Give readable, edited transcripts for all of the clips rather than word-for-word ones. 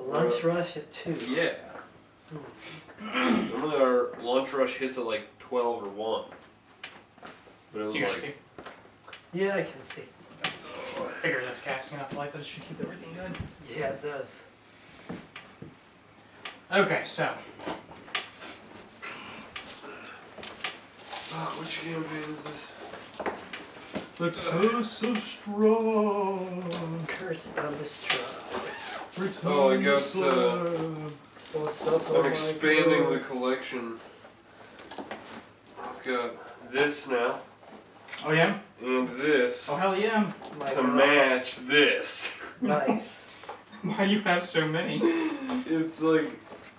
Lunch rush at 2. Yeah. Normally our lunch rush hits at like 12 or 1. But it was You guys like... see? Yeah, I can see. Figure this casting enough light, that should keep everything good. Yeah, it does. Okay, so. which campaign is this? The Curse of Strahd. Curse of the Strahd. Oh, I got What's up, I'm expanding the collection. I've got this now. Oh, yeah? And this. Oh, hell yeah. To match this. Nice. Why do you have so many? It's like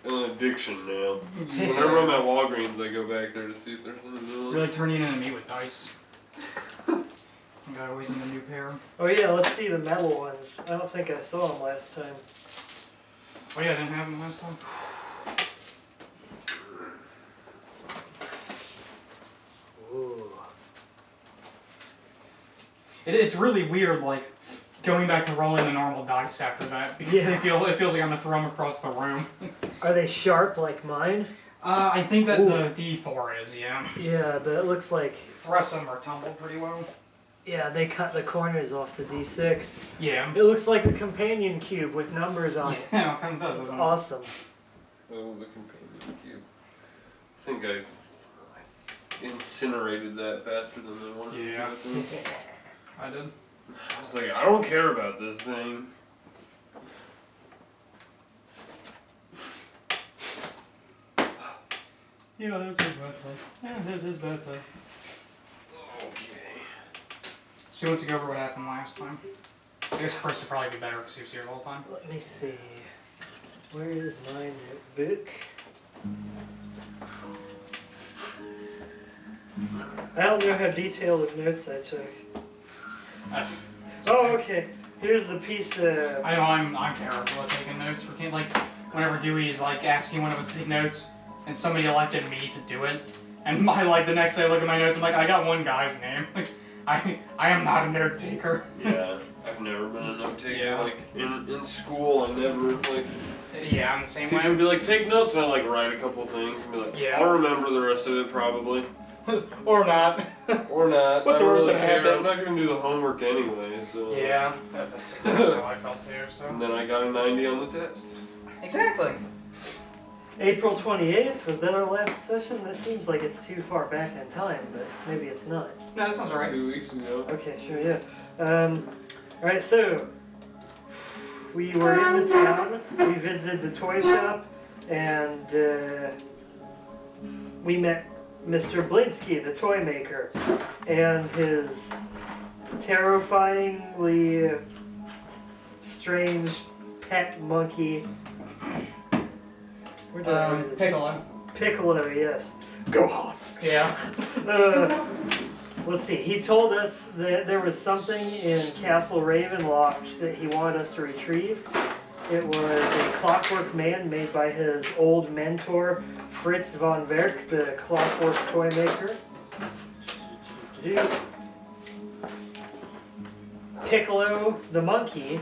an addiction now. Whenever I'm at Walgreens, I go back there to see if there's anything else. You're like turning into me with dice. I got always need a new pair. Oh yeah, let's see the metal ones. I don't think I saw them last time. Oh yeah, I didn't have them last time. Ooh. It's really weird, like, going back to rolling the normal dice after that, because Yeah. it feels like I'm gonna throw them across the room. Are they sharp like mine? I think that Ooh. the D4 is, yeah. Yeah, but it looks like... The rest of them are tumbled pretty well. Yeah, they cut the corners off the D6. Yeah. It looks like the companion cube with numbers on it. Yeah, it kind of does. It's doesn't awesome. Oh, the companion cube. I think I incinerated that faster than they wanted Yeah. to do it. I did. I was like, I don't care about this thing. Yeah, that's his bad time. Yeah, that's his bad time. Okay. So he wants to go over what happened last time. I guess Chris would probably be better because he was here the whole time. Let me see. Where is my notebook? I don't know how detailed of notes I took. Oh, okay. Here's the piece of... I know I'm terrible at taking notes. For like whenever Dewey's like asking one of us to take notes, and somebody elected me to do it, and the next day I look at my notes, I'm like, I got one guy's name. Like, I am not a note taker. Yeah, I've never been a note taker. Yeah. Like in school, I never like. Yeah, I'm the same Teacher way. would be like, take notes, and I like write a couple things, and be like, Yeah. I'll remember the rest of it probably, Or not. or not. What's I the worst really that care. happens? I'm not gonna do the homework anyway, so. Yeah, that's exactly how I felt too. And So. then I got a 90 on the test. Exactly. April 28th, was that our last session? That seems like it's too far back in time, but maybe it's not. No, that sounds right. 2 weeks ago. Okay, sure, yeah. Alright, so we were in the town, we visited the toy shop, and we met Mr. Blinsky, the toy maker, and his terrifyingly strange pet monkey. Where did I write it? Piccolo. Piccolo, yes. Go on! Yeah. Let's see, he told us that there was something in Castle Ravenloft that he wanted us to retrieve. It was a clockwork man made by his old mentor, Fritz von Werk, the clockwork toy maker. Piccolo, the monkey,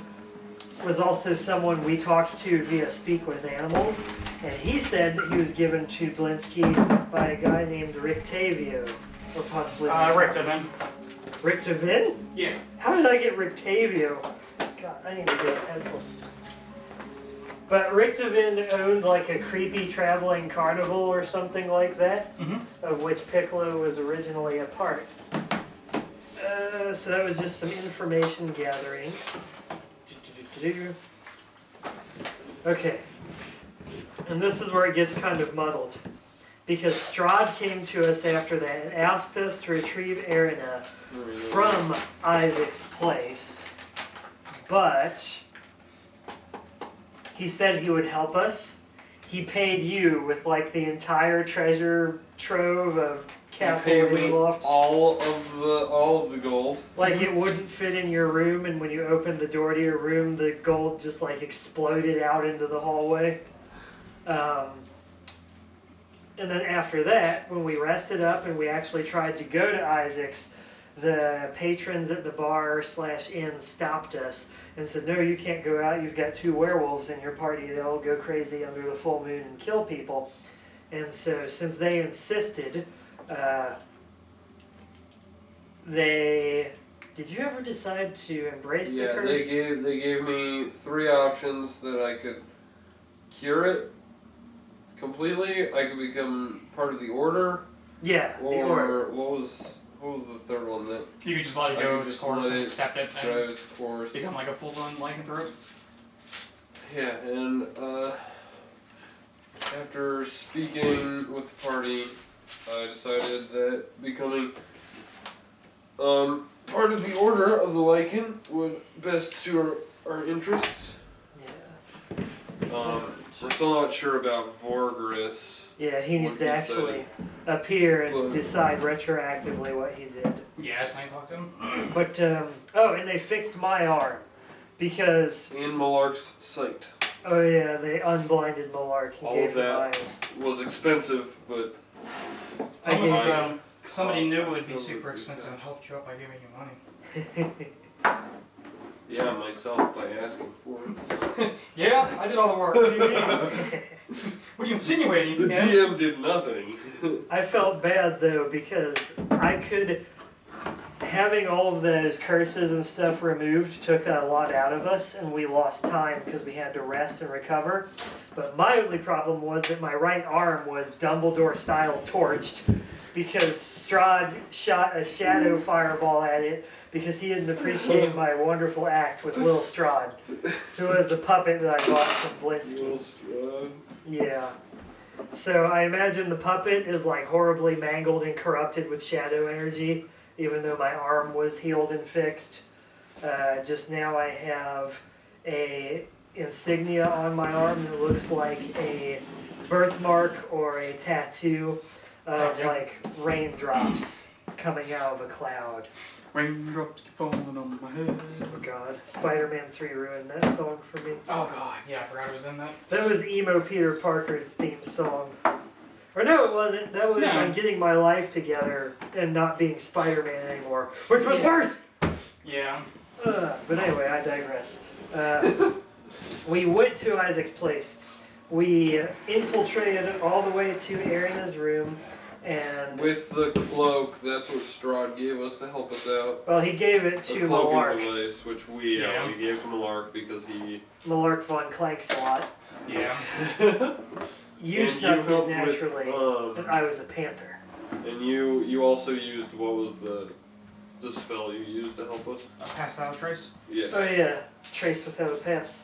was also someone we talked to via Speak with Animals, and he said that he was given to Blinsky by a guy named Rictavio, or possibly Richtofen. Rictavin? Yeah. How did I get Rictavio? God, I need to get a pencil. But Rictavin owned like a creepy traveling carnival or something like that, of which Piccolo was originally a part. So that was just some information gathering. Okay. And this is where it gets kind of muddled. Because Strahd came to us after that and asked us to retrieve Erina from Isaac's place. But he said he would help us. He paid you with like the entire treasure trove of Castle Ravenloft. All of the gold. Like it wouldn't fit in your room, and when you opened the door to your room, the gold just like exploded out into the hallway. And then after that, when we rested up and we actually tried to go to Isaac's, the patrons at the bar / inn stopped us and said, no, you can't go out. You've got 2 werewolves in your party. They'll go crazy under the full moon and kill people. And so since they insisted, did you ever decide to embrace the curse? Yeah, they gave me 3 options that I could cure it completely. I could become part of the order. Yeah, the order. Or what was the third one that You could just let it go its course and accept it drive and its course? become like a full-blown lycanthrope. Yeah, and after speaking with the party, I decided that becoming part of the order of the Lycan would best suit our interests. Yeah. We're still not sure about Vorgris. Yeah, he needs What to he actually appear and But- decide retroactively what he did. Yeah, I talked to him. But, and they fixed my arm. Because, In Malark's sight. oh yeah, they unblinded Malark. He All gave of him that. eyes. Was expensive, but It's almost gave- as though somebody knew it would be super expensive and helped you up by giving you money. yeah, myself by asking for it. Yeah, I did all the work. What do you mean? What are you insinuating? The DM did nothing. I felt bad though because having all of those curses and stuff removed took a lot out of us, and we lost time because we had to rest and recover. But my only problem was that my right arm was Dumbledore style torched because Strahd shot a shadow fireball at it because he didn't appreciate my wonderful act with Lil Strahd, who was the puppet that I bought from Blinsky. Yeah. So I imagine the puppet is like horribly mangled and corrupted with shadow energy, even though my arm was healed and fixed. Just now I have a insignia on my arm that looks like a birthmark or a tattoo of like raindrops coming out of a cloud. Raindrops keep falling on my head. Oh god, Spider-Man 3 ruined that song for me. Oh god, yeah, I forgot it was in that. That was emo Peter Parker's theme song. Or no, it wasn't. That was No. I'm getting my life together and not being Spider-Man anymore, which was worse! Yeah. But anyway, I digress. We went to Isaac's place. We infiltrated all the way to Arina's room, and With the cloak, that's what Strahd gave us to help us out. well, he gave it The to cloak Malark. and device, which we Yeah. gave to Malark because he. Malark von Klankslot. Yeah. You And snuck you it helped naturally, with, and I was a panther. And you also used what was the spell you used to help us? A passed out trace. Yeah. Oh yeah, trace without a pass.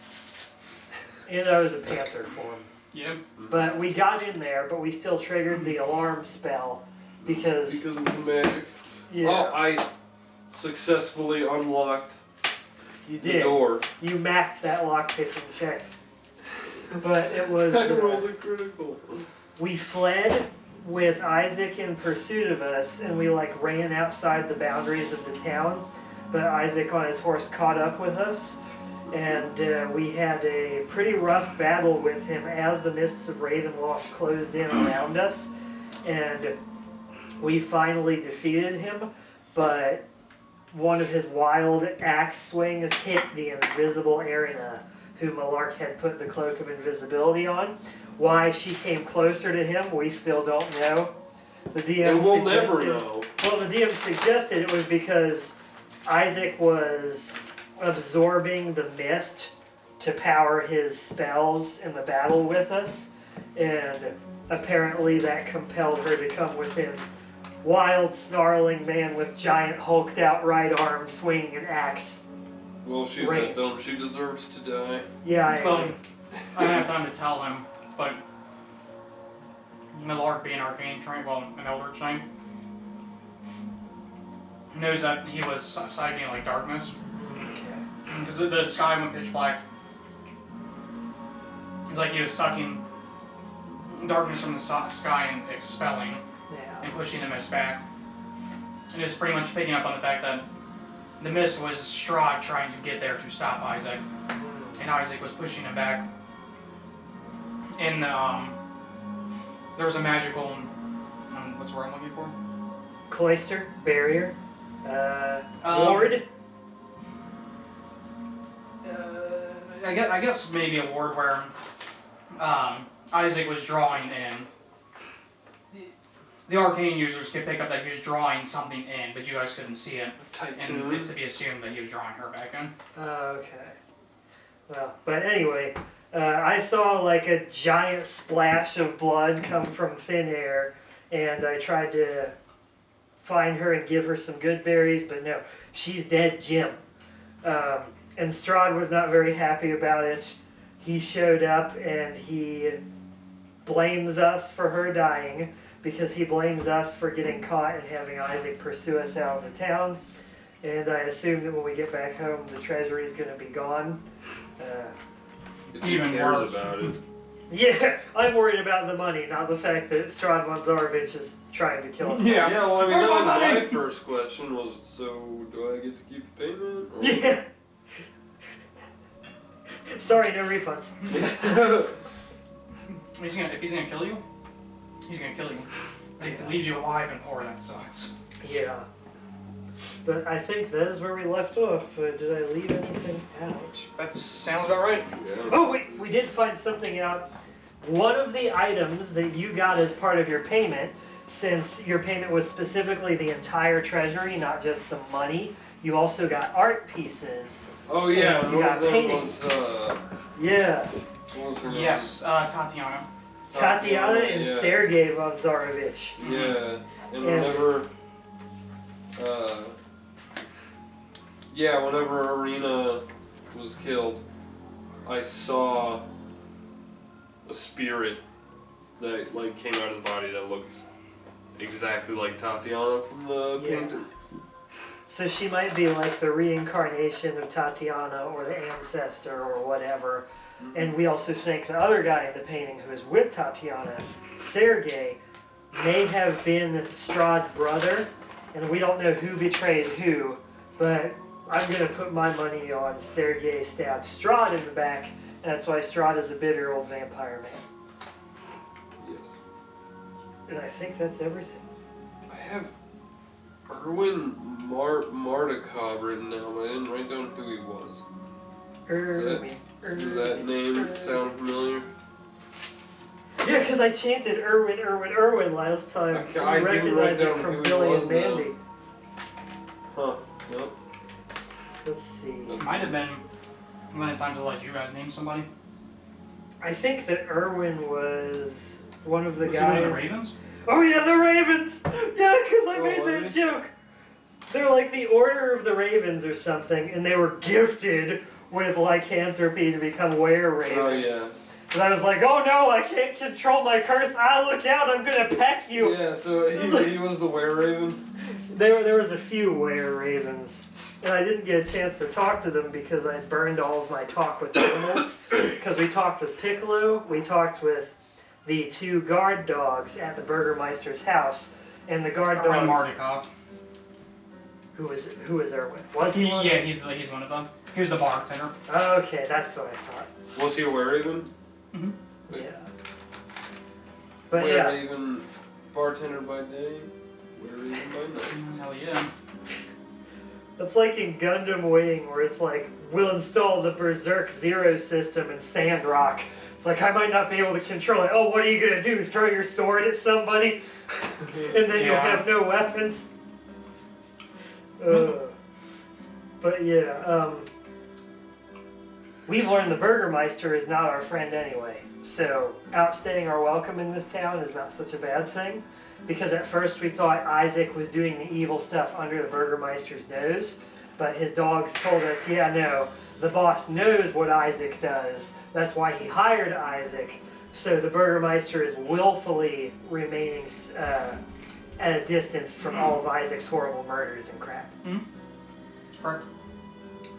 And I was a panther form. Yeah. But we got in there, but we still triggered the alarm spell because Because of the magic. yeah, Oh, I successfully unlocked you the did. door. You maxed that lockpicking check. But it was I rolled a critical. we fled with Isaac in pursuit of us, and we like ran outside the boundaries of the town. But Isaac on his horse caught up with us, and we had a pretty rough battle with him as the mists of Ravenloft closed in around us, and we finally defeated him. But one of his wild axe swings hit the invisible Arina, who Malark had put the cloak of invisibility on. Why she came closer to him, we still don't know. The DM And we'll suggested, never know. Well, the DM suggested it was because Isaac was absorbing the mist to power his spells in the battle with us, and apparently that compelled her to come within wild, snarling man with giant hulked out right arm swinging an axe. Well, she's Range. that dumb. She deserves to die. Yeah, I Well, agree. I don't have time to tell him, but Malark being arcane trained, well, an elder trained, knows that he was psyching like darkness. Because the sky went pitch black. It's like he was sucking darkness from the sky and expelling Yeah. and pushing the mist back. And it's pretty much picking up on the fact that the mist was Strahd trying to get there to stop Isaac, and Isaac was pushing him back. And there was a magical, what's the word I'm looking for? Cloister, barrier. Ward? I guess maybe a ward where Isaac was drawing in. The arcane users could pick up that he was drawing something in, but you guys couldn't see it. And it's to be assumed that he was drawing her back in. Okay. Well, but anyway, I saw like a giant splash of blood come from thin air, and I tried to find her and give her some good berries, but no, she's dead, Jim. And Strahd was not very happy about it. He showed up and he blames us for her dying because he blames us for getting caught and having Isaac pursue us out of the town. And I assume that when we get back home, the treasury is going to be gone. If he Even cares worse. about it. Yeah, I'm worried about the money, not the fact that Strahd von Zarovich is trying to kill us. Yeah. Yeah, well, I mean, Where's that my was money? my first question was, so do I get to keep the payment? Or... Yeah. Sorry, no refunds. If he's gonna kill you, he's gonna kill you. But if he leaves you alive and poor, that sucks. Yeah. But I think that is where we left off. Did I leave anything out? That sounds about right. Yeah. Oh, wait, we did find something out. One of the items that you got as part of your payment, since your payment was specifically the entire treasury, not just the money, you also got art pieces. Oh yeah, You one got of them painting. was, Yeah. what was her name? Yes, Tatiana. Tatiana and yeah. Sergei von Zarovich. Yeah, and Yeah. whenever, whenever Arena was killed, I saw a spirit that like came out of the body that looked exactly like Tatiana from the Yeah. painting. So she might be like the reincarnation of Tatiana or the ancestor or whatever. And we also think the other guy in the painting who is with Tatiana, Sergei, may have been Strahd's brother. And we don't know who betrayed who, but I'm going to put my money on Sergei stabbed Strahd in the back, and that's why Strahd is a bitter old vampire man. Yes. And I think that's everything. I have Erwin Mardukov written down, but I didn't write down who he was. Does that name sound familiar? Yeah, because I chanted Irwin last time. I I didn't recognized write it down from who it Billy was, and Mandy. Huh. Nope. Let's see. It might have been one of the times I let you guys name somebody. I think that Irwin was one of the Was he one guys. of the Ravens? Oh yeah, the Ravens! Yeah, because I Oh, made was that he? joke. They're like the Order of the Ravens or something, and they were gifted with lycanthropy to become were-ravens. Oh yeah. And I was like, oh no, I can't control my curse. Ah, look out, I'm gonna peck you. Yeah, so he was the were-raven? There was a few were-ravens. And I didn't get a chance to talk to them because I burned all of my talk with animals. Because we talked with Piccolo, we talked with the two guard dogs at the Burgermeister's house, and the guard Erwin dogs. Mardukov. Who is Erwin? Was he one? Yeah, he's one of them. He was the bartender. Okay, that's what I thought. Was he a were-raven? Mm-hmm. Yeah. But yeah, Were-raven bartender by day, were-raven by night. Hell yeah. it's like in Gundam Wing where it's like, we'll install the Berserk Zero system in Sandrock. It's like, I might not be able to control it. Oh, what are you gonna do? Throw your sword at somebody? And then you'll Yeah. have no weapons? But yeah, we've learned the Burgermeister is not our friend anyway. So outstaying our welcome in this town is not such a bad thing. Because at first we thought Isaac was doing the evil stuff under the Burgermeister's nose. But his dogs told us, yeah, no, the boss knows what Isaac does. That's why he hired Isaac. So the Burgermeister is willfully remaining at a distance from all of Isaac's horrible murders and crap. Correct.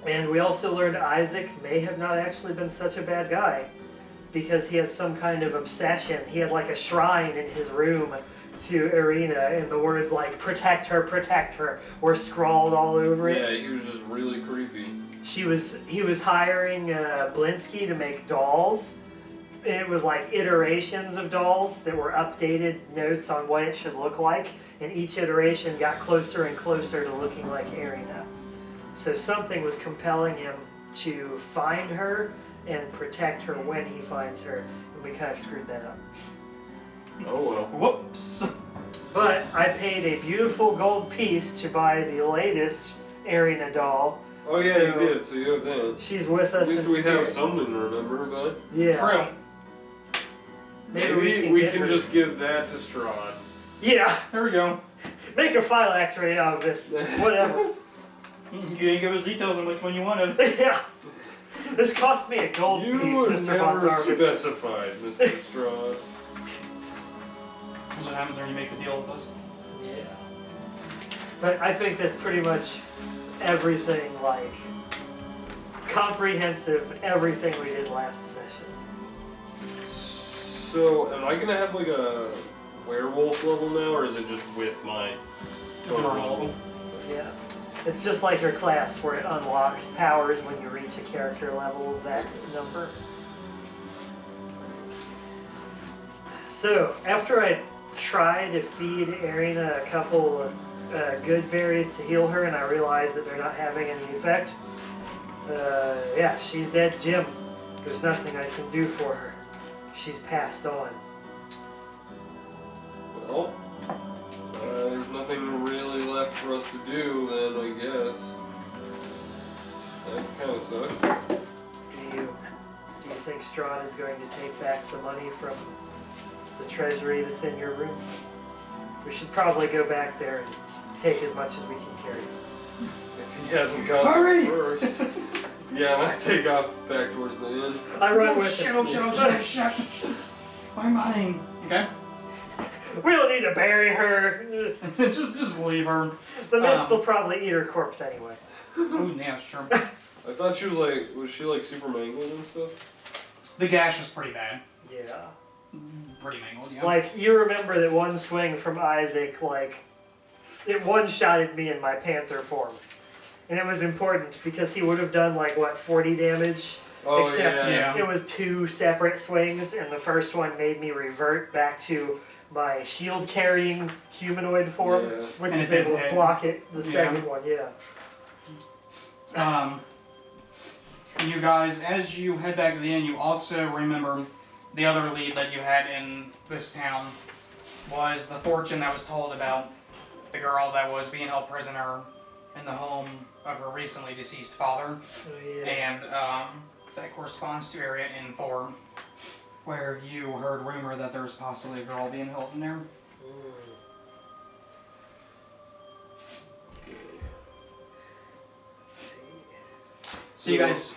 And we also learned Isaac may have not actually been such a bad guy because he had some kind of obsession. He had like a shrine in his room to Irina, and the words like protect her were scrawled all over it. Yeah, he was just really creepy. He was hiring Blinsky to make dolls, it was like iterations of dolls that were updated notes on what it should look like, and each iteration got closer and closer to looking like Arena. So something was compelling him to find her and protect her when he finds her, and we kind of screwed that up. Oh well. Whoops. But I paid a beautiful gold piece to buy the latest Arena doll. Oh yeah, So- you did. So you have that. She's with At us least in we have spirit. something to remember, bud. Yeah. True. Maybe we get can her- just give that to Strahd. Yeah. There we go. Make a file activate out of this. Whatever. You didn't give us details on which one you wanted. Yeah. This cost me a gold You piece, Mr. Von never Zarvich. specified, Mr. Strahd. That's what happens when you make a deal with us. Yeah. But I think that's pretty much everything, like, comprehensive, everything we did last session. So, am I gonna have like a werewolf level now, or is it just with my total level? Yeah. It's just like your class where it unlocks powers when you reach a character level of that number. So, after I try to feed Arena a couple of good berries to heal her, and I realize that they're not having any effect, yeah, she's dead, Jim. There's nothing I can do for her. She's passed on. Well, there's nothing really left for us to do then, I guess. That kind of sucks. Do you think Strahd is going to take back the money from the treasury that's in your room? We should probably go back there and take as much as we can carry. If he hasn't got Hurry! there first. Yeah, and I take off back towards the end. I run Oh, with shit, him. oh shit, oh shit, oh shit. My money. Okay. We don't need to bury her. just leave her. The mists will probably eat her corpse anyway. Ooh, yeah, sure. I thought she was she like super mangled and stuff? The gash was pretty bad. Yeah. Pretty mangled, yeah. Like, you remember that one swing from Isaac, like, it one-shotted me in my panther form. And it was important because he would have done, like, what, 40 damage? Oh Except yeah. it was two separate swings, and the first one made me revert back to my shield-carrying humanoid form, Yeah. which And was it able didn't to hit. block it, the Yeah. second one, yeah. You guys, as you head back to the inn, you also remember the other lead that you had in this town was the fortune that was told about the girl that was being held prisoner in the home of her recently deceased father. Oh, yeah. And that corresponds to Area N4, where you heard rumor that there was possibly a girl being held in there. So you guys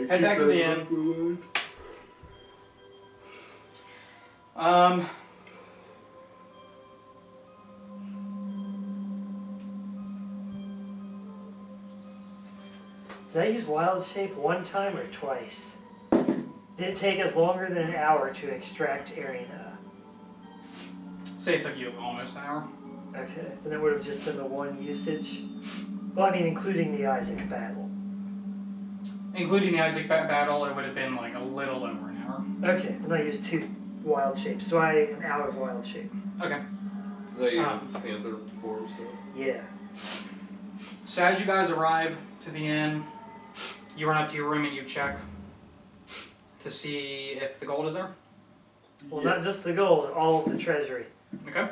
head back to the inn. Did I use wild shape one time or twice? Did it take us longer than an hour to extract Arena? Say it took you almost an hour. Okay, then it would have just been the one usage. Well, I mean, including the Isaac battle. Including the Isaac battle, it would have been like a little over an hour. Okay, then I used 2 wild shapes, so I am out of wild shape. Okay. Is that your panther form stuff? Yeah. So as you guys arrive to the inn, you run up to your room and you check to see if the gold is there. Well, not just the gold, all of the treasury. Okay.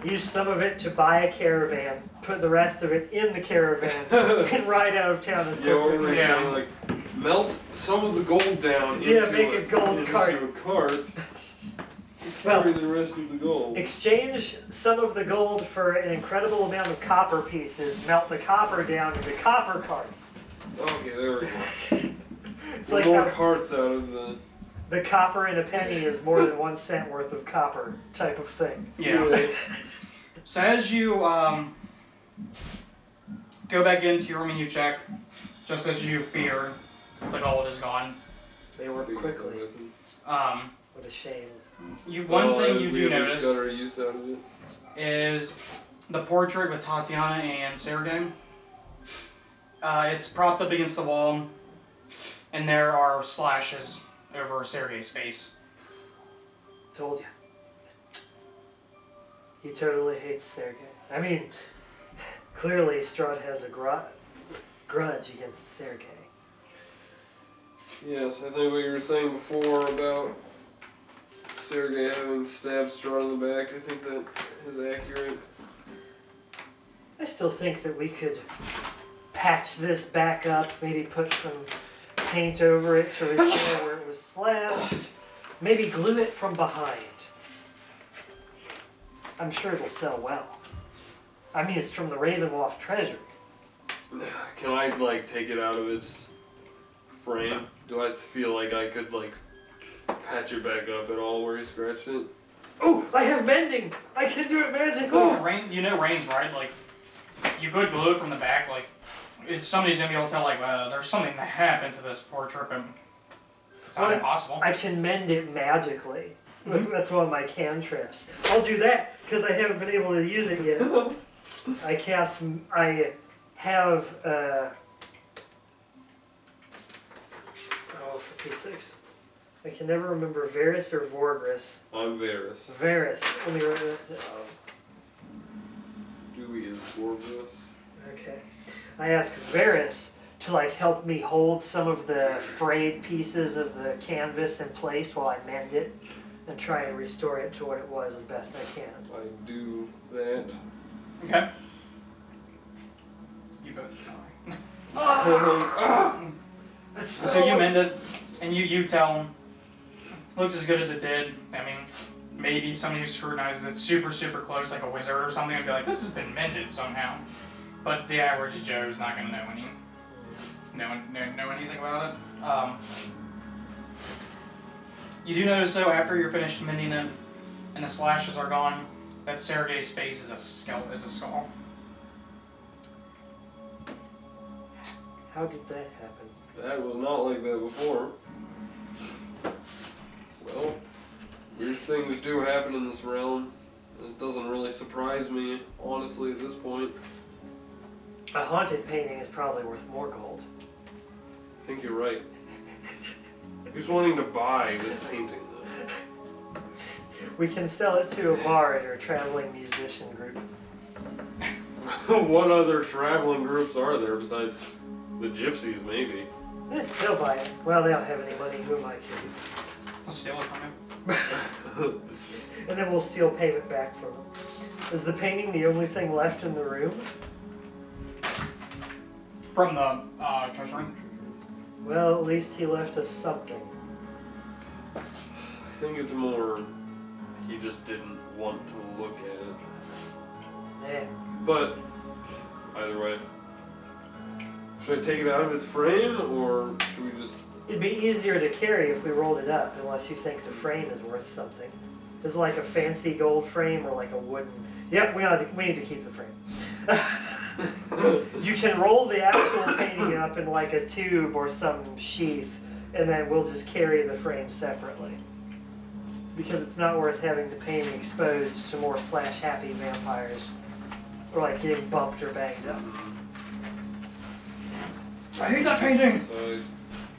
Use some of it to buy a caravan, put the rest of it in the caravan, and ride out of town as Yeah, what quickly were as they we Yeah. saying? Like, melt some of the gold down Yeah, into make a gold into cart. a cart. Well, Carry the rest of the gold. exchange some of the gold for an incredible amount of copper pieces, melt the copper down into copper carts. Okay, there we go. It's like more how carts out of the. copper in a penny is more than 1 cent worth of copper type of thing. Yeah. So as you go back into your room and you check, just as you feared, the gold is gone. They work quickly. What a shame. One thing you do we notice got our use out of it. is the portrait with Tatiana and Sergei It's propped up against the wall, and there are slashes over Sergei's face. Told you. He totally hates Sergei. I mean, clearly Strahd has a grudge against Sergei. Yes, I think what you were saying before about Sergei having stabbed Strahd in the back, I think that is accurate. I still think that we could patch this back up, maybe put some paint over it to restore where it was slashed, maybe glue it from behind. I'm sure it'll sell well. I mean, it's from the Ravenloft treasury. Can I, like, take it out of its frame? Do I feel like I could, like, patch it back up at all where he scratched it? Oh, I have mending! I can do it magically! You know Rain's right, like, you could glue it from the back, like, somebody's gonna be able to tell, like, there's something that happened to this poor trip, and it's not impossible. I can mend it magically. That's one of my cantrips. I'll do that, because I haven't been able to use it yet. I have, oh, for Pete's sakes. I can never remember Varis or Vorgris. I'm Varis. Varis. Let me write that down. Dewey is Vorgris. Okay. I asked Varis to like help me hold some of the frayed pieces of the canvas in place while I mend it and try and restore it to what it was as best I can. I do that. Okay. You both die. So you mend it, and you tell him, looks as good as it did. I mean, maybe somebody who scrutinizes it super, super close, like a wizard or something, would be like, this has been mended somehow. But the average Joe's not going to know anything about it. You do notice, though, after you're finished mending it, and the slashes are gone, that Sergei's face is a skull. How did that happen? That was not like that before. Well, weird things do happen in this realm. It doesn't really surprise me, honestly, at this point. A haunted painting is probably worth more gold. I think you're right. Who's wanting to buy this painting, though? We can sell it to a bard or a traveling musician group. What other traveling groups are there besides the gypsies, maybe? They'll buy it. Well, they don't have any money. Who am I kidding? I'll steal it from him. And then we'll steal payment back from them. Is the painting the only thing left in the room? From the treasury. Well, at least he left us something. I think it's more he just didn't want to look at it. Eh. But, either way. Should I take it out of its frame, or should we just... It'd be easier to carry if we rolled it up, unless you think the frame is worth something. Is it like a fancy gold frame or like a wooden... Yep, we need to keep the frame. You can roll the actual painting up in like a tube or some sheath, and then we'll just carry the frame separately. Because it's not worth having the painting exposed to more slash-happy vampires. Or like getting bumped or banged up. I hate that painting! So I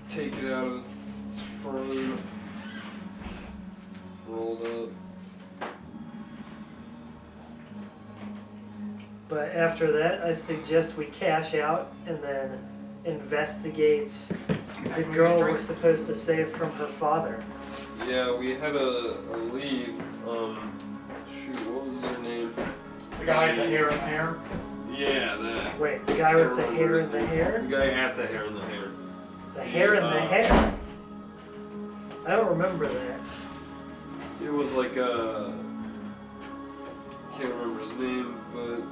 take it out of its frame, rolled up. But after that, I suggest we cash out and then investigate the girl we're supposed to save from her father. Yeah, we had a lead. Shoot, what was their name? The guy with the hair in the hair. Yeah, that. Wait, the guy with the hair in the hair? The guy at the hair in the hair. The hair in the hair? I don't remember that. It was like can't remember his name, but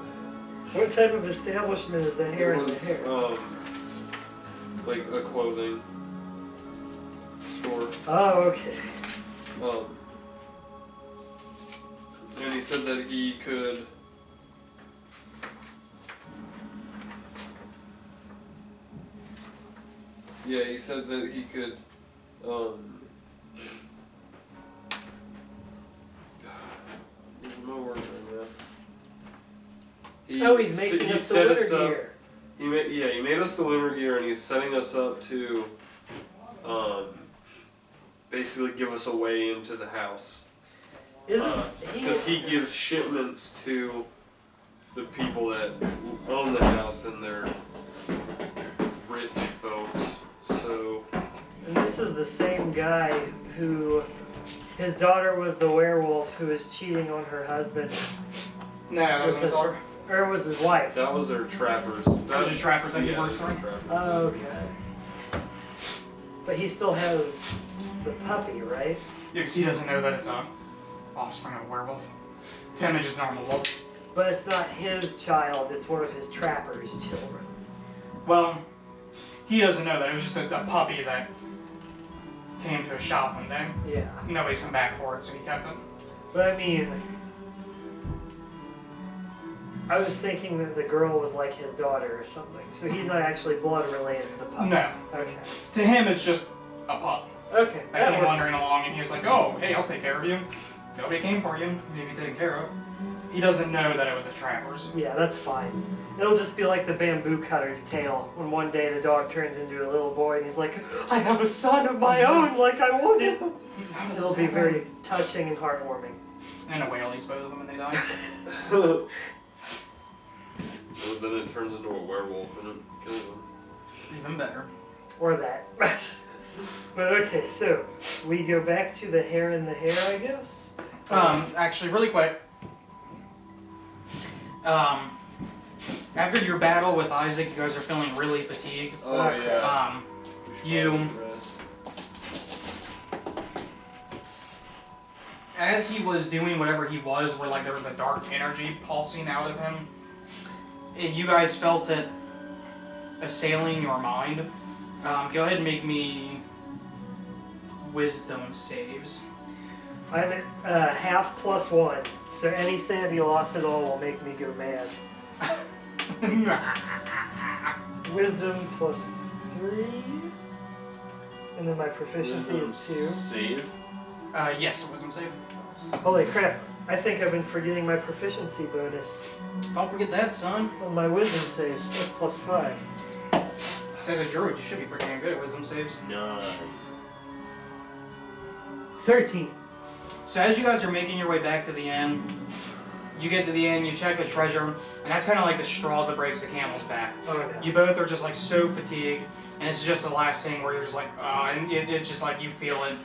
What type of establishment is the hair it in was the hair? like a clothing store. Oh, okay. And he said that he could he said that he could there's no word right now. He's making us the winter gear. He made us the winter gear, and he's setting us up to, basically give us a way into the house. Because he gives shipments to the people that own the house and they're rich folks. So. And this is the same guy who, his daughter was the werewolf who was cheating on her husband. No, that wasn't his daughter. Or it was his wife. That was their trappers. That was just trappers that he worked for. Oh, okay. But he still has the puppy, right? Yeah, because he doesn't know that it's a offspring of a werewolf. To him, it's just normal wolf. But it's not his child, it's one of his trapper's children. Well, he doesn't know that. It was just a puppy that came to a shop one day. Yeah. Nobody's come back for it, so he kept it. But I mean, I was thinking that the girl was like his daughter or something. So he's not actually blood related to the puppy. No. Okay. To him, it's just a pup. Okay. That came wandering along, and he was like, "Oh, hey, I'll take care of you. Nobody came for you. You need to be taken care of." He doesn't know that it was the trappers. Yeah, that's fine. It'll just be like the bamboo cutter's tale when one day the dog turns into a little boy and he's like, "I have a son of my own like I wanted." It'll be very touching and heartwarming. And a whale eats both of them and they die. Well, then it turns into a werewolf and it kills them. Even better. Or that. But okay, so we go back to the hair in the hair, I guess? Actually, really quick. After your battle with Isaac, you guys are feeling really fatigued. Oh, yeah. As he was doing whatever he was, where like there was a dark energy pulsing out of him, and you guys felt it assailing your mind. Go ahead and make me wisdom saves. I'm at half plus 1, so any sanity loss at all will make me go mad. Wisdom plus 3, and then my proficiency is 2. Save? Yes, wisdom save. Holy crap, I think I've been forgetting my proficiency bonus Don't forget that, son. on my wisdom saves. That's plus 5. As a druid, you should be pretty damn good at wisdom saves. 13. So as you guys are making your way back to the inn, you get to the inn, you check the treasure, and that's kind of like the straw that breaks the camel's back. Oh no. You both are just like so fatigued, and it's just the last thing where you're just like, and it's just like you feel it,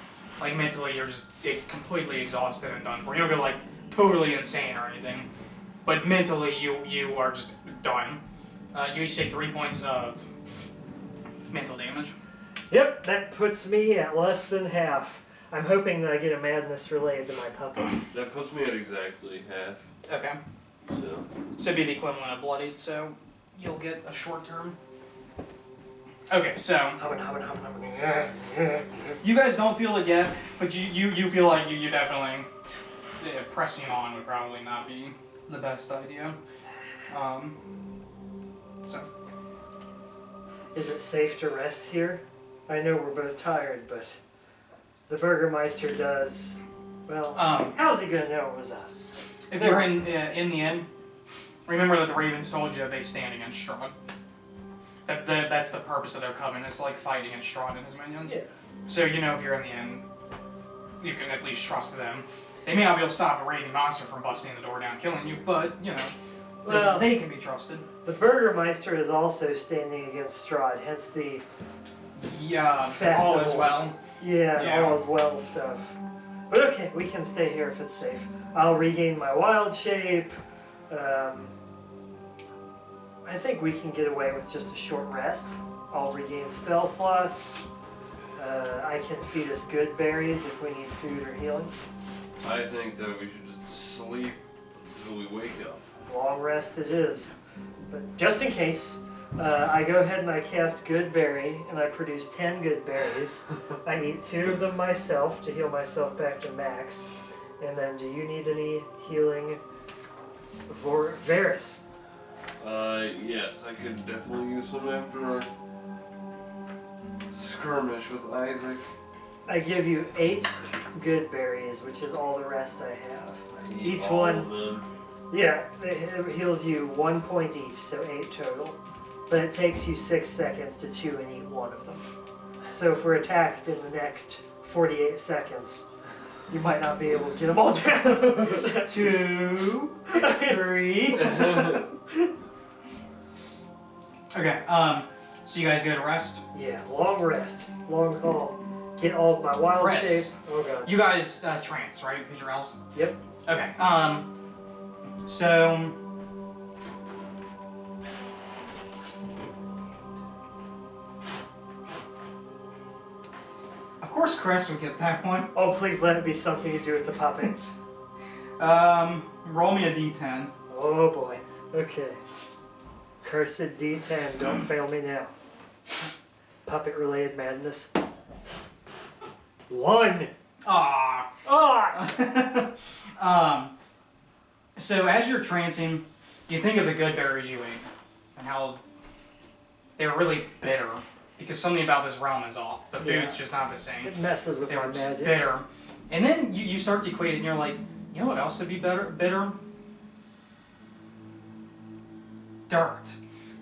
like mentally you're just completely exhausted and done for. You don't go like totally insane or anything, but mentally you are just done. You each take 3 points of mental damage. Yep, that puts me at less than half. I'm hoping that I get a madness related to my puppy. That puts me at exactly half. Okay. So. So it'd be the equivalent of bloodied, so you'll get a short term. Okay, so you guys don't feel it yet, but you feel like you definitely pressing on would probably not be the best idea. So Is it safe to rest here? I know we're both tired, but the Burgermeister does. Well, how's he gonna know it was us? if you're in the inn, remember that the Ravens told you they stand against Strahd. That's the purpose of their covenant. It's like fighting against Strahd and his minions. Yeah. So you know if you're in the inn, you can at least trust them. They may not be able to stop a raving monster from busting the door down and killing you, but you know, Well, they can be trusted. The Burgermeister is also standing against Strahd, hence the Yeah, festivals. all is well. Yeah, all is well stuff. But okay, we can stay here if it's safe. I'll regain my wild shape. I think we can get away with just a short rest. I'll regain spell slots. I can feed us good berries if we need food or healing. I think that we should just sleep until we wake up. Long rest it is. But just in case, I go ahead and I cast Good Berry, and I produce 10 good berries. I eat 2 of them myself to heal myself back to max. And then, do you need any healing for Varis? Yes, I could definitely use some after our skirmish with Isaac. I give you 8 good berries, which is all the rest I have. Each all one, of them. yeah, it heals you 1 point each, so 8 total. but it takes you 6 seconds to chew and eat one of them. So if we're attacked in the next 48 seconds, you might not be able to get them all down. 2, 3. Okay, so you guys go to rest? Yeah, long rest, long haul. Get all of my wild Rest. shape. Oh god. You guys trance, right? Because you're elves? Yep. Okay, so... Of course Chris would get that one. Oh, please let it be something to do with the puppets. Roll me a d10. Oh boy. Okay. Cursed D10, don't fail me now. Puppet related madness. 1! Ah. So as you're trancing, you think of the good berries you ate and how they're really bitter because something about this realm is off. The food's Yeah. just not the same. It messes with They my were just magic. bitter. And then you start to equate it and you're like, you know what else would be bitter? Dirt.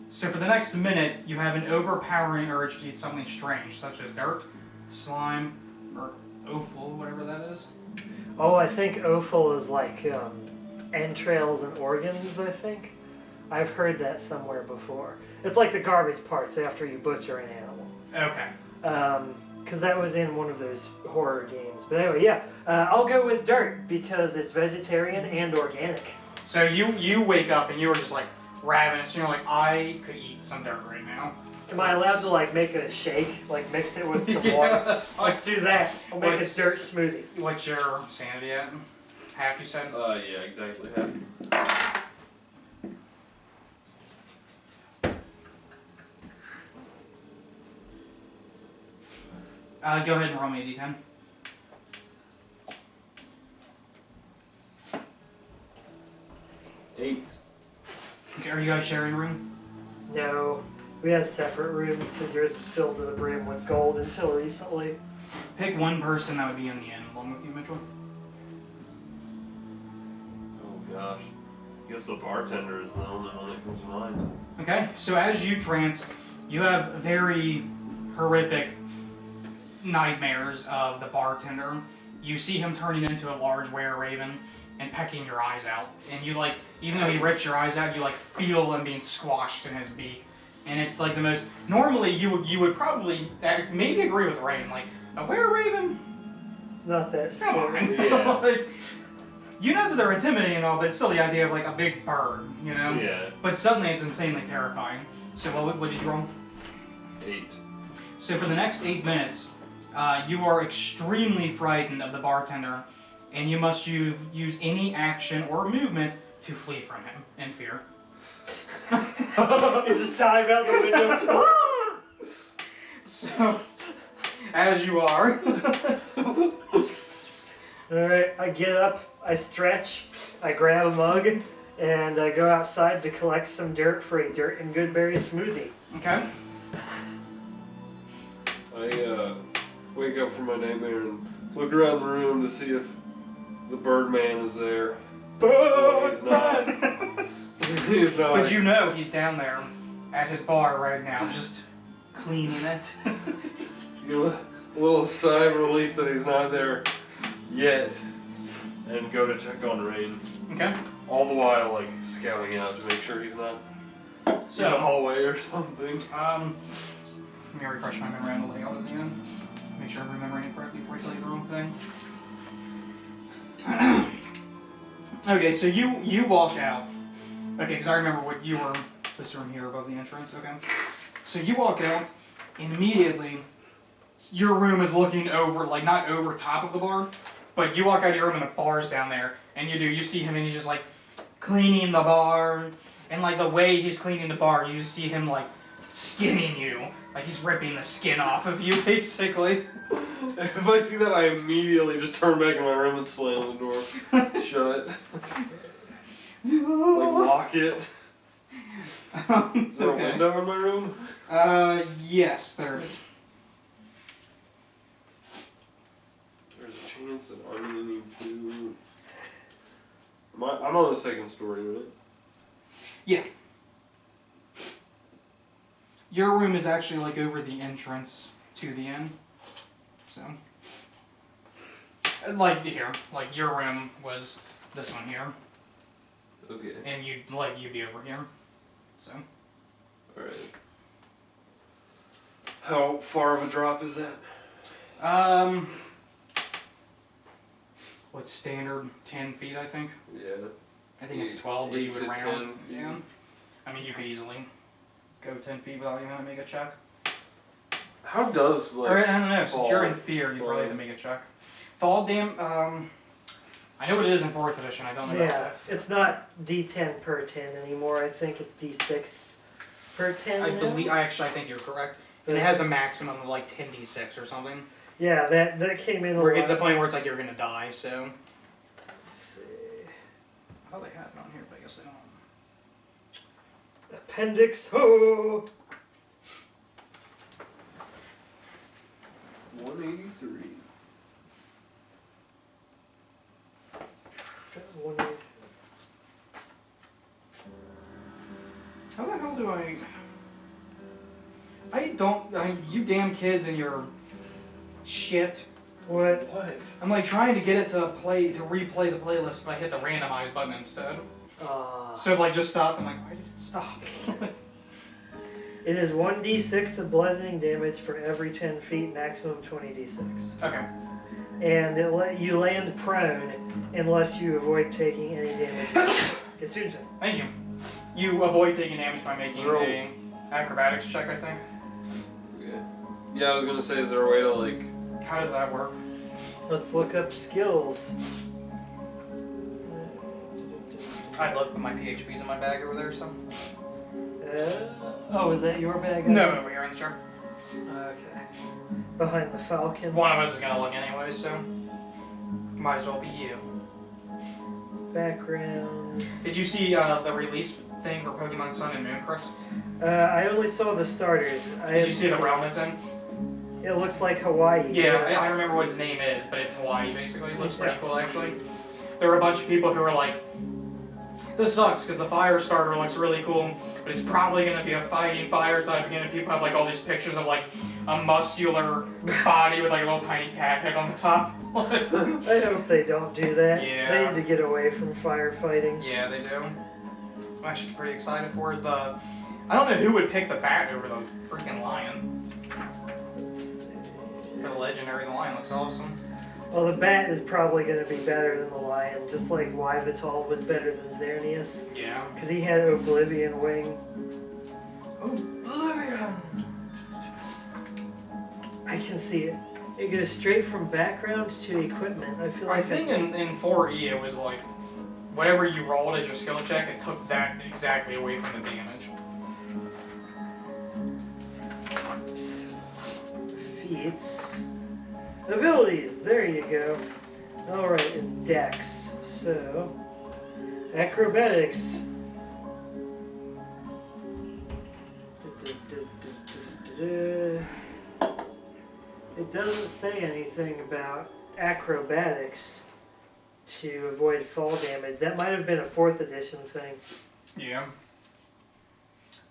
So for the next minute, you have an overpowering urge to eat something strange, such as dirt, slime, or offal, whatever that is. Oh, I think offal is like entrails and organs, I think. I've heard that somewhere before. It's like the garbage parts after you butcher an animal. Okay. Because that was in one of those horror games. But anyway, yeah. I'll go with dirt because it's vegetarian and organic. So you wake up and you were just like ravenous, and you're like, I could eat some dirt right now. Am I allowed to like make a shake? Like mix it with some Yeah, water? that's fine. Let's do that. I'll make What's- a dirt smoothie. What's your sanity at? Half, you said? Yeah, exactly. Half. Go ahead and roll me a d10. Eight. Okay, are you guys sharing a room? No, we have separate rooms because yours was filled to the brim with gold until recently. Pick one person that would be in the inn along with you, Mitchell. Oh gosh. I guess the bartender is the only one that comes to mind. Okay, so as you trance, you have very horrific nightmares of the bartender. You see him turning into a large were-raven and pecking your eyes out. And you like, even though he rips your eyes out, you like feel them being squashed in his beak. And it's like the most, normally you would probably maybe agree with Raven, like, a were-raven? It's not that Come scary. on. Yeah. Like, you know that they're intimidating and all, but it's still the idea of like a big bird, you know? Yeah. But suddenly it's insanely terrifying. So what did you roll? 8. So for the next 8 minutes, you are extremely frightened of the bartender, and you must use any action or movement to flee from him in fear. You just dive out the window. So, as you are, Alright, I get up, I stretch, I grab a mug, and I go outside to collect some dirt for a dirt and good berry smoothie. okay? I wake up from my nightmare and look around the room to see if the Birdman is there. He's not. He's not. But you know he's down there at his bar right now, just cleaning it. Give a little sigh of relief that he's not there yet, and go to check on Rain. Okay? All the while, like, scouting out to make sure he's not in the So, hallway or something. let me refresh my memory on the layout at the end. Make sure I'm remembering it correctly before I tell you the wrong thing. Okay, so you walk out. Okay, because I remember what you were, this room here above the entrance, okay? So you walk out, and immediately, your room is looking over, like not over top of the bar, but you walk out of your room and the bar's down there, and you see him and he's just like cleaning the bar, and like the way he's cleaning the bar, you just see him like skinning you, like he's ripping the skin off of you, basically. If I see that, I immediately just turn back in my room and slam the door shut. Like, lock it. Is there a Okay. window in my room? Yes, there is. There's a chance that I'm gonna need to... I'm on the second story, right? Yeah. Your room is actually like over the entrance to the inn. So, like here, like your room was this one here, Okay. and you'd be over here. So. Alright. How far of a drop is that? What's standard? 10 feet, I think. Yeah. I think it's 12, but you would 8 to round. 10 feet. Yeah. I mean, you could easily go 10 feet without even having to make a check. How does like? Or, I don't know. Since you're in fall- fear, you fall- probably have to make a check. Fall dam. I know what it is in 4th edition. I don't know about Yeah, 5th. it's not D10 per 10 anymore. I think it's D6 per 10. I now. believe. I think you're correct. And it has a maximum of like 10d6 or something. Yeah, that came in a Where lot. it's the point where it's like you're gonna die. So. Let's see. I thought they had it on here, but I guess they don't. Appendix Ho! 183. 180. How the hell do I? You damn kids and your shit. What? What? I'm like trying to get it to replay the playlist, but I hit the randomize button instead. So like just stopped. I'm like, why did it stop? It is 1d6 of bludgeoning damage for every 10 feet, maximum 20d6. Okay. And you land prone unless you avoid taking any damage. It's your turn. Thank you. You avoid taking damage by making Roll. a acrobatics check, I think. Okay. Yeah, I was gonna say, is there a way to like? How does that work? Let's look up skills. I'd look, put my PHPs in my bag over there, so. Oh, is that your bag? No, over here in the chair. Okay. Behind the falcon. One of us is gonna look anyway, so. Might as well be you. Backgrounds. Did you see the release thing for Pokemon Sun and Moon, Chris? I only saw the starters. Did you see the realm it's in? It looks like Hawaii. Yeah, I remember what his name is, but it's Hawaii basically. It looks pretty Yeah. cool actually. There were a bunch of people who were like, this sucks because the fire starter looks really cool, but it's probably going to be a fighting fire type again, and people have like all these pictures of like a muscular body with like a little tiny cat head on the top. I hope they don't do that. Yeah. They need to get away from firefighting. Yeah, they do. I'm actually pretty excited for it. I don't know who would pick the bat over the freaking lion. Let's see. For the legendary, the lion looks awesome. Well, the bat is probably going to be better than the lion, just like Yveltal was better than Xerneas, Yeah. because he had Oblivion Wing. Oblivion! I can see it. It goes straight from background to equipment. I feel like I think in 4E it was like, whatever you rolled as your skill check, it took that exactly away from the damage. Feats. Abilities, there you go. Alright, it's Dex. So, acrobatics. It doesn't say anything about acrobatics to avoid fall damage. That might have been a 4th edition thing. Yeah.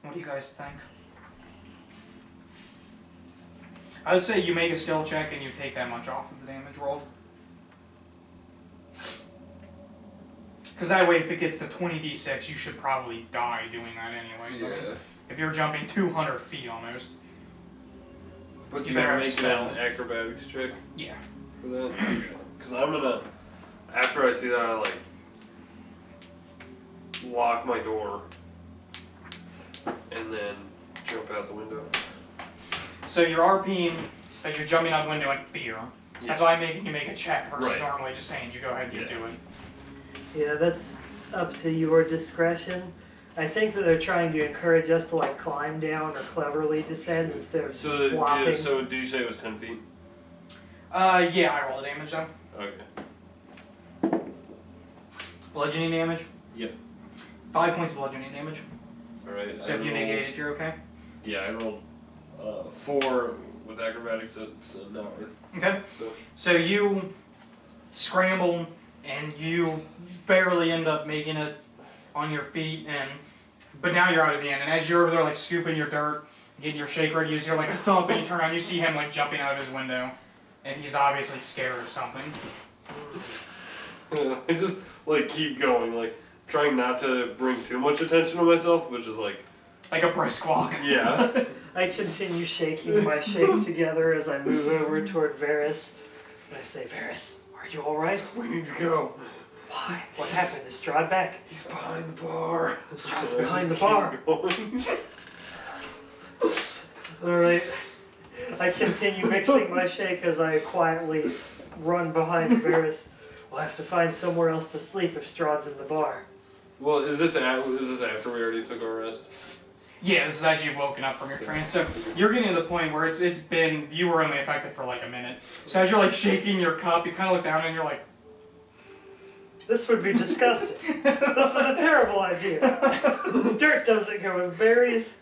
What do you guys think? I would say you make a skill check and you take that much off of the damage rolled. Because that way, if it gets to 20d6, you should probably die doing that anyways. I mean, Yeah. if you're jumping 200 feet almost. But You you better better have make spell. an acrobatics check Yeah. for that. Because I'm gonna, after I see that, I like lock my door and then jump out the window. So you're RPing that you're jumping out the window in fear. That's why I'm making you make a check versus Right. normally just saying you go ahead and you Yeah. do it. Yeah, that's up to your discretion. I think that they're trying to encourage us to like climb down or cleverly descend instead of just So, flopping. yeah, so did you say it was 10 feet? Yeah, I roll the damage though. Okay. Bludgeoning damage. Yep. 5 points of bludgeoning damage. Alright. So if you negate it, you're okay. Yeah, I rolled 4 with acrobatics. That's an hour. Okay. So, So you scramble and you barely end up making it on your feet, but now you're out of the end. And as you're over there like scooping your dirt getting your shake ready. You hear like a thump, and you turn around, you see him like jumping out of his window, and he's obviously scared of something. I just like keep going, like trying not to bring too much attention to myself, but just like a brisk walk. yeah. I continue shaking my shake together as I move over toward Varis. And I say, Varis, are you alright? We need to go. Why? What happened? Is Strahd back? He's behind the bar. Strahd's behind the bar. Going. Alright. I continue mixing my shake as I quietly run behind Varis. We'll have to find somewhere else to sleep if Strahd's in the bar. Well, is this after we already took our rest? Yeah, this is as you've woken up from your trance. So you're getting to the point where it's been, you were only affected for like a minute. So as you're like shaking your cup, you kind of look down and you're like, This would be disgusting. This was a terrible idea. Dirt doesn't go with berries.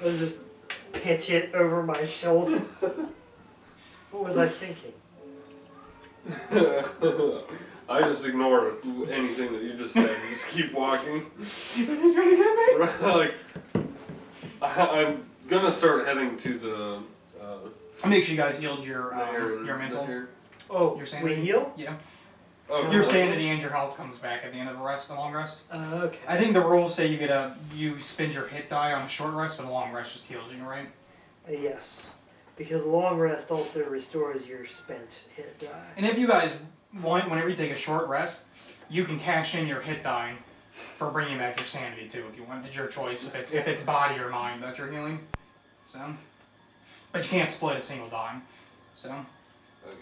I'll just pitch it over my shoulder. What was I thinking? I just ignore anything that you just said and just keep walking. you think he's gonna get me? Like, I'm gonna start heading to the. Make sure you guys healed your the mental. hair. Oh, Your sanity? we heal? Yeah. Oh, Your sanity and your health comes back at the end of a rest, a long rest. Okay. I think the rules say you spend your hit die on a short rest, but a long rest just heals you, right? Yes. Because long rest also restores your spent hit die. And if you guys want, whenever you take a short rest, you can cash in your hit die for bringing back your sanity too, if you want. It's your choice. If it's body or mind that you're healing, so. But you can't split a single dime, so. Okay.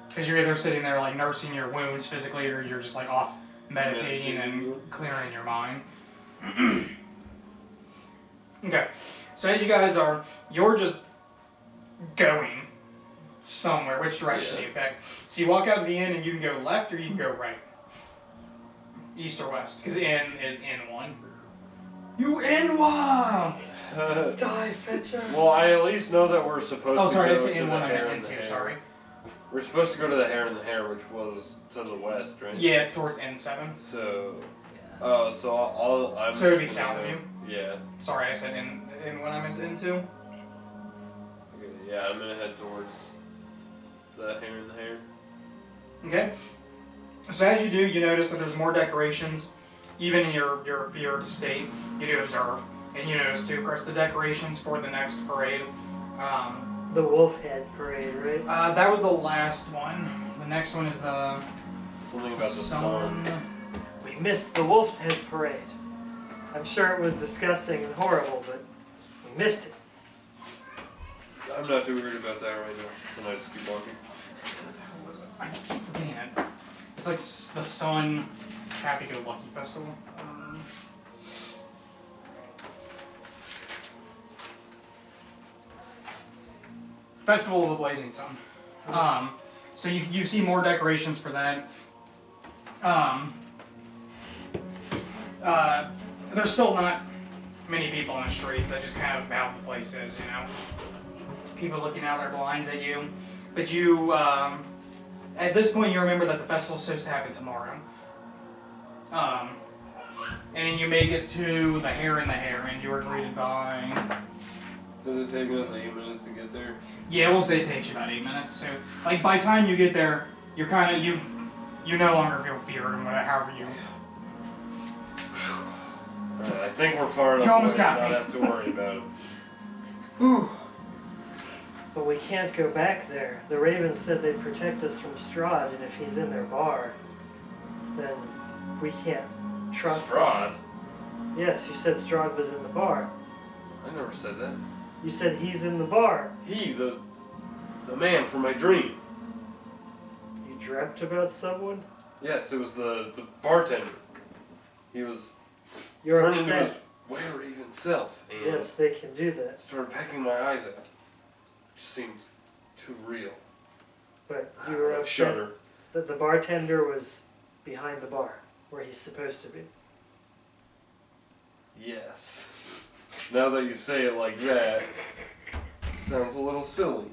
Because you're either sitting there like nursing your wounds physically, or you're just like off meditating and clearing your mind. Okay, so as you guys you're just going somewhere. Which direction do you pick? So you walk out of the inn and you can go left or you can go right. East or west? Because inn is N1. You N1! Die, fetcher! Well, I at least know that we're supposed Oh, to sorry, go I to said the N1, I hair meant and the N2, hair. sorry. We're supposed to go to the hair and the hair, which was to the west, right? Yeah, it's towards N7. So, I'm. So it'd be south of you? Yeah. Sorry, I said N1, I meant N2. Okay, yeah, I'm gonna head towards the hair and the hair. Okay. So as you do, you notice that there's more decorations. Even in your feared state, you do observe. And you notice too, of course, the decorations for the next parade. The wolf head parade, right? That was the last one. The next one is the Something about the sun. We missed the wolf's head parade. I'm sure it was disgusting and horrible, but we missed it. I'm not too worried about that right now. Can I just keep walking? I keep forgetting it. It's like the Sun Happy-Go-Lucky Festival. Festival of the Blazing Sun. So you see more decorations for that. There's still not many people in the streets. That's just kind of how the place is, you know. People looking out their blinds at you. But you, at this point, you remember that the festival's supposed to happen tomorrow. And then you make it to the Hare and the Hare, and you are greeted by... Does it take us 8 minutes to get there? Yeah, we'll say it takes you about 8 minutes. So, like, by the time you get there, you're kind of, you no longer feel feared, or whatever, however you... Alright, I think we're far enough You almost away got to me. not have to worry about it. Whew. But we can't go back there. The Ravens said they'd protect us from Strahd, and if he's in their bar, then we can't trust him. Strahd? Yes, you said Strahd was in the bar. I never said that. You said he's in the bar. He, the man from my dream. You dreamt about someone? Yes, it was the bartender. He was You're turned into his upset. were-even self. And Yes, they can do that. started pecking my eyes out. It just seemed too real. But you were I upset shudder. that the bartender was behind the bar, where he's supposed to be. Yes. Now that you say it like that, sounds a little silly.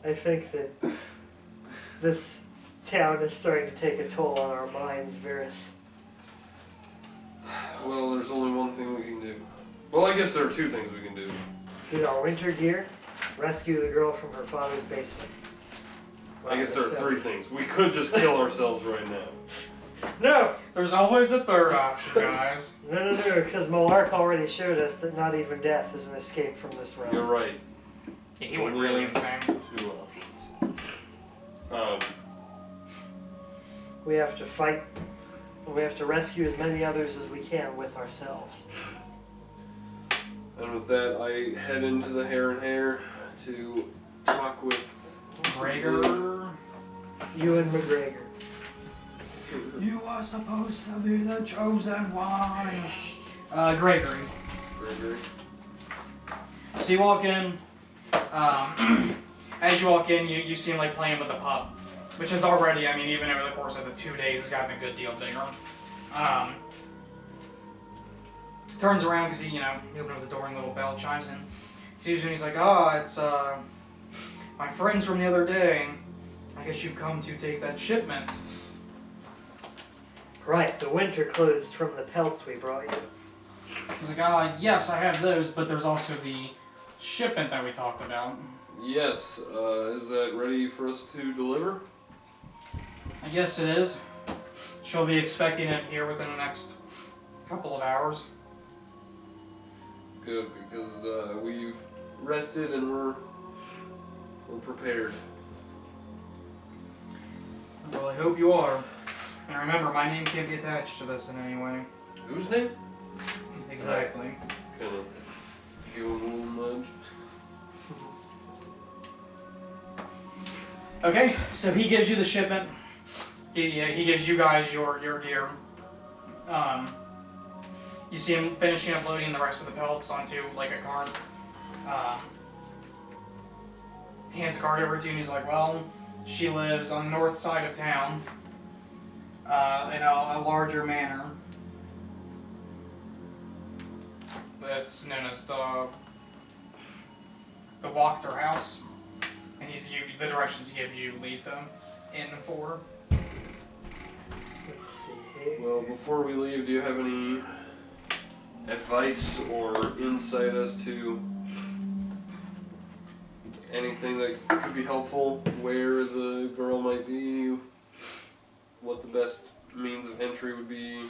I think that this town is starting to take a toll on our minds, Varis. Well, there's only one thing we can do. Well, I guess there are two things we can do. Do our winter gear, rescue the girl from her father's basement. I guess there are three things. We could just kill ourselves right now. No! There's always a third option, guys. No, because Malark already showed us that not even death is an escape from this realm. You're right. Yeah, he went really insane. Two options. We have to fight. We have to rescue as many others as we can with ourselves. And with that, I head into the Hare and Hare to talk with Gregor. You and McGregor. You are supposed to be the chosen one. Gregory. Gregory. So you walk in. As you walk in, you see him like playing with the pup, which is already, I mean, even over the course of the 2 days, has gotten a good deal bigger. Turns around because he opened up the door and the little bell chimes in. Sees you and he's like, it's my friends from the other day. I guess you've come to take that shipment. Right, the winter clothes from the pelts we brought you. He's like, yes, I have those, but there's also the shipment that we talked about. Yes, is that ready for us to deliver? I guess it is. She'll be expecting it here within the next couple of hours. Good, because we've rested and we're prepared. Well, I hope you are. And remember, my name can't be attached to this in any way. Whose name? Exactly. Kind of give him a little nudge. Okay, so he gives you the shipment. He gives you guys your gear. You see him finishing up loading the rest of the pelts onto like a cart. He hands a card over to you and he's like, well, she lives on the north side of town in a larger manor. That's known as the Wachter House. And the directions he gives you lead to Inn 4. Let's see here. Well, before we leave, do you have any advice or insight as to anything that could be helpful? Where the girl might be? What the best means of entry would be?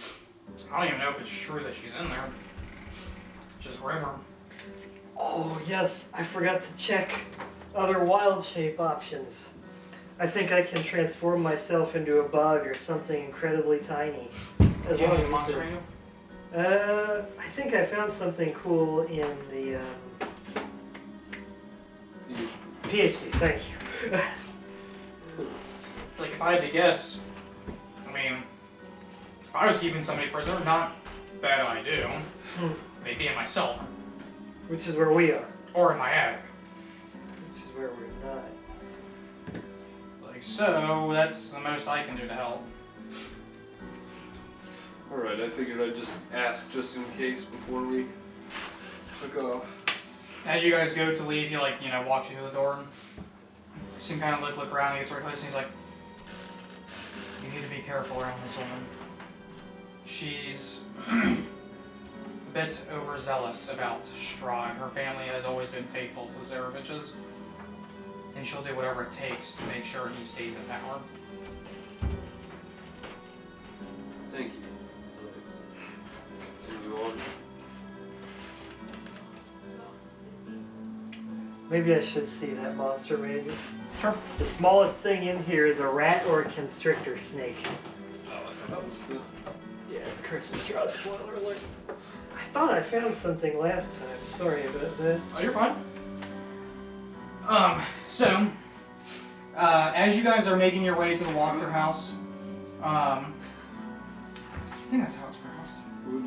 I don't even know if it's true that she's in there. Just rumor. Oh, yes, I forgot to check other wild shape options. I think I can transform myself into a bug or something incredibly tiny. As long as it's monster I think I found something cool in the PHP, thank you. Like, if I had to guess, I mean, if I was keeping somebody prisoner, not that I do, maybe in my cellar. Which is where we are. Or in my attic. Which is where we're not. Like, so, that's the most I can do to help. Alright, I figured I'd just ask just in case before we took off. As you guys go to leave, he, walks you to the door and you see him kind of look around, he gets right close and he's like, you need to be careful around this woman. She's a bit overzealous about Strahd. Her family has always been faithful to the Zareviches, and she'll do whatever it takes to make sure he stays in power. Thank you. Continue on. Maybe I should see that monster manual. Sure. The smallest thing in here is a rat or a constrictor snake. Oh, I thought that was the... Yeah, it's Curse of Strahd, spoiler alert. I thought I found something last time. Sorry about that. Oh, you're fine. As you guys are making your way to the Wachter house, I think that's how it's pronounced.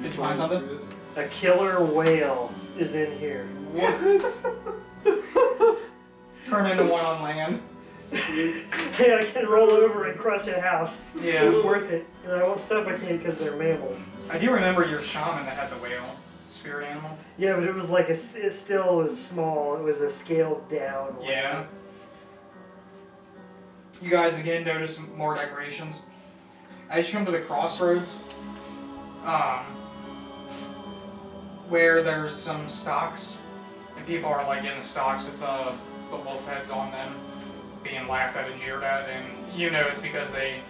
Did you find something? A killer whale is in here. Turn into one on land. Hey, I can roll over and crush a house. Yeah. It's worth it. And I won't suffocate because they're mammals. I do remember your shaman that had the whale spirit animal. Yeah, but it was like it still was small. It was a scaled down whale. Yeah. You guys again notice some more decorations. As you come to the crossroads, where there's some stocks, and people are like in the stocks with the wolf heads on them, being laughed at and jeered at, and you know it's because they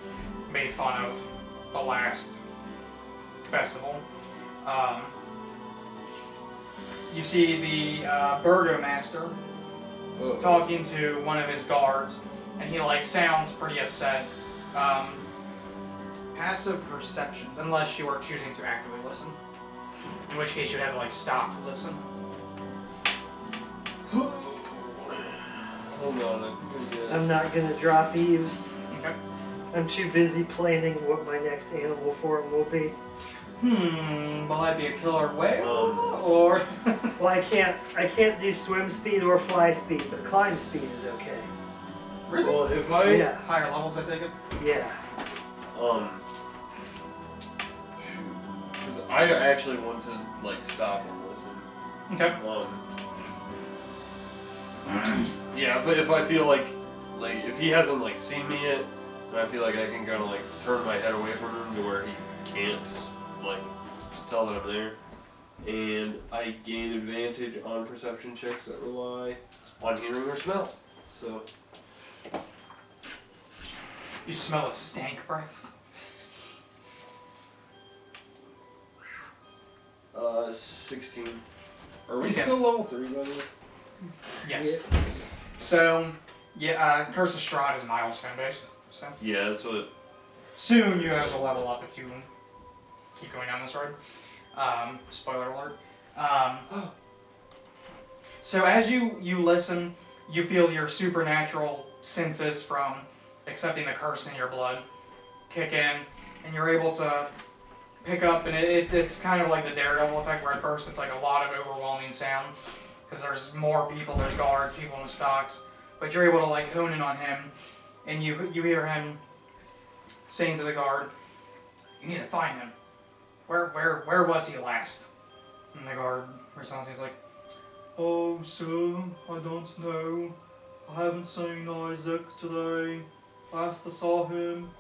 made fun of the last festival. You see the burgomaster talking to one of his guards, and he like sounds pretty upset. Passive perceptions, unless you are choosing to actively listen, in which case you'd have to like stop to listen. Hold on, I think I get it. I'm not gonna drop Eves. Okay. I'm too busy planning what my next animal form will be. Will I be a killer whale or? Well, I can't do swim speed or fly speed, but climb speed is okay. Really? Well, if I Yeah, Higher levels, I take it. yeah. shoot, because I actually want to like stop and listen. Okay. Yeah, if I feel like if he hasn't like seen me yet, and I feel like I can kind of like turn my head away from him to where he can't like tell that I'm there, and I gain advantage on perception checks that rely on hearing or smell. So You smell a stank breath. 16. Are we Okay. still level 3 by the way? Yes. So, yeah, Curse of Strahd is milestone based. So Yeah, that's what. soon you guys will level up if you keep going down this road. Spoiler alert. So as you listen, you feel your supernatural senses from accepting the curse in your blood kick in, and you're able to pick up, and it's kind of like the Daredevil effect, where at first it's like a lot of overwhelming sound, because there's more people, there's guards, people in the stocks, but you're able to like hone in on him, and you hear him saying to the guard, "You need to find him. Where was he last?" And the guard responds, he's like, "Oh, sir, I don't know. I haven't seen Isaac today. Last I saw him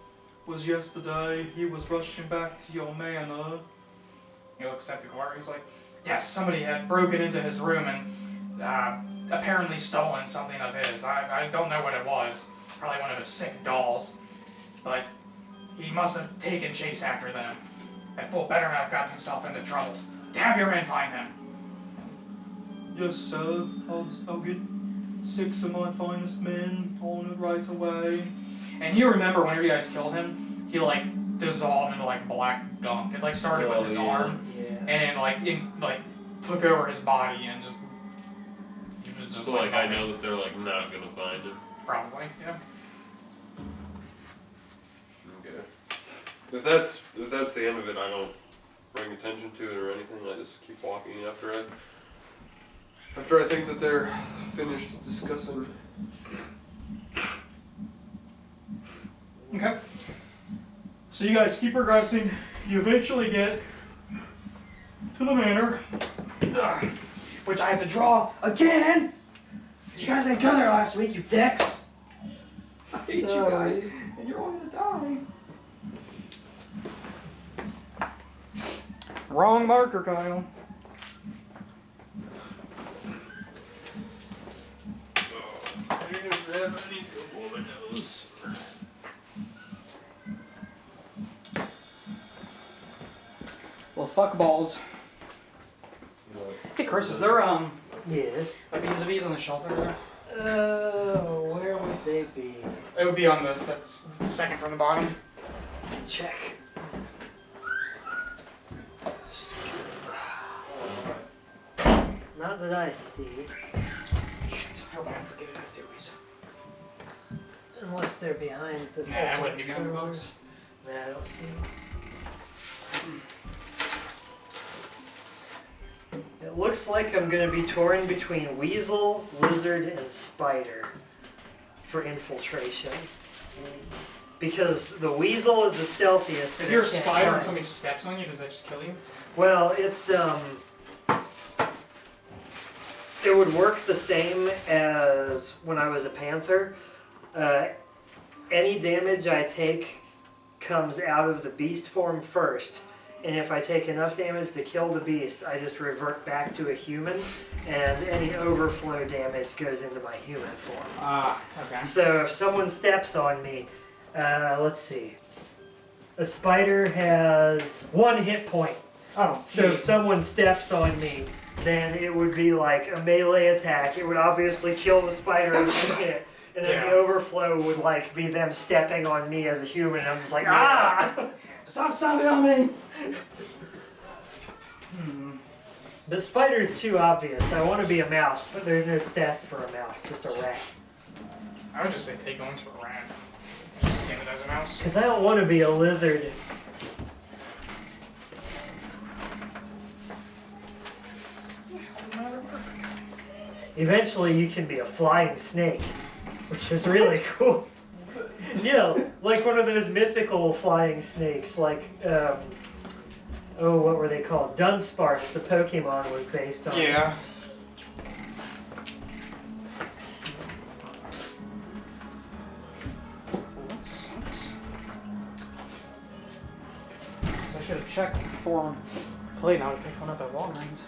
was yesterday. He was rushing back to your manor." He looks at the guard, he's like, "Yes, somebody had broken into his room and apparently stolen something of his. I don't know what it was. Probably one of his sick dolls. But he must have taken chase after them. That fool better not have gotten himself into trouble. Have your men find him." "Yes, sir. I'll get 6 of my finest men on it right away." And you remember whenever you guys killed him, he like dissolved into like black gunk. It like started with his arm, Yeah. and it took over his body and just. It was just So like I nothing. know that they're like not gonna find him. Probably, yeah. Okay. If that's the end of it, I don't bring attention to it or anything. I just keep walking after I think that they're finished discussing. Okay. So you guys keep progressing. You eventually get to the manor, which I had to draw again. You guys didn't go there last week, you dicks. I hate you guys, Sorry. and you're all gonna die. Wrong marker, Kyle. I didn't have any trouble with those. Well, fuck balls. Hey, Chris, is there Yes. a vis-a-vis on the shelf over there? Where would they be? It would be on that's second from the bottom. Check. Not that I see. Shit, I hope I don't forget it after Dewey's. Unless they're behind this. Nah, I wouldn't be behind the server. books. Nah, I don't see them. It looks like I'm gonna be torn between weasel, lizard, and spider for infiltration. Because the weasel is the stealthiest. If but you're a it can't spider and hide. somebody steps on you, does that just kill you? Well, it's it would work the same as when I was a panther. Any damage I take comes out of the beast form first, and if I take enough damage to kill the beast, I just revert back to a human, and any overflow damage goes into my human form. Ah, okay. So if someone steps on me, let's see. A spider has 1 hit point. Oh, So if someone steps on me, then it would be like a melee attack. It would obviously kill the spider in 1 hit. And then Yeah. the overflow would like be them stepping on me as a human. And I'm just like, ah! Stop stomping on me! The spider's too obvious. I want to be a mouse, but there's no stats for a mouse, just a rat. I would just say take once for a rat. Skin it as a mouse. Because I don't want to be a lizard. Eventually you can be a flying snake, which is really cool. Yeah, like one of those mythical flying snakes, like, oh, what were they called? Dunsparce, the Pokemon, was based on. Yeah. That sucks. 'Cause I should have checked before playing how to pick one up at Walgreens.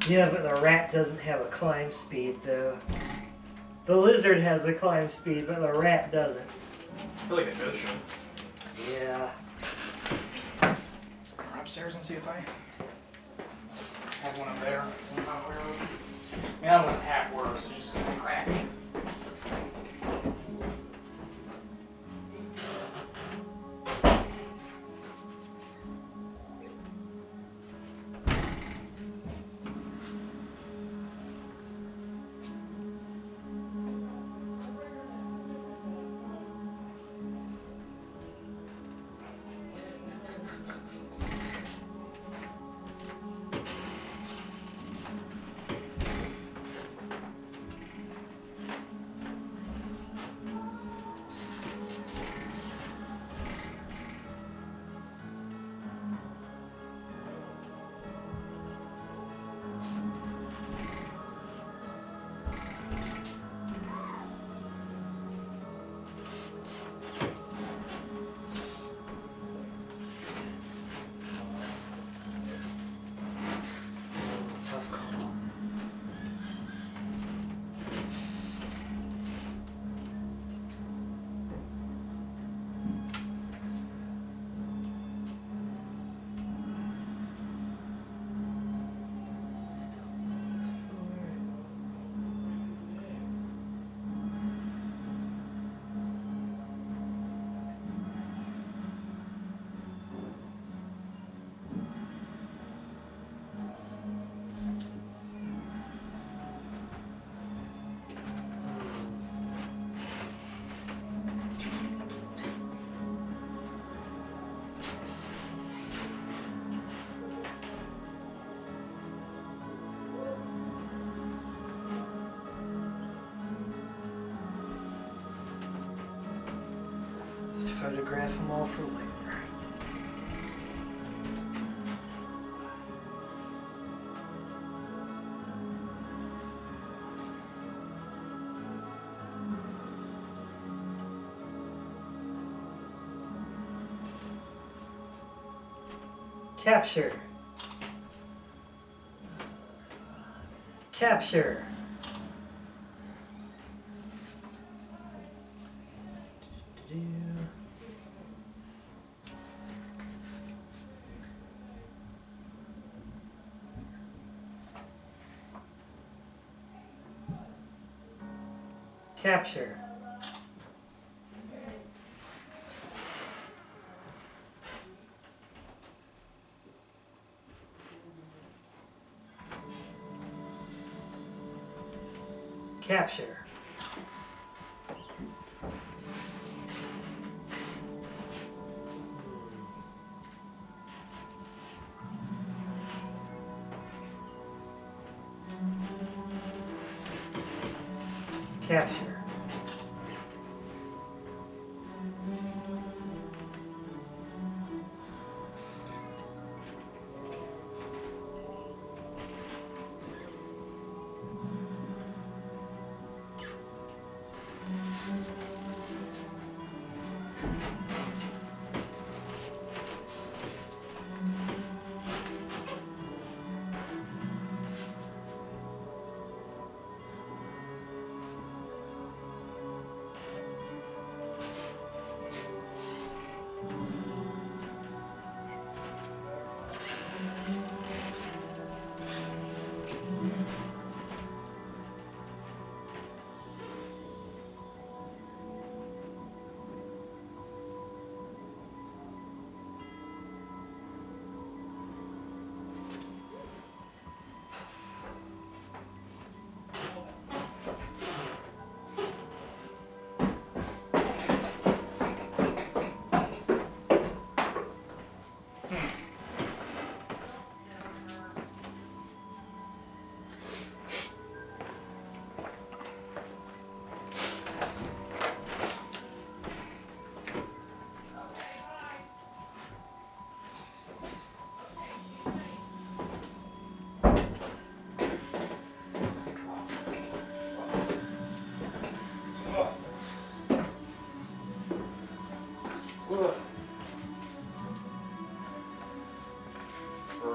Yeah, but the rat doesn't have a climb speed, though. The lizard has the climb speed, but the rat doesn't. I feel like they both should. Yeah. Run upstairs and see if I have one up there. I'm not aware of. I mean, that wouldn't have worse. It's just gonna crack. Tough call. Just photograph them all for later. Capture. Capture. Capture. Capture. Capture.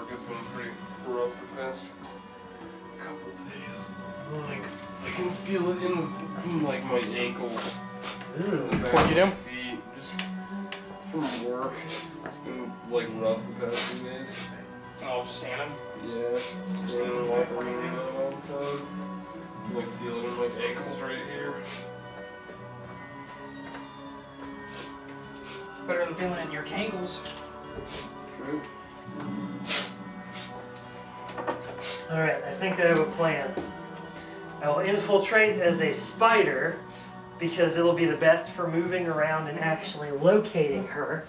work has been pretty rough the past couple days. Like, I can feel it in like my ankles. Ooh. The back What'd you of do? my feet, just from work. It's been like rough the past few days. Oh, just standing. Yeah, just standing and walking around all the time. Like feeling my ankles right here. Better than feeling it in your cankles. True. Alright, I think I have a plan. I will infiltrate as a spider because it'll be the best for moving around and actually locating her.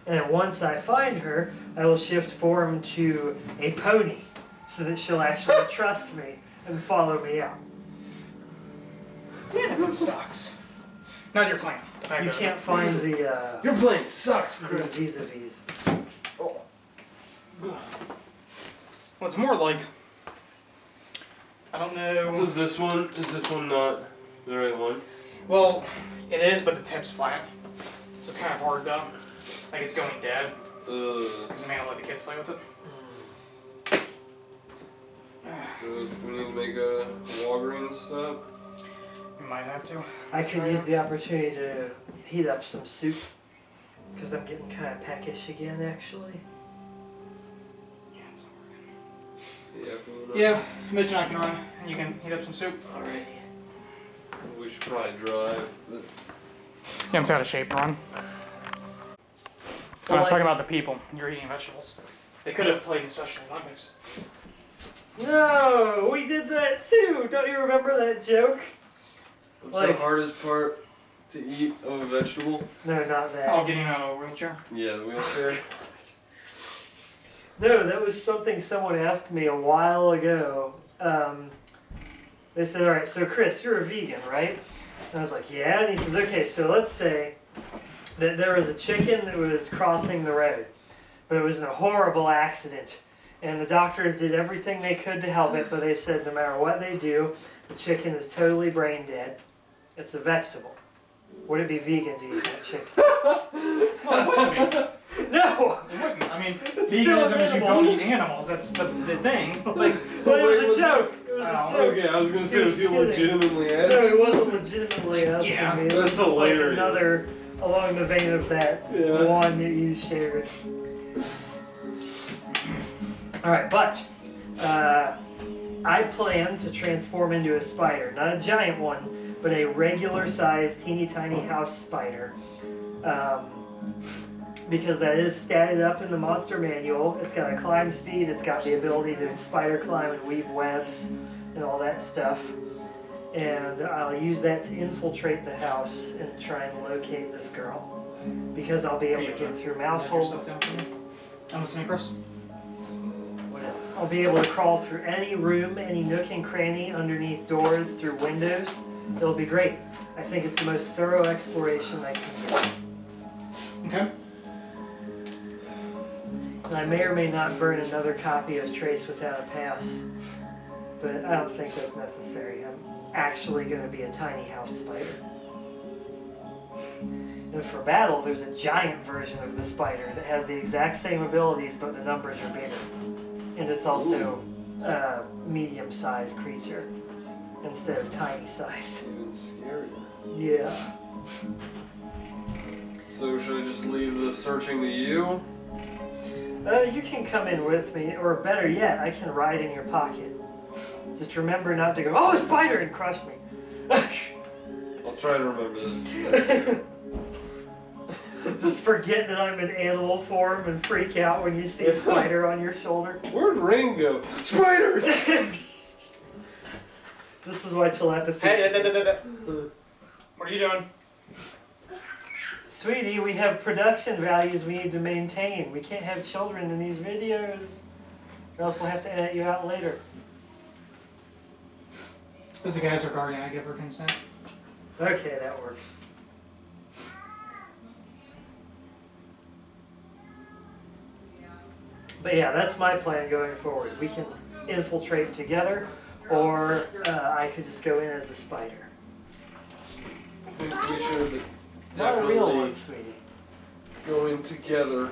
And then once I find her, I will shift form to a pony so that she'll actually trust me and follow me out. Yeah, that sucks. Not your plan. The fact You that- can't find the Your plane sucks, Chris. vis-a-vis. Oh. Well, it's more like, I don't know. Is this one not the right one? Well, it is, but the tip's flat. So it's kind of hard though. Like it's going dead. Because I may not let the kids play with it. We need to make a Walgreens stop. We might have to. I could use the opportunity to heat up some soup because I'm getting kind of peckish again, actually. Yeah, it's not working. Yeah. Yeah, Mitch and I can run, and you can heat up some soup. Alrighty. We should probably drive. Yeah, I'm out of shape to run. When I was talking about the people, you're eating vegetables. They could have played in Special Olympics. No, we did that too. Don't you remember that joke? What's Like- the hardest part to eat of a vegetable? No, not that. Oh, getting out of a wheelchair? Yeah, the wheelchair. No, that was something someone asked me a while ago. They said, alright, so Chris, you're a vegan, right? And I was like, yeah. And he says, okay, so let's say that there was a chicken that was crossing the road, but it was in a horrible accident. And the doctors did everything they could to help it, but they said no matter what they do, the chicken is totally brain dead. It's a vegetable. Would it be vegan to eat that chicken? Well, it wouldn't be. No! It wouldn't. I mean, It's still veganism is you animal. don't eat animals. That's the thing. Like, well, it was a joke. It was a Oh, joke. Okay, I was gonna say, He was was he kidding. legitimately No, asking? it wasn't legitimately asking Yeah, me. It was that's just like hilarious. another along the vein of that Yeah. one that you shared. Alright, but I plan to transform into a spider. Not a giant one, but a regular sized teeny tiny house spider. Because that is statted up in the monster manual. It's got a climb speed, it's got the ability to spider climb and weave webs and all that stuff. And I'll use that to infiltrate the house and try and locate this girl. Because I'll be able to get through mouse holes. I'm listening, Chris. What else? I'll be able to crawl through any room, any nook and cranny, underneath doors, through windows. It'll be great. I think it's the most thorough exploration I can get. Okay. And I may or may not burn another copy of Trace Without a Pass, but I don't think that's necessary. I'm actually going to be a tiny house spider. And for battle, there's a giant version of the spider that has the exact same abilities, but the numbers are bigger. And it's also a medium-sized creature instead of tiny-sized. Even scarier. Yeah. So should I just leave the searching to you? You can come in with me, or better yet, I can ride in your pocket. Just remember not to go, oh, a spider, and crush me. I'll try to remember that. Just forget that I'm in animal form and freak out when you see a spider on your shoulder. Where'd Rain go? Spider! This is why telepathy. Hey, what are you doing? Sweetie, we have production values we need to maintain. We can't have children in these videos, or else we'll have to edit you out later. There's a guy's her guardian. I give her consent. Okay, that works. But yeah, that's my plan going forward. We can infiltrate together, or I could just go in as a spider. I think we should Not a real definitely one, sweetie. go in together.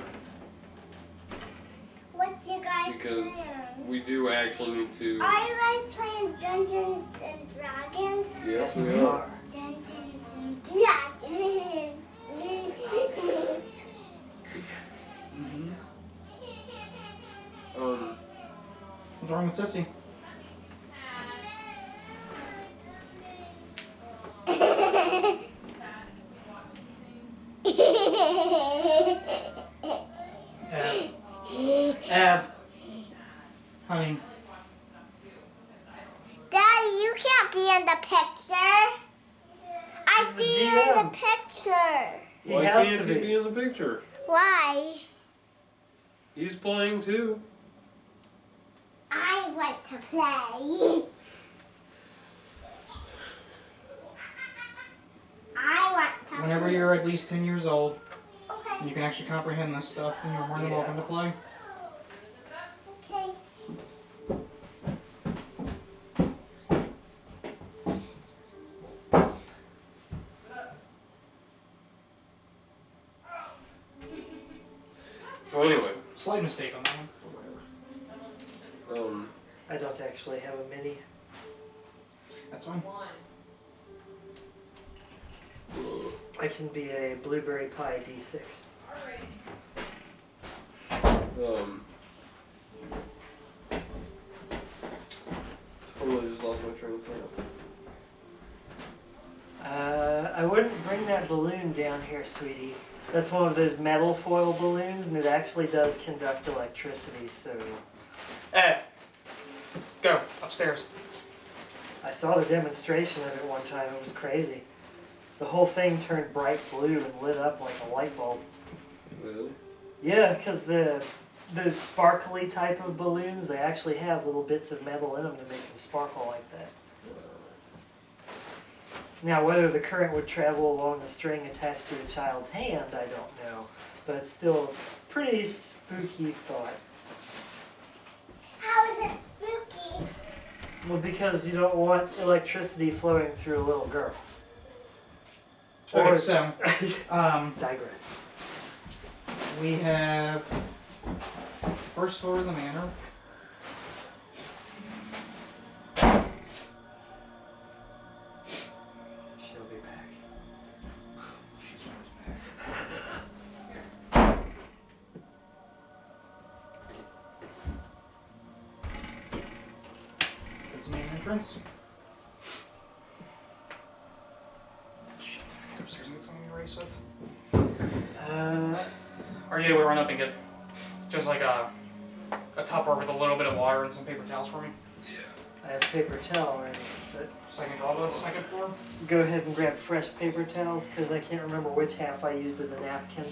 What you guys guys because playing? we do actually need to. Are you guys playing Dungeons and Dragons? Yes, we we are. are. Dungeons and Dragons. Mm-hmm. What's wrong with Sissy? Ev. Honey. Daddy, you can't be in the picture. I He's the see you in the GM. picture. He Why has can't to he be. be in the picture? Why? He's playing too. I want to play. I want to Whenever play. you're at least 10 years old, Okay. and you can actually comprehend this stuff, then you're more than Yeah. welcome to play. Okay. So anyway, Slight mistake on that one. I don't actually have a mini. That's fine. I can be a blueberry pie D6. Totally just lost my train of thought. I wouldn't bring that balloon down here, sweetie. That's one of those metal foil balloons, and it actually does conduct electricity, so... Ev. Go. Upstairs. I saw the demonstration of it one time. It was crazy. The whole thing turned bright blue and lit up like a light bulb. Really? Yeah, because those sparkly type of balloons, they actually have little bits of metal in them to make them sparkle like that. Now, whether the current would travel along a string attached to a child's hand, I don't know. But it's still a pretty spooky thought. How is it spooky? Well, because you don't want electricity flowing through a little girl. Okay, so, Digress. we have first floor of the manor. She'll be back. That's the main entrance. Shit, upstairs and get something to race with. Are you able to run up and get just like a tupper with a little bit of water and some paper towels for me? I have paper towel already, but So I can draw the second floor? go ahead and grab fresh paper towels because I can't remember which half I used as a napkin.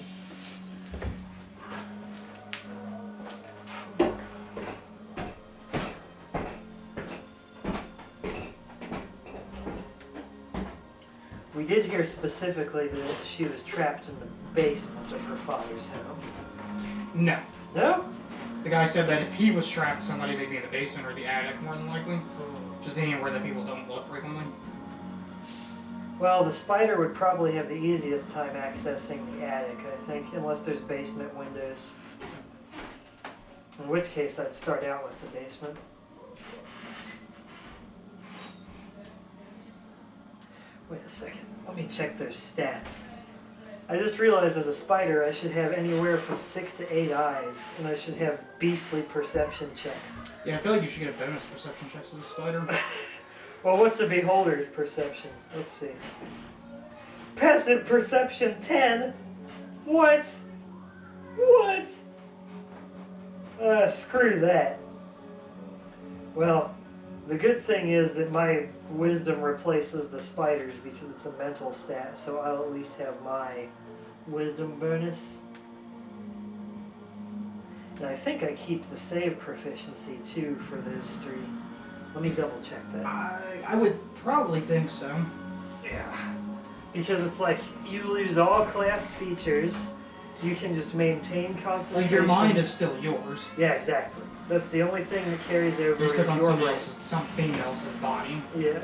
We did hear specifically that she was trapped in the basement of her father's home. No. No? The guy said that if he was trapped, somebody may be in the basement or the attic, more than likely. Just anywhere that people don't look frequently. Well, the spider would probably have the easiest time accessing the attic, I think, unless there's basement windows. In which case, I'd start out with the basement. Wait a second. Let me check those stats. I just realized as a spider, I should have anywhere from 6 to 8 eyes, and I should have beastly perception checks. Yeah, I feel like you should get a bonus perception checks as a spider. Well, what's a beholder's perception? Let's see. Passive perception 10? What? What? Screw that. Well, the good thing is that my wisdom replaces the spider's because it's a mental stat, so I'll at least have my wisdom bonus. And I think I keep the save proficiency too for those 3. Let me double check that. I would probably think so. Yeah. Because it's like you lose all class features, you can just maintain concentration. Like your mind is still yours. Yeah, exactly. That's the only thing that carries over You're is stuck on your somebody brain. something else's body. Yeah.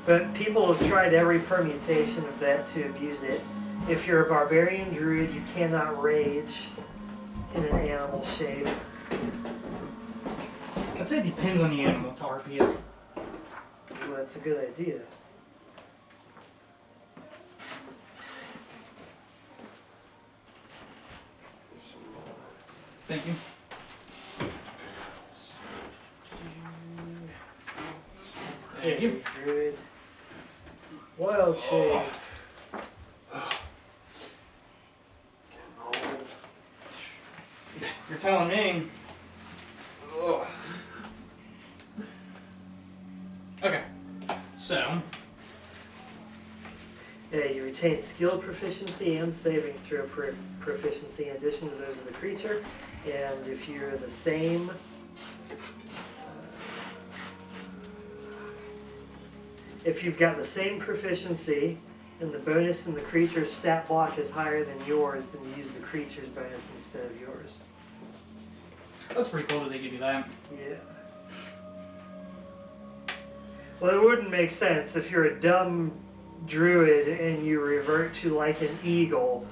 But people have tried every permutation of that to abuse it. If you're a barbarian druid, you cannot rage. in an animal shape. I'd say it depends on the animal to RP it. Well, that's a good idea. Thank you. Thank you. Druid. Wild shape. You're telling me. Ugh. Okay. So, Yeah, you retain skill proficiency and saving throw proficiency in addition to those of the creature. And if you're the same, if you've got the same proficiency and the bonus in the creature's stat block is higher than yours, then you use the creature's bonus instead of yours. that's pretty cool that they give you that. Yeah. Well, it wouldn't make sense if you're a dumb druid and you revert to like an eagle.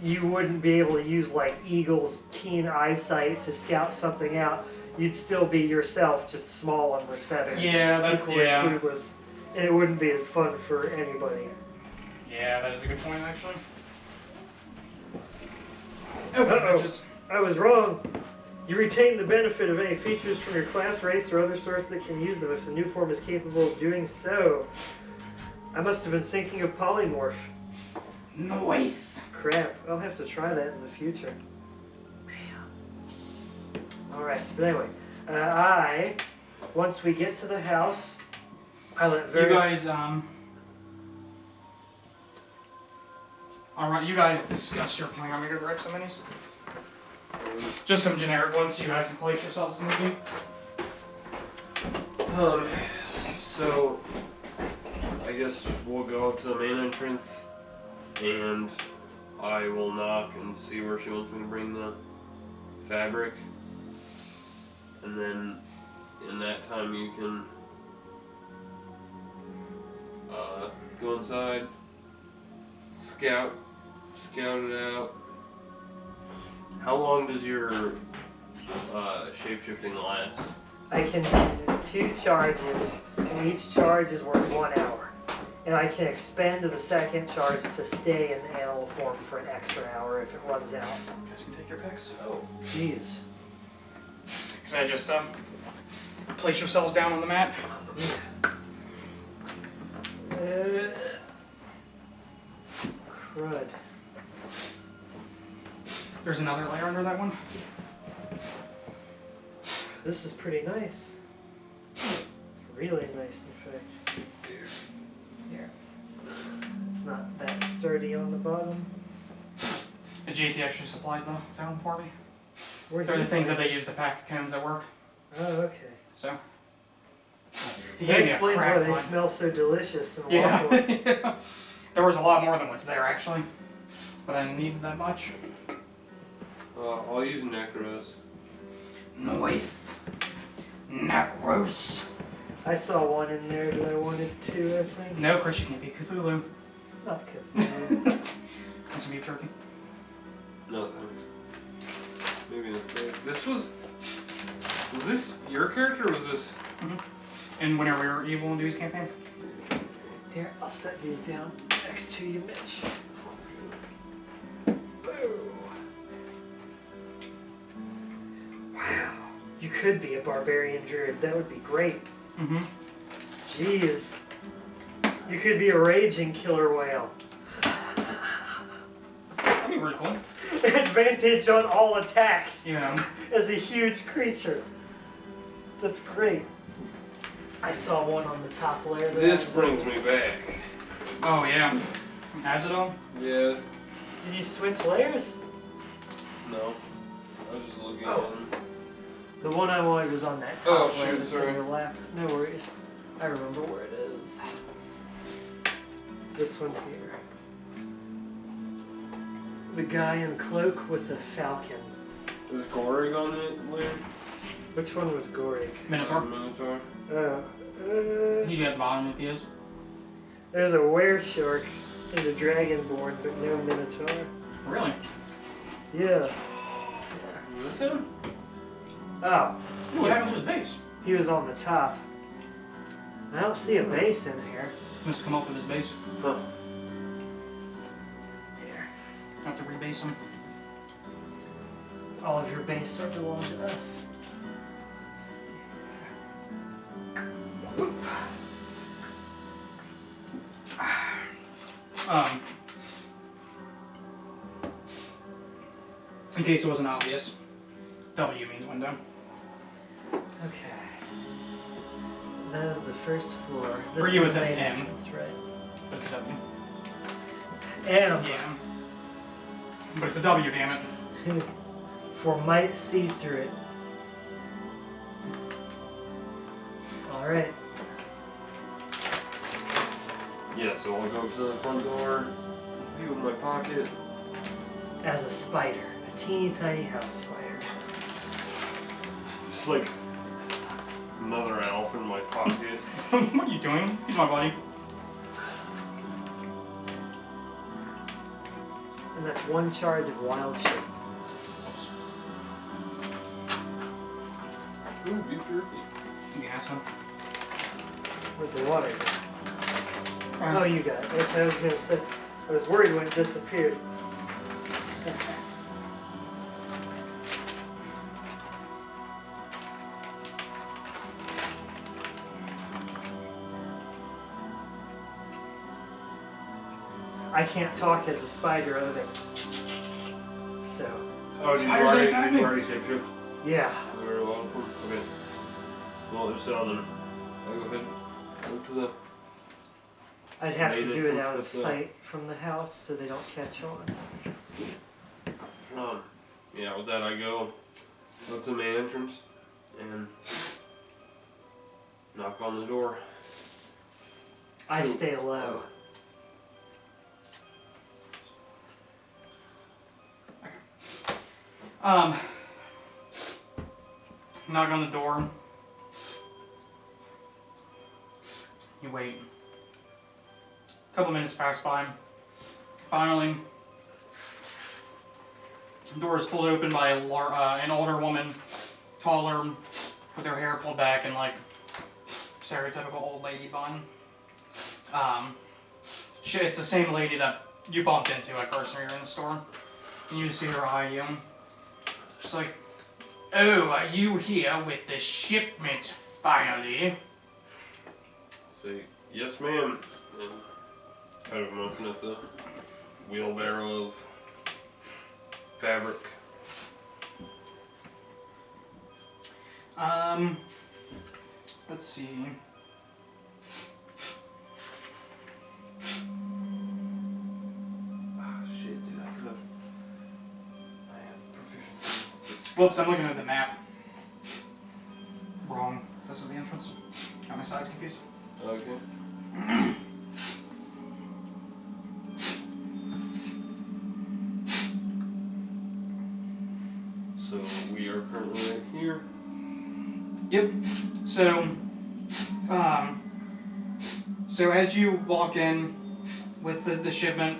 You wouldn't be able to use like eagle's keen eyesight to scout something out. You'd still be yourself, just small and with feathers. Yeah, that's equally yeah. clueless, and it wouldn't be as fun for anybody. Yeah, that is a good point actually. Okay, Uh-oh. bitches. I was wrong. You retain the benefit of any features from your class, race, or other source that can use them if the new form is capable of doing so. I must have been thinking of polymorph. Nice. Crap, I'll have to try that in the future. Alright, but anyway, once we get to the house, I let You Varis... guys, alright, you guys discuss your plan. I'm gonna grab some minis. Just some generic ones so you guys can place yourselves in the game. So I guess we'll go up to the main entrance and I will knock and see where she wants me to bring the fabric. And then in that time you can go inside, scout it out. How long does your shape-shifting last? I can do 2 charges, and each charge is worth 1 hour. And I can expend the second charge to stay in animal form for an extra hour if it runs out. You guys can take your picks. Oh, jeez. Because I just, place yourselves down on the mat. Crud. There's another layer under that one. This is pretty nice. Really nice, in fact. Here. It's not that sturdy on the bottom. And JT actually supplied the foam for me. Where'd They're you the things find that they use to pack cones at work. Oh, okay. So. He That gave me a explains why crap they ton. smell so delicious and Yeah. waffly. Yeah. There was a lot more than what's there actually. But I didn't need that much. I'll use Necros. Nice. Necros. I saw one in there that I wanted to, I think. No, Chris, you can't be Cthulhu. Not Cthulhu. That's beef jerky. No thanks. Maybe instead. Was this your character or was this? And whenever we were evil in Dewey's campaign. Here, I'll set these down next to you, Mitch. Boo. Wow. You could be a barbarian druid. That would be great. Mm-hmm. Jeez. You could be a raging killer whale. That'd be pretty cool. Advantage on all attacks You know. as a huge creature. That's great. I saw one on the top layer. That This brings me back. Oh yeah. Azadon? Yeah. Did you switch layers? No. I was just looking Oh. at them. The one I wanted was on that Oh, top layer shoot, that's sorry. in your lap. No worries. I remember where it is. This one here. The guy in cloak with the falcon. Was Gorig on that layer? Which one was Gorig? Minotaur? Minotaur. Oh. You got the bottom with these. There's a were-shark and a dragonborn, but no minotaur. Really? Yeah. Is this him? Oh, What happened to his base? he was on the top. I don't see a base in here. Let's come up with his base. Huh. Here. Have to rebase him. All of your base don't belong to us. Let's see. Boop. In case it wasn't obvious, W means window. Okay. That is the first floor. For you, is it the says main M. entrance, right? But it's a W. M. Yeah. But it's a W, damn it. For might see through it. Alright. Yeah, so I'll go up to the front door, view in my pocket. As a spider. A teeny tiny house spider. Just like another elf in my pocket. What are you doing? He's my buddy. And that's one charge of wild shape. Oops. Ooh, beef jerky. You asshole. With the water. Oh, you got it. Okay, I was gonna say. I was worried when it disappeared. I can't talk as a spider other than so. Oh, did you Spiders already, attack did me? you already shapeshift? Yeah. Very well. Okay. Well, there's southern. I'll go ahead. Go to the. I'd have to Made do it it out of with the- sight from the house so they don't catch on. Yeah, with that I go up to the main entrance and knock on the door. I Ooh. stay low. Knock on the door. You wait. A couple minutes pass by. Finally, the door is pulled open by an older woman, taller, with her hair pulled back in like stereotypical old lady bun. It's the same lady that you bumped into at first when you were in the store. And you see her eye you. She's like, "Oh, are you here with the shipment finally?" Say, yes ma'am. And kind of motion at the wheelbarrow of fabric. Let's see. Ah, shit, dude, I have proficiency. Whoops, I'm looking at the map. Wrong. This is the entrance. Got my sides confused. Okay. So we are currently right here. Yep. So as you walk in with the shipment,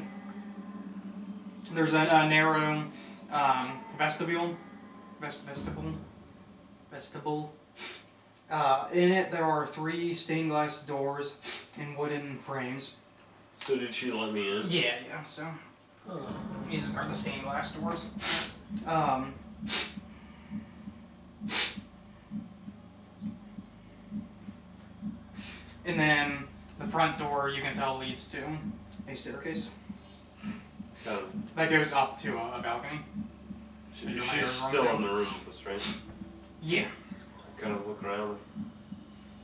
there's a narrow vestibule. In it, there are 3 stained glass doors in wooden frames. So did she let me in? Yeah. So these are the stained glass doors. And then the front door, you can tell, leads to a staircase Kind of. that goes up to a balcony. She's still in the room with us, right? Yeah. I kind of look around.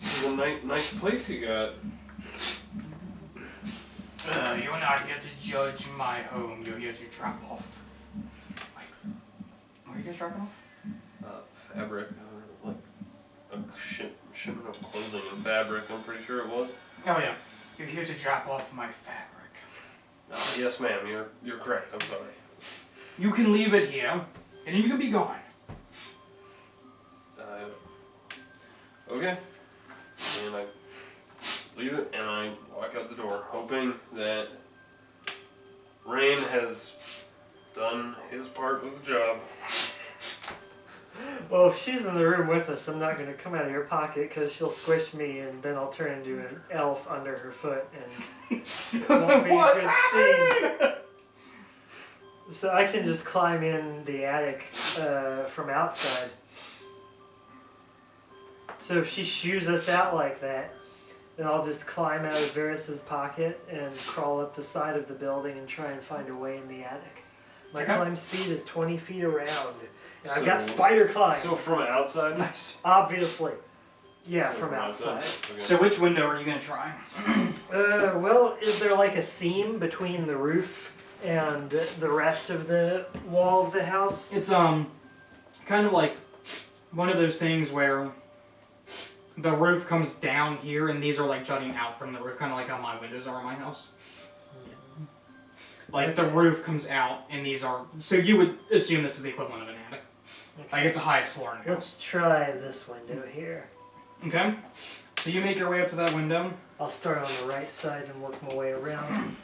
This is a nice place you got. You're not here to judge my home. You're here to drop off. What are you guys dropping off? Fabric. Like a shipment of clothing and fabric, I'm pretty sure it was. Oh yeah. You're here to drop off my fabric. Yes ma'am, you're correct, I'm sorry. You can leave it here, and then you can be gone. Okay. And I leave it and I walk out the door, hoping that Rain has done his part of the job. Well, if she's in the room with us, I'm not going to come out of your pocket because she'll squish me and then I'll turn into an elf under her foot and it won't be a good scene. So I can just climb in the attic from outside. So if she shoos us out like that, then I'll just climb out of Varis's pocket and crawl up the side of the building and try and find a way in the attic. My climb speed is 20 feet around. And I've got spider climb. So from outside? Nice. Obviously. Yeah, from outside. Okay. So which window are you gonna try? Well, is there like a seam between the roof and the rest of the wall of the house? It's kind of like one of those things where the roof comes down here and these are like jutting out from the roof, kind of like how my windows are in my house. Like the roof comes out and these are, so you would assume this is the equivalent of an attic. Okay. Like it's the highest floor in the house. Let's try this window here. Okay. So you make your way up to that window. I'll start on the right side and work my way around.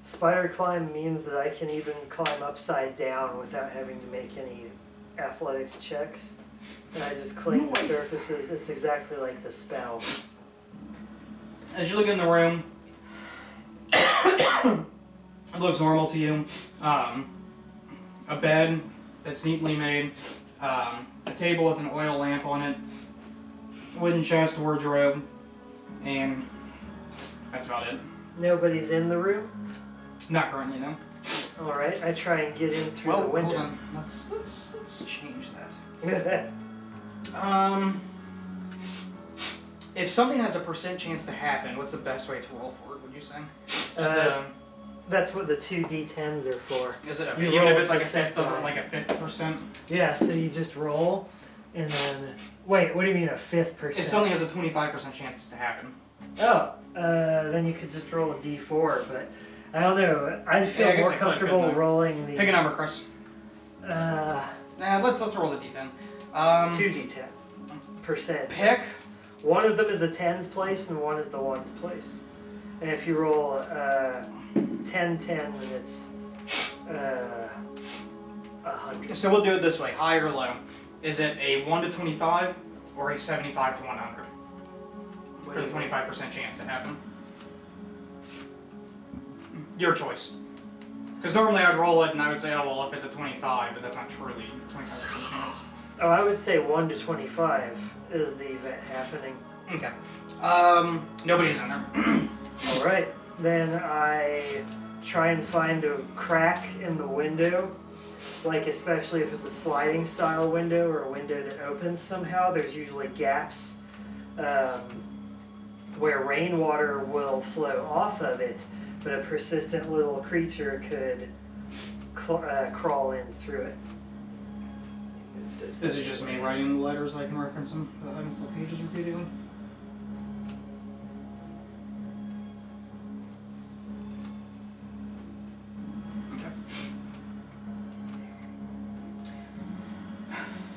Spider climb means that I can even climb upside down without having to make any athletics checks. And I just cling the surfaces. It's exactly like the spell. As you look in the room, it looks normal to you. A bed that's neatly made, a table with an oil lamp on it, wooden chest, wardrobe, and that's about it. Nobody's in the room? Not currently, no. Alright, I try and get in through the window. Hold on. Let's change that. Well, If something has a % chance to happen, what's the best way to roll for it, would you say? that's what the 2d10s are for. Is it you even roll if it's like a percent fifth of die. like a 50%? Yeah, so you just roll, and then... Wait, what do you mean a 5th%? If something has a 25% chance to happen. Oh, then you could just roll a d4, but... I don't know, I'd feel Yeah, I guess more I could, comfortable couldn't I? rolling the... Pick a number, Chris. Uh, Let's roll a d10. 2d10 percent. Pick. One of them is the tens place and one is the ones place. And if you roll 10, then it's 100. So we'll do it this way, high or low. Is it a 1 to 25 or a 75 to 100? For the 25% chance to happen. Your choice. Because normally I'd roll it and I would say, oh well, if it's a 25, but that's not truly 25% chance. Oh, I would say 1 to 25 is the event happening. Okay. Nobody's in there. Alright, then I try and find a crack in the window. Like especially if it's a sliding style window or a window that opens somehow, there's usually gaps where rainwater will flow off of it, but a persistent little creature could crawl in through it. This is just me writing the letters I can reference them. The pages repeatedly. Okay.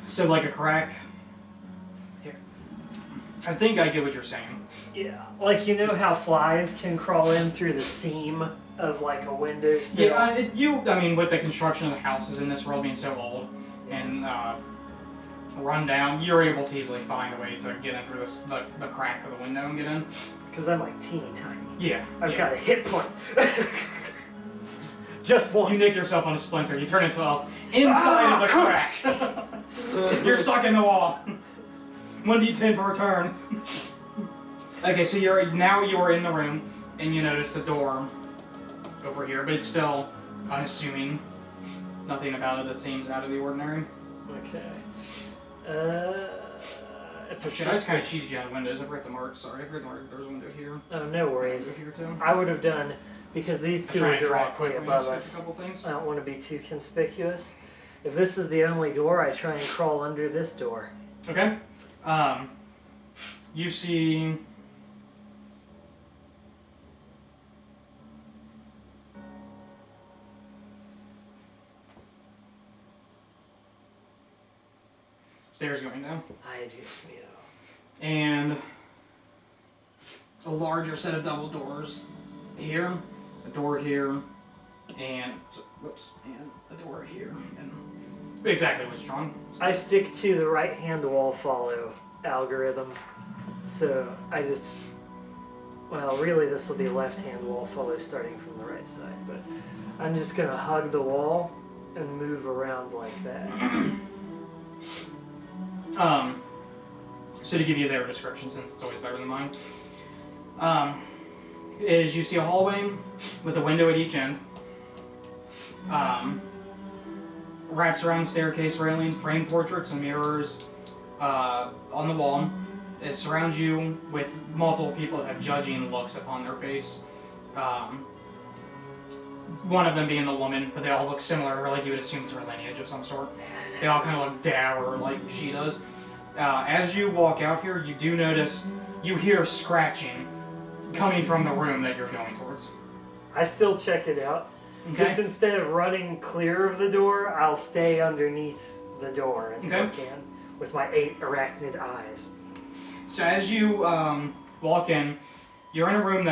So like a crack. Here. I think I get what you're saying. Yeah, like you know how flies can crawl in through the seam of like a windowsill? Yeah, I mean, with the construction of the houses in this world being so old and run down, you're able to easily find a way to get in through the crack of the window and get in. Because I'm like teeny tiny. Yeah. I've got a hit point. Just one. You nick yourself on a splinter, you turn into elf inside of the crack. You're stuck in the wall. 1d10 per turn. Okay, so you are in the room, and you notice the door over here, but it's still unassuming. Nothing about it that seems out of the ordinary. Okay. If it's Shit, I just kind of cheated you on the windows. I forgot to mark. Sorry, I forgot to mark. There's a window here. Oh, no worries. Window here too. I would have done, because these two Trying are to draw directly quickly, above skip us. a couple things. I don't want to be too conspicuous. If this is the only door, I try and crawl under this door. Okay. You see. Stairs going down. Ay, Dios mío. and a larger set of double doors here, a door here, and a door here, and exactly what's wrong. I stick to the right hand wall follow algorithm, so I just, well, really this will be left hand wall follow starting from the right side, but I'm just gonna hug the wall and move around like that. So to give you their description, since it's always better than mine, is you see a hallway with a window at each end. Wraps around staircase railing, framed portraits and mirrors on the wall. It surrounds you with multiple people that have judging looks upon their face. One of them being the woman, but they all look similar, like you would assume it's her lineage of some sort. They all kind of look dour like she does. As you walk out here, you do notice, you hear scratching coming from the room that you're going towards. I still check it out. Okay. Just instead of running clear of the door, I'll stay underneath the door and look in with my 8 arachnid eyes. So as you walk in, you're in a room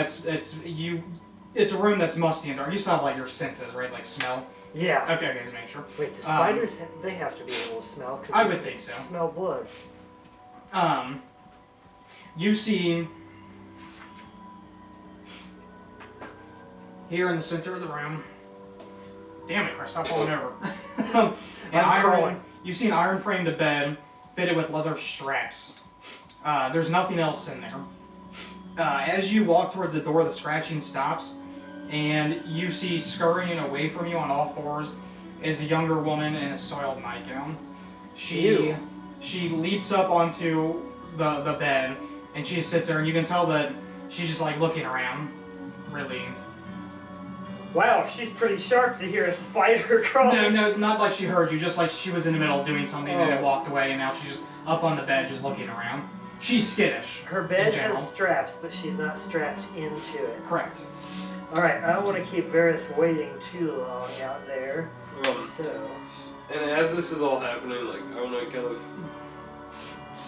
it's a room that's musty and dark. You still have like your senses, right? Like smell. Yeah. Okay, just make sure. Wait, do spiders they have to be able to smell? I would think so. Smell blood. You see here in the center of the room. Damn it, Chris! Stop falling over. You see an iron framed bed fitted with leather straps. There's nothing else in there. As you walk towards the door, the scratching stops, and you see scurrying away from you on all fours is a younger woman in a soiled nightgown. She leaps up onto the bed, and she sits there, and you can tell that she's just like looking around, really. Wow, she's pretty sharp to hear a spider crawling. No, not like she heard you, just like she was in the middle of doing something and it walked away, and now she's just up on the bed just looking around. She's skittish. Her bed has straps, but she's not strapped into it. Correct. Alright, I don't want to keep Varis waiting too long out there. So. And as this is all happening, like, I want to kind of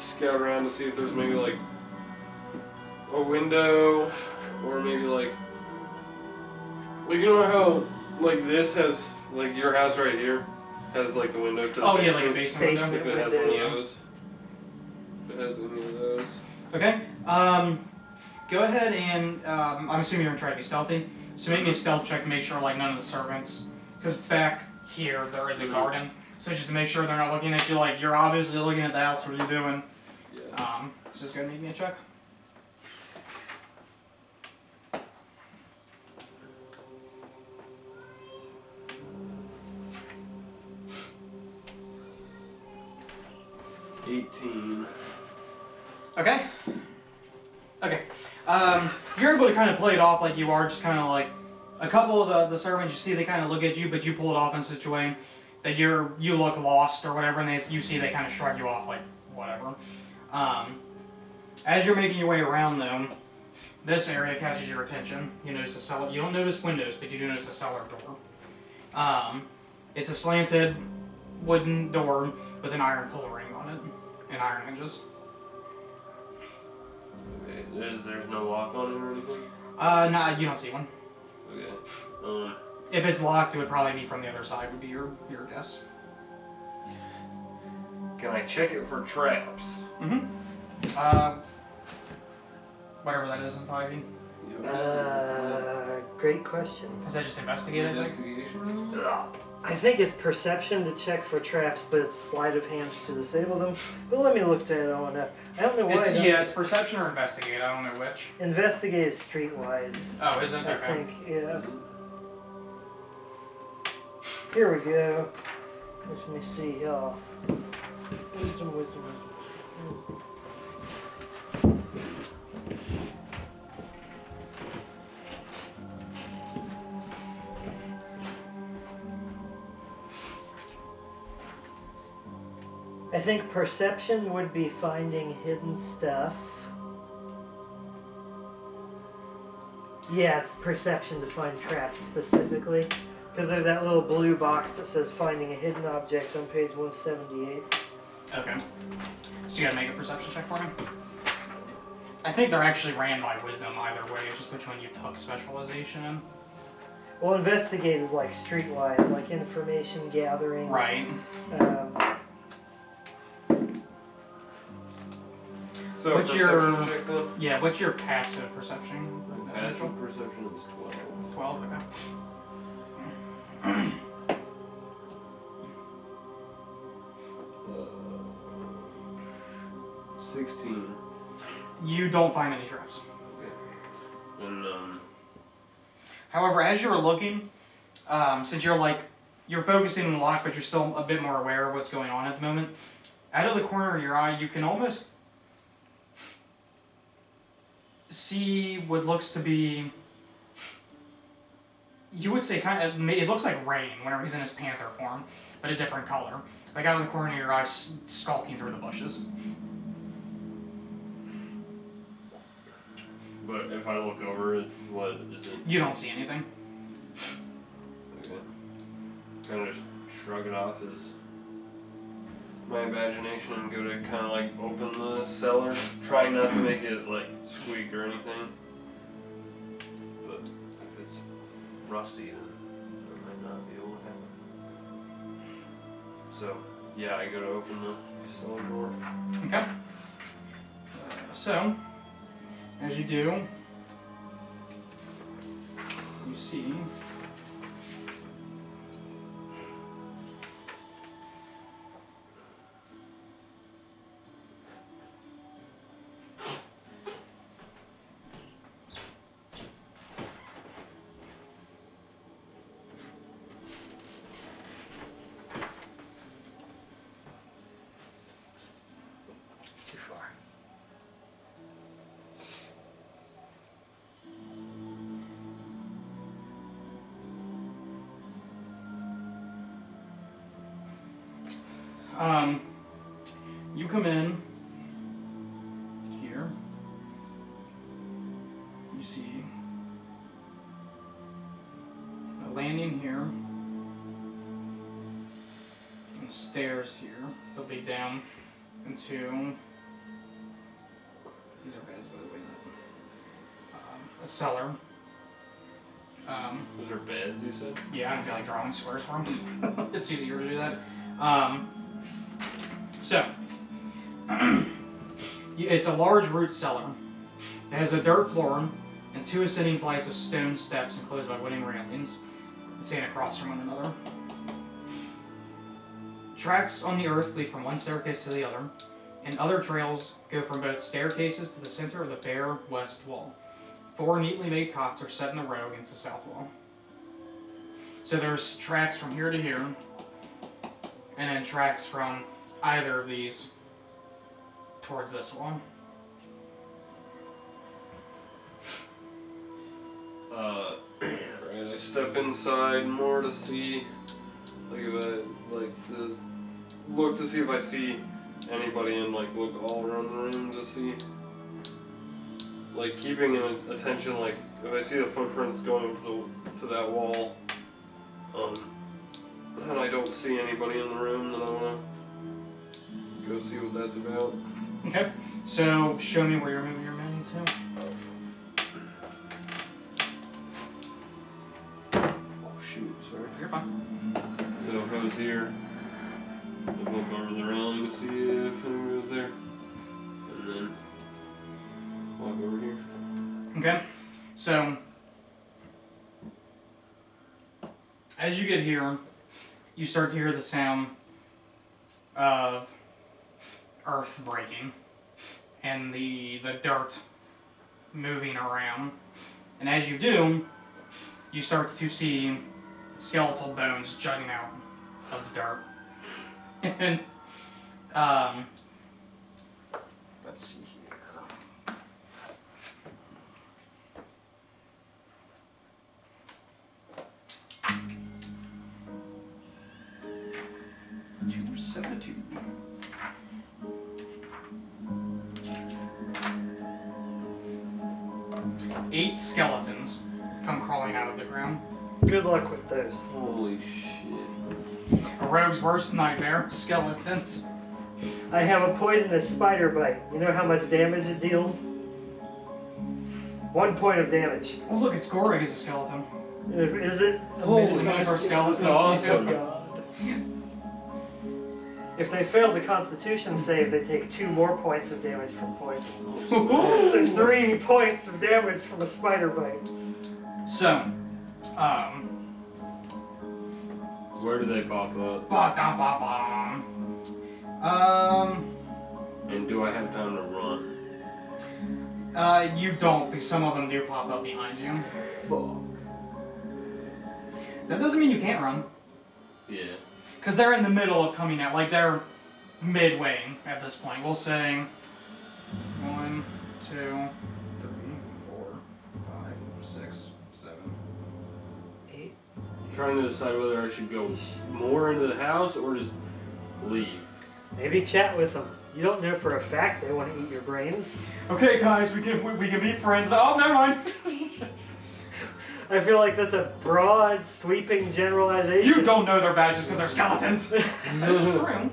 scout around to see if there's maybe like a window, or maybe like you know how like this has like your house right here has like the window to the basement. basement. Yeah, like a basement window. If it has one of those. If it has any of those. Okay. Go ahead and I'm assuming you're gonna try to be stealthy. So make me a stealth check to make sure like none of the servants, because back here there is a garden. So just to make sure they're not looking at you like you're obviously looking at the house. What are you doing? Yeah. So just go ahead and make me a check. Okay. You're able to kind of play it off like you are, just kind of like a couple of the servants. You see they kind of look at you, but you pull it off in such a way that you look lost or whatever, and you see they kind of shrug you off like whatever. As you're making your way around though, this area catches your attention. You notice a cellar. You don't notice windows, but you do notice a cellar door. It's a slanted wooden door with an iron pull ring on it and iron hinges. Okay. There's no lock on it or anything? Nah, you don't see one. Okay. If it's locked, it would probably be from the other side, would be your guess. Can I check it for traps? Mm-hmm. Whatever that is in 5e. Great question. Is that just investigate, I think? Investigation? I think it's perception to check for traps, but it's sleight of hand to disable them. But let me look at it on that. I don't know why. It's perception or investigate. I don't know which. Investigate is streetwise. Oh, is it? I Okay. think, yeah. Here we go. Let me see here. Wisdom. I think perception would be finding hidden stuff. Yeah, it's perception to find traps specifically. Because there's that little blue box that says finding a hidden object on page 178. Okay. So you gotta make a perception check for me. I think they're actually ran by wisdom either way, it's just which one you took specialization in. Well, investigate is like streetwise, like information gathering. Right. So What's perception your- check then? Yeah, what's your passive perception? Passive perception is 12. 12, okay. 16. You don't find any traps. And However, as you're looking, since you're focusing on the lock, but you're still a bit more aware of what's going on at the moment, out of the corner of your eye, you can almost see what looks to be, you would say it looks like rain whenever he's in his panther form, but a different color. Like out of the corner of your eye, skulking through the bushes. but if I look over it, what is it? You don't see anything. Okay. Kind of just shrug it off as my imagination and go to kind of like open the cellar, trying not to make it like squeak or anything. But if it's rusty, then I might not be able to have it. So yeah, I go to open the cellar door. Okay. So, as you do, you see Too far. you come in here. You see a landing here, and stairs here that lead down into. These are beds, by the way. A cellar. Those are beds, you said? Yeah, I don't feel like drawing squares for them. It's easier to do that. So, it's a large root cellar. It has a dirt floor and two ascending flights of stone steps enclosed by wooden railings that stand across from one another. Tracks on the earth lead from one staircase to the other, and other trails go from both staircases to the center of the bare west wall. 4 neatly made cots are set in a row against the south wall. So there's tracks from here to here, and then tracks from either of these towards this wall. Right, I step inside more to see, like if I like to look to see if I see anybody and like look all around the room to see, like keeping an attention, like if I see the footprints going to that wall, and I don't see anybody in the room, then I want to go see what that's about. Okay, so show me where you're moving your menu to. Oh shoot, sorry. You're fine. So if I was here, I'd look over the railing to see if anybody was there, and then walk over here. Okay, so as you get here, you start to hear the sound of earth breaking and the dirt moving around. And as you do, you start to see skeletal bones jutting out of the dirt. And let's see here. 272. Eight skeletons come crawling out of the ground. Good luck with those. Holy shit. A rogue's worst nightmare, skeletons. I have a poisonous spider bite. You know how much damage it deals? 1 point of damage. Oh look, it's Gorig as a skeleton. Is it? It's going for a skeleton. Awesome. Oh, God. If they fail the Constitution save, they take 2 more points of damage from poison. So 3 points of damage from a spider bite. So, Where do they pop up? And do I have time to run? You don't, because some of them do pop up behind you. Fuck. That doesn't mean you can't run. Yeah. Because they're in the middle of coming out, like they're midway at this point. We'll say 1, 2, 3, 4, 5, 6, 7, 8. Trying to decide whether I should go more into the house or just leave. Maybe chat with them. You don't know for a fact they want to eat your brains. Okay, guys, we can be friends. Oh, never mind. I feel like that's a broad, sweeping generalization. You don't know they're bad just because they're skeletons. That's true.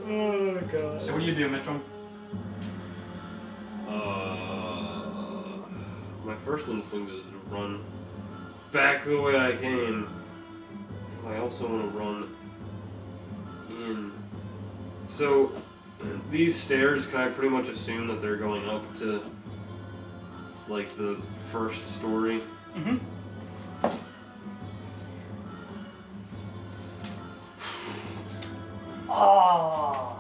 Oh, God. So what do you do, Mitchell? My first instinct is to run back the way I came. I also want to run in. So, these stairs, can I pretty much assume that they're going up to, like, the first story? Mm-hmm. Oh,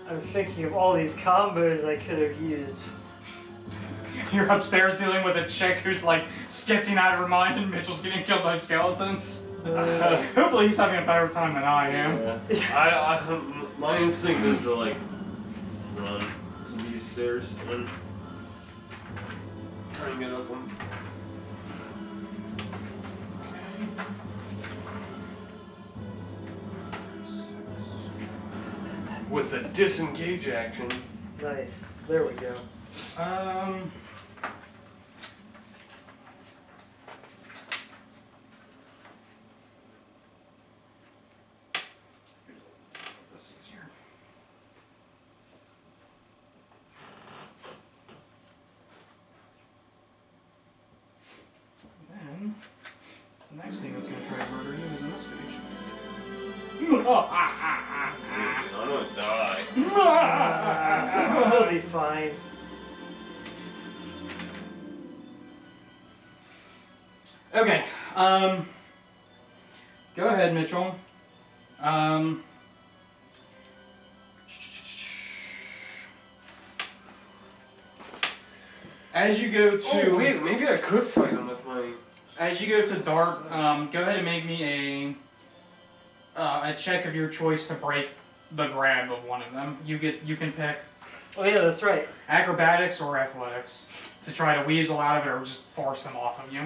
I'm thinking of all these combos I could have used. You're upstairs dealing with a chick who's like skitzing out of her mind and Mitchell's getting killed by skeletons. Hopefully he's having a better time than I am. Yeah. My instinct is to, like, run to these stairs and try and get up them. With a disengage action. Nice. There we go. This is easier. Then the next thing that's gonna try to murder you is in this page. I'm gonna die. He'll be fine. Okay, go ahead, Mitchell. As you go to... Oh, wait, maybe I could fight him with my... As you go to dart, go ahead and make me a check of your choice to break the grab of one of them. You can pick Oh yeah, that's right. acrobatics or athletics to try to weasel out of it or just force them off of you.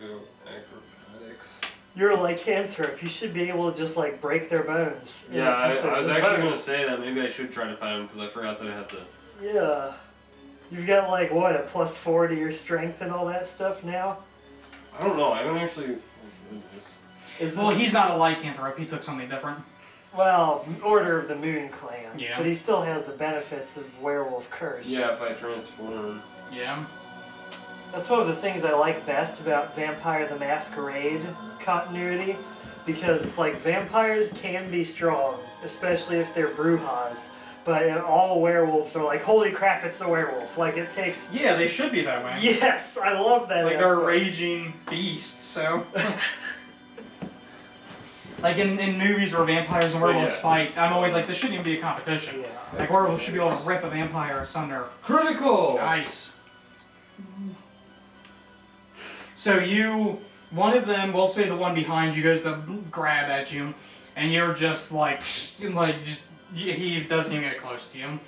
Go acrobatics. You're a lycanthrope. You should be able to just like break their bones. Yeah, I Since was there's actually bones. gonna say that maybe I should try to fight him because I forgot that I had to. Yeah. You've got like what, a +4 to your strength and all that stuff now? I don't know. I haven't actually. Is Well, this- he's not a lycanthrope. He took something different. Well, Order of the Moon Clan. Yeah. But he still has the benefits of Werewolf Curse. Yeah, if I transform. Yeah. That's one of the things I like best about Vampire the Masquerade continuity, because it's like vampires can be strong, especially if they're Brujas, but all werewolves are like, holy crap, it's a werewolf. Like, it takes... Yeah, they should be that way. Yes, I love that Like they're aspect. raging beasts, so... Like in movies where vampires and werewolves yeah. fight, I'm always like, this shouldn't even be a competition. Yeah. Like, werewolves should be able to rip a vampire asunder. Critical! Nice. So one of them, we'll say the one behind you, goes to grab at you, and you're just like he doesn't even get close to you.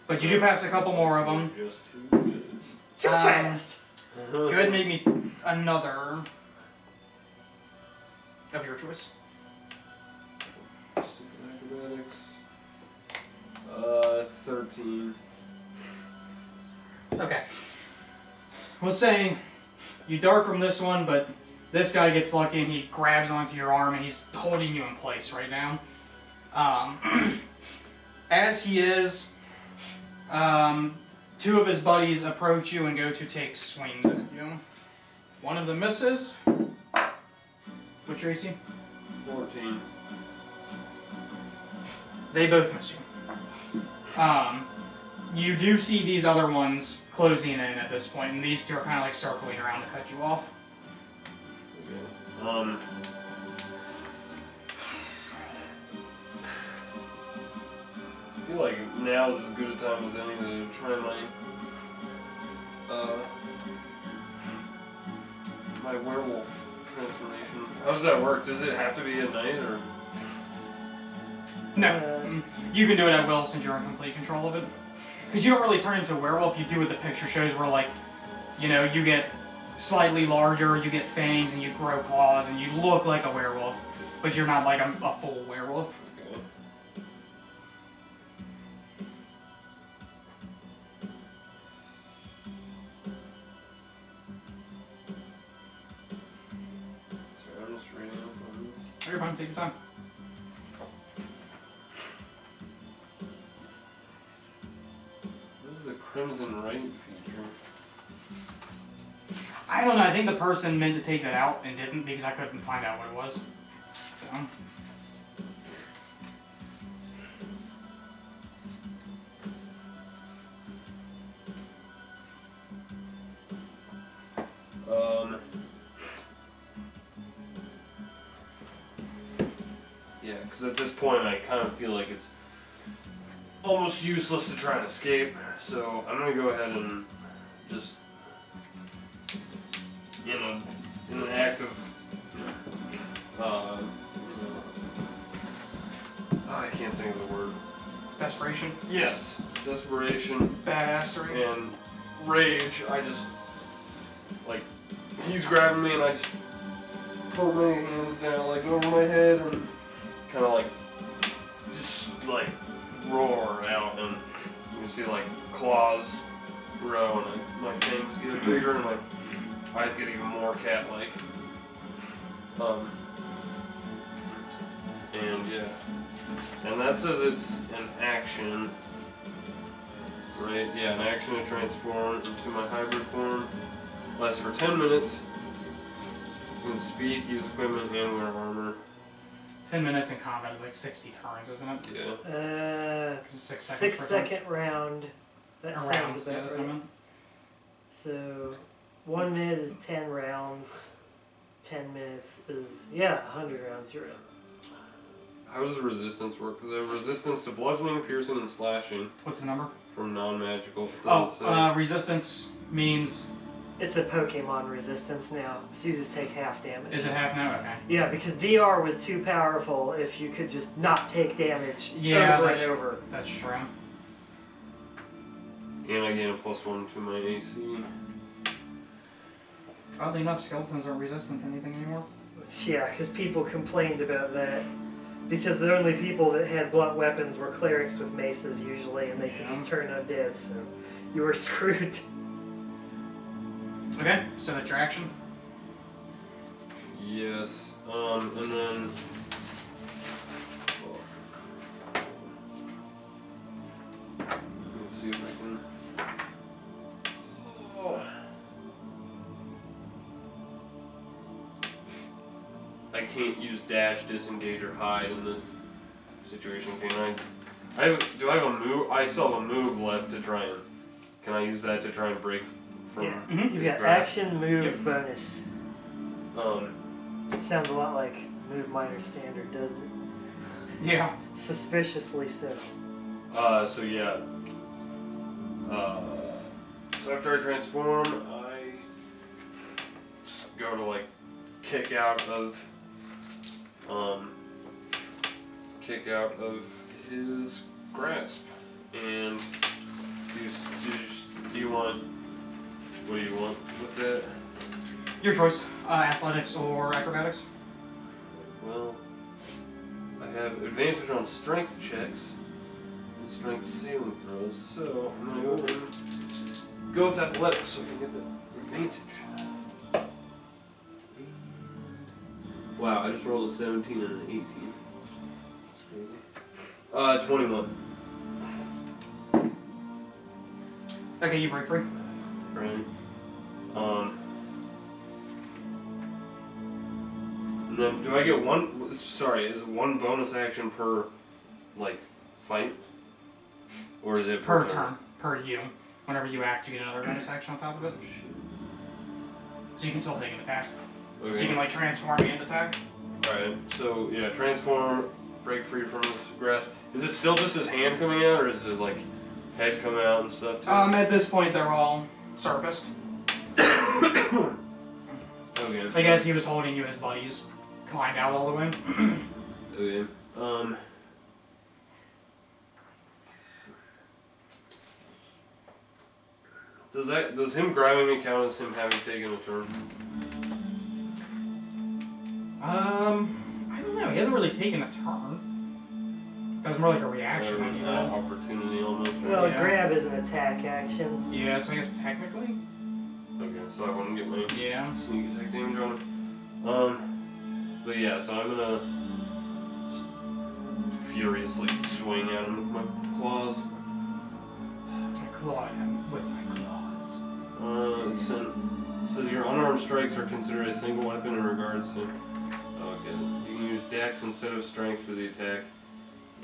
But you do pass a couple more of them. Just too good. Too fast! Go ahead and make me another of your choice. Acrobatics. 13. Okay. We'll say you dart from this one, but this guy gets lucky and he grabs onto your arm and he's holding you in place right now. As he is, Two of his buddies approach you and go to take swings at you. One of them misses. What's your AC? 14. They both miss you. You do see these other ones closing in at this point, and these two are kind of like circling around to cut you off. Okay. I feel like now is as good a time as any to try my werewolf transformation. How does that work? Does it have to be at night or? No, you can do it at will since you're in complete control of it. Because you don't really turn into a werewolf. You do what the picture shows, where like, you know, you get slightly larger, you get fangs, and you grow claws, and you look like a werewolf, but you're not like a full werewolf. Okay. Sorry, I'm just reading up on this. You're fine. Take your time. What is the Crimson Right feature? I don't know. I think the person meant to take that out and didn't because I couldn't find out what it was. So. Yeah, because at this point I kind of feel like it's almost useless to try and escape, so I'm gonna go ahead and just, in an act of, I can't think of the word. Desperation. Yes, desperation Badassery. and rage. I just, like, he's grabbing me and I just put my hands down, like, over my head and kind of, like, just, like, roar out, and you can see, like, claws grow and my fangs get bigger and my eyes get even more cat-like. And yeah. And that says it's an action. Right? Yeah, an action to transform into my hybrid form. Lasts for 10 minutes. You can speak, use equipment, and wear armor. 10 minutes in combat is like 60 turns, isn't it? Yeah. 'Cause it's 6 seconds. 6 per second round. That turn. sounds Rounds, yeah, about that's what I right. meant. So 1 minute is 10 rounds. 10 minutes is 100 rounds. You're up. How does resistance work? Because I have resistance to bludgeoning, piercing, and slashing What's the number? from non-magical. It doesn't say. Resistance means. It's a Pokemon resistance now, so you just take half damage. Is it half now? Okay. Yeah, because DR was too powerful if you could just not take damage Yeah, over and that's- over. That's true. And I gain a +1 to my AC. Oddly enough, skeletons aren't resistant to anything anymore. Yeah, because people complained about that. Because the only people that had blunt weapons were clerics with maces usually, and they could just turn undead, so you were screwed. Okay, so that's your action. Yes. And then. Let's see if I can. Oh. I can't use dash, disengage, or hide in this situation, can I? Do I have a move? I still have a move left to try and. Can I use that to try and break from? Yeah. Mhm. You've got grab? action, move, Yep. bonus. Um. Sounds a lot like move minor standard, doesn't it? Yeah. Suspiciously so. So yeah. So after I transform, I go to like kick out of his grasp. And do you want? What do you want with that? Your choice. Athletics or acrobatics. Well, I have advantage on strength checks and strength saving throws, so I'm gonna go ahead and go with athletics so I can get the advantage. Wow, I just rolled a 17 and an 18. That's crazy. 21. Okay, you break free. Right. And then do I get one? Sorry, is it one bonus action per, like, fight, or is it Per turn. Per you. Whenever you act, you get another bonus action on top of it. So you can still take an attack. Okay. So you can like transform and attack. Alright, so yeah, transform, break free from his grasp. Is it still just his hand coming out, or is his like head coming out and stuff too? At this point they're all surfaced. Okay. I guess he was holding you, his buddies climbed out all the way. Okay. Does him grabbing me count as him having taken a turn? I don't know. He hasn't really taken a turn. That was more like a reaction on you. Opportunity almost. Right? Well, Yeah. grab is an attack action. Yeah, so I guess technically. Okay, so I wouldn't get my Yeah. sneak attack damage on him. But yeah, so I'm gonna just furiously swing at him with my claws. I claw him with my claws. It says your unarmed strikes are considered a single weapon in regards to. Okay, you can use dex instead of strength for the attack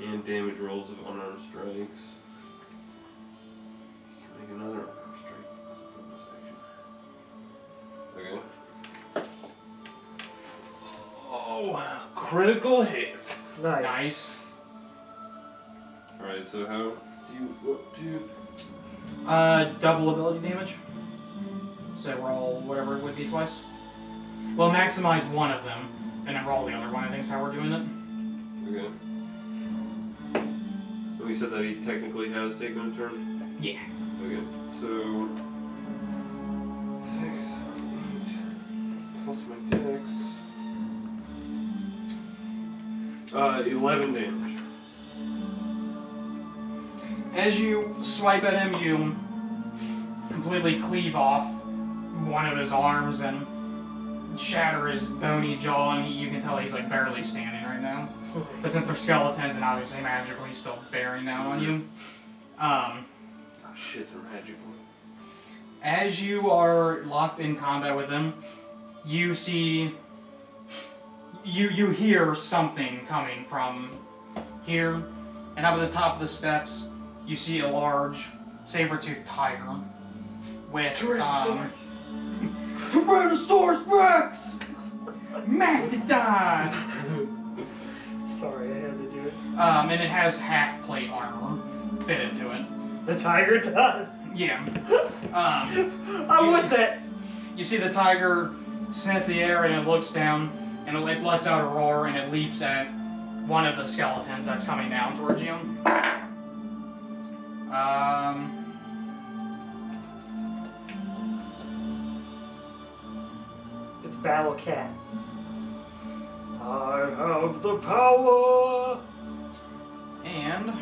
and damage rolls of unarmed strikes. Make another unarmed strike as a bonus action. Okay. Oh, critical hit. Nice. Nice. Alright, so how do you what do? Double ability damage. So roll whatever it would be twice. Well, maximize one of them, and then roll the other one. I think is how we're doing it. Okay. And we said that he technically has taken a turn? Yeah. Okay, so 6, 8, plus my dex. 11 damage. As you swipe at him, you completely cleave off one of his arms and shatter his bony jaw, and you can tell he's like barely standing right now. But since they're skeletons and obviously magical, he's still bearing down on you. Oh shit, they're magical. As you are locked in combat with him, you see, you hear something coming from here, and up at the top of the steps, you see a large saber-toothed tiger with Tyrannosaurus Rex, Mastodon. Sorry, I had to do it. And it has half plate armor fitted to it. The tiger does. Yeah. I want that. You see the tiger sniff the air and it looks down and it lets out a roar and it leaps at one of the skeletons that's coming down towards you. It's Battle Cat. I have the power. And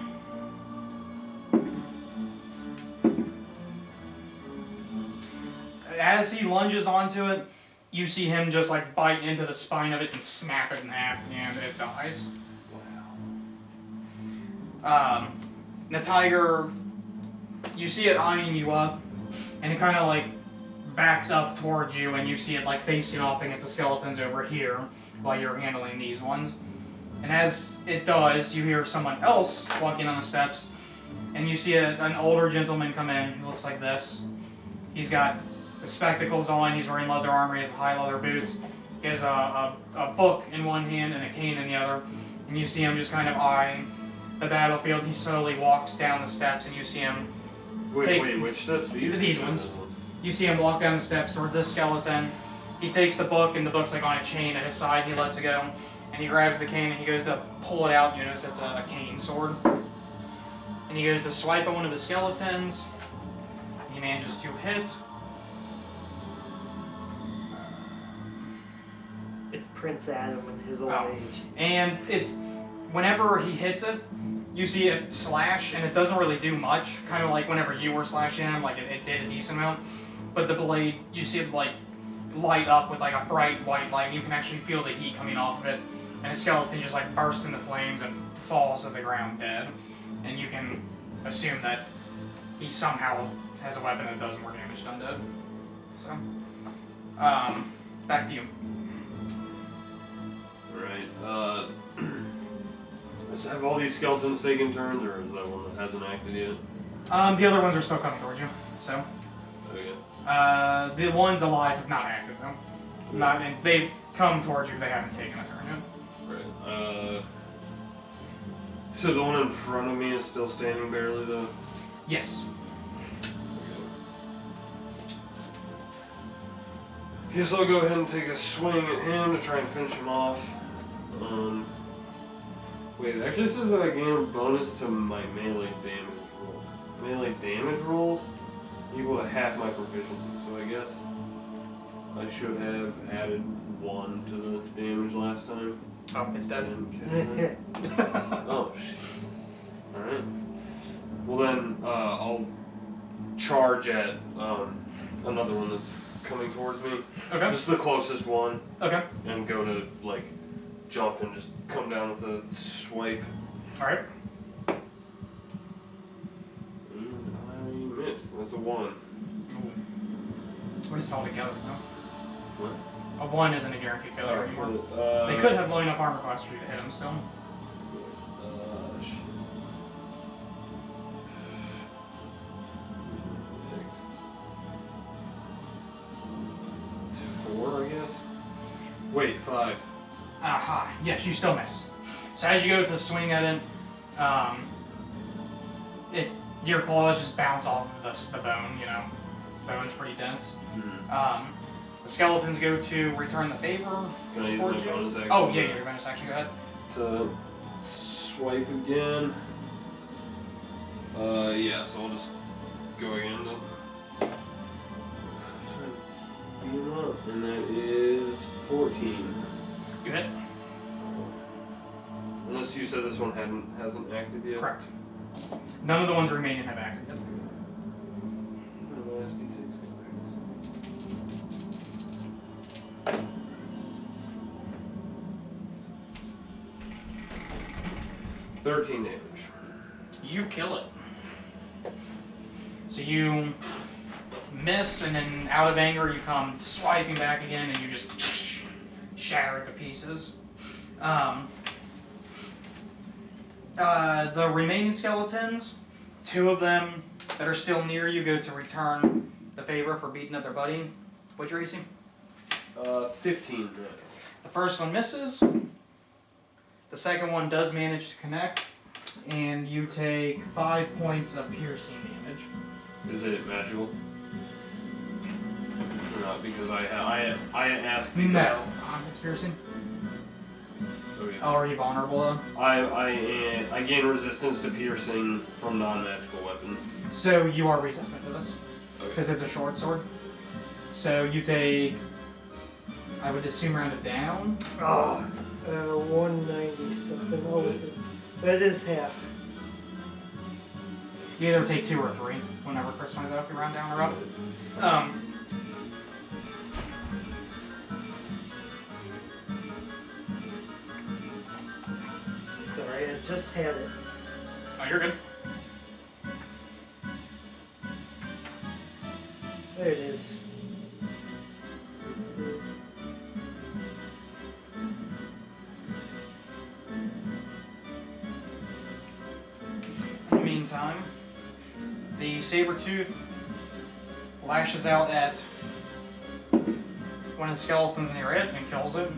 as he lunges onto it, you see him just like bite into the spine of it and snap it in half, and it dies. The tiger, you see it eyeing you up, and it kind of like backs up towards you, and you see it like facing off against the skeletons over here while you're handling these ones. And as it does, you hear someone else walking on the steps, and you see an older gentleman come in. He looks like this. He's got the spectacles on, he's wearing leather armor, he has high leather boots. He has a book in one hand and a cane in the other. And you see him just kind of eyeing the battlefield. He slowly walks down the steps, and you see him Wait, which steps? These ones. You see him walk down the steps towards this skeleton. He takes the book, and the book's like on a chain at his side, and he lets it go. And he grabs the cane, and he goes to pull it out. You notice it's a cane sword. And he goes to swipe at one of the skeletons. He manages to hit. It's Prince Adam in his old Oh. age. And it's, whenever he hits it, you see it slash, and it doesn't really do much. Kind of like whenever you were slashing him, like it did a decent amount. But the blade, you see it like light up with like a bright white light, and you can actually feel the heat coming off of it. And the skeleton just like bursts into flames and falls to the ground dead. And you can assume that he somehow has a weapon and does more damage to undead. So, back to you. Right. Does have all these skeletons taken turns, or is that one that hasn't acted yet? The other ones are still coming towards you. So, Okay. the ones alive have not acted though. Not, and they've come towards you. They haven't taken a turn yet. Right. So the one in front of me is still standing barely, though? Yes. Guess I'll go ahead and take a swing at him to try and finish him off. Wait, it actually says that I gain a bonus to my melee damage rolls. Melee damage rolls equal to half my proficiency, so I guess I should have added 1 to the damage last time. Oh, it's dead. Oh, shit. Alright. Well then, I'll charge at another one that's coming towards me. Okay. Just the closest one. Okay. And go to, like, jump and just come down with a swipe. Alright. And I missed. That's a 1. What is it all together, though? What? A 1 isn't a guaranteed failure anymore. They Shit. could have low enough armor class for you to hit him still. Shit. 4, I guess? Wait, 5. Aha, yes, you still miss. So as you go to swing at it, your claws just bounce off of the bone, you know. Bone's pretty dense. Mm-hmm. The skeletons go to return the favor. Can I use towards my you. bonus action? Oh, yeah, your bonus action, go ahead. To swipe again. Yeah, so I'll just go again then. And that is 14. You hit? Unless you said this one hasn't acted yet. Correct. None of the ones remaining have acted yet. The last D6. 13 damage. You kill it. So you miss, and then out of anger, you come swiping back again, and you just shatter it to pieces. The remaining skeletons, 2 of them that are still near you go to return the favor for beating up their buddy. What's your AC? 15. The first one misses. The second one does manage to connect, and you take 5 points of piercing damage. Is it magical? Or not? Because I asked because... No. It's piercing. Okay. Oh, are you vulnerable though? I gain resistance to piercing from non-magical weapons. So you are resistant to this, Okay. because it's a short sword. So you take, I would assume, rounded down. 190 something. Oh, it is half. You either take 2 or 3 whenever Chris finds out if you round down or up. Sorry, I just had it. Oh, you're good. There it is. In the meantime, the saber-tooth lashes out at one of the skeletons near it and kills it.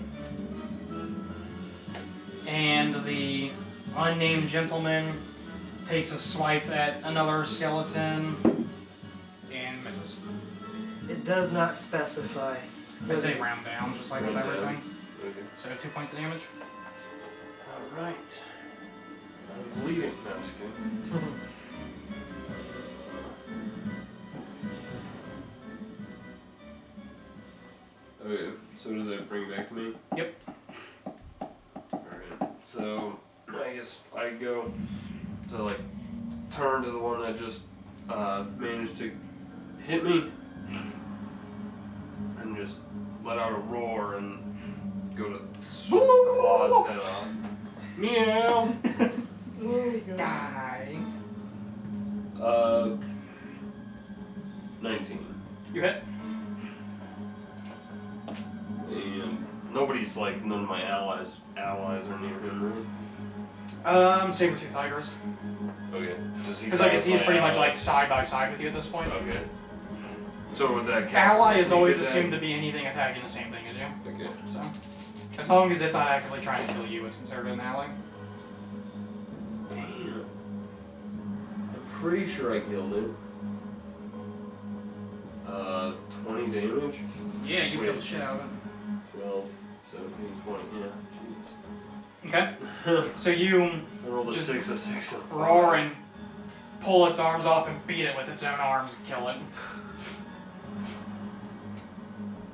And the unnamed gentleman takes a swipe at another skeleton and misses. It does not specify. It's a round down, just like with Round down. everything. Okay. So 2 points of damage. Alright. I'm bleeding. No, just kidding. Okay, so does that bring back to me? Yep. Alright, so I guess I go to like turn to the one that just managed to hit me and just let out a roar and go to claw his head off. Meow! Die. 19. You hit. And nobody's like, none of my allies are near him, Saber-tooth tigers. right? Okay. Does he Because like pass he's my pretty much ally? like side by side with you at this point. Okay. So with that Ally is always attack- assumed to be anything attacking the same thing as you. Okay. So, as long as it's not actively trying to kill you, it's considered an ally. Damn. I'm pretty sure I killed it. 20 damage? Yeah, you Wait. killed the shit out of it. 12, 17, 20, yeah. Okay. Jeez. So you I rolled a Just 6, a 6, and a 5. roar and pull its arms off and beat it with its own arms and kill it.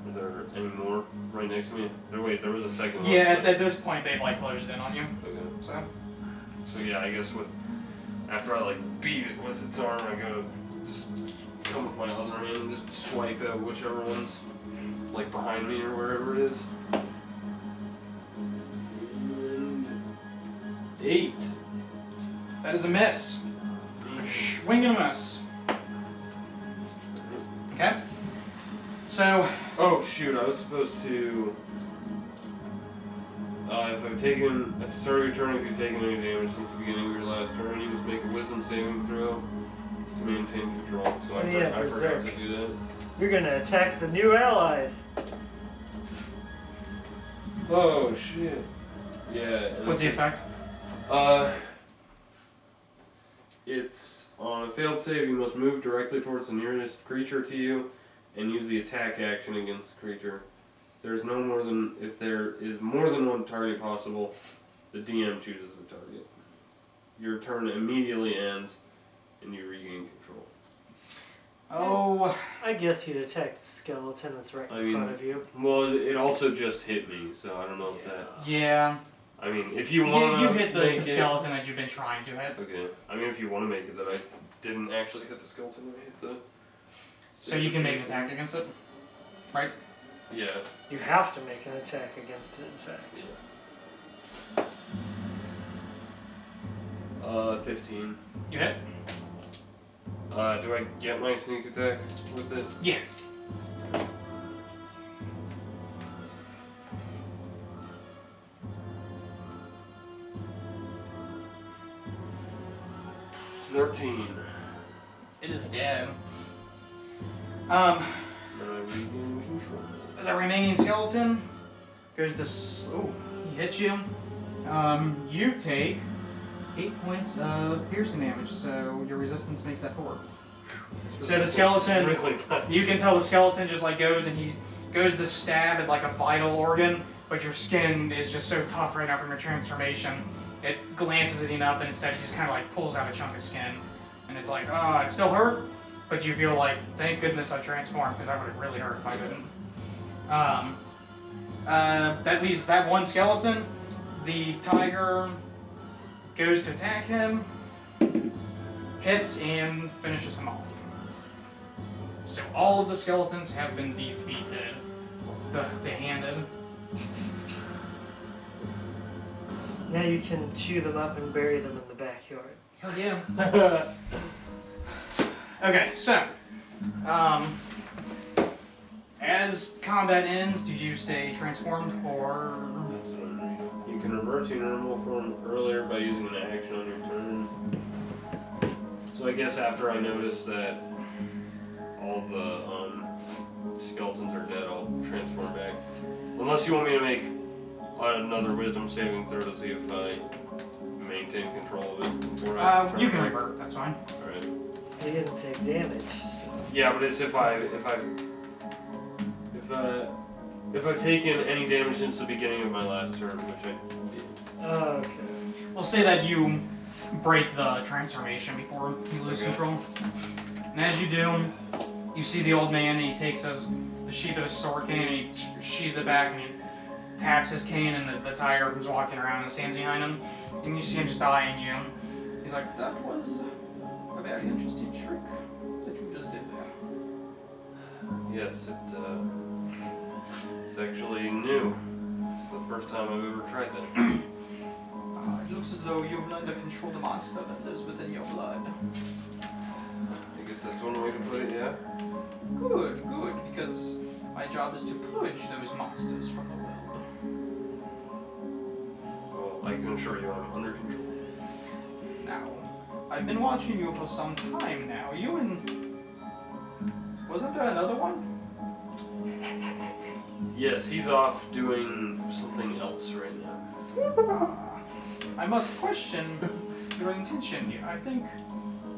Are there any more right next to me? Wait, there was a second one. Yeah, at this point they've like closed in on you. Okay. So So yeah, I guess after I like beat it with its arm, I gotta just come with my other hand and just swipe at whichever one's like behind me or wherever it is. And 8. that is a miss. Swing and a miss. Okay. So Oh shoot! I was supposed to. At the start of your turn, if you've taken any damage since the beginning of your last turn, you must make a Wisdom saving throw to maintain control. So Oh, yeah, I forgot berserk. to do that. You're gonna attack the new allies. Oh shit! Yeah. And what's the effect? It's on a failed save. You must move directly towards the nearest creature to you, and use the attack action against the creature. If there is more than one target possible, the DM chooses the target. Your turn immediately ends, and you regain control. Oh, I guess you'd attack the skeleton that's right in front of you. Well, it also just hit me, so I don't know if that. yeah. I mean, if you want You hit the make skeleton that you've been trying to hit. Okay. I mean, if you want to make it that I didn't actually hit the skeleton, I hit the. So you can make an attack against it, right? Yeah. You have to make an attack against it, in fact. 15. You hit? Do I get my sneak attack with it? Yeah. It is dead. Then I regain control. The remaining skeleton goes to. Oh, he hits you. You take 8 points of piercing damage, so your resistance makes that 4. So the skeleton, Really nice. you can tell the skeleton just like goes and he goes to stab at like a vital organ, but your skin is just so tough right now from your transformation. It glances at enough and instead he just kind of like pulls out a chunk of skin, and it's like, oh, it still hurt, but you feel like, thank goodness I transformed because that would have really hurt if I didn't. That leaves that one skeleton. The tiger goes to attack him, hits, and finishes him off. So all of the skeletons have been defeated. The handed. Now you can chew them up and bury them in the backyard. Hell yeah. Okay, so, as combat ends, do you stay transformed or? That's what I'm reading. You can revert to your normal form earlier by using an action on your turn. So I guess after I notice that all the skeletons are dead, I'll transform back. Unless you want me to make another wisdom saving throw to see if I maintain control of it before I turn You can back. revert. That's fine. Alright. They didn't take damage. So. Yeah, but it's if I've taken any damage since the beginning of my last turn, which I did. Okay. We'll say that you break the transformation before you lose Okay. control. And as you do, you see the old man, and he takes the sheath of his sword cane and he sheathes it back and he taps his cane, and the tiger who's walking around and stands behind him, and you see him just eyeing you. He's like, that was a very interesting trick that you just did there. Yes, it's actually new. It's the first time I've ever tried that. It looks as though you've learned to control the monster that lives within your blood. I guess that's one way to put it, yeah. job is to purge those monsters from the world. Well, I can assure you I'm under control. Now, I've been watching you for some time now. You and... Wasn't there another one? Yes, he's off doing something else right now. I must question your intention here. I think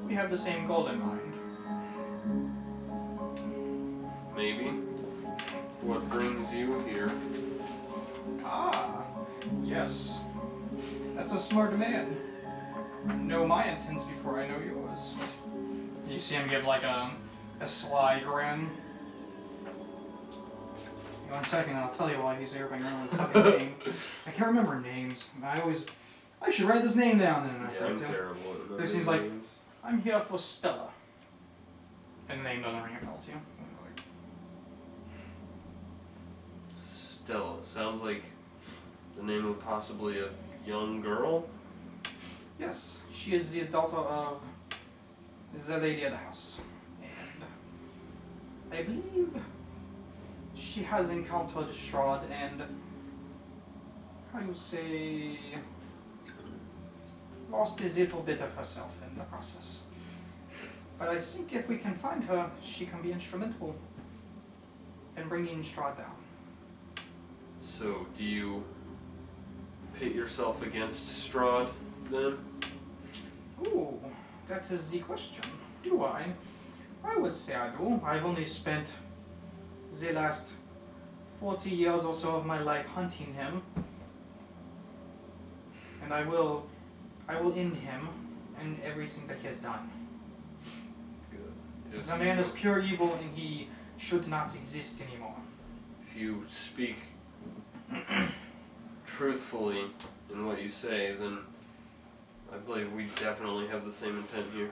we have the same goal in mind. Maybe. What brings you here? Ah, yes. That's a smart man. Know my intents before I know yours. You see him give like a sly grin. 1 second, I'll tell you why he's there if I remember the fucking name. I can't remember names. I should write this name down then. Yeah, I'm terrible at It seems like I'm here for Stella. And the name doesn't ring a bell to you. Stella. Sounds like the name of possibly a young girl. Yes, she is the daughter of the lady of the house. And I believe she has encountered Strahd and, how you say, lost a little bit of herself in the process. But I think if we can find her, she can be instrumental in bringing Strahd down. So, do you pit yourself against Strahd then? Ooh, that is the question. Do I? I would say I do. I've only spent the last 40 years or so of my life hunting him. And I will end him and everything that he has done. Good. Because the man is pure evil and he should not exist anymore. If you speak truthfully in what you say, then I believe we definitely have the same intent here.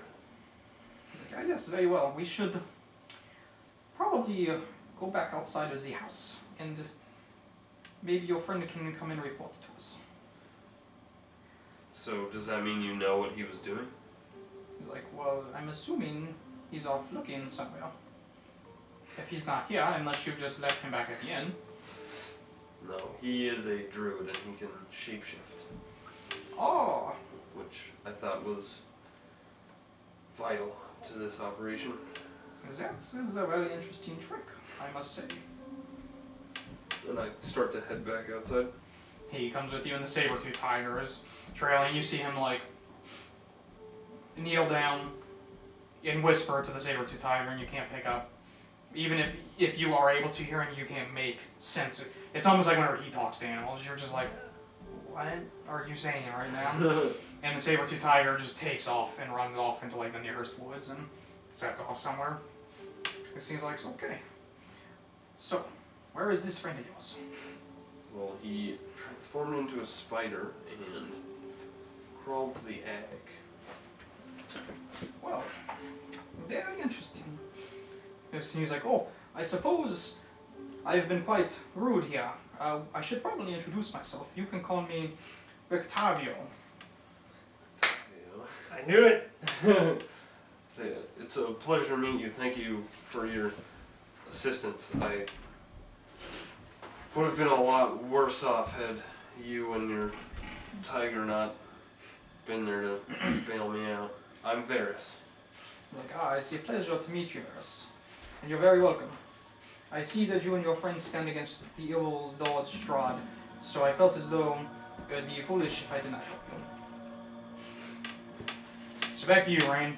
Yes, very well. We should probably go back outside of the house and maybe your friend can come and report to us. So, does that mean you know what he was doing? He's like, well, I'm assuming he's off looking somewhere. If he's not here, unless you've just left him back at the inn. No, he is a druid and he can shapeshift, Oh, which I thought was vital to this operation. that is a very interesting trick, I must say. And I start to head back outside. He comes with you and the saber-tooth tiger is trailing. You see him like kneel down and whisper to the saber-tooth tiger and you can't pick up. Even if you are able to hear him, you can't make sense. It's almost like whenever he talks to animals, you're just like, what are you saying right now? And the saber-tooth tiger just takes off and runs off into like the nearest woods and sets off somewhere. It seems like it's okay. So, where is this friend of yours? Well, he transformed into a spider and crawled to the attic. Well, very interesting. And he's like, oh, I suppose I've been quite rude here. I should probably introduce myself. You can call me Victavio. I knew it. It's a pleasure to meet you. Thank you for your assistance. I would have been a lot worse off had you and your tiger not been there to bail me out. I'm Varis. Like, it's a pleasure to meet you, Varis. And you're very welcome. I see that you and your friends stand against the evil Lord Strahd, so I felt as though it would be foolish if I did not help you. So back to you, Rain.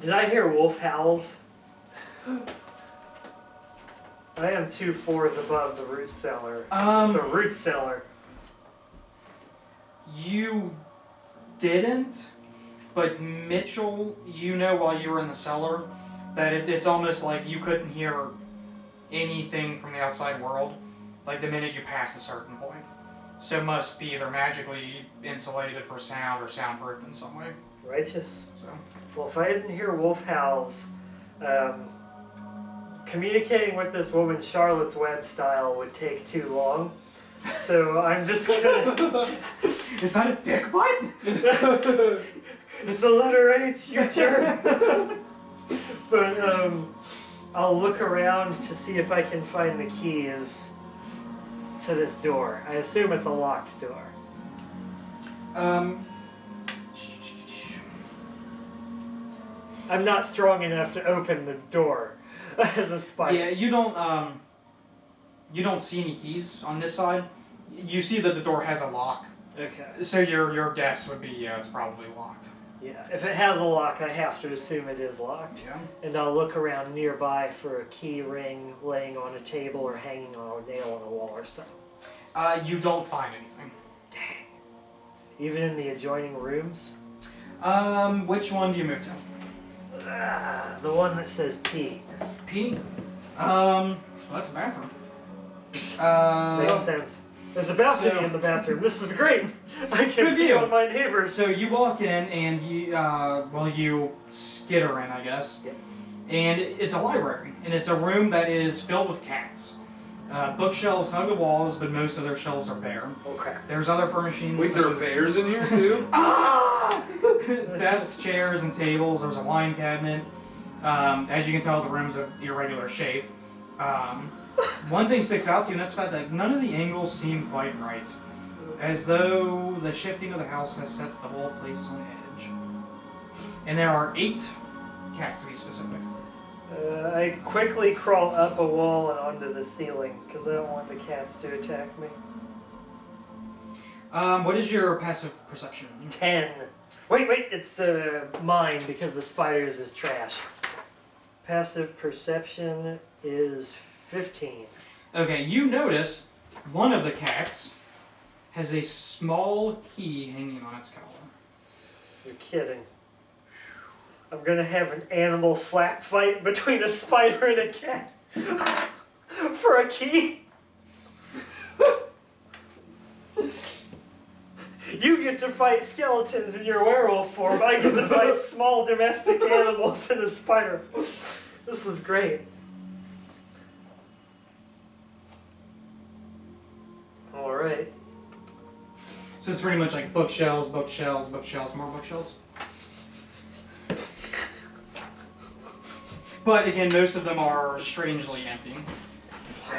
Did I hear wolf howls? I am 2 floors above the root cellar. It's a root cellar. You didn't, but Mitchell, you know while you were in the cellar, that it's almost like you couldn't hear anything from the outside world, like the minute you pass a certain point. So it must be either magically insulated for sound or soundproofed in some way. Righteous. So, Well, if I didn't hear wolf howls, communicating with this woman Charlotte's Web style would take too long. So I'm just gonna... is that a dick bite? It's a letter H, you jerk! But, I'll look around to see if I can find the keys to this door. I assume it's a locked door. I'm not strong enough to open the door as a spider. Yeah, you don't see any keys on this side. You see that the door has a lock. Okay. So your guess would be, yeah, it's probably locked. Yeah, if it has a lock, I have to assume it is locked. Yeah. And I'll look around nearby for a key ring laying on a table or hanging on a nail on a wall or something. You don't find anything. Dang. Even in the adjoining rooms? Which one do you move to? The one that says P. P? Well, that's a bathroom. Makes sense. There's a balcony in the bathroom. This is great. I can Good pee view. on my neighbors. So you walk in and you skitter in, I guess. Yep. And it's a library, and it's a room that is filled with cats. Bookshelves hug the walls, but most of their shelves are bare. Oh crap. There's other furnishings. Wait, there are such bears in here too? as desk, chairs, and tables. There's a wine cabinet. As you can tell, the room's of irregular shape. One thing sticks out to you, and that's the fact that none of the angles seem quite right. As though the shifting of the house has set the whole place on edge. And there are 8 cats to be specific. I quickly crawl up a wall and onto the ceiling because I don't want the cats to attack me. What is your passive perception? 10. Wait, it's mine because the spiders is trash. Passive perception is 15. Okay, you notice one of the cats has a small key hanging on its collar. You're kidding. I'm gonna have an animal slap fight between a spider and a cat for a key. You get to fight skeletons in your werewolf form. I get to fight small domestic animals in a spider. This is great. All right. So it's pretty much like bookshelves, bookshelves, bookshelves, more bookshelves. But again, most of them are strangely empty. So,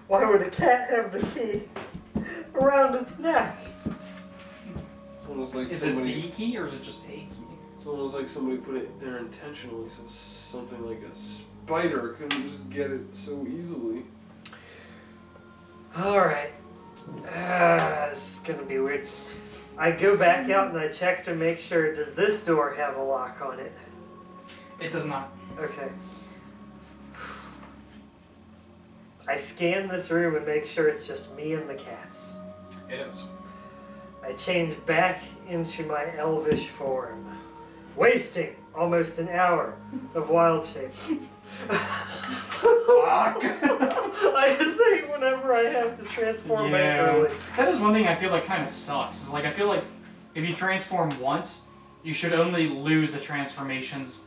Why would a cat have the key around its neck? It's almost like is it the key or is it just a key? It's almost like somebody put it there intentionally, so something like a spider couldn't just get it so easily. All right. This is gonna be weird. I go back out and I check to make sure. Does this door have a lock on it? It does not. Okay. I scan this room and make sure it's just me and the cats. It is. I change back into my elvish form, wasting almost an hour of wild shape. Fuck! I just hate whenever I have to transform back early. That is one thing I feel like kind of sucks. Is like I feel like if you transform once, you should only lose the transformations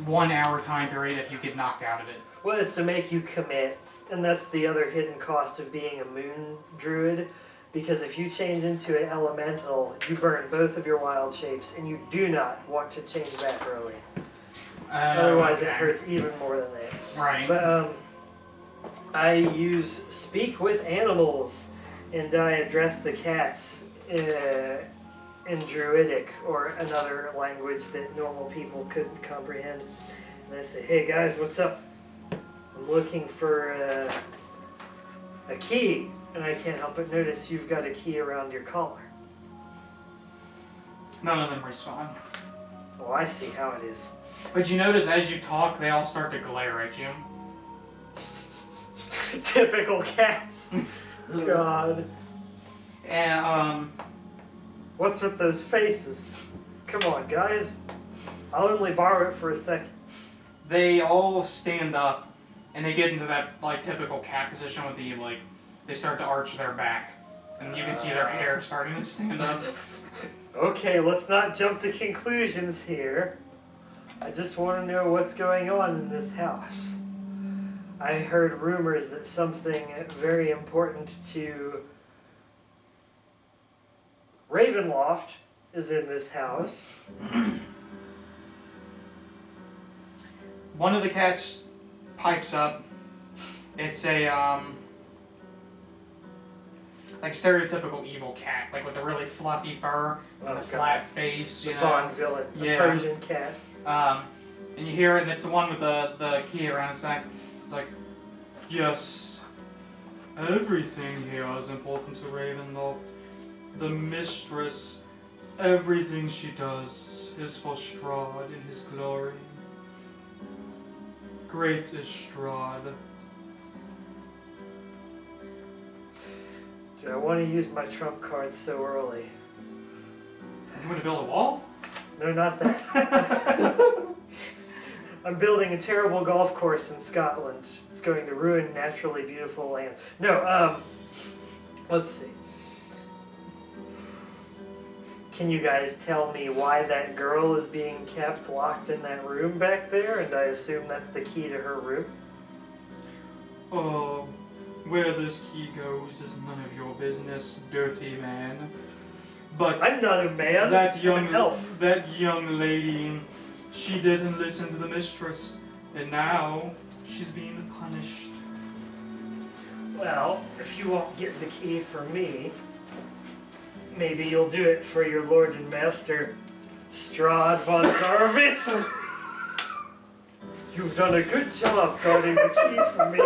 1 hour time period if you get knocked out of it. Well, it's to make you commit, and that's the other hidden cost of being a moon druid. Because if you change into an elemental, you burn both of your wild shapes, and you do not want to change back early. Otherwise, it hurts even more than that. Right. But I use speak with animals, and I address the cats in Druidic or another language that normal people couldn't comprehend. And I say, "Hey guys, what's up? I'm looking for a key." And I can't help but notice you've got a key around your collar. None of them respond. Oh, I see how it is. But you notice as you talk, they all start to glare at you. Typical cats. God. And What's with those faces? Come on, guys. I'll only borrow it for a second. they all stand up and they get into that like typical cat position with the like they start to arch their back and you can see their hair starting to stand up. Okay, let's not jump to conclusions here. I just want to know what's going on in this house. I heard rumors that something very important to Ravenloft is in this house. one of the cats pipes up. It's a like stereotypical evil cat, like with the really fluffy fur and the flat face. The You know, Bond villain, the Persian cat. and you hear it, and it's the one with the key around its neck. It's like, yes, everything here is important to Ravenloft. The mistress, everything she does is for Strahd in his glory. Great is Strahd. Do I want to use my trump card so early? You want to build a wall? No, not that. I'm building a terrible golf course in Scotland. It's going to ruin naturally beautiful land. No, let's see. Can you guys tell me why that girl is being kept locked in that room back there? And I assume that's the key to her room? Oh, where this key goes is none of your business, dirty man. But I'm not a man. I'm an elf. that young lady, she didn't listen to the mistress, and now she's being punished. Well, if you won't get the key for me, maybe you'll do it for your lord and master, Strahd von Zarovitz. You've done a good job guarding the key for me.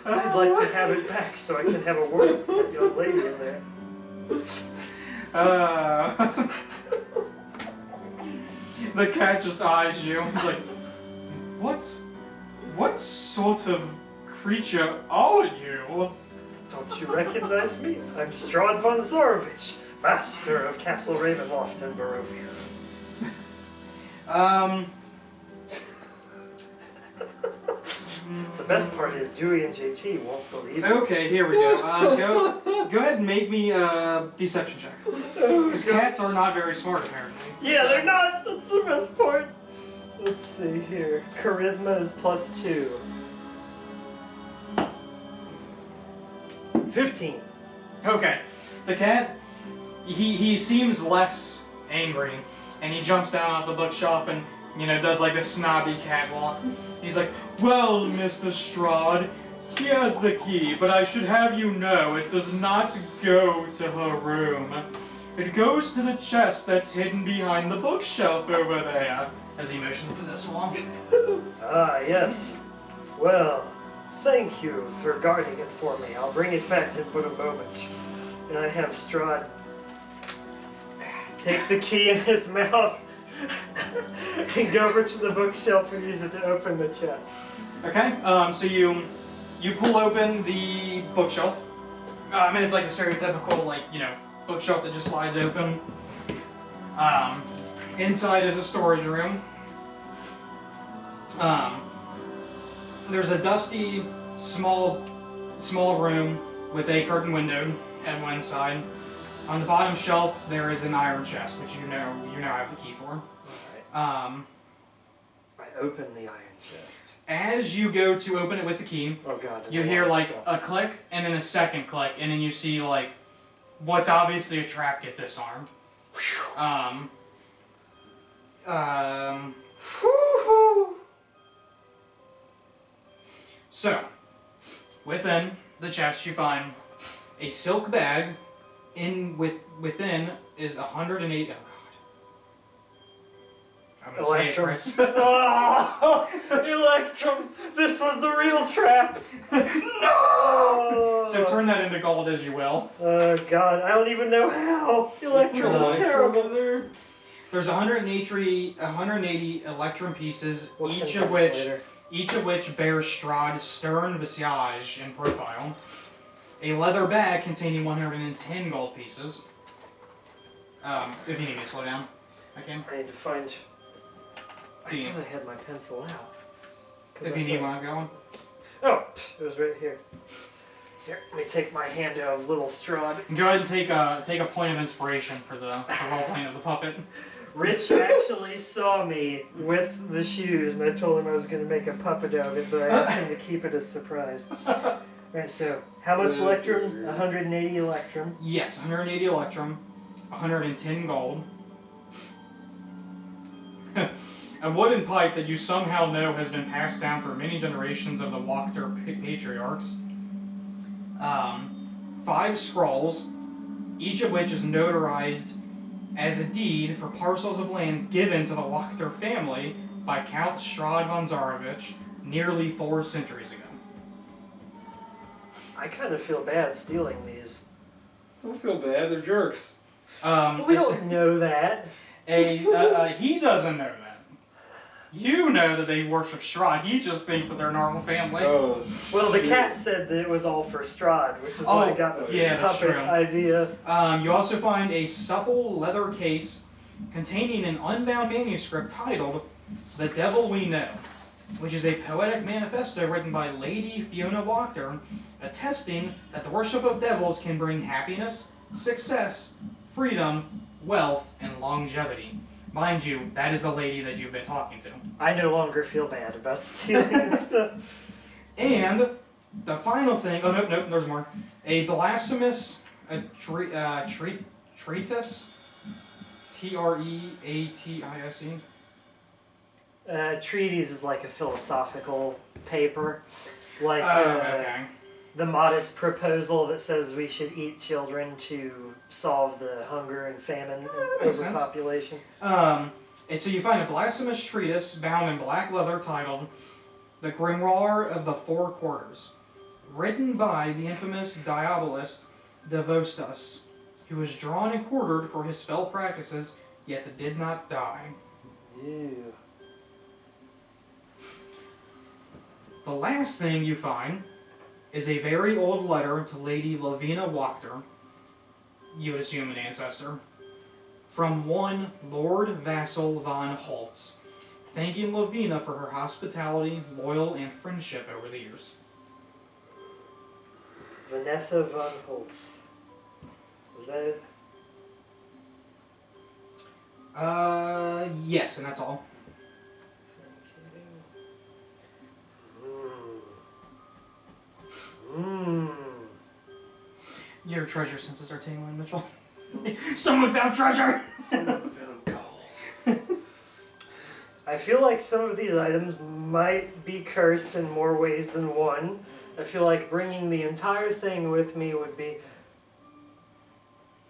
I'd like to have it back so I can have a word with that young lady in there. The cat just eyes you. He's like, what sort of creature are you? Don't you recognize me? I'm Strahd von Zarovitz, master of Castle Ravenloft and Barovia. The best part is Dewey and JT won't believe it. Okay, here we go. Go ahead and make me a deception check. Because cats are not very smart, apparently. Yeah, they're not. That's the best part. Let's see here. Charisma is +2. 15. Okay, the cat, he seems less angry, and he jumps down off the bookshelf and, does like this snobby catwalk. He's like, well, Mr. Strahd, here's the key, but I should have you know it does not go to her room. It goes to the chest that's hidden behind the bookshelf over there, as he motions to this one. Ah, yes. Well, thank you for guarding it for me. I'll bring it back in but a moment. And I have Strahd take the key in his mouth and go over to the bookshelf and use it to open the chest. Okay, so you pull open the bookshelf. And it's like a stereotypical, bookshelf that just slides open. Inside is a storage room. There's a dusty, small room with a curtain window at one side. On the bottom shelf, there is an iron chest, which you now have the key for. I open the iron chest. As you go to open it with the key, Oh god. you hear like a click and then a second click, and then you see like what's obviously a trap get disarmed. So, within the chest you find a silk bag. Within is 108. Oh god. I'm gonna say it, Electrum. Chris. Oh, Electrum! This was the real trap! No! So turn that into gold as you will. Oh god, I don't even know how! Electrum is terrible. There's 180 Electrum pieces, We'll each come of back which later. bears Strahd's stern visage in profile. A leather bag containing 110 gold pieces. If you need me to slow down, I can. I need to find... I Yeah. thought I had my pencil out. 'Cause If I you need thought- one going. Oh, it was right here. Here, let me take my hand out of little Strahd. Go ahead and take a point of inspiration for the role playing of the puppet. Rich actually saw me with the shoes, and I told him I was going to make a puppet out of it, but I asked him to keep it a surprise. Alright, so, how much Electrum? 180 Electrum. Yes, 180 Electrum, 110 gold. A wooden pipe that you somehow know has been passed down through many generations of the Wachter patriarchs. 5 scrolls, each of which is notarized as a deed for parcels of land given to the Wachter family by Count Strahd von Zarovich nearly 4 centuries ago. I kind of feel bad stealing these. Don't feel bad, they're jerks. We don't know that. He doesn't know that. You know that they worship Strahd. He just thinks that they're a normal family. Oh, Well, the shit. cat said that it was all for Strahd, which is why I got the yeah, that's puppet true. idea. You also find a supple leather case containing an unbound manuscript titled The Devil We Know, which is a poetic manifesto written by Lady Fiona Wachter, attesting that the worship of devils can bring happiness, success, freedom, wealth, and longevity. Mind you, that is the lady that you've been talking to. I no longer feel bad about stealing stuff. And the final thing, oh nope, there's more. A blasphemous treatise, Treatise. Treatise is like a philosophical paper, like Okay. the modest proposal that says we should eat children to solve the hunger and famine and makes sense. overpopulation. And so you find a blasphemous treatise bound in black leather titled The Grimoire of the Four Quarters, written by the infamous diabolist Devostas, who was drawn and quartered for his spell practices, yet did not die. Ew. The last thing you find is a very old letter to Lady Lavina Wachter, you would assume an ancestor, from one Lord Vassal von Holtz, thanking Lavina for her hospitality, loyal, and friendship over the years. Vanessa von Holtz. Is that it? Yes, and that's all. Your treasure senses are tingling, Mitchell. Someone found treasure! I feel like some of these items might be cursed in more ways than one. I feel like bringing the entire thing with me would be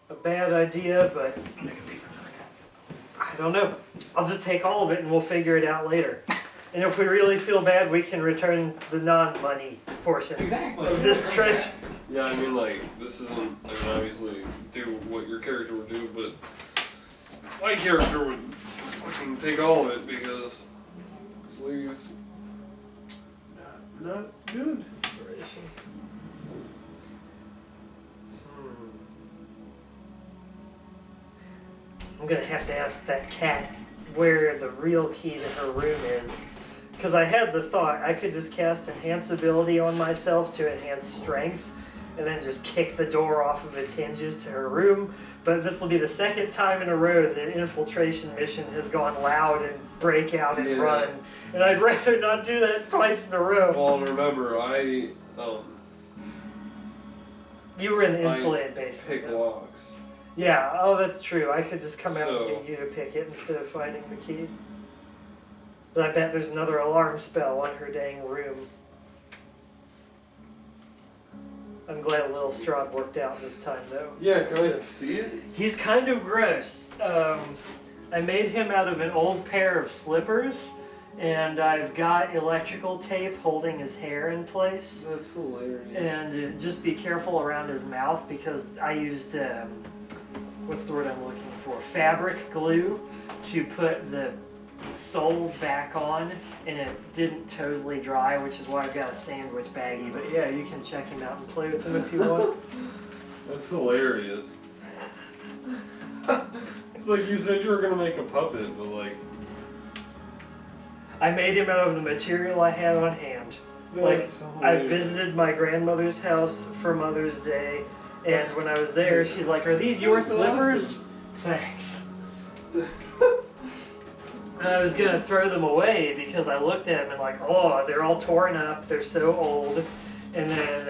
a bad idea, but I don't know. I'll just take all of it and we'll figure it out later. And if we really feel bad, we can return the non-money portions Exactly. of this treasure. Yeah, I mean, like, this isn't, I mean, obviously, do what your character would do, but my character would fucking take all of it because this lady's not good. Inspiration. I'm gonna have to ask that cat where the real key to her room is. Because I had the thought I could just cast Enhance Ability on myself to enhance strength and then just kick the door off of its hinges to her room. But this will be the second time in a row that an infiltration mission has gone loud and break out and run. And I'd rather not do that twice in a row. Well, remember, You were in the insulated basement. pick though. locks. Yeah, oh, that's true. I could just come out and So- get you to pick it instead of finding the key. But I bet there's another alarm spell on her dang room. I'm glad little Strahd worked out this time, though. Yeah, can I see it? He's kind of gross. I made him out of an old pair of slippers, and I've got electrical tape holding his hair in place. That's hilarious. And just be careful around his mouth because I used, what's the word I'm looking for? Fabric glue to put the soles back on, and it didn't totally dry, which is why I've got a sandwich baggie. But yeah, you can check him out and play with him if you want. That's hilarious. It's like you said you were gonna make a puppet, but like... I made him out of the material I had on hand. Like, That's I hilarious. visited my grandmother's house for Mother's Day, and when I was there, she's like, "Are these your slippers?" Thanks. And I was gonna throw them away because I looked at them and like, oh, they're all torn up, they're so old. And then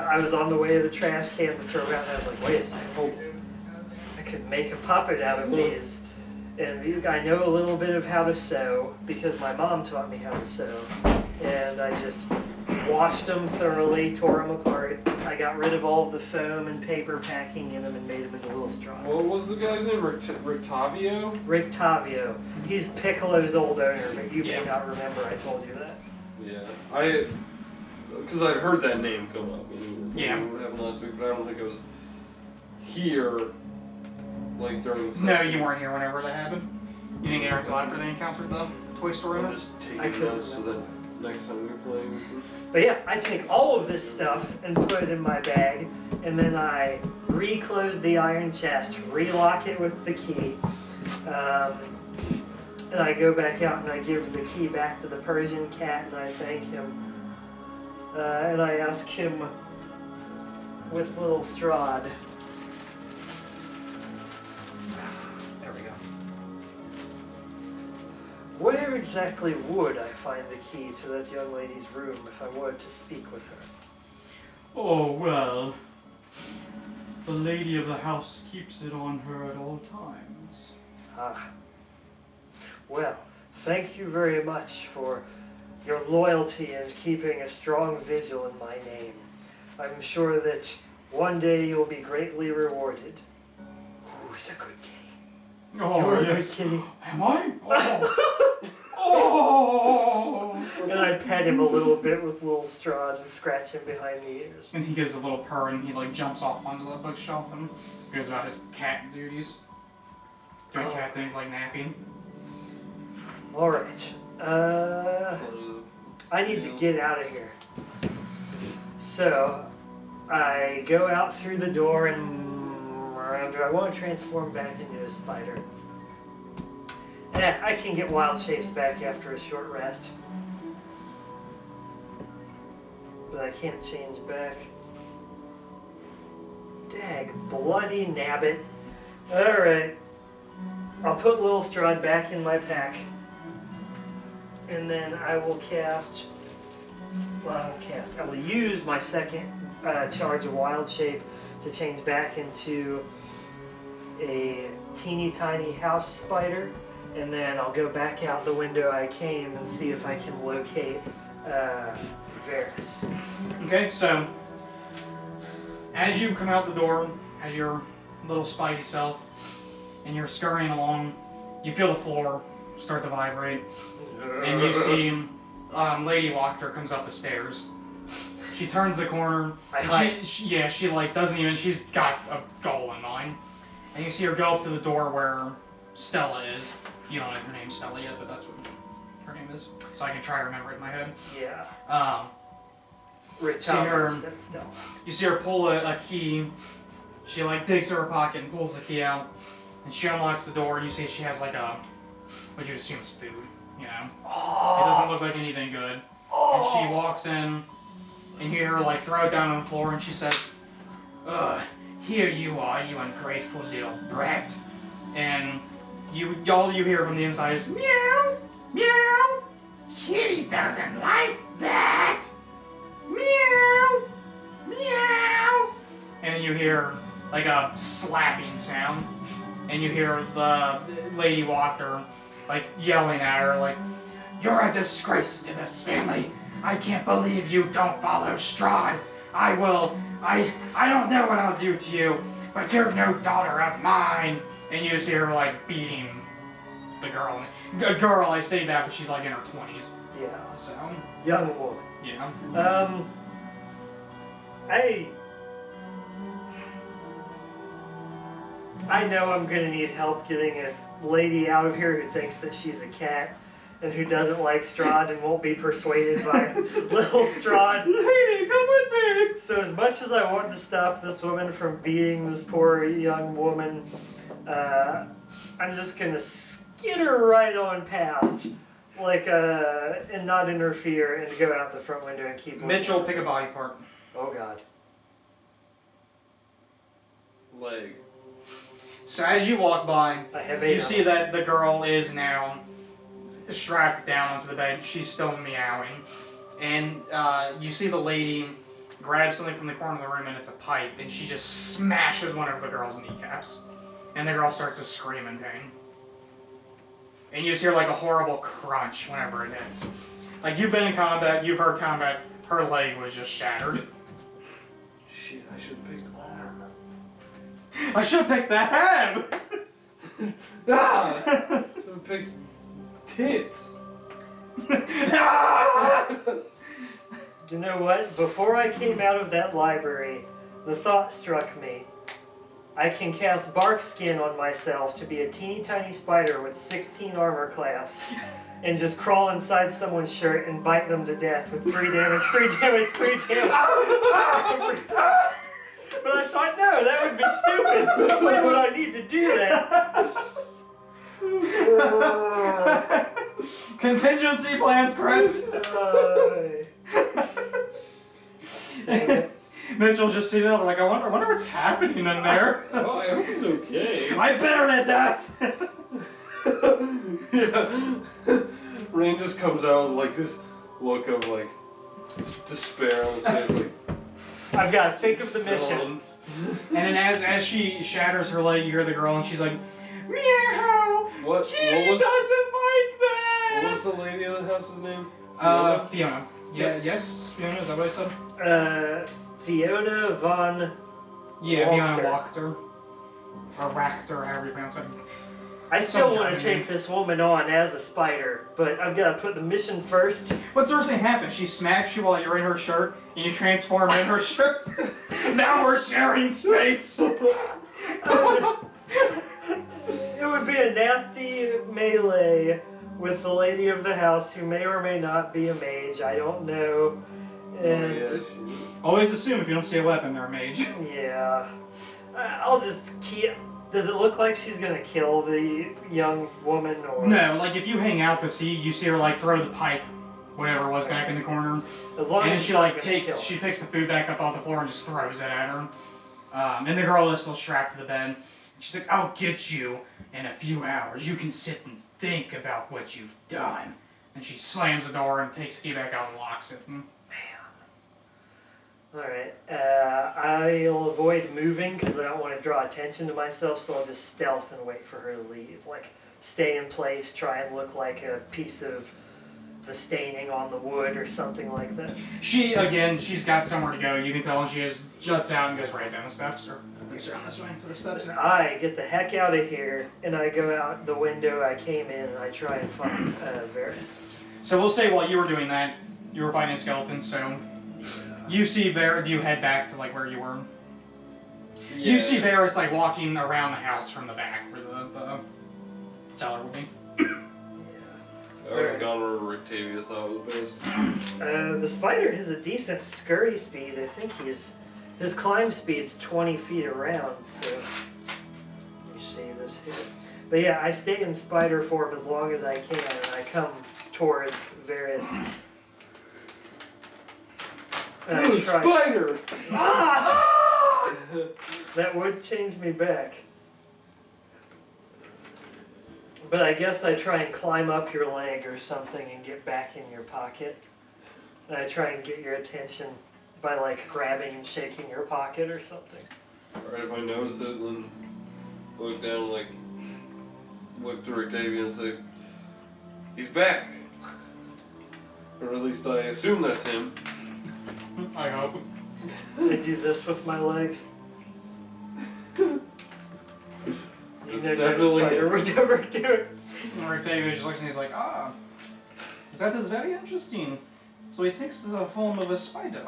I was on the way to the trash can to throw them out, and I was like, wait a second, I could make a puppet out of these. And I know a little bit of how to sew because my mom taught me how to sew. And I just washed them thoroughly, tore them apart. I got rid of all of the foam and paper packing in them and made them into little straw. What was the guy's name? Rictavio? Rick Tavio. He's Piccolo's old owner, but you Yeah. may not remember I told you that. Yeah. Because I'd heard that name come up when we Yeah. were having last week, but I don't think it was here, like during the No, session. you weren't here whenever that happened. You didn't get here until after they encountered the Toy Story I'm owner? just I taking couldn't notes so that next time we're playing. But yeah, I take all of this stuff and put it in my bag, and then I reclose the iron chest, relock it with the key, and I go back out and I give the key back to the Persian cat and I thank him. And I ask him with little Strahd. There we go. Where exactly would I find the key to that young lady's room if I were to speak with her? Oh, well. The lady of the house keeps it on her at all times. Ah. Well, thank you very much for your loyalty and keeping a strong vigil in my name. I'm sure that one day you'll be greatly rewarded. Who's a good kitty? Oh, You're a yes. good kitty. Am I? Oh. Oh. And I pet him a little bit with little Strahd and scratch him behind the ears. And he gives a little purr and he like jumps off onto the bookshelf and goes about his cat duties. Doing Oh. cat things like napping. Alright. I need to get out of here. So, I go out through the door and do I want to transform back into a spider? I can get wild shapes back after a short rest. But I can't change back. Dag bloody nabbit. Alright. I'll put little Strahd back in my pack. And then I will cast, I will use my second charge of Wild Shape to change back into a teeny tiny house spider. And then I'll go back out the window I came and see if I can locate Varis. Okay, so as you come out the door, as your little spidey self, and you're scurrying along, you feel the floor start to vibrate. And you see Lady Walker comes up the stairs. She turns the corner. And she like doesn't even. She's got a goal in mind. And you see her go up to the door where Stella is. You don't know her name's Stella yet, but that's what her name is. So I can try to remember it in my head. Yeah. You see her pull a key. She like digs through her pocket and pulls the key out. And she unlocks the door. And you see she has like a, what you'd assume is food. You know, it doesn't look like anything good. And she walks in, and you hear her like throw it down on the floor, and she says, here you are, you ungrateful little brat. And all you hear from the inside is meow, meow. Kitty doesn't like that. Meow, meow. And then you hear like a slapping sound, and you hear the Lady Walker like yelling at her, like, you're a disgrace to this family. I can't believe you don't follow Strahd. I don't know what I'll do to you, but you're no daughter of mine. And you see her like beating the girl. Girl, I say that, but she's like in her 20s. Yeah. So, Young woman. yeah. I know I'm gonna need help getting a lady out of here who thinks that she's a cat and who doesn't like Strahd and won't be persuaded by little Strahd. Lady, come with me! So as much as I want to stop this woman from beating this poor young woman, I'm just gonna skitter right on past, like, and not interfere and go out the front window and keep looking. Mitchell, pick a body part. Oh God. Leg. So as you walk by, I have 8 you see that the girl is now strapped down onto the bed. She's still meowing. And you see the lady grab something from the corner of the room, and it's a pipe, and she just smashes one of the girl's kneecaps. And the girl starts to scream in pain. and you just hear like a horrible crunch whenever it hits. Like you've been in combat, you've heard combat, her leg was just shattered. Shit, I should have picked arm. I should have picked the head! Ah! Should have picked tits. You know what? Before I came out of that library, the thought struck me. I can cast bark skin on myself to be a teeny tiny spider with 16 armor class and just crawl inside someone's shirt and bite them to death with 3 damage, 3 damage, 3 damage. But I thought, no, that would be stupid. Why would I need to do that? Contingency plans, Chris! Dang it. Mitchell just sitting there like, I wonder what's happening in there. Oh, I hope he's okay. I bit her to death! Yeah. Rain just comes out with like this look of like despair on his face, like. I've got to think of the mission. Done. And then as she shatters her leg, you hear the girl and she's like, meow! What He was doesn't like that! what was the lady of the house's name? Fiona. Yeah, yes, Fiona, is that what I said? Fiona von... Yeah, Fiona Wachter. Wachter. Or Wachter, however you pronounce it. I still Some want to German take this woman on as a spider, but I've got to put the mission first. What's the worst thing happens? She smacks you while you're in her shirt, and you transform in her shirt. Now we're sharing space! It would be a nasty melee with the lady of the house, who may or may not be a mage. I don't know. And Yeah, Always assume if you don't see a weapon, they're a mage. yeah, I'll just keep. Does it look like she's gonna kill the young woman, or No, like if you hang out to see, you see her like throw the pipe, whatever it was back in the corner, as long and as then she she's not like gonna kill. she picks the food back up off the floor and just throws it at her. And the girl is still strapped to the bed. She's like, I'll get you in a few hours. You can sit and think about what you've done. And she slams the door and takes the key back out and locks it. Alright, I'll avoid moving because I don't want to draw attention to myself, so I'll just stealth and wait for her to leave. Like, stay in place, try and look like a piece of the staining on the wood or something like that. She's got somewhere to go. You can tell when she just juts out and goes right down the steps, or at least around this way to the steps. And I get the heck out of here, and I go out the window I came in, and I try and find Varis. So we'll say while you were doing that, you were fighting a skeleton, so you see Varis, do you head back to like where you were? Yeah. You see Varis like walking around the house from the back where the cellar will be. I would have gone where Octavia thought was best. The spider has a decent scurry speed. I think his climb speed's 20 feet around, so let me see this here. But yeah, I stay in spider form as long as I can, and I come towards Varis. And I try. Spider! Ah! That would change me back. But I guess I try and climb up your leg or something and get back in your pocket. And I try and get your attention by like grabbing and shaking your pocket or something. Alright, if I notice it, then look down, like, look to Octavia and say, he's back! Or at least I assume that's him. I hope. I do this with my legs. You It's know, definitely spider him. would ever do it. And Octavia just looks and he's like, that is very interesting. So he takes the form of a spider.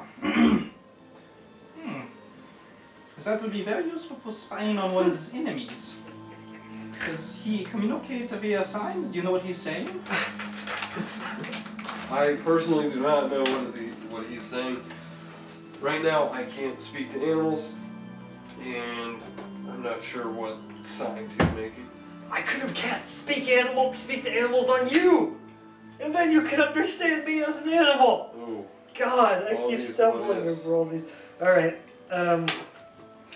That would be very useful for spying on one's enemies. Does he communicate via signs? Do you know what he's saying? I personally do not know what he's saying. Right now, I can't speak to animals, and I'm not sure what signs he's making. I could have cast speak to animals on you! And then you could understand me as an animal! Oh. God, I All keep these stumbling what ifs. over all these. Alright,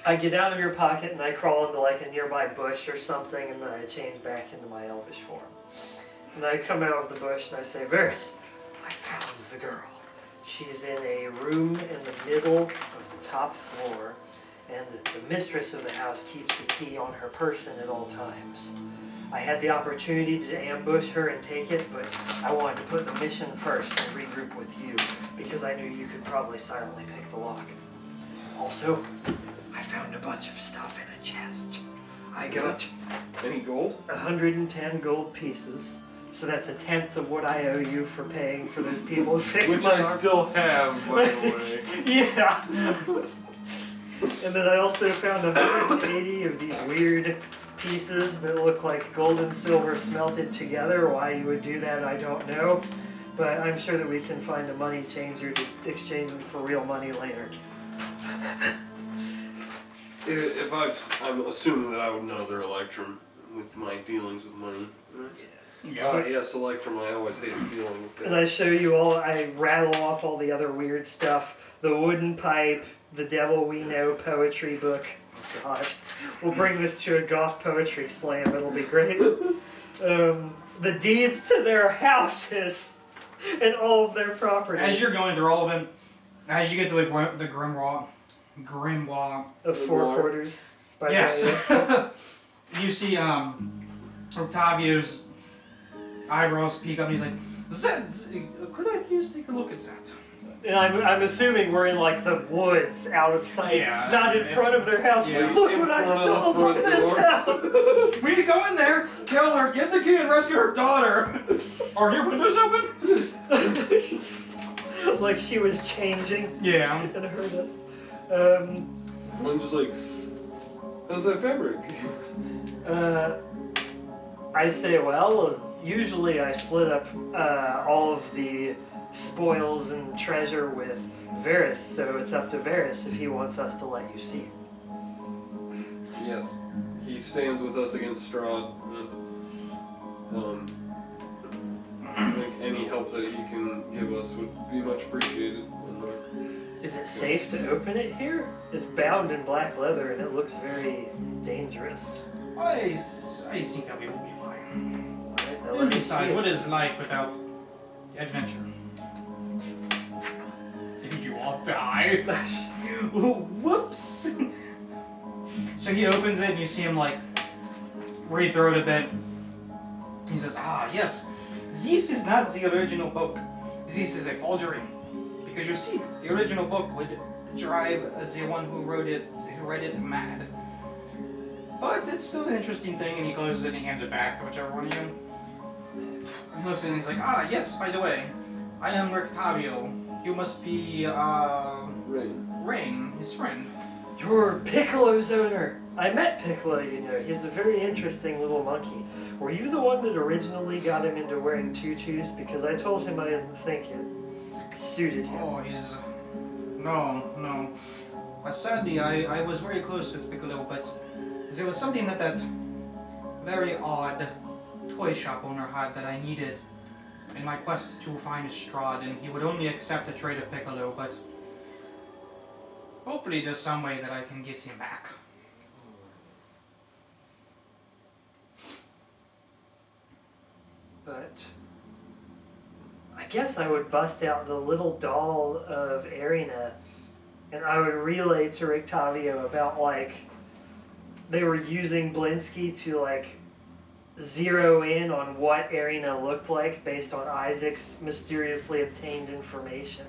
I get out of your pocket and I crawl into like a nearby bush or something, and then I change back into my elvish form. And I come out of the bush and I say, Varis, I found the girl. She's in a room in the middle of the top floor, and the mistress of the house keeps the key on her person at all times. I had the opportunity to ambush her and take it, but I wanted to put the mission first and regroup with you because I knew you could probably silently pick the lock. Also, I found a bunch of stuff in a chest. I got Any gold? 110 gold pieces, so that's 1/10 of what I owe you for paying for those people who fixed Which my I armor. still have, by the way. Yeah. And then I also found 180 of these weird pieces that look like gold and silver smelted together. Why you would do that, I don't know. But I'm sure that we can find a money changer to exchange them for real money later. I'm assuming that I would know their Electrum with my dealings with money. Yes, Electrum, I always hated dealing with And it. I show you all, I rattle off all the other weird stuff. The wooden pipe, the Devil We Know poetry book. Oh God. We'll bring this to a goth poetry slam, it'll be great. The deeds to their houses and all of their property. As you're going through all of them, as you get to the grimoire Of four quarters. By yes, Varis. you see Octavio's eyebrows peek up and he's like, could I please take a look at that? And I'm assuming we're in like the woods out of sight, Yeah, not in front of their house. yeah. Look In what I front of stole the from front this door. house! We need to go in there, kill her, get the key, and rescue her daughter. Are your windows open? Like she was changing Yeah. and heard us. I'm just like, how's that fabric? I say, well, usually I split up all of the spoils and treasure with Varis, so it's up to Varis if he wants us to let you see. Yes, he stands with us against Strahd. I think any help that he can give us would be much appreciated. Is it safe to open it here? It's bound in black leather and it looks very dangerous. I think that we will be fine. Alright, now And let me besides, see. what is life without adventure? Did you all die? Whoops! So he opens it and you see him like read through it a bit. He says, yes, this is not the original book. This is a forgery. Because you see, the original book would drive the one who read it mad. But it's still an interesting thing, and he closes it and he hands it back to whichever one of you. He looks at it and he's like, yes, by the way, I am Rictavio. You must be, Rain, his friend. You're Piccolo's owner. I met Piccolo, you know. He's a very interesting little monkey. Were you the one that originally got him into wearing tutus? Because I told him I didn't think it suited him. Oh, no. But sadly, I was very close with Piccolo, but there was something that very odd toy shop owner had that I needed in my quest to find Strahd, and he would only accept the trade of Piccolo, but hopefully there's some way that I can get him back. But I guess I would bust out the little doll of Arena and I would relay to Rictavio about like they were using Blinsky to like zero in on what Arena looked like based on Isaac's mysteriously obtained information.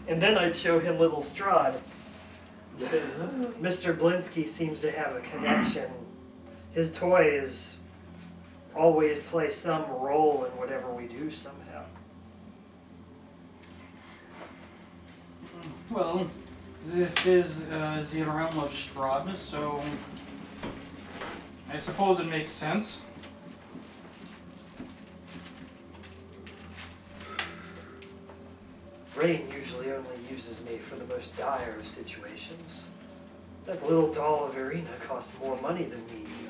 And then I'd show him little Strahd. So, Mr. Blinsky seems to have a connection. His toys always play some role in whatever we do somehow. Well, this is the realm of Strahd, so I suppose it makes sense. Rain usually only uses me for the most dire of situations. That little doll of Arena cost more money than me, you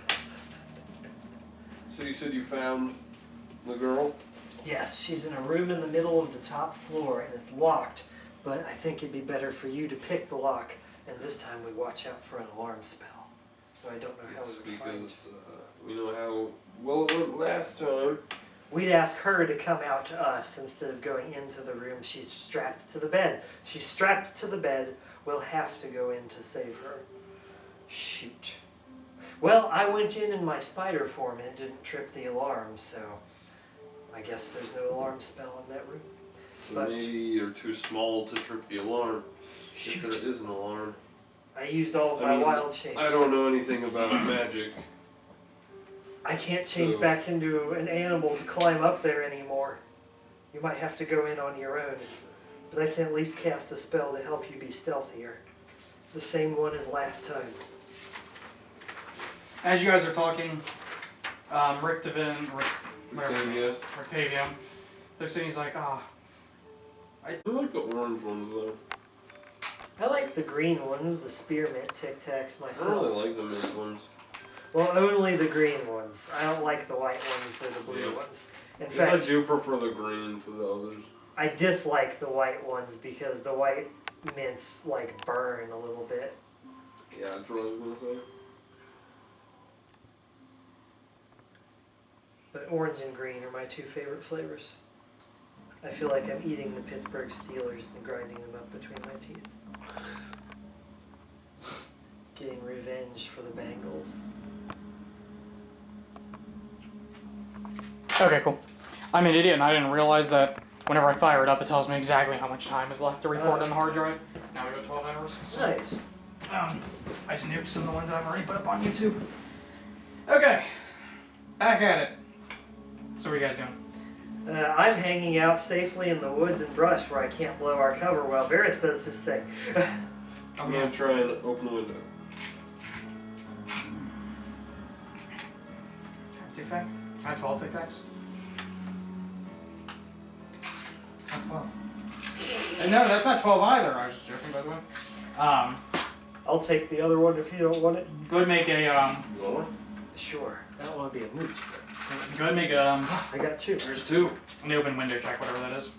know. So you said you found the girl? Yes, she's in a room in the middle of the top floor and it's locked, but I think it'd be better for you to pick the lock, and this time we watch out for an alarm spell. So I don't know how we would find you. Because we know how well it went last time. We'd ask her to come out to us instead of going into the room. She's strapped to the bed. She's strapped to the bed. We'll have to go in to save her. Shoot. Well, I went in my spider form and it didn't trip the alarm, so I guess there's no alarm spell in that room. But Maybe you're too small to trip the alarm. shoot, If there is an alarm. I used all of I my mean, wild shapes. I don't know anything about magic. I can't change So- back into an animal to climb up there anymore. You might have to go in on your own, but I can at least cast a spell to help you be stealthier. The same one as last time. As you guys are talking, Rictavian looks at me, he's like, I like the orange ones though. I like the green ones, the spearmint Tic Tacs I myself. don't really like the mint ones. Well, only the green ones. I don't like the white ones or the blue Yeah. ones. In I guess I fact, do prefer the green to the others. I dislike the white ones because the white mints like burn a little bit. Yeah, that's what I was gonna say. But orange and green are my two favorite flavors. I feel like I'm eating the Pittsburgh Steelers and grinding them up between my teeth. Getting revenge for the Bengals. okay, cool. I'm an idiot and I didn't realize that whenever I fire it up, it tells me exactly how much time is left to record on the hard drive. Now we got 12 hours. So, Nice. I just nuked some of the ones I've already put up on YouTube. Okay, back at it. So what are you guys doing? I'm hanging out safely in the woods and brush where I can't blow our cover while Varis does his thing. I'm gonna try and open the window. Tic Tac? I have 12 Tic Tacs. It's not 12. And no, that's not 12 either. I was just joking, by the way. I'll take the other one if you don't want it. Go ahead and make a You want one? Sure. I don't want to be a moose. go ahead and make a I got two. There's two. an open window check, whatever that is.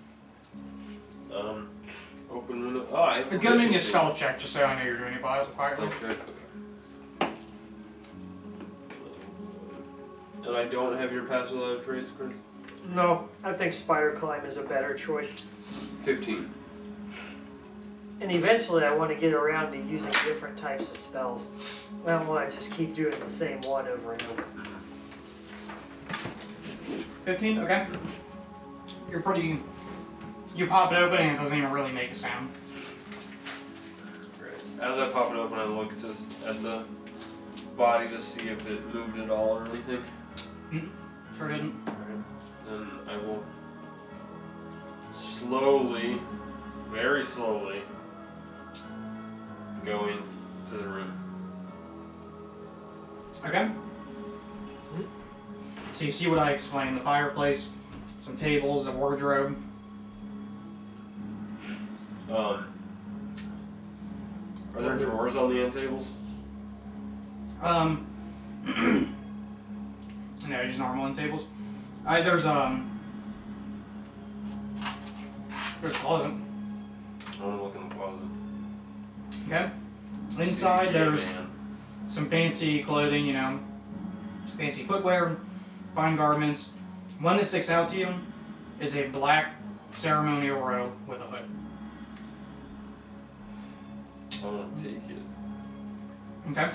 Open window. Oh, I have Go ahead and make a proficiency. spell check, just so I know you're doing it quietly. Okay. And I don't have your pass without a trace, Chris? No, I think spider climb is a better choice. 15. And eventually I want to get around to using different types of spells. I don't want to just keep doing the same one over and over. 15, okay. You're pretty... You pop it open and it doesn't even really make a sound. Great. As I pop it open, I look at the body to see if it moved at all or anything. Sure didn't. Alright. Then I will slowly, very slowly, go into the room. Okay. So you see what I explained, the fireplace, some tables, a wardrobe. Are there drawers on the end tables? No, just normal end tables. There's a closet. I want to look in the closet. Okay. Inside Yeah, there's man. some fancy clothing, you know, fancy footwear, fine garments. One that sticks out to you is a black ceremonial robe with a hood. I want to take it. Okay.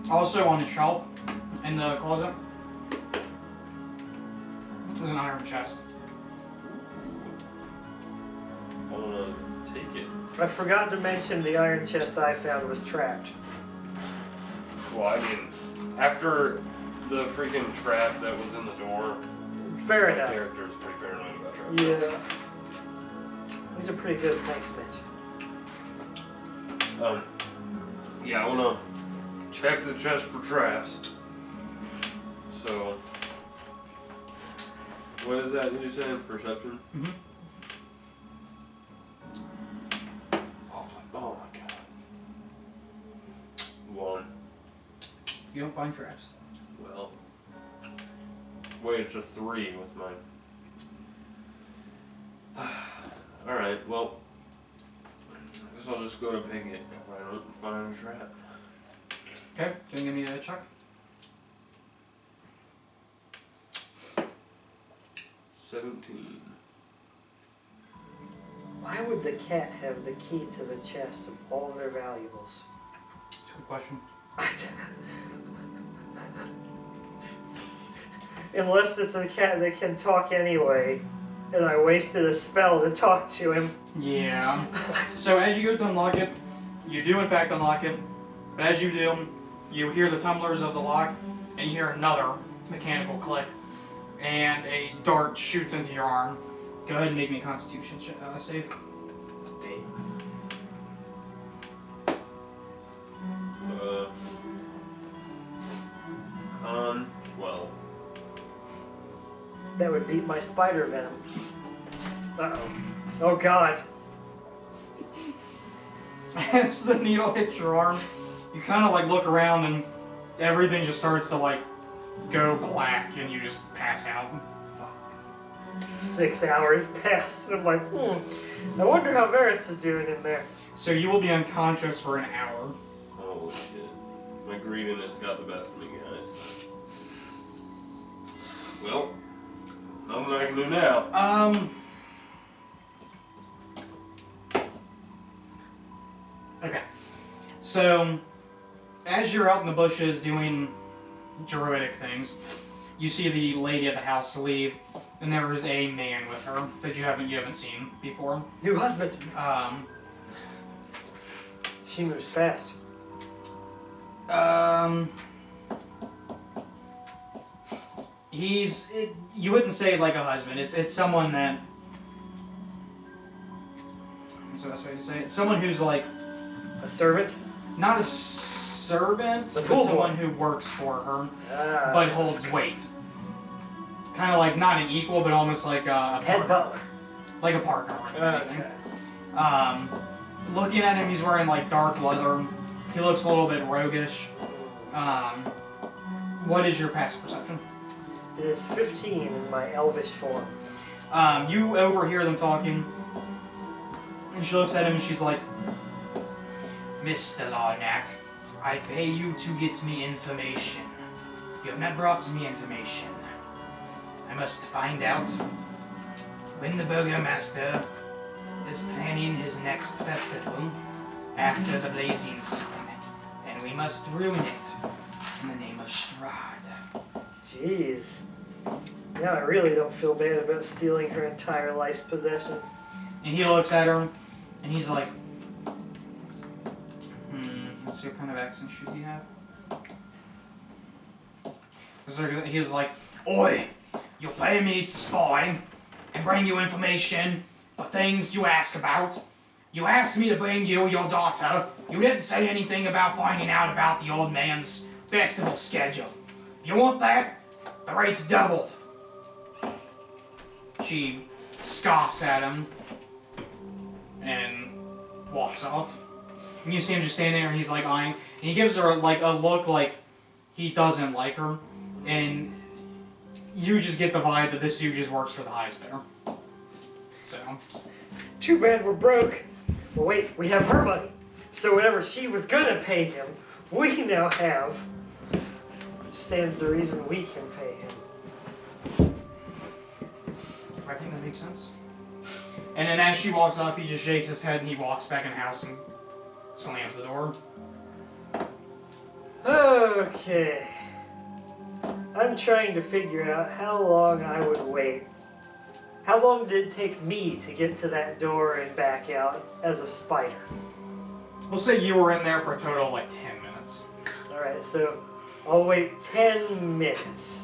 Also on the shelf in the closet there's an iron chest. I want to take it. I forgot to mention the iron chest I found was trapped. Well, I mean, after the freaking trap that was in the door, Fair my enough. character is pretty paranoid about traps. Yeah. These are pretty good, thanks, Mitch. Yeah, I want to check the chest for traps. So, what is that you said? Perception? Mm-hmm. Oh my god. 1. You don't find traps. Well. Wait, it's a 3 with mine. Alright, well. I guess I'll just go to pick it if I don't find a trap. Okay, can you give me a check? 17. Why would the cat have the key to the chest of all their valuables? To Good question. Unless it's a cat that can talk anyway, and I wasted a spell to talk to him. Yeah. So as you go to unlock it, you do in fact unlock it, but as you do, you hear the tumblers of the lock, and you hear another mechanical click, and a dart shoots into your arm. Go ahead and make me a Constitution save. Con 12. That would beat my spider venom. Uh-oh. Oh god. As the needle hits your arm, you kind of like look around and everything just starts to like go black and you just pass out. 6 hours pass. I'm like, I wonder how Varis is doing in there. So you will be unconscious for an hour. Holy shit. My greediness got the best of me, guys. Well, nothing I can do now. Okay. So, as you're out in the bushes doing druidic things, you see the lady of the house leave, and there is a man with her that you haven't seen before. New husband. She moves fast. You wouldn't say like a husband. It's someone that. What's the best way to say it? Someone who's like A servant? not a servant, The but pool boy. someone who works for her, Ah. but holds weight. Kind of like not an equal, but almost like a Head partner. butler. Like a partner. More than anything. Okay. Looking at him, he's wearing like dark leather. He looks a little bit roguish. What is your passive perception? It is 15 in my elvish form. You overhear them talking, and she looks at him and she's like, Mr. Larnack, I pay you to get me information. You have not brought me information. I must find out when the Burgomaster is planning his next festival after the Blazing Sun, and we must ruin it in the name of Strahd. Jeez. Yeah, I really don't feel bad about stealing her entire life's possessions. And he looks at her, and he's like, let's see what kind of accent should he have. So he's like, Oi, you pay me to spy and bring you information for things you ask about. You asked me to bring you your daughter. You didn't say anything about finding out about the old man's festival schedule. You want that? The rate's doubled. She scoffs at him and walks off. And you see him just standing there and he's like eyeing, and he gives her like a look like he doesn't like her, and you just get the vibe that this dude just works for the highest bidder. So. Too bad we're broke. But wait, we have her money. So whatever she was gonna pay him, we now have. Stands to reason we can pay him. I think that makes sense. And then as she walks off, he just shakes his head and he walks back in the house and slams the door. Okay. I'm trying to figure out how long I would wait. How long did it take me to get to that door and back out as a spider? We'll say you were in there for a total of like 10 minutes. Alright, so I'll wait 10 minutes.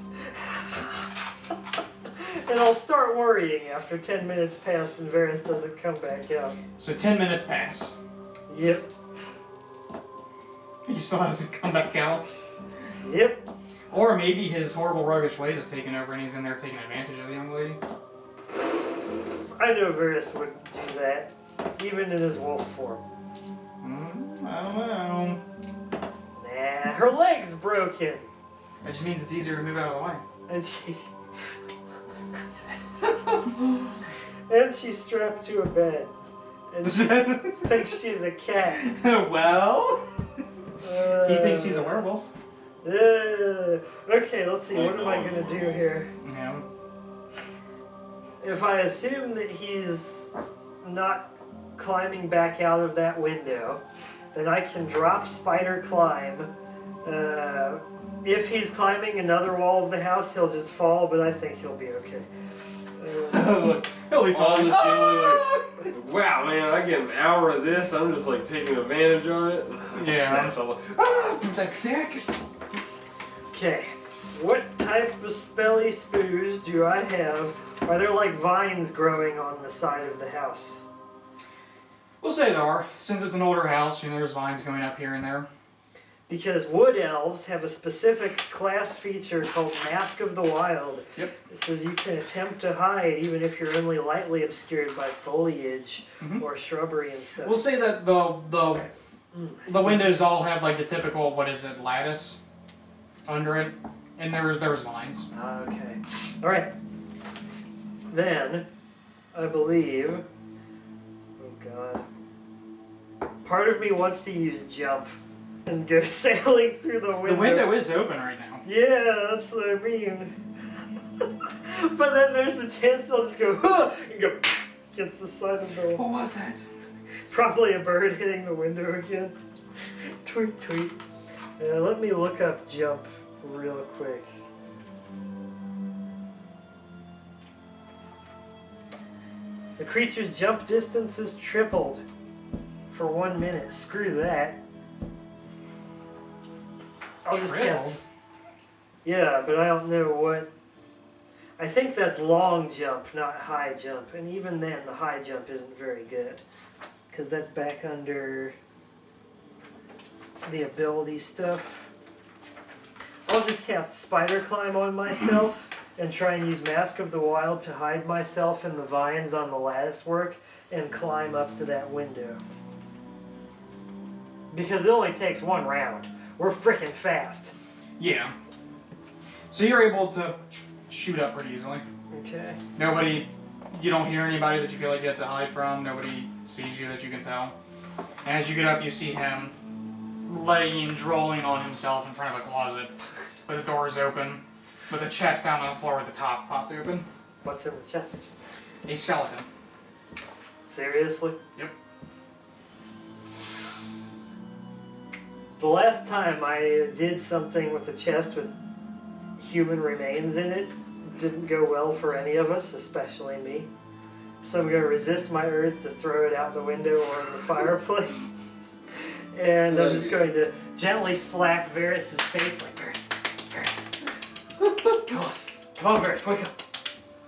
And I'll start worrying after 10 minutes pass and Varis doesn't come back out. So 10 minutes pass. Yep. He still hasn't come back out. Yep. Or maybe his horrible roguish ways have taken over and he's in there taking advantage of the young lady. I know Varis wouldn't do that, even in his wolf form. I don't know. Nah, her leg's broken. That just means it's easier to move out of the way. And she... and she's strapped to a bed. And she thinks she's a cat. Well... he thinks he's a werewolf. Okay, let's see, what am I gonna do here? Yeah. If I assume that he's not climbing back out of that window, then I can drop spider climb. If he's climbing another wall of the house, he'll just fall, but I think he'll be okay. Look, he'll be On fine. the ceiling, like, wow, man, I get an hour of this. I'm just like taking advantage of it. Yeah. Snaps, I'm like, It's like, dick. Okay, what type of spelly spoos do I have? Are there like vines growing on the side of the house? We'll say there are. Since it's an older house, there's vines going up here and there. Because wood elves have a specific class feature called Mask of the Wild. Yep. It says you can attempt to hide even if you're only lightly obscured by foliage or shrubbery and stuff. We'll say that the windows all have like the typical, lattice under it, and there's vines. Okay. All right. Then, I believe. Oh God. Part of me wants to use jump and go sailing through the window. The window is open right now. Yeah, that's what I mean. But then there's a chance I'll just go, huh, and go against the side of the door. What was that? Probably a bird hitting the window again. Tweet, tweet. Let me look up jump real quick. The creature's jump distance is tripled for 1 minute. Screw that. I'll just guess. Yeah, but I don't know what. I think that's long jump, not high jump. And even then, the high jump isn't very good. Because that's back under the ability stuff. I'll just cast Spider Climb on myself and try and use Mask of the Wild to hide myself in the vines on the lattice work and climb up to that window. Because it only takes 1 round. We're freaking fast. Yeah. So you're able to shoot up pretty easily. Okay. You don't hear anybody that you feel like you have to hide from. Nobody sees you that you can tell. And as you get up, you see him drooling on himself in front of a closet. But the door is open. With a chest down on the floor with the top popped open. What's in the chest? A skeleton. Seriously? Yep. The last time I did something with a chest with human remains in it didn't go well for any of us, especially me. So I'm going to resist my urge to throw it out the window or in the fireplace. And I'm just going to gently slap Varis' face like, Varis. Come on, Varis, wake up.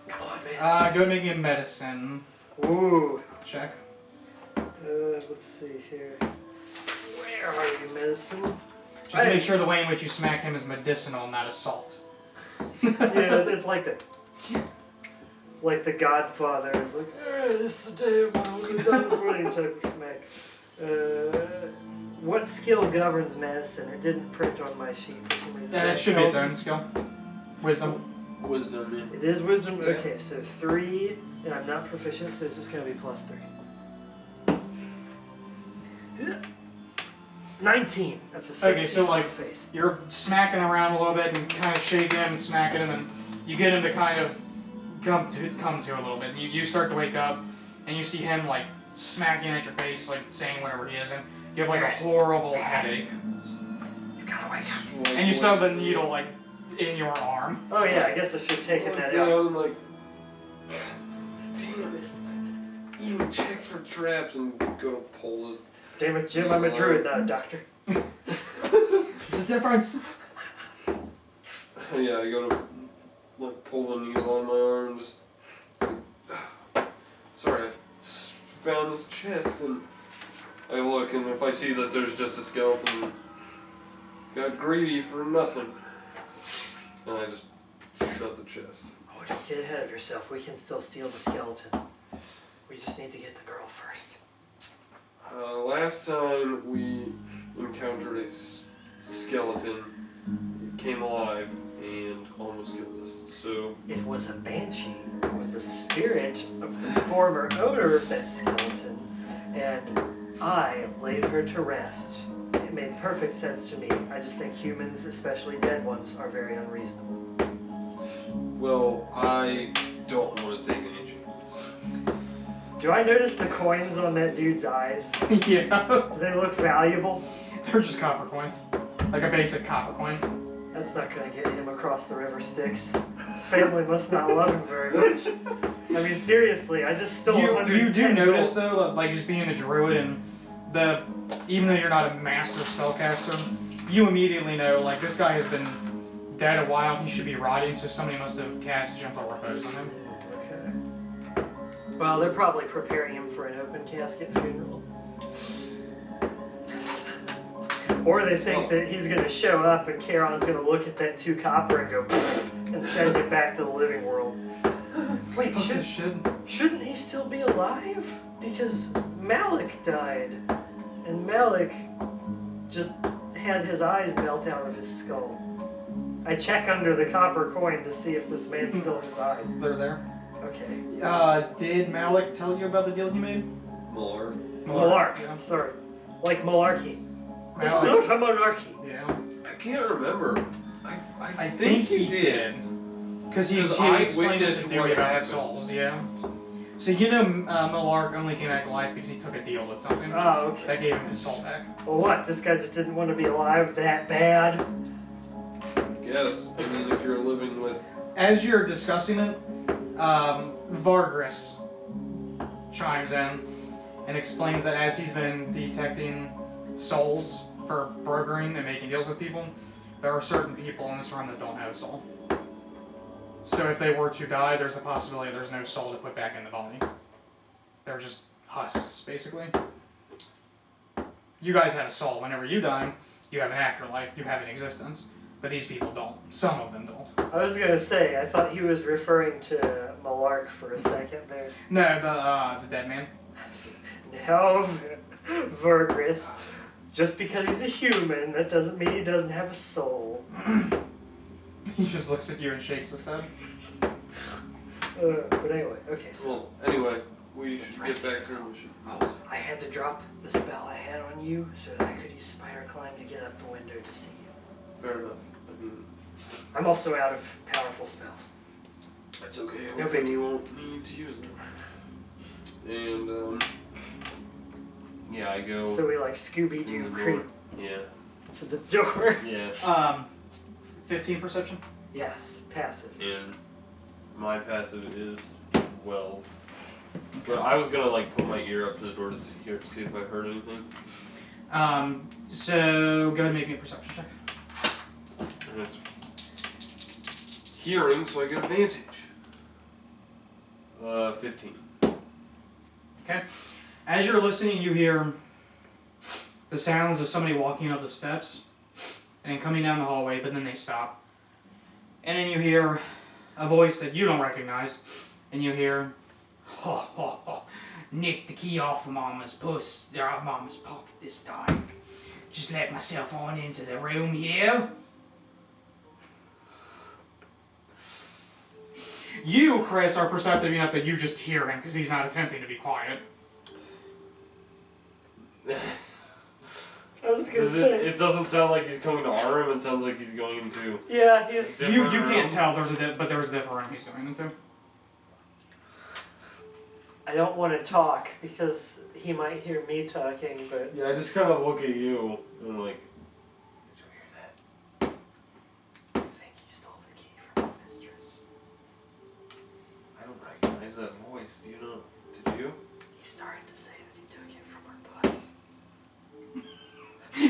Come on, man. Go make a medicine Ooh. check. Let's see here. Where are you, medicine? Just to make sure the way in which you smack him is medicinal, not assault. Yeah, it's like the Godfather is like, this is the day of my done before you took smack. What skill governs medicine? It didn't print on my sheet for some reason. Yeah, that should be its own skill. Wisdom. Wisdom, yeah. It is wisdom? Yeah. Okay, so 3, and I'm not proficient, so it's just going to be +3. 19! That's a 16 Okay, so on the face. You're smacking around a little bit and kind of shaking him and smacking him, and you get him to kind of come to a little bit. You start to wake up, and you see him like smacking at your face, like saying whatever he is, and you have like a horrible headache. You gotta wake up. And you still have the needle like in your arm. Oh yeah, I guess I should have taken Look that down out. and like, damn it. Even check for traps and go to pull it. Damn it, Jim, I'm a druid, not a doctor. There's a difference. Yeah, I go to like pull the needle on my arm, just like, sorry, I found this chest, and I look, and if I see that there's just a skeleton, got greedy for nothing, and I just shut the chest. Oh, don't get ahead of yourself. We can still steal the skeleton. We just need to get the girl first. Last time we encountered a skeleton, it came alive and almost killed us. So It was a banshee. It was the spirit of the former owner of that skeleton, and I laid her to rest. It made perfect sense to me. I just think humans, especially dead ones, are very unreasonable. well, I don't want to take any chances. Do I notice the coins on that dude's eyes? Yeah. Do they look valuable? They're just copper coins. Like a basic copper coin. That's not gonna get him across the river Styx. His family must not love him very much. I mean, seriously, I just stole You 110 do notice gold. though, like just being a druid and even though you're not a master spellcaster, you immediately know like this guy has been dead a while. He should be rotting, so somebody must have cast gentle repose on him. Okay. Well, they're probably preparing him for an open casket funeral. Or they think that he's gonna show up and Charon's gonna look at that 2 copper and go and send it back to the living world. Wait, shouldn't he still be alive? Because Malik died. And Malik just had his eyes melt out of his skull. I check under the copper coin to see if this man still has eyes. They're there. Okay. Did Malik tell you about the deal he made? More. Malark. Yeah. Sorry. Like malarkey. Malik. No, I'm monarchy. Yeah. I can't remember. I think he did. Because he explained it witnessed to do what about happened. souls, yeah. So you know Malark only came back to life because he took a deal with something Oh, okay. that gave him his soul back. Well, what? This guy just didn't want to be alive that bad? Yes. I mean, if you're living with. As you're discussing it, Vargris chimes in and explains that as he's been detecting souls for brokering and making deals with people, there are certain people in this room that don't have a soul. So if they were to die, there's a possibility there's no soul to put back in the body. They're just husks, basically. You guys have a soul. Whenever you die, you have an afterlife, you have an existence. But these people don't. Some of them don't. I was gonna say, I thought he was referring to Malark for a second there. No, the dead man. Now, Vergris, just because he's a human, that doesn't mean he doesn't have a soul. He just looks at you and shakes his head. But anyway, okay, so Well, anyway, we should get back to the mission. I had to drop the spell I had on you so that I could use Spider Climb to get up the window to see you. Fair enough. I mean, I'm also out of powerful spells. that's okay. No Hopefully big we deal. won't need to use them. And, yeah, I go. So we like Scooby to Doo the creep door. Yeah. to the door. Yeah. 15 perception. Yes, passive. And my passive is 12. But I was gonna like put my ear up to the door to see if I heard anything. So go ahead and make me a perception check. And it's hearing, so I get advantage. 15. Okay. As you're listening, you hear the sounds of somebody walking up the steps and then coming down the hallway, but then they stop. And then you hear a voice that you don't recognize, and you hear, "Ho ho ho! Nick the key off of Mama's Mama's pocket this time. Just let myself on into the room here." You, Chris, are perceptive enough that you just hear him because he's not attempting to be quiet. I was gonna say. It doesn't sound like he's coming to our room. It sounds like he's going into. Yeah, he's. You Different can't room. tell but there's a different room he's going into. I don't want to talk because he might hear me talking, but Yeah, I just kind of look at you and I'm like, did you hear that? I think he stole the key from my mistress. I don't recognize that voice. Do you know? Did you? He started to say that he took it from her bus.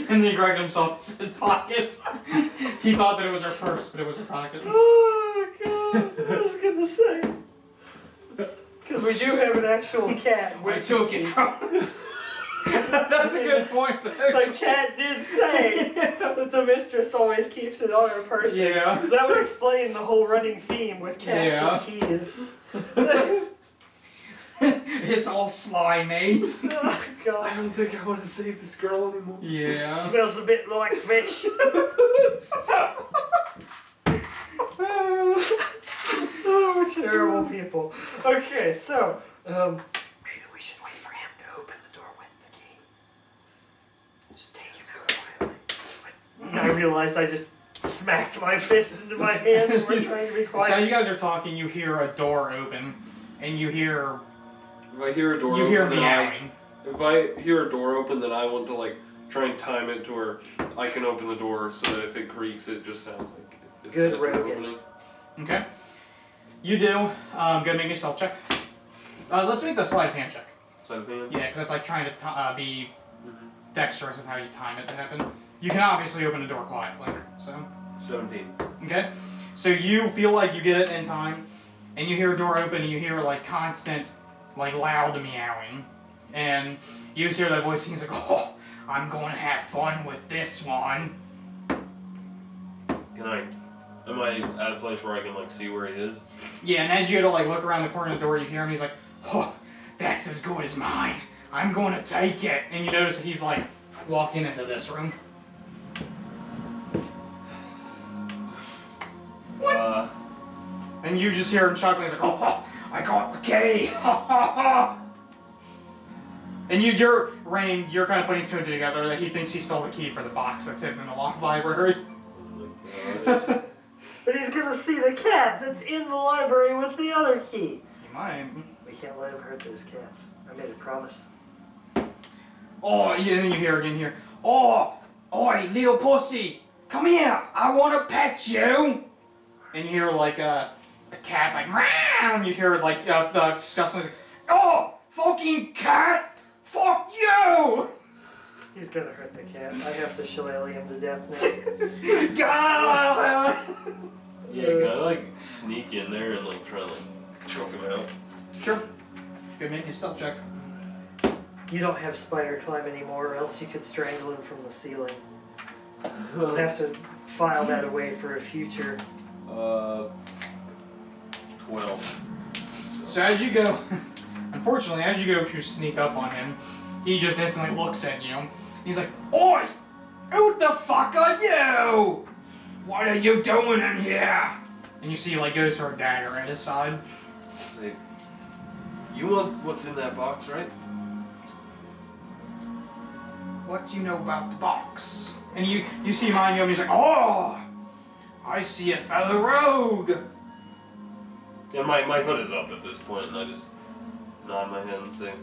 And then he grabbed himself his pockets. He thought that it was her purse, but it was her pocket. Oh god! I was gonna say. Because we do have an actual cat. I took it from. That's a good point. The cat did say that the mistress always keeps it on her person. Yeah. So that would explain the whole running theme with cats Yeah. with keys. It's all slimy. Oh I god. don't think I want to save this girl anymore. Yeah. Smells a bit like fish. Oh, we're terrible people. Okay, so maybe we should wait for him to open the door with the key. Just take him out quietly. I realized I just smacked my fist into my hand and we're trying to be So quiet. as you guys are talking, you hear a door open, and you hear If I hear a door You open, hear then meowing. if I hear a door open, then I want to like try and time it to where I can open the door so that if it creaks, it just sounds like it's Good like an Rogan. opening. Okay. You do. Go make a stealth check. Let's make the sleight of hand check. Side of hand. Yeah, because it's like trying to be dexterous with how you time it to happen. You can obviously open the door quietly, so. 17. Okay. So you feel like you get it in time, and you hear a door open, and you hear like constant, like loud meowing, and you just hear that voice, and he's like, "Oh, I'm going to have fun with this one." Am I at a place where I can like see where he is? Yeah, and as you go to like look around the corner of the door, you hear him. He's like, "Oh, that's as good as mine. I'm going to take it." And you notice that he's like walking into this room. And you just hear him chuckling. He's like, "Oh, I got the key." And you're Rain. You're kind of putting two and two together that he thinks he stole the key for the box that's hidden in the locked library. Oh my god. But he's gonna see the cat that's in the library with the other key. He might. We can't let him hurt those cats. I made a promise. Oh, yeah, and you hear again here. "Oh, oi, little pussy, come here. I want to pet you." And you hear like a cat like, "Meow," and you hear like the disgusting, "Oh, fucking cat, fuck you." He's gonna hurt the cat. I have to shillelagh him to death now. God. Yeah, can I like sneak in there and like try to like choke him out? Sure. Go make me a stealth check. You don't have spider climb anymore, or else you could strangle him from the ceiling. We'll have to file that away for a future. 12. So as you go, unfortunately, as you go to sneak up on him, he just instantly looks at you. He's like, "Oi! Who the fuck are you? What are you doing in here?" And you see he like goes for a dagger at his side. Say, you want what's in that box, right? "What do you know about the box?" And you see behind him, he's like, "Oh, I see a fellow rogue." Yeah, my hood is up at this point, and I just nod my head and say,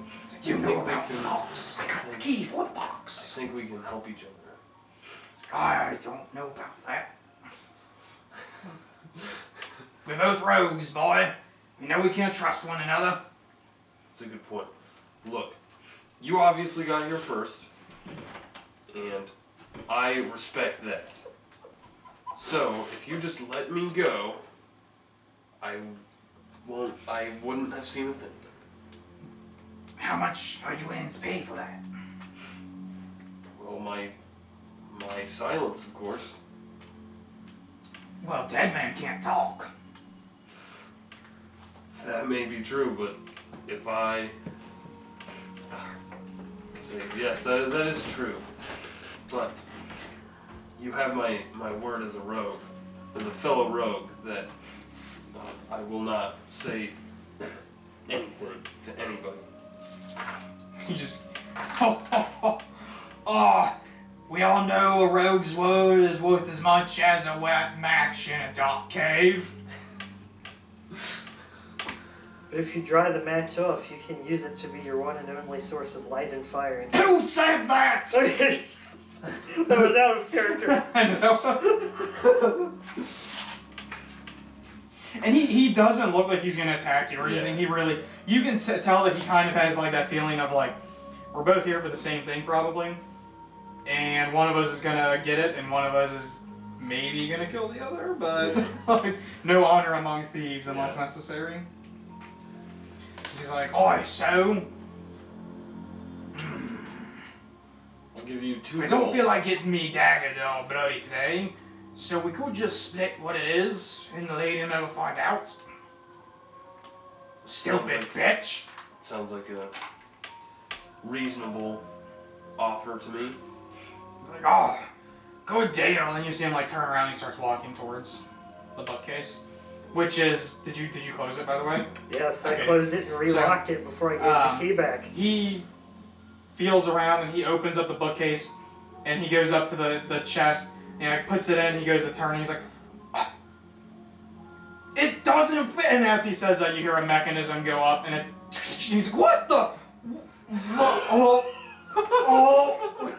"Do you know about the box? I got the key for the I box." think we can help each other. "I don't know about that. We're both rogues, boy. We know we can't trust one another." That's a good point. Look, you obviously got here first, and I respect that. So, if you just let me go, I wouldn't have seen a thing. "How much are you willing to pay for that?" Well, my silence, of course. "Well, dead man can't talk." That may be true, but if I... Yes, that is true. But you have my word as a rogue, as a fellow rogue, that I will not say anything to anybody. He just, oh, we all know a rogue's word is worth as much as a wet match in a dark cave. But if you dry the match off, you can use it to be your one and only source of light and fire. Who said that? That was out of character. I know. And he doesn't look like he's gonna attack you or anything. Yeah. He really, you can tell that he kind of has like that feeling of like, we're both here for the same thing probably, and one of us is gonna get it, and one of us is maybe gonna kill the other, but like no honor among thieves unless necessary. He's like, "Oh, so I'll give you 2 I don't gold. feel like getting me daggered all bloody today, so we could just split what it is, and the lady never find out." "Stupid bitch." Sounds like a reasonable offer to me. He's like, "Oh, good deal." And you see him like turn around and he starts walking towards the bookcase. Which is, did you close it by the way? Yes, Okay. I closed it and relocked it before I gave the key back. He feels around and he opens up the bookcase and he goes up to the chest and puts it in. He goes to turn and he's like, "Oh, it doesn't fit." And as he says that, you hear a mechanism go up and it He's like, what the? Oh, oh!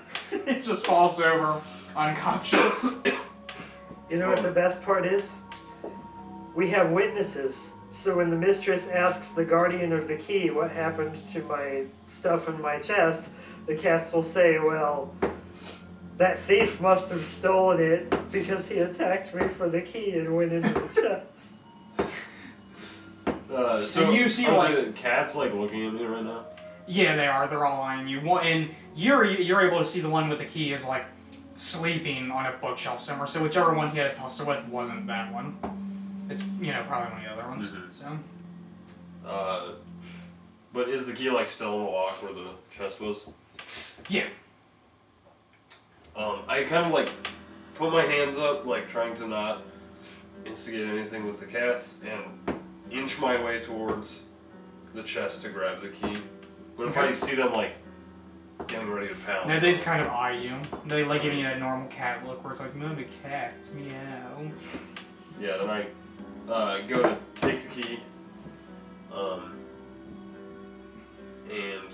He just falls over, unconscious. You know what the best part is? We have witnesses. So when the mistress asks the guardian of the key what happened to my stuff in my chest, the cats will say, well, that thief must have stolen it because he attacked me for the key and went into the chest. So and you see, are like- the cats like looking at me right now? Yeah, they are. They're all eyeing you. And you're able to see the one with the key is like sleeping on a bookshelf somewhere. So whichever one he had to tussle with wasn't that one. It's probably one of the other ones. Mhm. So. But is the key like still in the lock where the chest was? Yeah. I kind of like put my hands up, like trying to not instigate anything with the cats, and inch my way towards the chest to grab the key. But if I see them like getting ready to pounce, No, they just kind of eye you. They like giving you that normal cat look where it's like, no, the cat, meow. yeah, then I go to take the key, and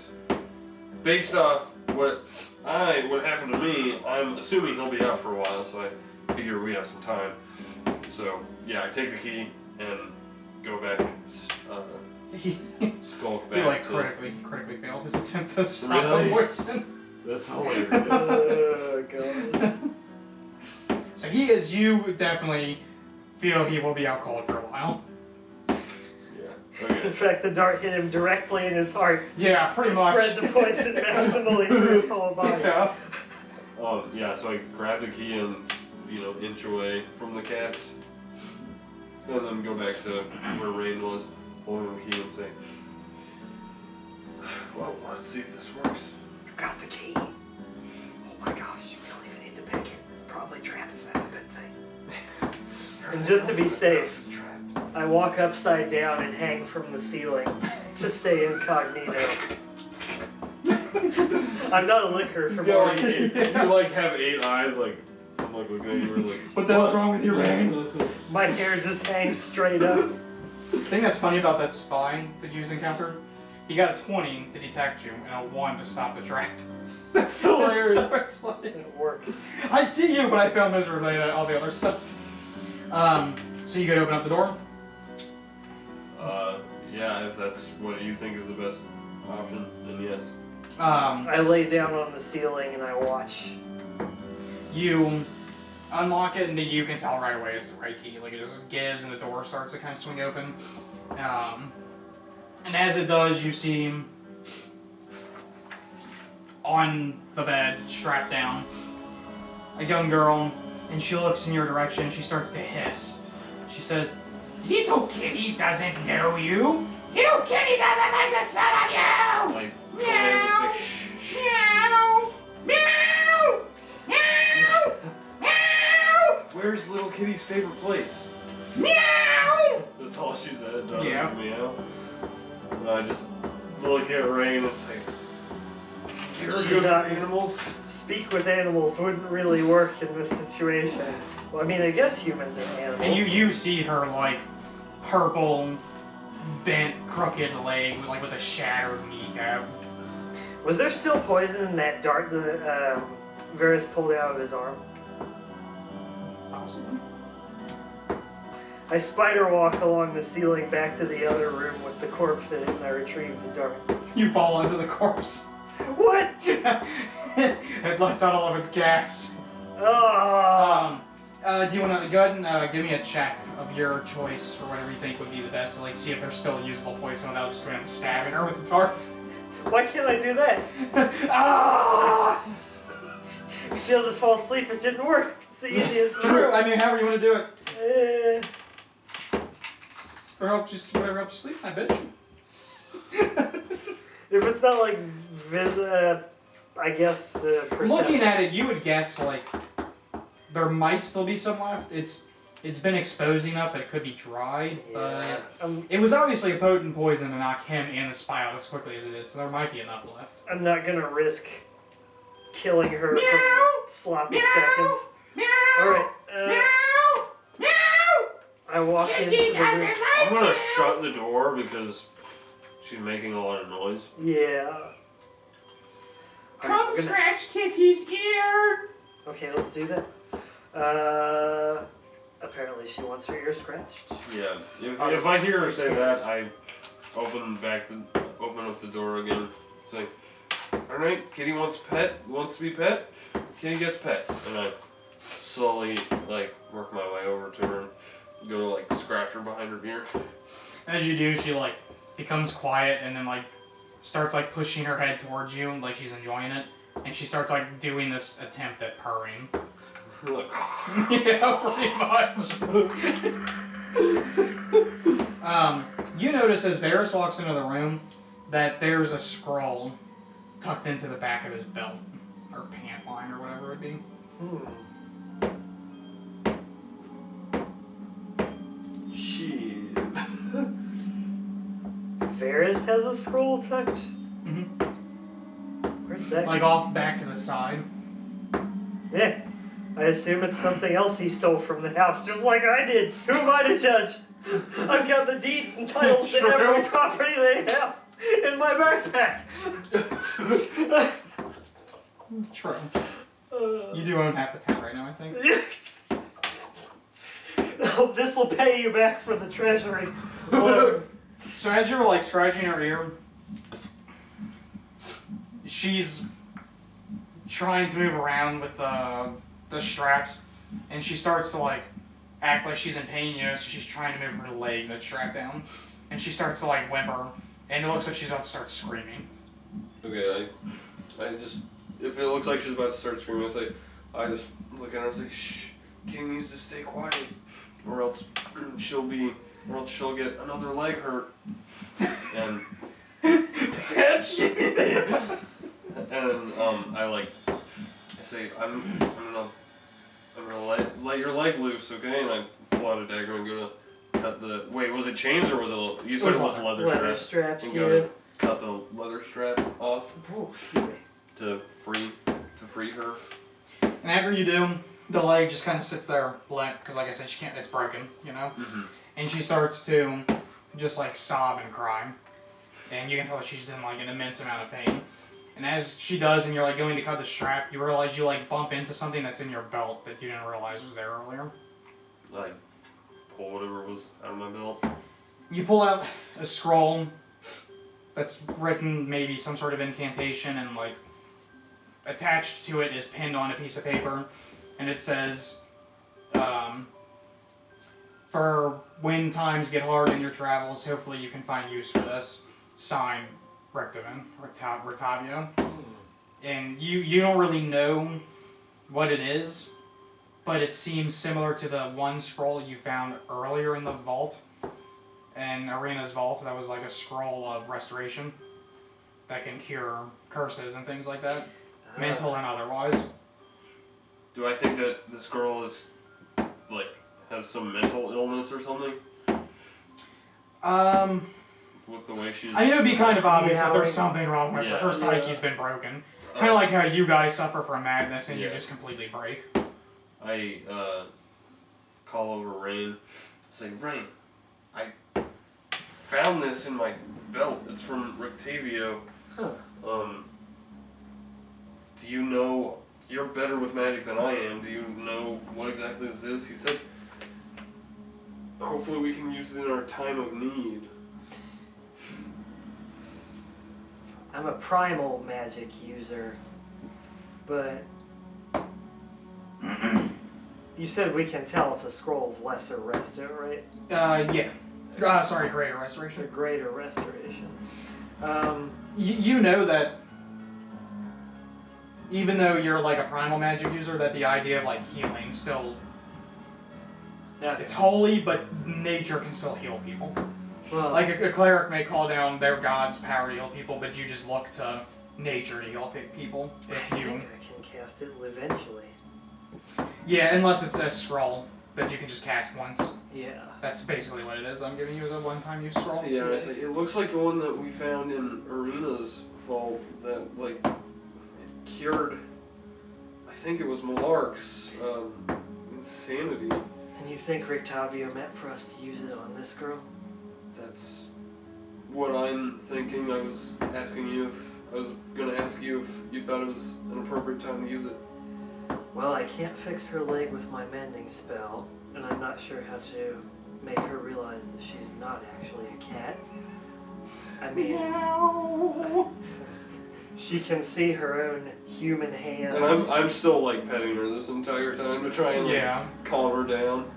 based off what happened to me, I'm assuming he'll be out for a while, so I figure we have some time. So yeah, I take the key and go back, skulk back. He like to, critically failed his attempt to stop the Really? poison. That's hilarious. Oh, God. So you definitely feel he will be out cold for a while. Yeah. In Okay. fact, the dart hit him directly in his heart. Yeah, pretty to much. Spread the poison maximally through his whole body. Yeah. Yeah. So I grab the key and inch away from the cats, and then go back to where Rain was, holding the key and say, "Well, let's see if this works." You got the key. Oh my gosh, you don't even need to pick it. It's probably trapped, so that's a good thing. And just to be safe, I walk upside down and hang from the ceiling to stay incognito. I'm not a licker from You origin. like have 8 eyes, like I'm like looking at you, we're like, What the hell's wrong with you, Rain? My hair just hangs straight up. The thing that's funny about that spy that you just encountered, he got a 20 to detect you and a 1 to stop the trap. That's hilarious. So it's like, It works. I see you, but I failed miserably at all the other stuff. So you go to open up the door? yeah, if that's what you think is the best option, then yes. I lay down on the ceiling and I watch. You unlock it, and then you can tell right away it's the right key. Like, it just gives, and the door starts to kind of swing open. And as it does, you see on the bed, strapped down, a young girl, and she looks in your direction. She starts to hiss. She says, "Little kitty doesn't know you. Little kitty doesn't like the smell of you. Like, Meow. like, shh. Meow, meow, meow, meow, Where's little kitty's favorite place?" meow." That's all she said. Yeah. Meow. And I just look at Rain and say, "You're She's good with not- animals." Speak with animals wouldn't really work in this situation. Well, I mean, I guess humans are animals. And you see her like purple, bent, crooked leg, like with a shattered kneecap. Was there still poison in that dart that Varis pulled out of his arm? Possibly. I spider walk along the ceiling back to the other room with the corpse in it, and I retrieve the dart. You fall onto the corpse. What? It lets out all of its gas. Oh! Do you want to go ahead and give me a check of your choice or whatever you think would be the best to like see if there's still usable poison without just going and stabbing her with the dart? Why can't I do that? Ah! If she doesn't fall asleep, it didn't work. It's the easiest True. I mean, however you want to do it. Eh, Or whatever helps you sleep, I bet you. if it's not like I guess perception. Looking at it, you would guess like there might still be some left. It's been exposed enough that it could be dried, Yeah. but it was obviously a potent poison to knock him and the spy out as quickly as it did, so there might be enough left. I'm not gonna risk killing her Meow. for sloppy Meow. seconds. Meow! Alright, Meow! Meow! I walk into the room. I'm gonna shut the door because She's making a lot of noise. Yeah. Come Alright, we're gonna- scratch Kitty's ear! Okay, let's do that. Apparently she wants her ear scratched. Yeah. If I hear her say that, I open up the door again. Say, all right, Kitty wants to be pet. Kitty gets pet, and I slowly like work my way over to her and go to like scratch her behind her ear. As you do, she like becomes quiet and then like starts like pushing her head towards you, like she's enjoying it, and she starts like doing this attempt at purring. Like, Yeah, pretty much. You notice as Varis walks into the room that there's a scroll tucked into the back of his belt or pant line or whatever it be. shit. Varys has a scroll tucked? Mm-hmm. Where's that? Like off back to the side. Yeah. I assume it's something else he stole from the house, just like I did. Who am I to judge? I've got the deeds and titles to every property they have in my backpack. True. You do own half the town right now, I think. Oh, this will pay you back for the treasury. So as you're like scratching her ear, she's trying to move around with the straps, and she starts to like act like she's in pain, you know, so she's trying to move her leg that's strapped down, and she starts to like whimper, and it looks like she's about to start screaming. Okay, I just, if it looks like she's about to start screaming, I just look at her and say, shh, Kitty needs to stay quiet, or else she'll get another leg hurt. And bitch. And I say, I'm gonna let your leg loose, okay? And I pull out a dagger and go to cut the. Wait, was it chains or was it? You said it was leather strap. straps. And Yeah. go to cut the leather strap off Oh, excuse me. to free her. And after you do, the leg just kind of sits there limp, because like I said, she can't, it's broken, you know? Mm-hmm. And she starts to just like sob and cry. And you can tell that she's in like an immense amount of pain. And as she does, and you're like going to cut the strap, you realize you like bump into something that's in your belt that you didn't realize was there earlier. Like, pull whatever was out of my belt. You pull out a scroll that's written maybe some sort of incantation, and like attached to it is pinned on a piece of paper, and it says, for when times get hard in your travels, hopefully you can find use for this. Signed, Rictavio. And you don't really know what it is, but it seems similar to the one scroll you found earlier in the vault, in Arena's vault. That was like a scroll of restoration that can cure curses and things like that, mental and otherwise. Do I think that this girl is, like, has some mental illness or something? With the way she's... I mean, it would be kind of obvious that there's like- something wrong with her. Yeah. Her psyche's been broken. Kind of like how you guys suffer from madness and you just completely break. I call over Rain. Say, Rain, I found this in my belt. It's from Rictavio. Huh. Do you know? You're better with magic than I am. Do you know what exactly this is? He said, hopefully we can use it in our time of need. I'm a primal magic user, but you said we can tell it's a scroll of lesser resto, right? Yeah. Sorry, greater Or restoration. greater restoration. You know that even though you're like a primal magic user, that the idea of like healing still, Okay. it's holy, but nature can still heal people. Well, Like a cleric may call down their god's power to heal people, but you just look to nature to heal people. I If think you, I can cast it eventually. yeah, unless it's a scroll that you can just cast once. Yeah. That's basically what it is. I'm giving you as a one-time use scroll. Yeah, and I say, it looks like the one that we found in Arena's vault that, like, cured, I think it was Malark's insanity. And you think Rictavio meant for us to use it on this girl? That's what I'm thinking. I was gonna ask you if you thought it was an appropriate time to use it. Well, I can't fix her leg with my mending spell, and I'm not sure how to make her realize that she's not actually a cat. I mean, No. she can see her own human hands. And I'm still like petting her this entire time to try and like, calm her down.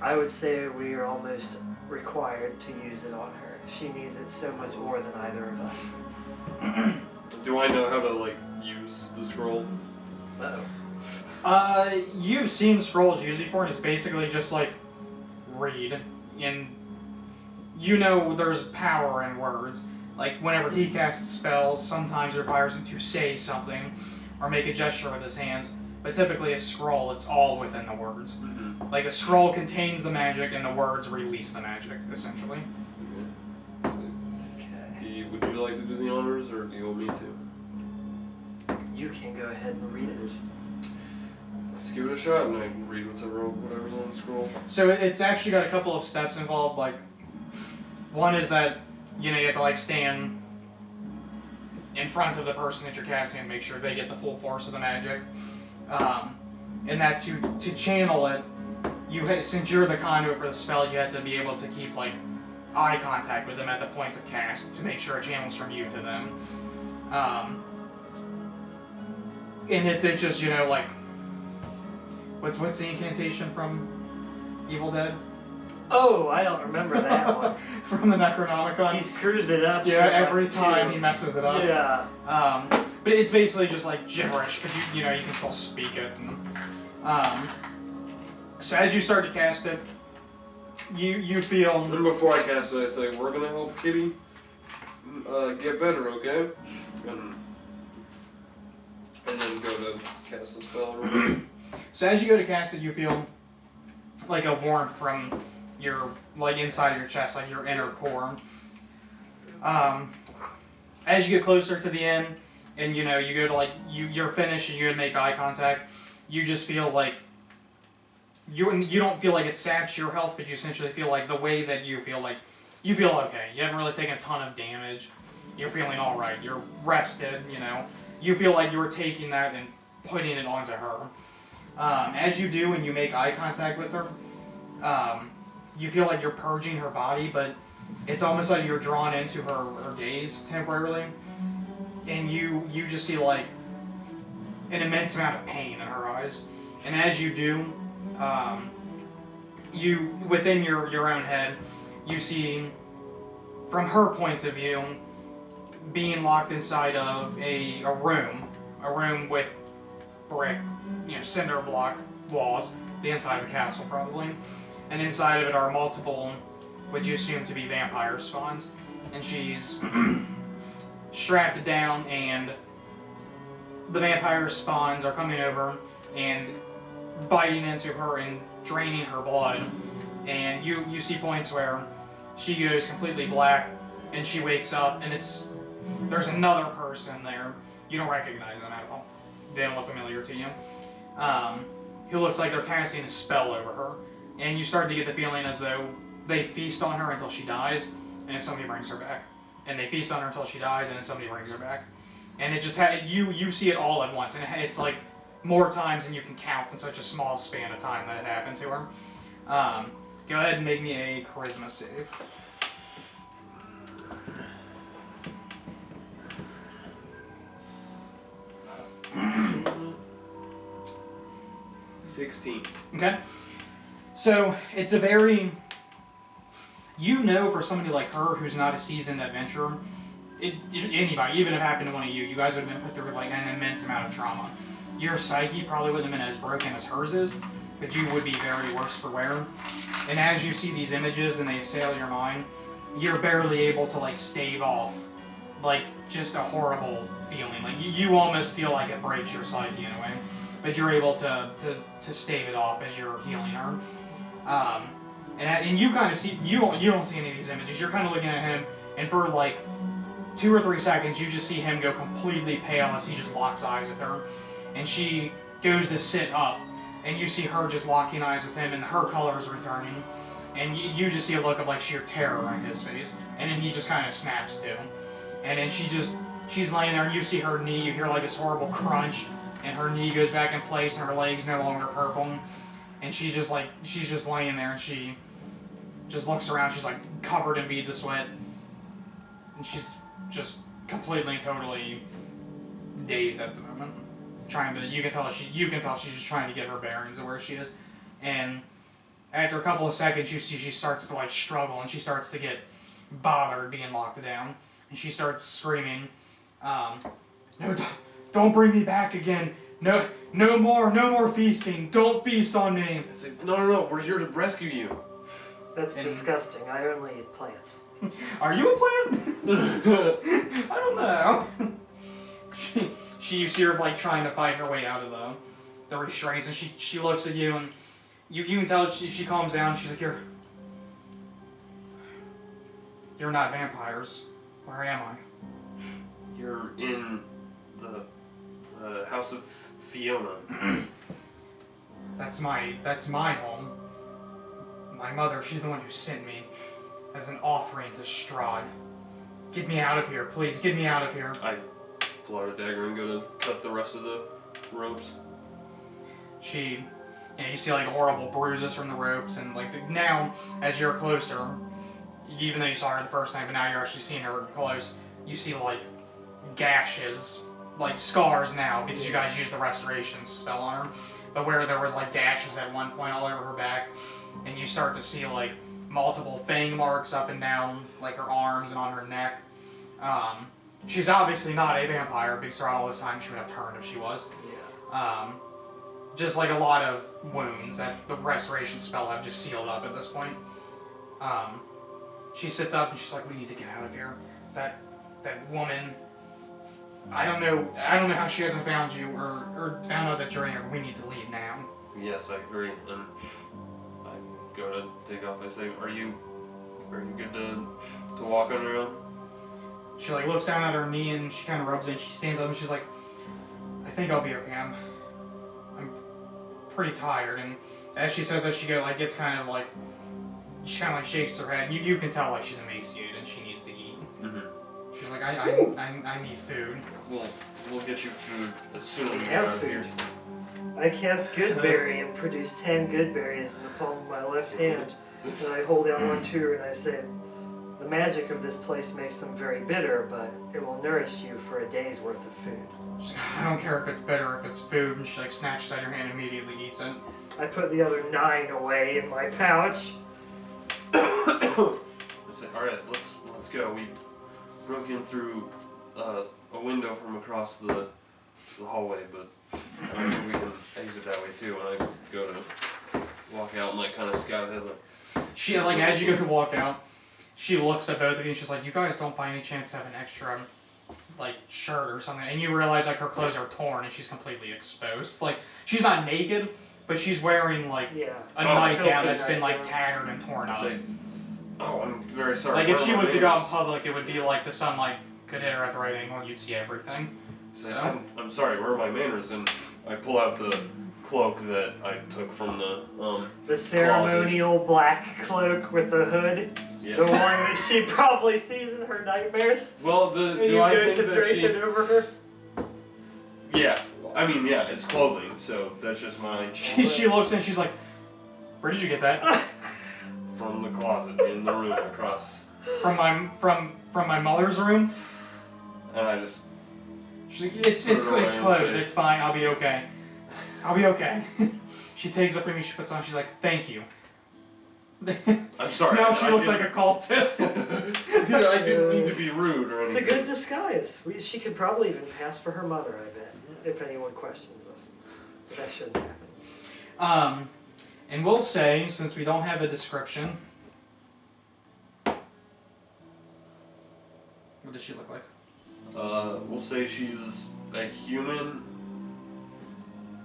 I would say we are almost required to use it on her. She needs it so much more than either of us. Do I know how to like use the scroll? Uh-oh. You've seen scrolls used before, and it's basically just like read, and you know there's power in words. Like whenever he casts spells, sometimes it requires him to say something or make a gesture with his hands. But typically a scroll, it's all within the words. Mm-hmm. Like the scroll contains the magic, and the words release the magic, essentially. Okay. Would you like to do the honors, or do you want me to? You can go ahead and read it. Let's give it a shot, and I can read whatever's on the scroll. So it's actually got a couple of steps involved. Like one is that you have to like stand in front of the person that you're casting and make sure they get the full force of the magic. And that to channel it, since you're the conduit for the spell, you have to be able to keep like eye contact with them at the point of cast to make sure it channels from you to them. And it just like what's the incantation from Evil Dead? Oh, I don't remember that one. From the Necronomicon. He screws it up. Yeah, so every much, time too. he messes it up. Yeah. But it's basically just like gibberish, but you can still speak it. And, so as you start to cast it, you feel. And before I cast it, I say, "We're gonna help Kitty get better, okay?" And then go to cast the spell. So as you go to cast it, you feel like a warmth from your inside of your chest, like your inner core. As you get closer to the end, and you go to you're finished and you make eye contact, you just feel like you don't feel like it saps your health, but you essentially feel like the way that you feel okay. You haven't really taken a ton of damage. You're feeling all right. You're rested. You feel like you were taking that and putting it onto her. As you do and you make eye contact with her, you feel like you're purging her body, but it's almost like you're drawn into her gaze temporarily, and you just see like an immense amount of pain in her eyes. And as you do, you within your own head, you see from her point of view being locked inside of a room with brick, cinder block walls, the inside of a castle probably, and inside of it are multiple, what you assume to be vampire spawns, and she's strapped down, and the vampire spawns are coming over and biting into her and draining her blood, and you see points where she goes completely black, and she wakes up, and there's another person there. You don't recognize them at all. They don't look familiar to you. Who looks like they're casting a spell over her. And you start to get the feeling as though they feast on her until she dies, and then somebody brings her back. And they feast on her until she dies, and then somebody brings her back. And it just you see it all at once, and it's like more times than you can count in such a small span of time that it happened to her. Go ahead and make me a charisma save. Mm-hmm. 16. Okay. So it's a very, for somebody like her who's not a seasoned adventurer, anybody, even if it happened to one of you guys would have been put through like an immense amount of trauma. Your psyche probably wouldn't have been as broken as hers is, but you would be very worse for wear. And as you see these images and they assail your mind, you're barely able to like stave off like just a horrible feeling. Like you almost feel like it breaks your psyche in a way, but you're able to stave it off as you're healing her. And you kind of see, you don't see any of these images. You're kind of looking at him, and for like 2 or 3 seconds, you just see him go completely pale as he just locks eyes with her. And she goes to sit up, and you see her just locking eyes with him, and her color's returning. And you just see a look of like sheer terror on his face, and then he just kind of snaps too. And then she's laying there, and you see her knee. You hear like this horrible crunch, and her knee goes back in place, and her leg's no longer purple. And she's just laying there, and she just looks around. She's like covered in beads of sweat, and she's just completely and totally dazed at the moment. You can tell she's just trying to get her bearings of where she is. And after a couple of seconds, you see she starts to like struggle, and she starts to get bothered being locked down, and she starts screaming, "No, don't bring me back again! No more feasting! Don't feast on me!" It's like, no, we're here to rescue you. That's disgusting. I only eat plants. Are you a plant? I don't know. You see her like trying to fight her way out of the restraints, and she looks at you, and you can tell she calms down. She's like, You're not vampires. Where am I? You're in the House of Fiona. That's my home. My mother, she's the one who sent me as an offering to Strahd. Get me out of here, please. Get me out of here. I pull out a dagger and go to cut the rest of the ropes. You see like horrible bruises from the ropes, and like now as you're closer, even though you saw her the first time, but now you're actually seeing her close, you see like gashes, like scars now, because you guys used the restoration spell on her, but where there was like gashes at one point all over her back, and you start to see like multiple fang marks up and down like her arms and on her neck. She's obviously not a vampire, because throughout all this time she would have turned if she was. Yeah. Just like a lot of wounds that the restoration spell have just sealed up at this point. She sits up and she's like, "We need to get out of here. That woman, I don't know how she hasn't found you or found out that you're in here. We need to leave now." Yes, I agree. And I go to take off. I say, Are you good to walk on your own?" She like looks down at her knee and she kind of rubs it. She stands up and she's like, "I think I'll be okay. I'm pretty tired." And as she says that, she gets kind of like, she kind of like shakes her head. You can tell like she's emaciated and she needs to eat. Mm-hmm. She's like, I need food. We'll get you food as soon as we get Have out of food. here. I cast Goodberry and produce 10 Goodberries in the palm of my left hand. And I hold out one to her and I say, "The magic of this place makes them very bitter, but it will nourish you for a day's worth of food." She's like, "I don't care if it's bitter or if it's food," and she like snatches out your hand and immediately eats it. I put the other 9 away in my pouch. I say, "All right, let's go. We broke in through a window from across the hallway, but I think we can exit that way too." And I go to walk out and like kind of scout ahead, like. She like as you go to walk out, she looks at both of you and she's like, "You guys don't by any chance have an extra like shirt or something?" And you realize like her clothes are torn and she's completely exposed. Like she's not naked, but she's wearing like a nightgown that's been like tattered and torn up. Like, "Oh, I'm very sorry." Like if she Where are was my to go out in manners?" public, it would be like the sunlight could hit her at the right angle and you'd see everything. Say, So I'm sorry, where are my manners? And I pull out the cloak that I took from The ceremonial black cloak with the hood. yeah. The one that she probably sees in her nightmares. Well, And do you I go think to that drape it over her. Yeah, I mean, yeah, it's clothing, so that's just my she looks and she's like, "Where did you get that?" from the closet in the room across, From my mother's room. and I just She's like, it's Put it away and closed. say- It's fine. I'll be okay. I'll be okay." She takes it from you. She puts it on. She's like, "Thank you." I'm sorry. Now she I looks like didn't- a cultist. I didn't mean to be rude or It's a anything. good disguise. She could probably even pass for her mother, I bet, if anyone questions us. But that shouldn't happen. And we'll say, since we don't have a description, what does she look like? We'll say she's a human,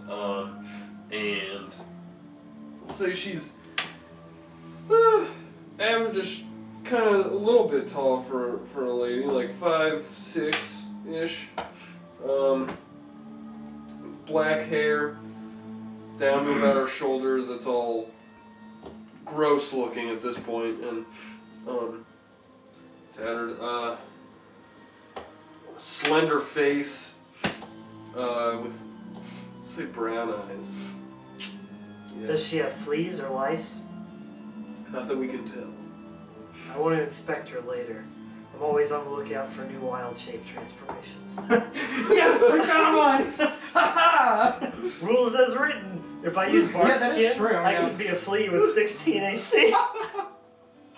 and we'll say she's average, kind of a little bit tall for a lady, like 5'6" black hair down to about her shoulders. It's all gross looking at this point and tattered. Slender face with, let's say, brown eyes. Yeah. Does she have fleas or lice? Not that we can tell. I want to inspect her later. I'm always on the lookout for new wild shape transformations. Yes, I found one! Ha Rules as written. If I use bark Yeah, that is skin, true, I yeah. could be a flea with 16 AC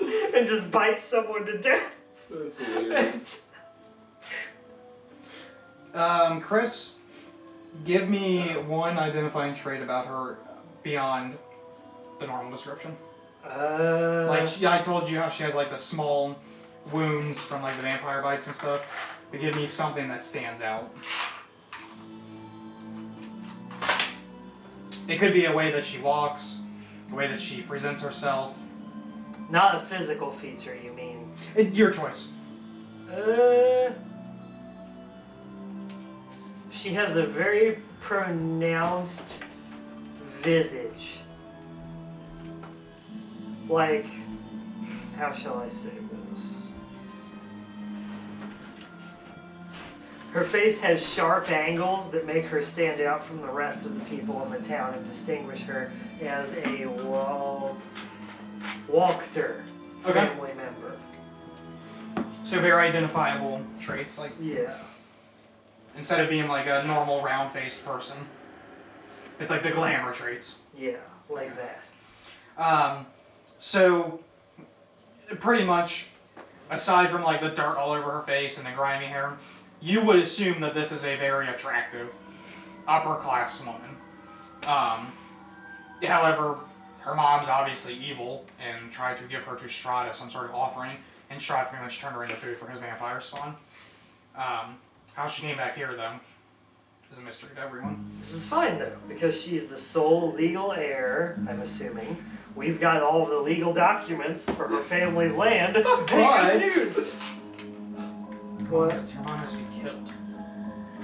and just bite someone to death. That's hilarious. Chris, give me one identifying trait about her beyond the normal description. I told you how she has like the small wounds from like the vampire bites and stuff. But give me something that stands out. It could be a way that she walks, a way that she presents herself. Not a physical feature, you mean? Your choice. She has a very pronounced visage. Like, how shall I say this? Her face has sharp angles that make her stand out from the rest of the people in the town and distinguish her as a Walker family member. So very identifiable traits, like Yeah. instead of being like a normal round-faced person, it's like the glamour traits. Yeah, like that. So pretty much, aside from like the dirt all over her face and the grimy hair, you would assume that this is a very attractive, upper-class woman. However, her mom's obviously evil and tried to give her to Strahd as some sort of offering, and Strahd pretty much turned her into food for his vampire spawn. How she came back here, though, is a mystery to everyone. This is fine though, because she's the sole legal heir, I'm assuming. We've got all of the legal documents for her family's land. But- Good news! What? Her mom has to be killed.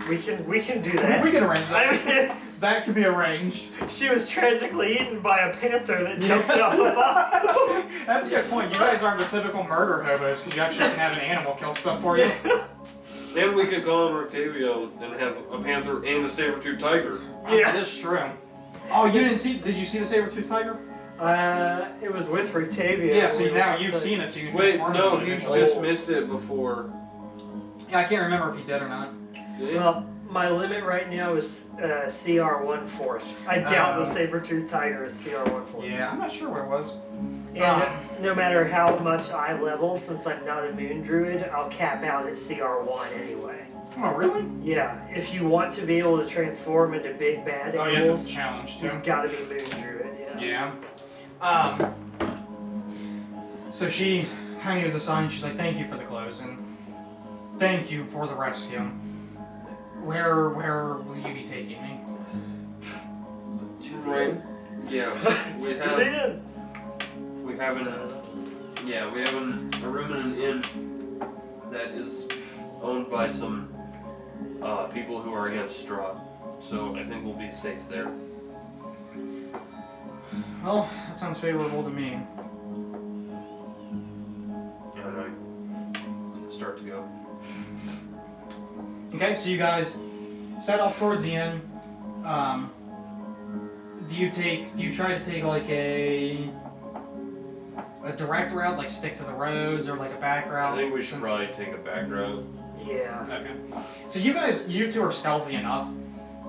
We can do that. We can arrange that. I mean, That can be arranged. she was tragically eaten by a panther that jumped off the box. That's a good point. You guys aren't the typical murder hobos because you actually can have an animal kill stuff for you. And we could go on Roctavia and have a panther and a saber-toothed tiger. Yeah. That's true. Oh, you didn't see? Did you see the saber-toothed tiger? It was with Rutavia. Yeah. So now you've seen it. So you can Wait, transform no, it you eventually. just missed it before. Yeah, I can't remember if he did or not. Did you? Well, my limit right now is CR 1/4. I doubt the saber-toothed tiger is CR 1/4. Yeah, I'm not sure what it was. And no matter how much I level, since I'm not a moon druid, I'll cap out at CR 1 anyway. Oh, really? Yeah, if you want to be able to transform into big bad Oh, yeah, animals, it's a challenge too. you've got to be moon druid. Yeah. Yeah. So she kind of gives a sign. She's like, "Thank you for the clothes and thank you for the rescue. Where will you be taking me?" Right. Yeah. Man. We have a room in an inn that is owned by some people who are against Strahd. So I think we'll be safe there. Well, that sounds favorable to me. And I start to go. Okay, so you guys set off towards the inn. Do you try to take like a direct route, like stick to the roads, or like a back route? I think we should probably take a back route. Yeah. Okay. So you two are stealthy enough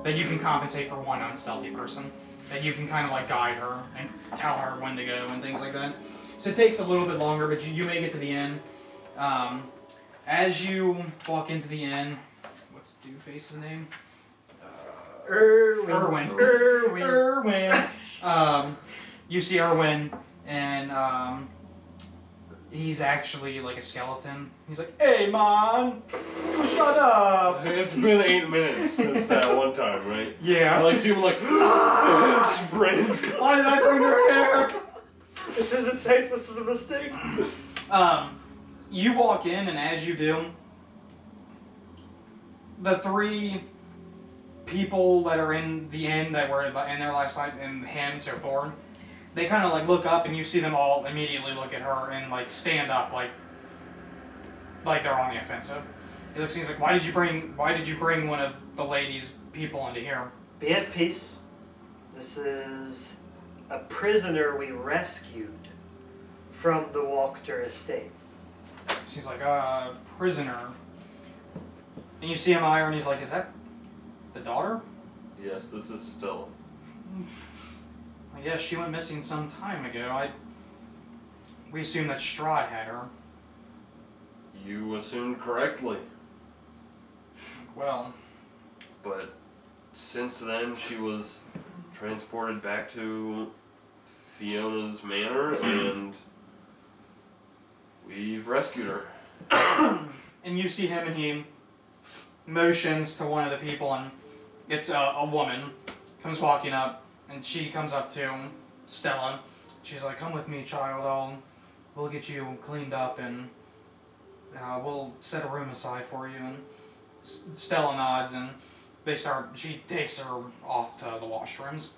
that you can compensate for one unstealthy person. That you can kind of like guide her and tell her when to go and things like that. So it takes a little bit longer, but you make it to the inn. As you walk into the inn, what's Dooface's name? Erwin. You see Erwin, and he's actually like a skeleton. He's like, "Hey, man, shut up." It's been 8 minutes since that one time, right? I Yeah. like see him like sprint. Why did I bring her here? This isn't safe. This was a mistake. You walk in, and as you do, the three people that are in the inn that were in there last night, and him so forth, they kind of like look up, and you see them all immediately look at her and like stand up, like they're on the offensive. He looks, he's like, why did you bring one of the lady's people into here? Be at peace. This is a prisoner we rescued from the Walker estate. She's like, prisoner. And you see him eye her, and he's like, is that the daughter? Yes, this is Stella. I guess she went missing some time ago. We assumed that Strahd had her. You assumed correctly. Well, But since then, she was transported back to Fiona's manor, and we've rescued her. and you see him, and he motions to one of the people, and it's a woman comes walking up, and she comes up to Stella. She's like, come with me, child. We'll get you cleaned up, and we'll set a room aside for you. And Stella nods, and she takes her off to the washrooms.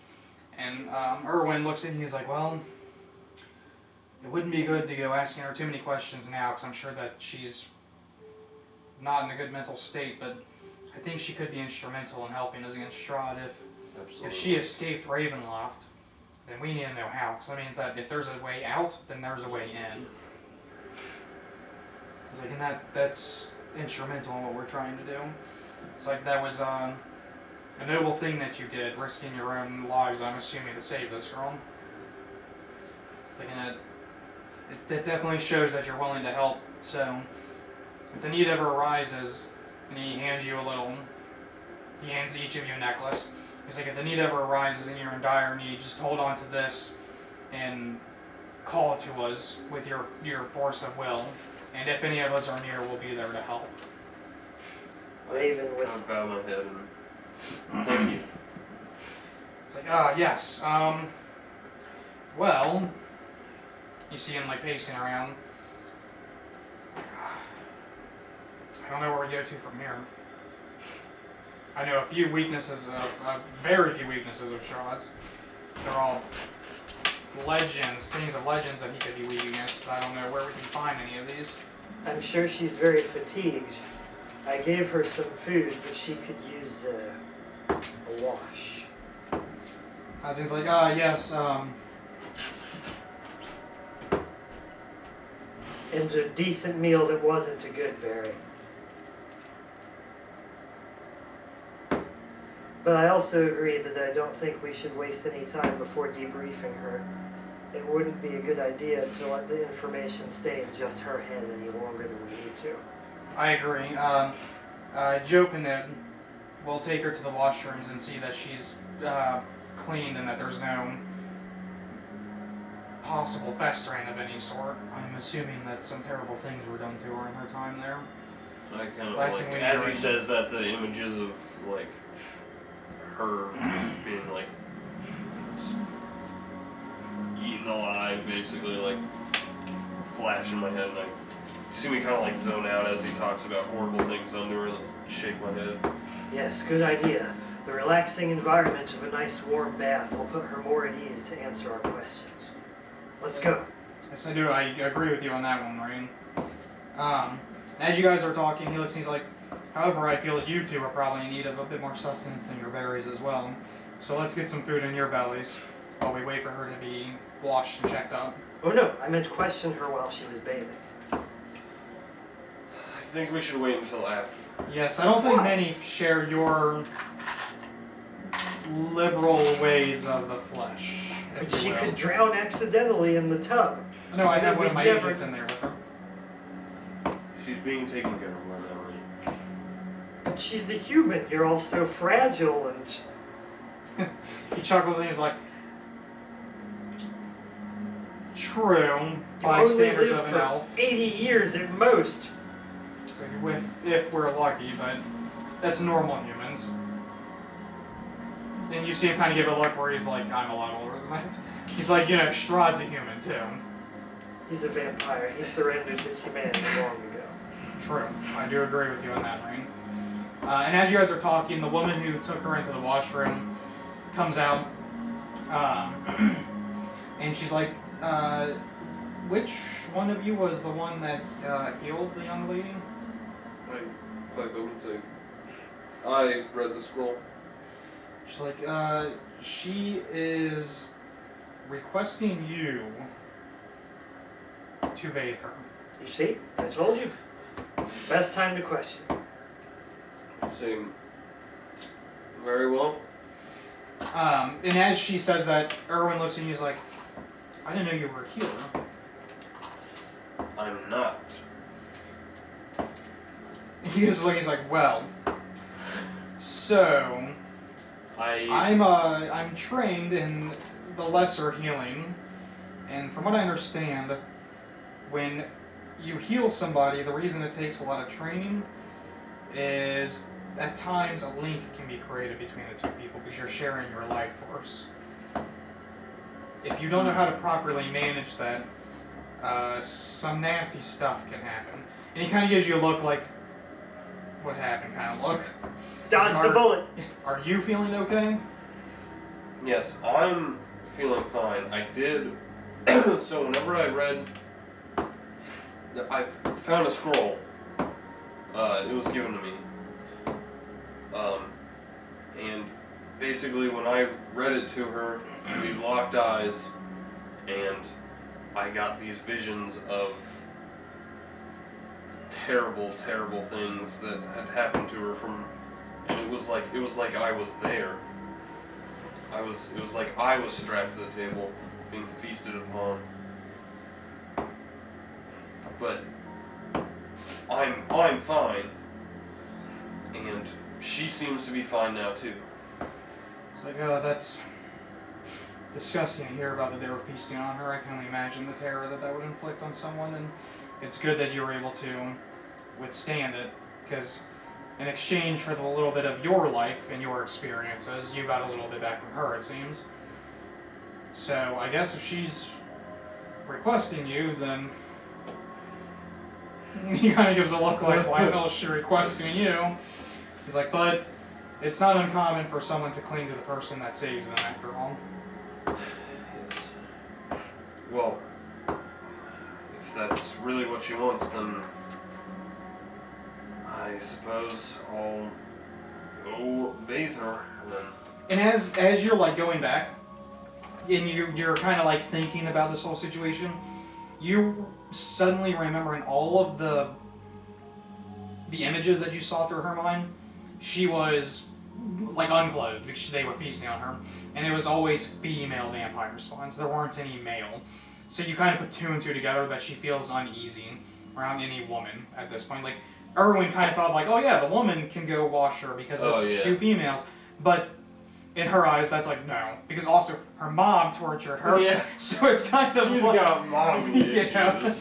And Erwin looks at him, and he's like, well, it wouldn't be good to go asking her too many questions now, because I'm sure that she's not in a good mental state, but I think she could be instrumental in helping us against Strahd. If she escaped Ravenloft, then we need to know how, because that means that if there's a way out, then there's a way in. It's like, and that's instrumental in what we're trying to do. It's like, that was a noble thing that you did, risking your own lives, I'm assuming, to save this girl. Like, and it definitely shows that you're willing to help. So if the need ever arises, and he hands each of you a necklace. He's like, if the need ever arises and you're in dire need, just hold on to this and call to us with your force of will. And if any of us are near, we'll be there to help. Raven I was. bow my head and thank you. It's like, yes. Well, you see him like pacing around. I don't know where we go to from here. I know very few weaknesses of Strahd's. They're all things of legends that he could be weak against, but I don't know where we can find any of these. I'm sure she's very fatigued. I gave her some food, but she could use a wash. He's like, yes, And a decent meal that wasn't a good berry. But I also agree that I don't think we should waste any time before debriefing her. It wouldn't be a good idea to let the information stay in just her head any longer than we need to. I agree. Jope and Ed will take her to the washrooms and see that she's cleaned and that there's no possible festering of any sort. I'm assuming that some terrible things were done to her in her time there. I kind of Last like, thing we as need he to- says that, the images of like her being like eaten alive, basically, like flash in my head, and you see me kind of like zone out as he talks about horrible things done to her, and shake my head. Yes, good idea. The relaxing environment of a nice warm bath will put her more at ease to answer our questions. Let's go. Yes, I do. I agree with you on that one, Rain. As you guys are talking, he looks and he's like, however, I feel that you two are probably in need of a bit more sustenance than your berries as well. So let's get some food in your bellies while we wait for her to be washed and checked out. Oh no, I meant question her while she was bathing. I think we should wait until after. Yes, I don't think many share your liberal ways of the flesh. But if you she will. could drown accidentally in the tub. No, I have one of We'd my never- agents in there with her. She's being taken care of by now, right? But she's a human. You're all so fragile and... He chuckles and he's like, true, You by only standards live of an for elf. 80 years at most. It's like, if we're lucky, but that's normal humans. And you see him kind of give a look where he's like, I'm a lot older than that. He's like, Strahd's a human too. He's a vampire. He surrendered his humanity long ago. True. I do agree with you on that, Rain. And as you guys are talking, the woman who took her into the washroom comes out. And she's like, which one of you was the one that healed the young lady? I pipe up and say, I read the scroll. She's like, she is requesting you to bathe her. You see? I told you. Best time to question. Saying, very well. And as she says that, Erwin looks at you and he's like, I didn't know you were a healer. I'm not. He's like, well, so I'm trained in the lesser healing, and from what I understand, when you heal somebody, the reason it takes a lot of training is at times a link can be created between the two people because you're sharing your life force. If you don't know how to properly manage that, some nasty stuff can happen. And he kind of gives you a look like, what happened kind of look. Dodge the bullet. Are you feeling okay? Yes, I'm feeling fine. I did. So whenever I read, I found a scroll. It was given to me. And basically when I read it to her, we locked eyes, and I got these visions of terrible, terrible things that had happened to her and it was like I was there. It was like I was strapped to the table, being feasted upon. But I'm fine, and she seems to be fine now too. It's like, oh, that's disgusting to hear about that they were feasting on her. I can only imagine the terror that would inflict on someone, and it's good that you were able to withstand it, because in exchange for the little bit of your life and your experiences, you got a little bit back from her, it seems. So I guess if she's requesting you, then he kind of gives a look like, why the hell is she requesting you? He's like, but it's not uncommon for someone to cling to the person that saves them after all. Yes. Well, if that's really what she wants, then I suppose I'll go bathe her, and then... And as you're like going back, and you're kind of like thinking about this whole situation, you suddenly remembering all of the images that you saw through her mind. She was like unclothed because they were feasting on her, and it was always female vampire spawns. There weren't any male, so you kind of put two and two together that she feels uneasy around any woman at this point. Like Erwin kind of thought like, oh yeah, the woman can go wash her because it's two females, but in her eyes, that's like, no. Because also, her mom tortured her. Yeah. So it's kind of She's like... got mom issues. Yeah,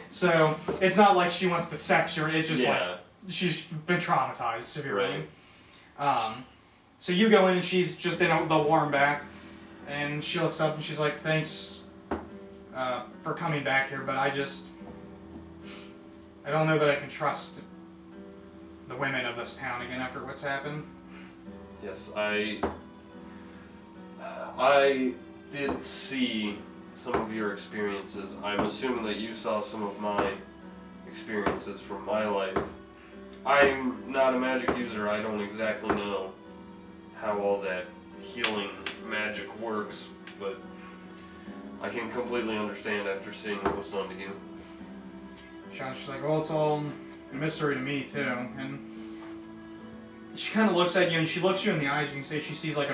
so it's not like she wants to sex her. It's just yeah. like, she's been traumatized severely. Right. So you go in and she's just in the warm bath. And she looks up and she's like, thanks for coming back here, but I don't know that I can trust the women of this town again after what's happened. Yes, I did see some of your experiences. I'm assuming that you saw some of my experiences from my life. I'm not a magic user. I don't exactly know how all that healing magic works, but I can completely understand after seeing what was done to you. She's like, well, it's all a mystery to me, too. And she kind of looks at you, and she looks you in the eyes. You can say she sees like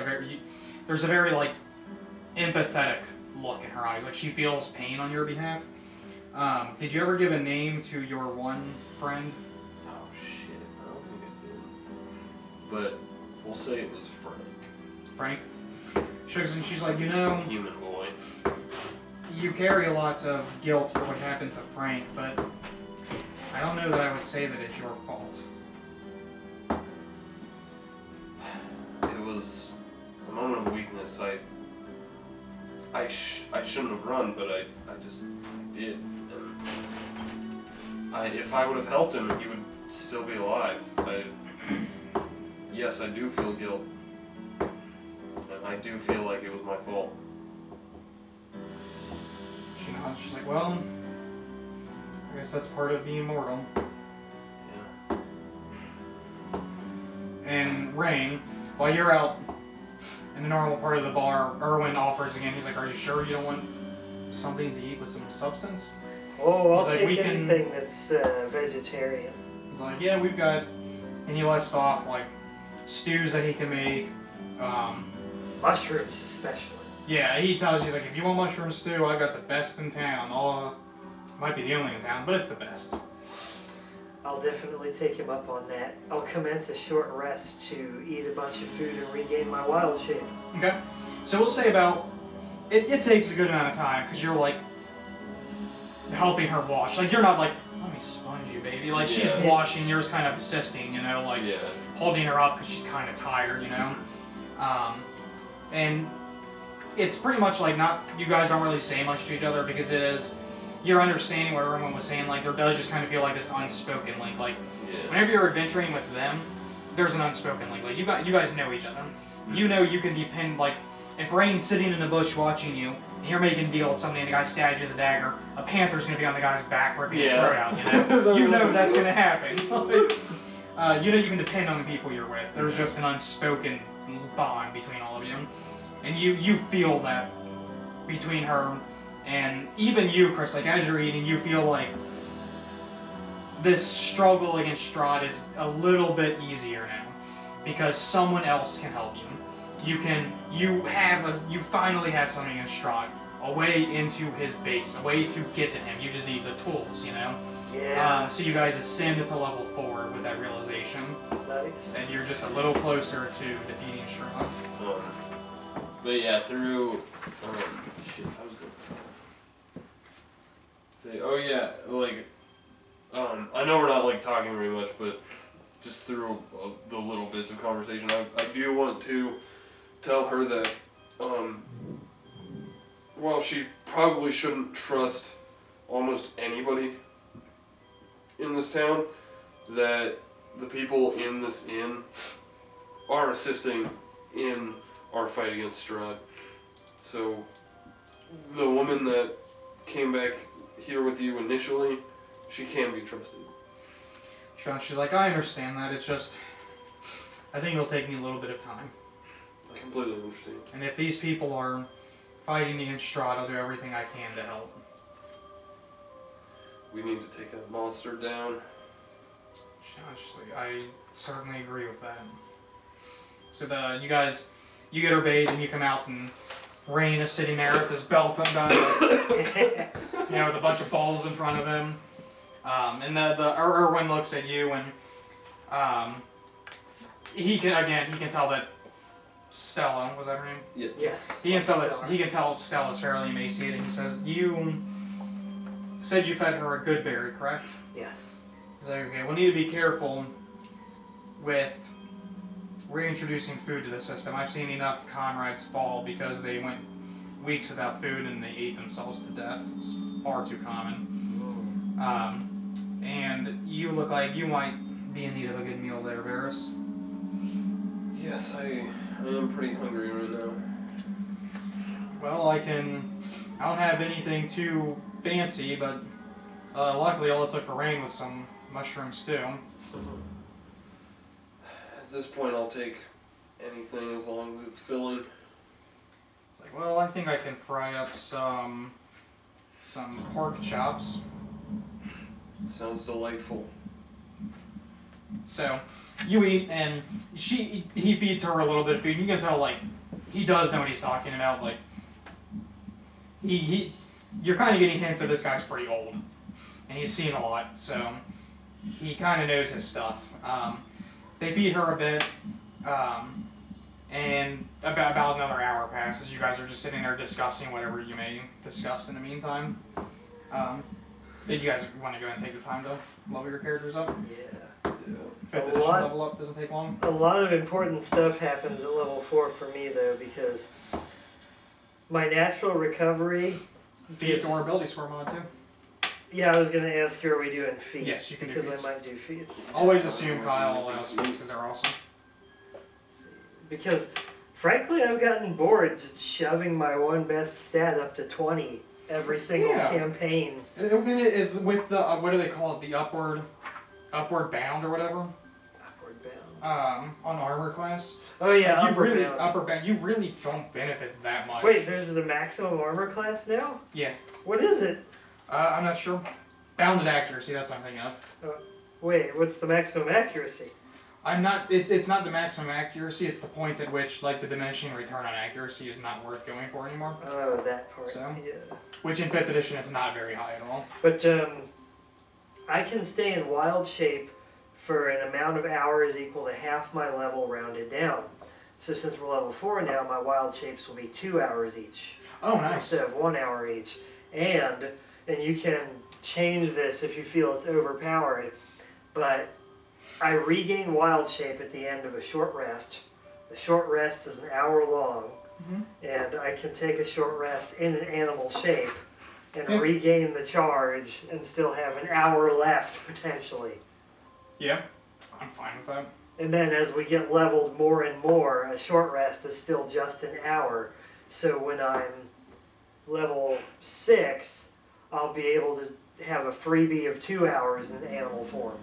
there's a very like empathetic look in her eyes. Like she feels pain on your behalf. Did you ever give a name to your one friend? Oh shit, I don't think I did. But we'll say it was Frank. Frank? She's like, you know, Human boy. you carry a lot of guilt for what happened to Frank, but I don't know that I would say that it's your fault. It was a moment of weakness. I shouldn't have run, but I just did. And if I would have helped him, he would still be alive. Yes, I do feel guilt. And I do feel like it was my fault. She nods. She's like, well, I guess that's part of being mortal. Yeah. And Rain, while you're out in the normal part of the bar, Erwin offers again. He's like, are you sure you don't want something to eat with some substance? Oh, I'll He's like, take we can- anything that's vegetarian. He's like, yeah, we've got, and he lists off like stews that he can make. Mushrooms, especially. Yeah, he tells you, he's like, if you want mushroom stew, I've got the best in town. Might be the only in town, but it's the best. I'll definitely take him up on that. I'll commence a short rest to eat a bunch of food and regain my wild shape. Okay, so we'll say about, it takes a good amount of time, because you're like, helping her wash. Like, you're not like, let me sponge you, baby. Like, she's Yeah. washing, you're just kind of assisting, you know, like, Yeah. holding her up because she's kind of tired, you know? And it's pretty much like you guys don't really say much to each other because it is, you're understanding what everyone was saying, like there does just kind of feel like this unspoken link, like Yeah. whenever you're adventuring with them, there's an unspoken link, like you guys know each other. You know you can depend, like if Rain's sitting in a bush watching you and you're making a deal with somebody and the guy stabs you with a dagger, a panther's gonna be on the guy's back ripping his throat out, you know? You know that's gonna happen. You know you can depend on the people you're with. There's just an unspoken bond between all of you. And you feel that between her and even you, Chris, like as you're eating, you feel like this struggle against Strahd is a little bit easier now because someone else can help you. You finally have something against Strahd, a way into his base, a way to get to him. You just need the tools, you know? Yeah. So you guys ascend to level 4 with that realization, Nice. and you're just a little closer to defeating Strahd. But yeah, through shit, I was gonna say, oh yeah, like, I know we're not like talking very much, but just through the little bits of conversation, I do want to tell her that, while she probably shouldn't trust almost anybody in this town, that the people in this inn are assisting in our fight against Strahd. So, the woman that came back here with you initially, she can be trusted. She's like, I understand that, it's just, I think it'll take me a little bit of time. I completely understand. And if these people are fighting against Strahd, I'll do everything I can to help. We need to take that monster down. She's like, I certainly agree with that. So you get her bathed and you come out and Rain is sitting there with his belt undone, you know, with a bunch of balls in front of him. And Erwin looks at you and he can tell that Stella, was that her name? Yeah. Yes. He can tell Stella's fairly emaciated. He says, you said you fed her a good berry, correct? Yes. He's like, okay, we'll need to be careful with reintroducing food to the system. I've seen enough Conrads fall because they went weeks without food and they ate themselves to death. It's far too common. And you look like you might be in need of a good meal there, Varis. Yes, I am pretty hungry right now. Well, I don't have anything too fancy, but luckily all it took for Rain was some mushroom stew. At this point, I'll take anything as long as it's filling. It's like, well, I think I can fry up some pork chops. Sounds delightful. So you eat, and he feeds her a little bit of food. You can tell, like, he does know what he's talking about. Like, you're kind of getting hints that this guy's pretty old, and he's seen a lot, so he kind of knows his stuff. They feed her a bit, and about another hour passes. You guys are just sitting there discussing whatever you may discuss in the meantime. Did you guys want to go ahead and take the time to level your characters up? Yeah. Fifth A edition lot- level up doesn't take long. A lot of important stuff happens at level 4 for me though, because my natural recovery. Feats or ability score mod too. Yeah, I was gonna ask you, are we doing feats? Yes, you can do because feats. I might do feats. Always assume Kyle allows feats because they're awesome. Because frankly, I've gotten bored just shoving my one best stat up to 20 every single Yeah. campaign. I mean, it's with the what do they call it? The upward bound or whatever. Upward bound. On armor class. Oh yeah, Like, upward bound. upper bound. You really don't benefit that much. Wait, there's the maximum armor class now? Yeah. What is it? I'm not sure. Bounded accuracy. That's what I'm thinking of. Wait, what's the maximum accuracy? I'm not. It's not the maximum accuracy. It's the point at which like the diminishing return on accuracy is not worth going for anymore. Oh, that part. So? Yeah. Which in 5th edition it's not very high at all. But I can stay in wild shape for an amount of hours equal to half my level rounded down. So since we're level 4 now, my wild shapes will be 2 hours each. Oh, nice. Instead of 1 hour each. And you can change this if you feel it's overpowered. But I regain wild shape at the end of a short rest. The short rest is an hour long. And I can take a short rest in an animal shape and regain the charge and still have an hour left potentially. Yeah, I'm fine with that. And then as we get leveled more and more, a short rest is still just an hour. So when I'm level 6, I'll be able to have a freebie of 2 hours in animal form.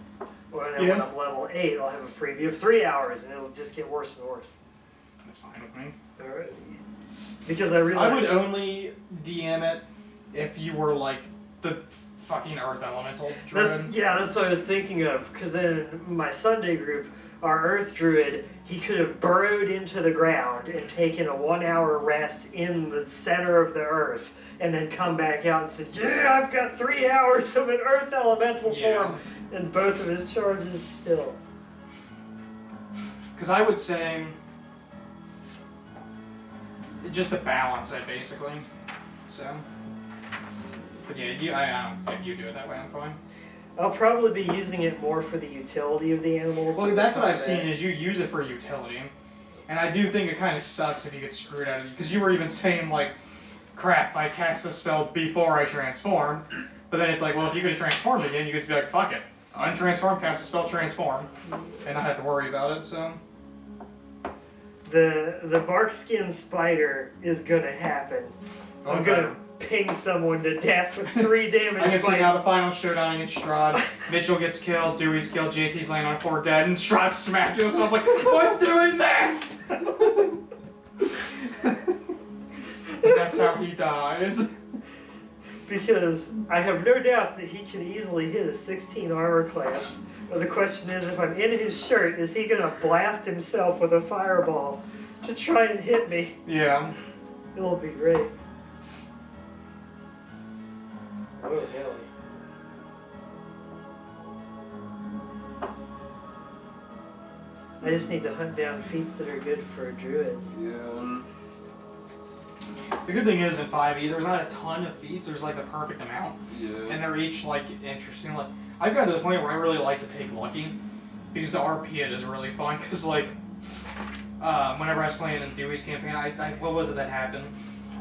Or then when I'm level 8, I'll have a freebie of 3 hours and it'll just get worse and worse. That's fine with me. Alright. Because I realized... I would only DM it if you were like the fucking Earth Elemental Druid. That's what I was thinking of. Because then my Sunday group, our Earth Druid, he could have burrowed into the ground and taken a 1 hour rest in the center of the Earth, and then come back out and said, "Yeah, I've got 3 hours of an Earth Elemental form," and both of his charges still. Because I would say just to balance it, basically. So, but yeah, I don't. If you do it that way, I'm fine. I'll probably be using it more for the utility of the animals. Well, that's what I've seen is you use it for utility, and I do think it kind of sucks if you get screwed out of it. Because you were even saying like, crap, if I cast a spell before I transform, but then it's like, well, if you could have transformed again, you could just be like, fuck it, untransform, cast a spell, transform, and not have to worry about it. So. The barkskin spider is gonna happen. I'm gonna ping someone to death with 3 damage I can bites. see now the final showdown against Strahd. Mitchell gets killed, Dewey's killed, JT's laying on the floor dead, and Strahd smacking himself like, what's doing that? That's how he dies. Because I have no doubt that he can easily hit a 16 armor class. But the question is, if I'm in his shirt, is he gonna blast himself with a fireball to try and hit me? Yeah. It'll be great. Oh, Nelly. I just need to hunt down feats that are good for druids. Yeah. The good thing is in 5e, there's not a ton of feats, there's like the perfect amount. Yeah. And they're each like interesting. Like, I've gotten to the point where I really like to take Lucky, because the RP it is really fun, because like, whenever I was playing in Dewey's campaign, I what was it that happened?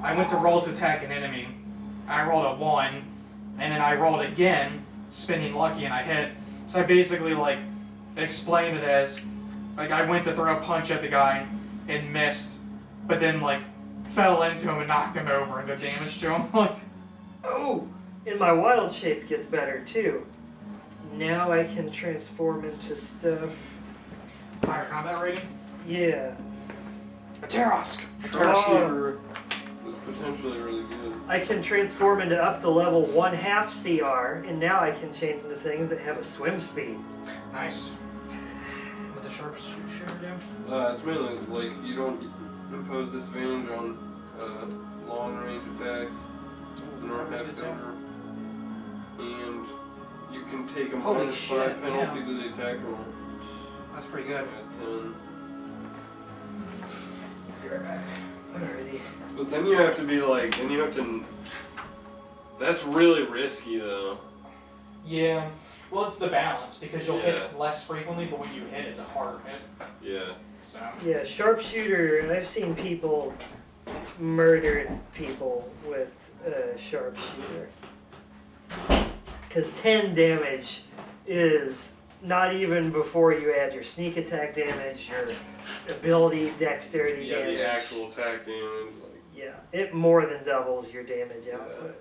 I went to roll to attack an enemy, I rolled a 1, and then I rolled again, spinning Lucky, and I hit. So I basically like, explained it as, like I went to throw a punch at the guy, and missed, but then like, fell into him and knocked him over and did damage to him. Like, oh, and my wild shape gets better too. Now I can transform into stuff. higher combat rating? Yeah. A Tarask! Starseeker was potentially really good. I can transform into up to level 1/2 CR, and now I can change into things that have a swim speed. Nice. What the sharpshooter do? It's mainly like you don't impose disadvantage on long range attacks, nor have cover, and you can take a Holy -5 shit, penalty to the attack roll. That's pretty good. At 10. Be right back. Alrighty. But then you have to be like, then you have to. That's really risky though. Yeah. Well, it's the balance, because you'll hit Yeah. less frequently, but when you hit, it's a harder hit. Yeah. So. Yeah, sharpshooter, I've seen people murder people with sharpshooter. Because 10 damage is not even before you add your sneak attack damage, your ability, dexterity Yeah, damage. the actual attack damage. Like, Yeah, it more than doubles your damage output.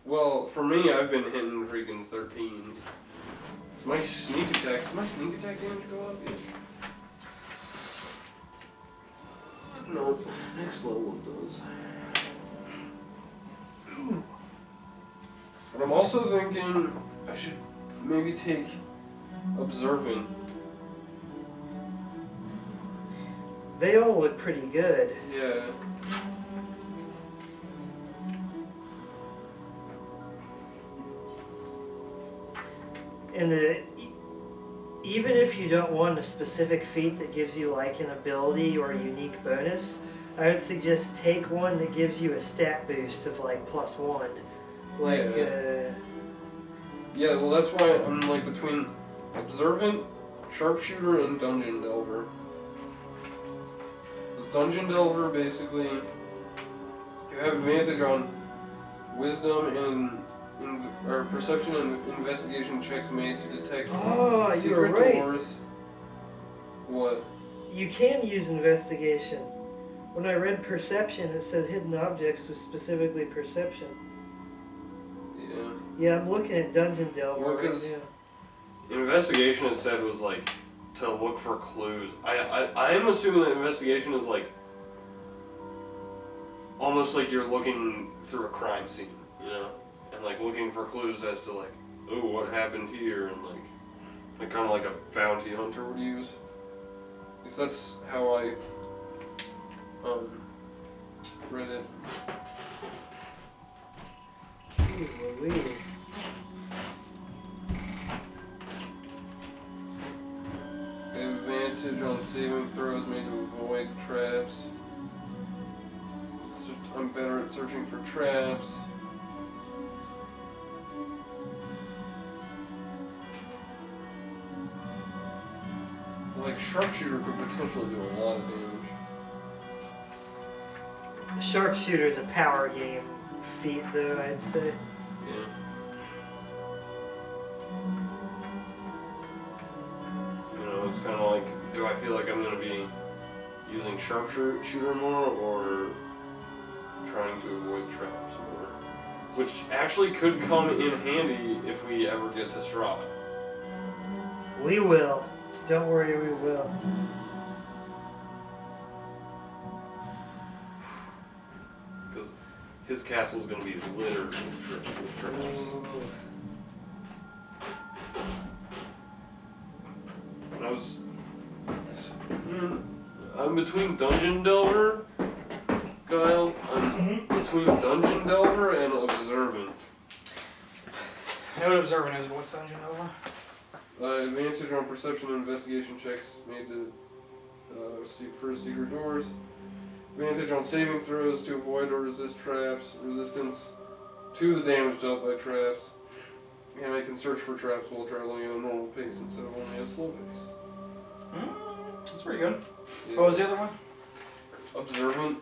Well, for me, I've been hitting freaking 13s. Does my sneak attack damage go up yet? No, next level it does. But I'm also thinking I should maybe take Observant. They all look pretty good. Yeah. And even if you don't want a specific feat that gives you like an ability or a unique bonus, I would suggest take one that gives you a stat boost of like +1. Like, Yeah, well that's why I'm like between Observant, Sharpshooter, and Dungeon Delver. The Dungeon Delver basically, you have advantage on Wisdom and or Perception and Investigation checks made to detect oh, you were secret right. doors. What? You can use investigation. When I read perception, it said hidden objects was specifically perception. Yeah. Yeah, I'm looking at Dungeon Delver Well, right 'cause now. Investigation, it said, was like to look for clues. I am assuming that investigation is like almost like you're looking through a crime scene, you know, and like looking for clues as to like, oh, what happened here, and like kind of like a bounty hunter would use. At least that's how I read it. Jeez Louise. Advantage on saving throws made to avoid traps. I'm better at searching for traps. Like Sharpshooter could potentially do a lot of damage. Sharpshooter's a power game feat, though, I'd say. Yeah. You know, it's kind of like, do I feel like I'm going to be using Sharpshooter more or trying to avoid traps more? Which actually could come in handy if we ever get to Strahd. We will. Don't worry, we will. Because his castle's going to be littered with traps. And I'm between Dungeon Delver, Kyle. I'm between Dungeon Delver and Observant. I know what Observant is, but what's Dungeon Delver? Advantage on Perception and Investigation checks made to for secret doors. Advantage on saving throws to avoid or resist traps. Resistance to the damage dealt by traps. And I can search for traps while traveling at a normal pace instead of only a slow pace. That's pretty good. Yeah. What was the other one? Observant,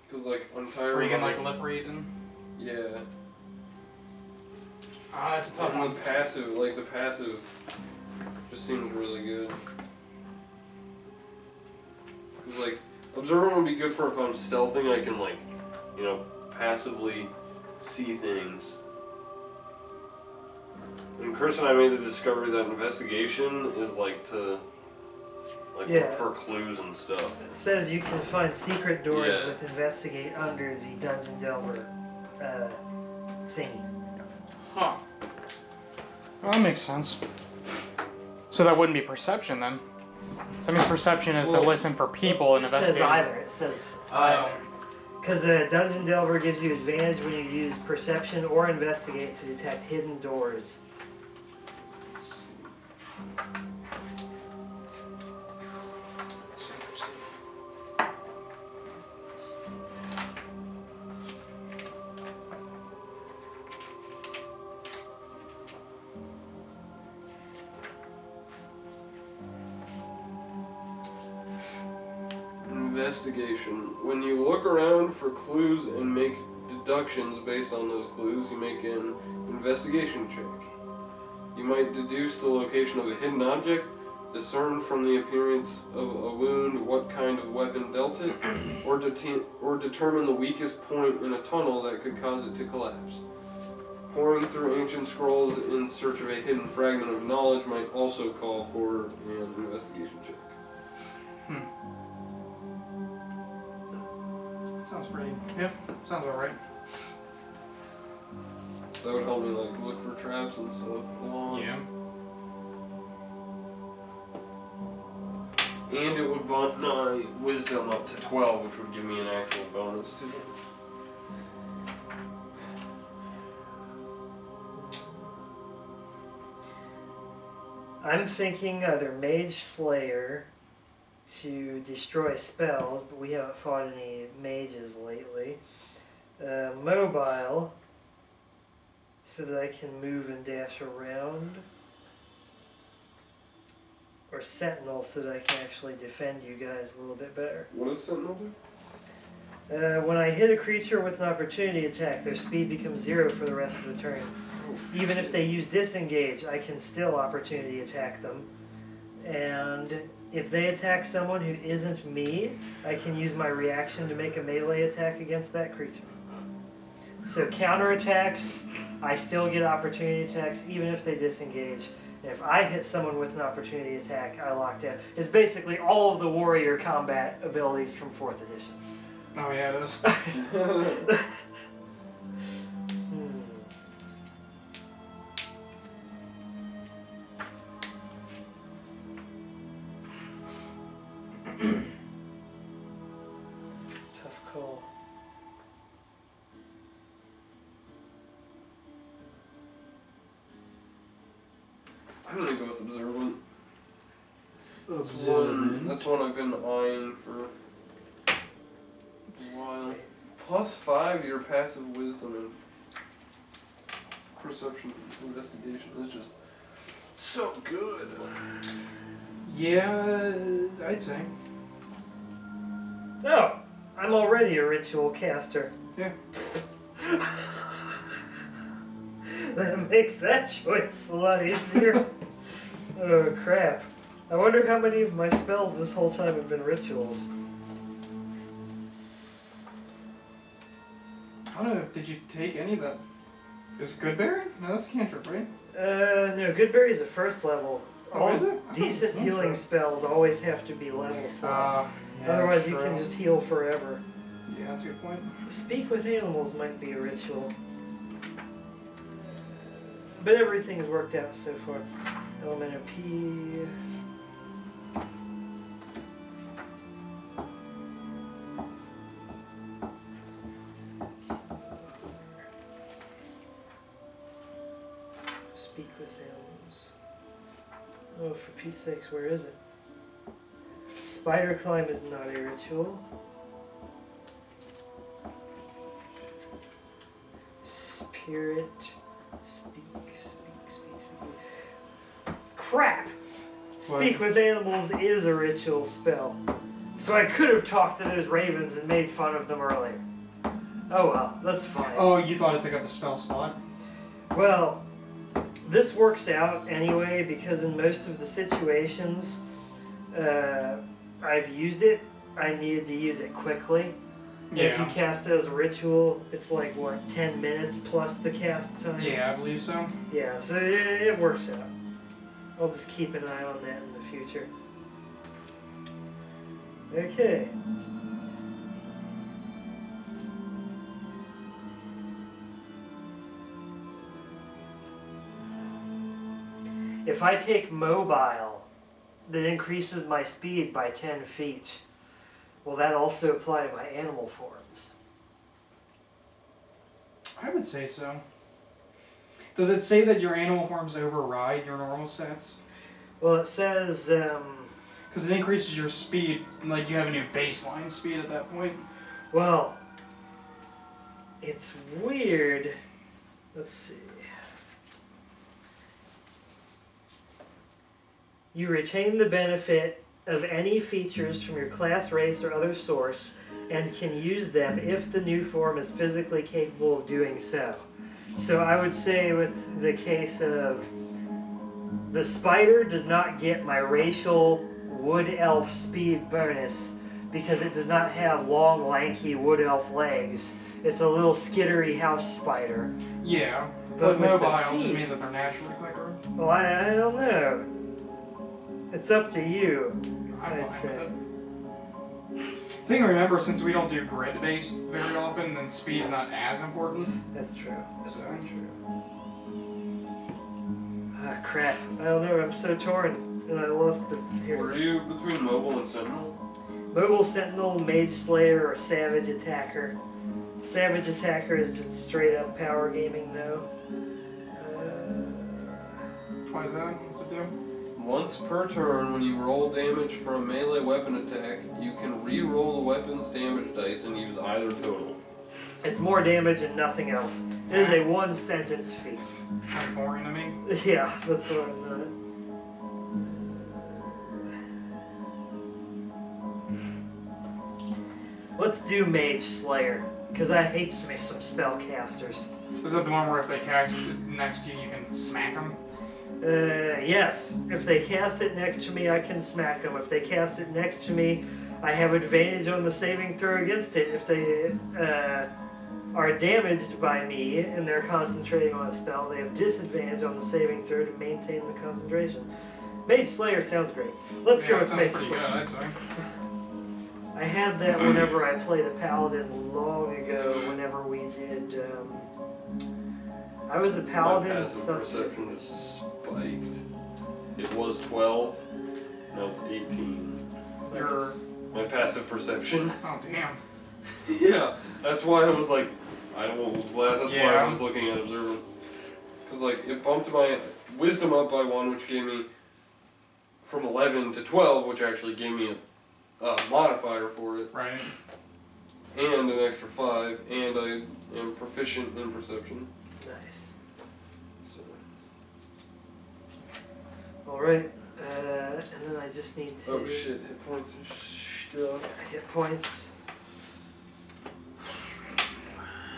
because like entire. Where you can like lip read and. Yeah. Ah, it's a tough And one. the passive just seems really good. Cause like Observant would be good for if I'm stealthing, I can like, you know, passively see things. And Chris and I made the discovery that investigation is like to look for clues and stuff. It says you can find secret doors Yeah. with investigate under the Dungeon Delver thingy. Huh. Well, that makes sense. So that wouldn't be perception then. So that means perception is to listen for people and It says investigate. either. It says because Dungeon Delver gives you advantage when you use perception or investigate to detect hidden doors. That's interesting. Investigation. When you look around for clues and make deductions based on those clues, you make an investigation check. You might deduce the location of a hidden object, discern from the appearance of a wound what kind of weapon dealt it, or determine the weakest point in a tunnel that could cause it to collapse. Pouring through ancient scrolls in search of a hidden fragment of knowledge might also call for an investigation check. Sounds pretty. Yep. Sounds alright. That would help me like look for traps and stuff along. Yeah. And it would bump my wisdom up to 12, which would give me an actual bonus to it. I'm thinking either Mage Slayer to destroy spells, but we haven't fought any mages lately. Mobile, so that I can move and dash around. Or Sentinel, so that I can actually defend you guys a little bit better. What does Sentinel do? When I hit a creature with an opportunity attack, their speed becomes 0 for the rest of the turn. Even if they use disengage, I can still opportunity attack them. And if they attack someone who isn't me, I can use my reaction to make a melee attack against that creature. So counterattacks, I still get opportunity attacks even if they disengage. And if I hit someone with an opportunity attack, I lock down. It's basically all of the warrior combat abilities from 4th edition. Oh yeah, it is. Tough call. I'm gonna go with Observant. Observant. That's one I've been eyeing for a while. +5 to your passive wisdom and perception investigation is just so good. Yeah, I'd say. No, I'm already a ritual caster. Yeah. That makes that choice a lot easier. Oh crap. I wonder how many of my spells this whole time have been rituals. I don't know, did you take any of that? Is Goodberry? No, that's cantrip, right? No, Goodberry is a 1st level. Oh, All is it? I thought it decent was healing cantrip. spells always have to be level slots. Yeah, Otherwise you true. can just heal forever. Yeah, that's a good point. Speak with animals might be a ritual. But everything's worked out so far. Element of P. Speak with animals. Oh, for Pete's sakes, where is it? Spider climb is not a ritual. Spirit. Speak. Crap! Speak with animals is a ritual spell. So I could have talked to those ravens and made fun of them earlier. Oh well, that's fine. Oh, you thought it took up the spell slot? Well, this works out anyway because in most of the situations I've used it, I needed to use it quickly. Yeah. If you cast it as a ritual, it's like, what, 10 minutes plus the cast time? Yeah, I believe so. Yeah, so it works out. I'll just keep an eye on that in the future. Okay. If I take mobile, that increases my speed by 10 feet. Will that also apply to my animal forms? I would say so. Does it say that your animal forms override your normal stats? Well, it says, Because it increases your speed, like you have a new baseline speed at that point. well, it's weird. Let's see. You retain the benefit of any features from your class, race, or other source, and can use them if the new form is physically capable of doing so. So I would say with the case of the spider does not get my racial wood elf speed bonus because it does not have long, lanky wood elf legs. It's a little skittery house spider. Yeah. But with mobile the just feet, means that they're naturally quicker. well, I don't know. It's up to you. I'm I'd fine say. with it. Thing to remember, since we don't do grid-based very often, then speed's not as important. That's true. That's So- very true. Ah, crap. I don't know. I'm so torn. And I lost the. Here. Were you between mobile and sentinel? Mobile Sentinel, Mage Slayer, or Savage Attacker. Savage Attacker is just straight up power gaming, though. Why is that? What's it do? Once per turn, when you roll damage from a melee weapon attack, you can re-roll the weapon's damage dice and use either total. It's more damage and nothing else. It is a one sentence feat. Kind of boring to me. Yeah, that's what I'm not. Let's do Mage Slayer, because I hate me some spellcasters. Is that the one where if they cast it next to you, you can smack them? Yes. If they cast it next to me, I can smack them. If they cast it next to me, I have advantage on the saving throw against it. If they are damaged by me and they're concentrating on a spell, they have disadvantage on the saving throw to maintain the concentration. Mage Slayer sounds great. Let's go with Mage Pretty Slayer. good, I'd say. I had that whenever I played a paladin long ago. Whenever we did, I was a paladin. My passive perception is spiked. It was 12, now it's 18. Your My passive perception. oh damn. Yeah, that's why I was like, I won't. That's why I Yeah. was looking at observant. Because like it bumped my wisdom up by 1, which gave me from 11 to 12, which actually gave me a modifier for it, Right. and an extra 5, and I am proficient in perception. Nice. So. All right, and then I just need to Oh shit! Hit points and stuff. hit points.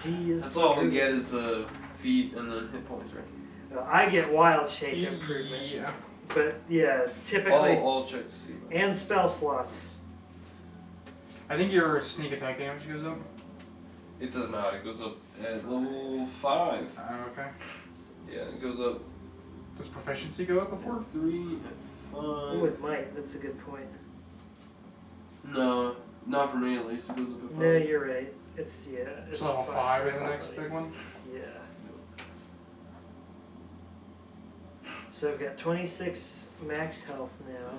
D is That's for all we Druid. get is the feet and then hit points, right? I get wild shape improvement, Yeah. but yeah, typically I'll check to see. and spell slots. I think your sneak attack damage goes up. It does not. It goes up at level 5. Okay. Yeah, it goes up Does proficiency go up before? at 3, at 5. Oh, it might. That's a good point. No, not for me at least. It goes up at 5. No, you're right. It's It's So level 5 is the for next everybody. big one. Yeah. So I've got 26 max health now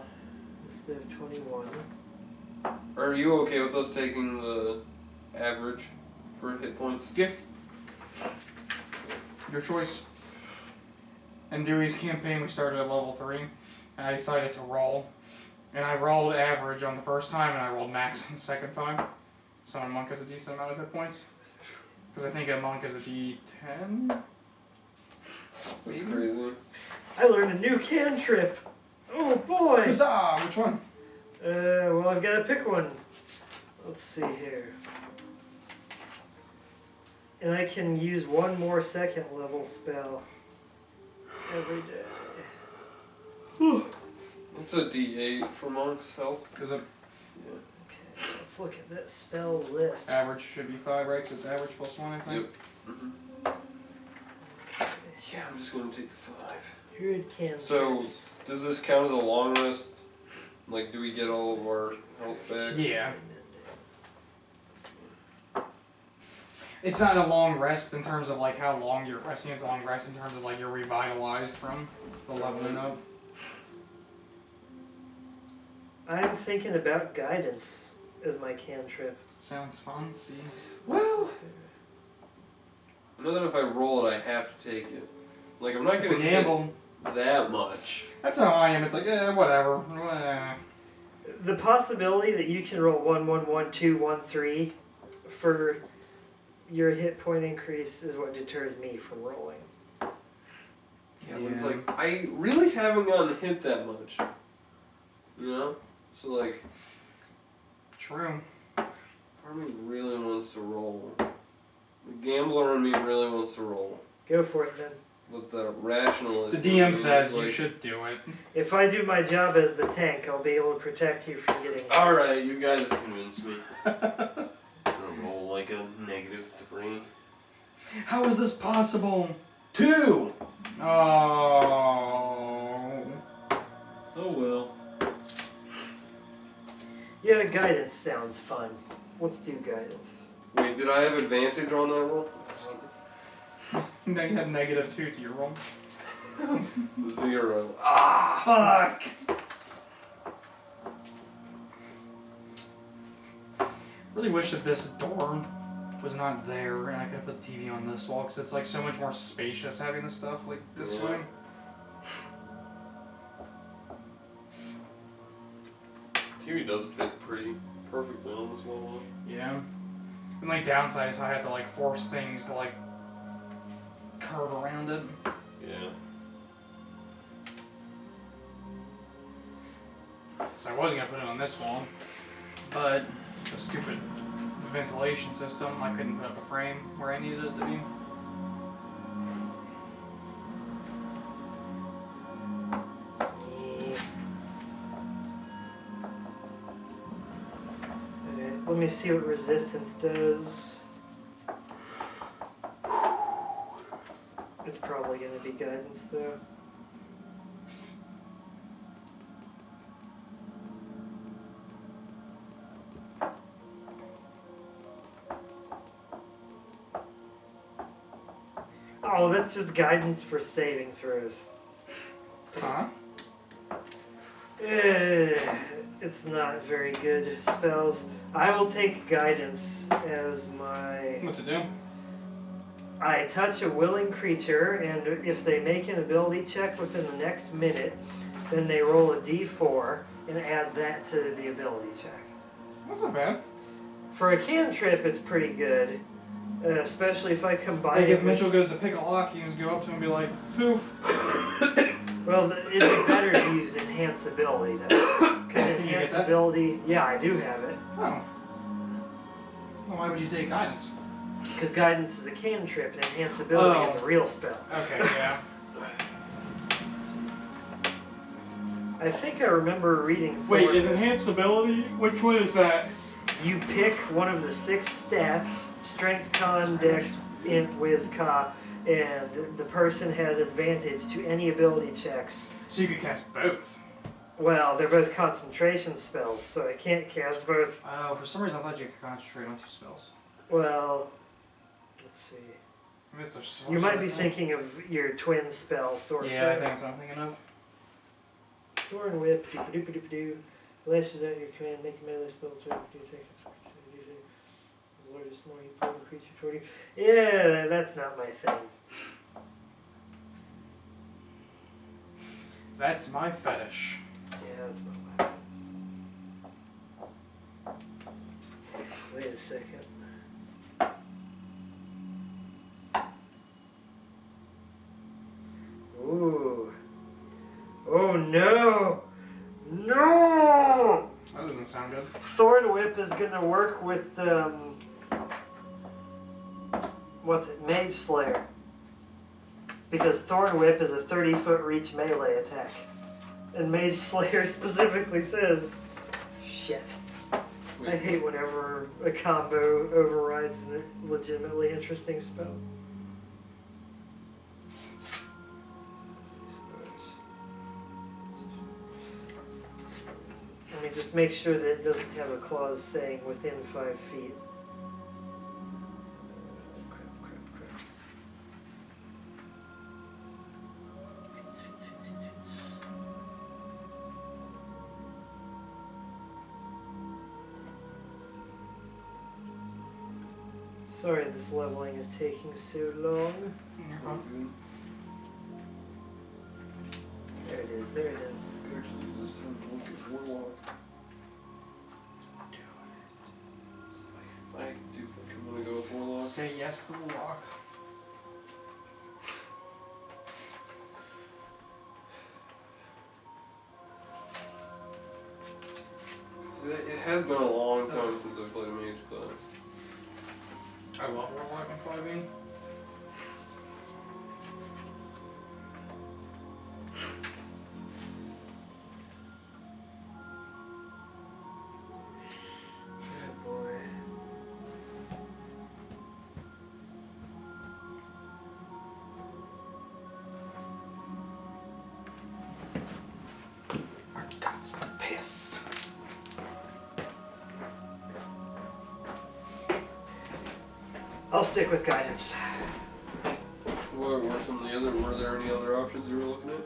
instead of 21. Are you okay with us taking the average for hit points? Yeah. Your choice. In Dewey's campaign, we started at level 3, and I decided to roll. And I rolled average on the first time, and I rolled max on the second time. So a monk has a decent amount of hit points. Because I think a monk is a D10? That's crazy. I learned a new cantrip. Oh boy! Huzzah! Which one? Well, I've got to pick one. Let's see here. And I can use one more second level spell every day. What's a D8 for monks' health? Is it Yeah. Okay, let's look at that spell list. average? Should be 5, right? So it's average plus 1, I think. Yep. Mm-hmm. Okay. Yeah, I'm just gonna take the 5. Druid cantrips. So, does this count as a long rest? Like, do we get all of our health back? Yeah. It's not a long rest in terms of like how long you're resting. It's a long rest in terms of like you're revitalized from the leveling up. I'm thinking about guidance as my cantrip. Sounds fun. See. Well, I know that if I roll it, I have to take it. Like, I'm not It's a gonna gamble. hit that much. That's how I am. It's like, whatever. The possibility that you can roll 1, 1, 1, 2, 1, 3 for your hit point increase is what deters me from rolling. Yeah, but it's like, I really haven't gotten hit that much. You know? So, like, True. part of me really wants to roll. The gambler in me really wants to roll. Go for it then. But the rationalist... The DM in me says is you like, should do it. If I do my job as the tank, I'll be able to protect you from getting. Alright, you guys have convinced me. I'm gonna roll like a -3. How is this possible? 2! Oh. Oh well. Yeah, guidance sounds fun. Let's do guidance. Wait, did I have advantage on that roll? Now you have -2 to your roll. 0. Fuck! Really wish that this door was not there and I could put the TV on this wall because it's like so much more spacious having this stuff like this Yeah. way. TV does fit pretty perfectly on this wall. Yeah. And like downside is I had to like force things to like curve around it. Yeah. So I wasn't gonna put it on this wall, but the stupid ventilation system, I couldn't put up a frame where I needed it to be. Alright, let me see what resistance does. It's probably gonna be guidance though. Oh, that's just guidance for saving throws. Huh? It's not very good spells. I will take guidance as my... What to do? I touch a willing creature, and if they make an ability check within the next minute, then they roll a d4 and add that to the ability check. That's not bad. For a cantrip, it's pretty good, especially if I combine Like it if with- Mitchell goes to pick a lock, you just go up to him and be like, poof. Well, it'd be better to use enhance ability though, because Can you get enhance that? ability, yeah, I do have it. Oh. Well, why would you take guidance? Because guidance is a cantrip and enhance ability is a real spell. Okay, yeah. I think I remember reading. Wait, Thor- is enhanced ability? Which one is that? You pick one of the 6 stats: strength, con, dex, int, whiz, ka, and the person has advantage to any ability checks. So you could cast both. Well, they're both concentration spells, so I can't cast both. Oh, for some reason I thought you could concentrate on 2 spells. Well, let's see. Maybe it's a sorcerer You might be thing. thinking of your twin spell, Sorcerer. Yeah, I think that's what I'm thinking of. Thorn Whip, doo-doo-doo-doo-doo. Lashes out your command, make a melee spell to do take it. The largest, more you pull the creature toward you. Yeah, that's not my thing. That's my fetish. Yeah, that's not my thing. Wait a second. Ooh. Oh no! No! That doesn't sound good. Thorn Whip is gonna work with what's it? Mage Slayer. Because Thorn Whip is a 30-foot reach melee attack. And Mage Slayer specifically says, shit. I hate whenever a combo overrides a legitimately interesting spell. Let me just make sure that it doesn't have a clause saying within 5 feet. Crap. Feats. Sorry this leveling is taking so long. There it is. Actually, this time to look at Warlock. I do think I'm gonna go with Warlock. Say yes to the lock. It has been a long time since I played a mage class. I love Warlock in 5e. Oh boy. I'll stick with guidance. What were some of the other? Were there any other options you were looking at?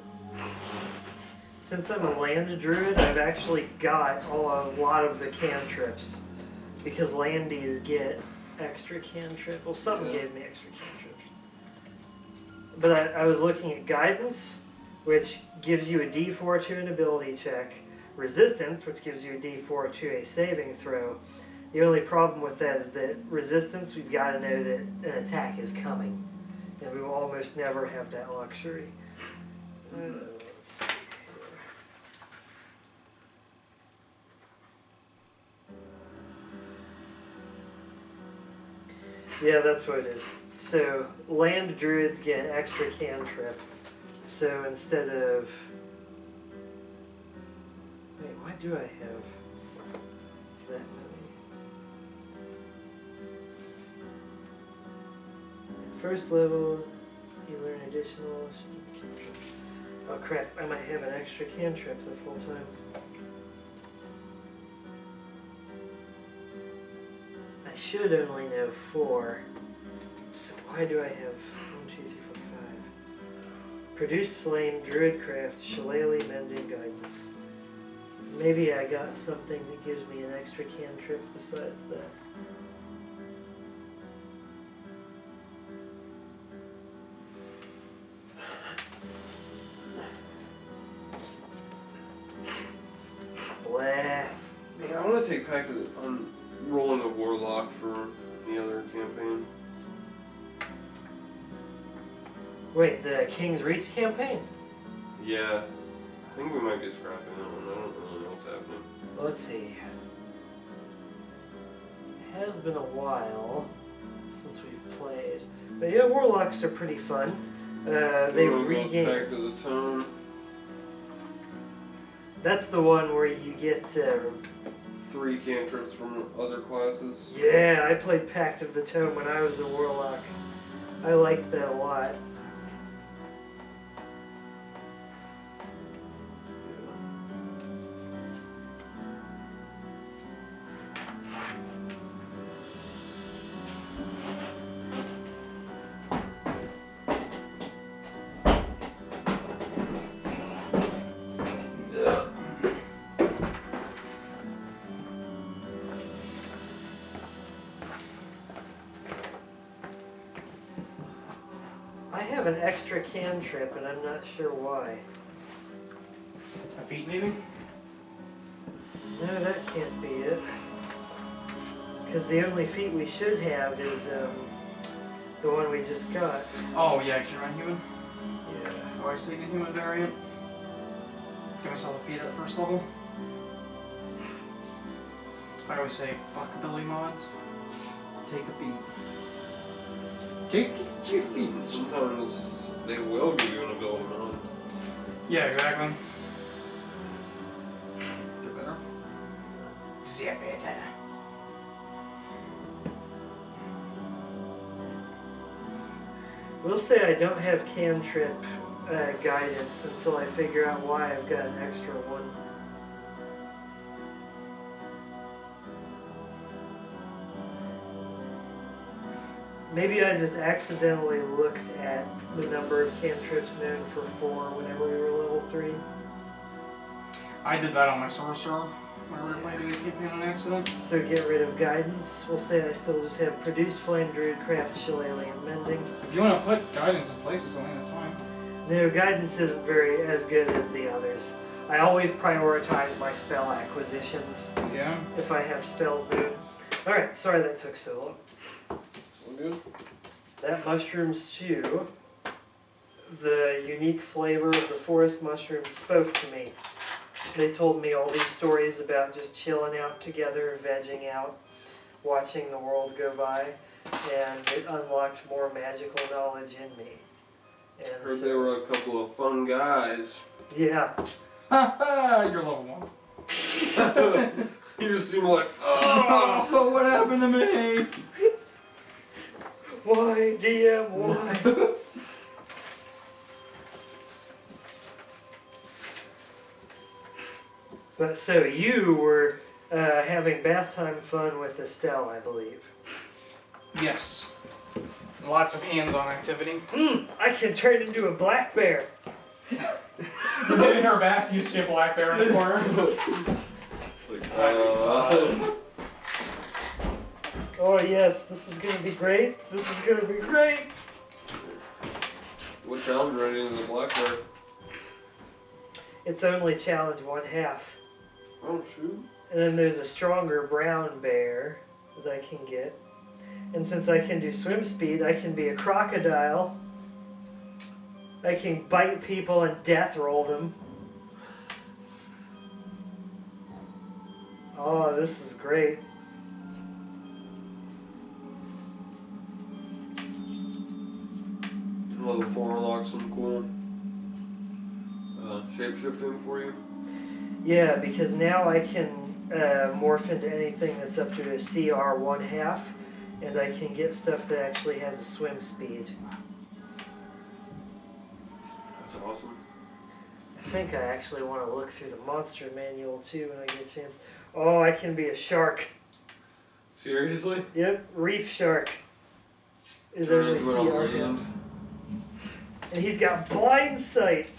Since I'm a land druid, I've actually got a lot of the cantrips. Because landies get extra cantrip. Well, something gave me extra cantrips. But I was looking at guidance, which gives you a d4 to an ability check. Resistance, which gives you a d4 to a saving throw. The only problem with that is that resistance, we've got to know that an attack is coming. And we will almost never have that luxury. Let's see here. Yeah, that's what it is. So, land druids get extra cantrip. So instead of... Wait, why do I have that many? First level, you learn additional cantrip. Oh crap, I might have an extra cantrip this whole time. I should only know 4. So why do I have 1, 2, 3, 4, 5? Produce flame, druidcraft, shillelagh, mending, guidance. Maybe I got something that gives me an extra cantrip besides that. Blah. Man, I want to take back on rolling a warlock for the other campaign. Wait, the King's Reach campaign? Yeah, I think we might be scrapping that one. I don't really know what's happening. Let's see. It has been a while since we've played. But yeah, warlocks are pretty fun. They regain... Back to the tome. That's the one where you get... 3 cantrips from other classes. Yeah, I played Pact of the Tome when I was a warlock. I liked that a lot. I have an extra cantrip and I'm not sure why. A feat maybe? No, that can't be it. Because the only feat we should have is the one we just got. Oh yeah, because you're on human. Yeah. I always take the human variant. Give myself a feat at first level. I always say fuck ability mods. Take the feat. Take your feet. Sometimes they will give you an ability mod. Yeah, exactly. Get better. Zip it. We'll say I don't have cantrip guidance until I figure out why I've got an extra one. Maybe I just accidentally looked at the number of cantrips known for 4 whenever we were level 3. I did that on my sorcerer whenever I played this campaign on accident. So get rid of guidance. We'll say I still just have produce, flame, druid, craft, shillelagh, and mending. If you want to put guidance in place or something, that's fine. No, guidance isn't very as good as the others. I always prioritize my spell acquisitions Yeah. if I have spells moved. Alright, sorry that took so long. So good. That mushroom stew, the unique flavor of the forest mushrooms spoke to me. They told me all these stories about just chilling out together, vegging out, watching the world go by, and it unlocked more magical knowledge in me. And Heard so, they were a couple of fun guys. yeah. Haha, you're level 1. You just seem like, oh! Oh, what happened to me? Why, DM, why? But so you were having bath time fun with Estelle, I believe. Yes. lots of hands-on activity. I can turn into a black bear. You're in her bath, you see a black bear in the corner. Oh yes, this is gonna be great. This is gonna be great. What challenge rating is the black bear? It's only challenge 1/2. Oh shoot. And then there's a stronger brown bear that I can get. And since I can do swim speed, I can be a crocodile. I can bite people and death roll them. Oh, this is great. Level 4 unlocks some cool shape-shifting for you. Yeah, because now I can morph into anything that's up to a CR 1/2, and I can get stuff that actually has a swim speed. That's awesome. I think I actually want to look through the monster manual too when I get a chance. Oh, I can be a shark. Seriously? Yep, reef shark is Turn only into it on CR. land. And he's got blind sight.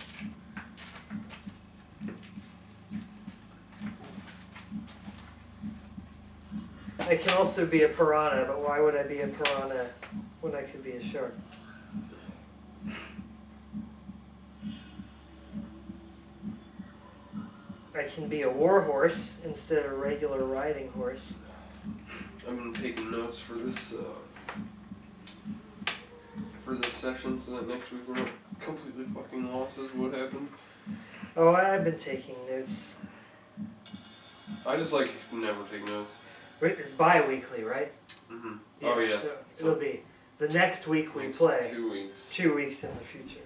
I can also be a piranha, but why would I be a piranha when I could be a shark? I can be a warhorse instead of a regular riding horse. I've been taking notes for this session so that next week we're not completely fucking lost as what happened. Oh, I've been taking notes. I just like never take notes. Wait, it's bi-weekly, right? Mm-hmm. Oh yeah. So it'll be the next week we Next play. 2 weeks. 2 weeks in the future.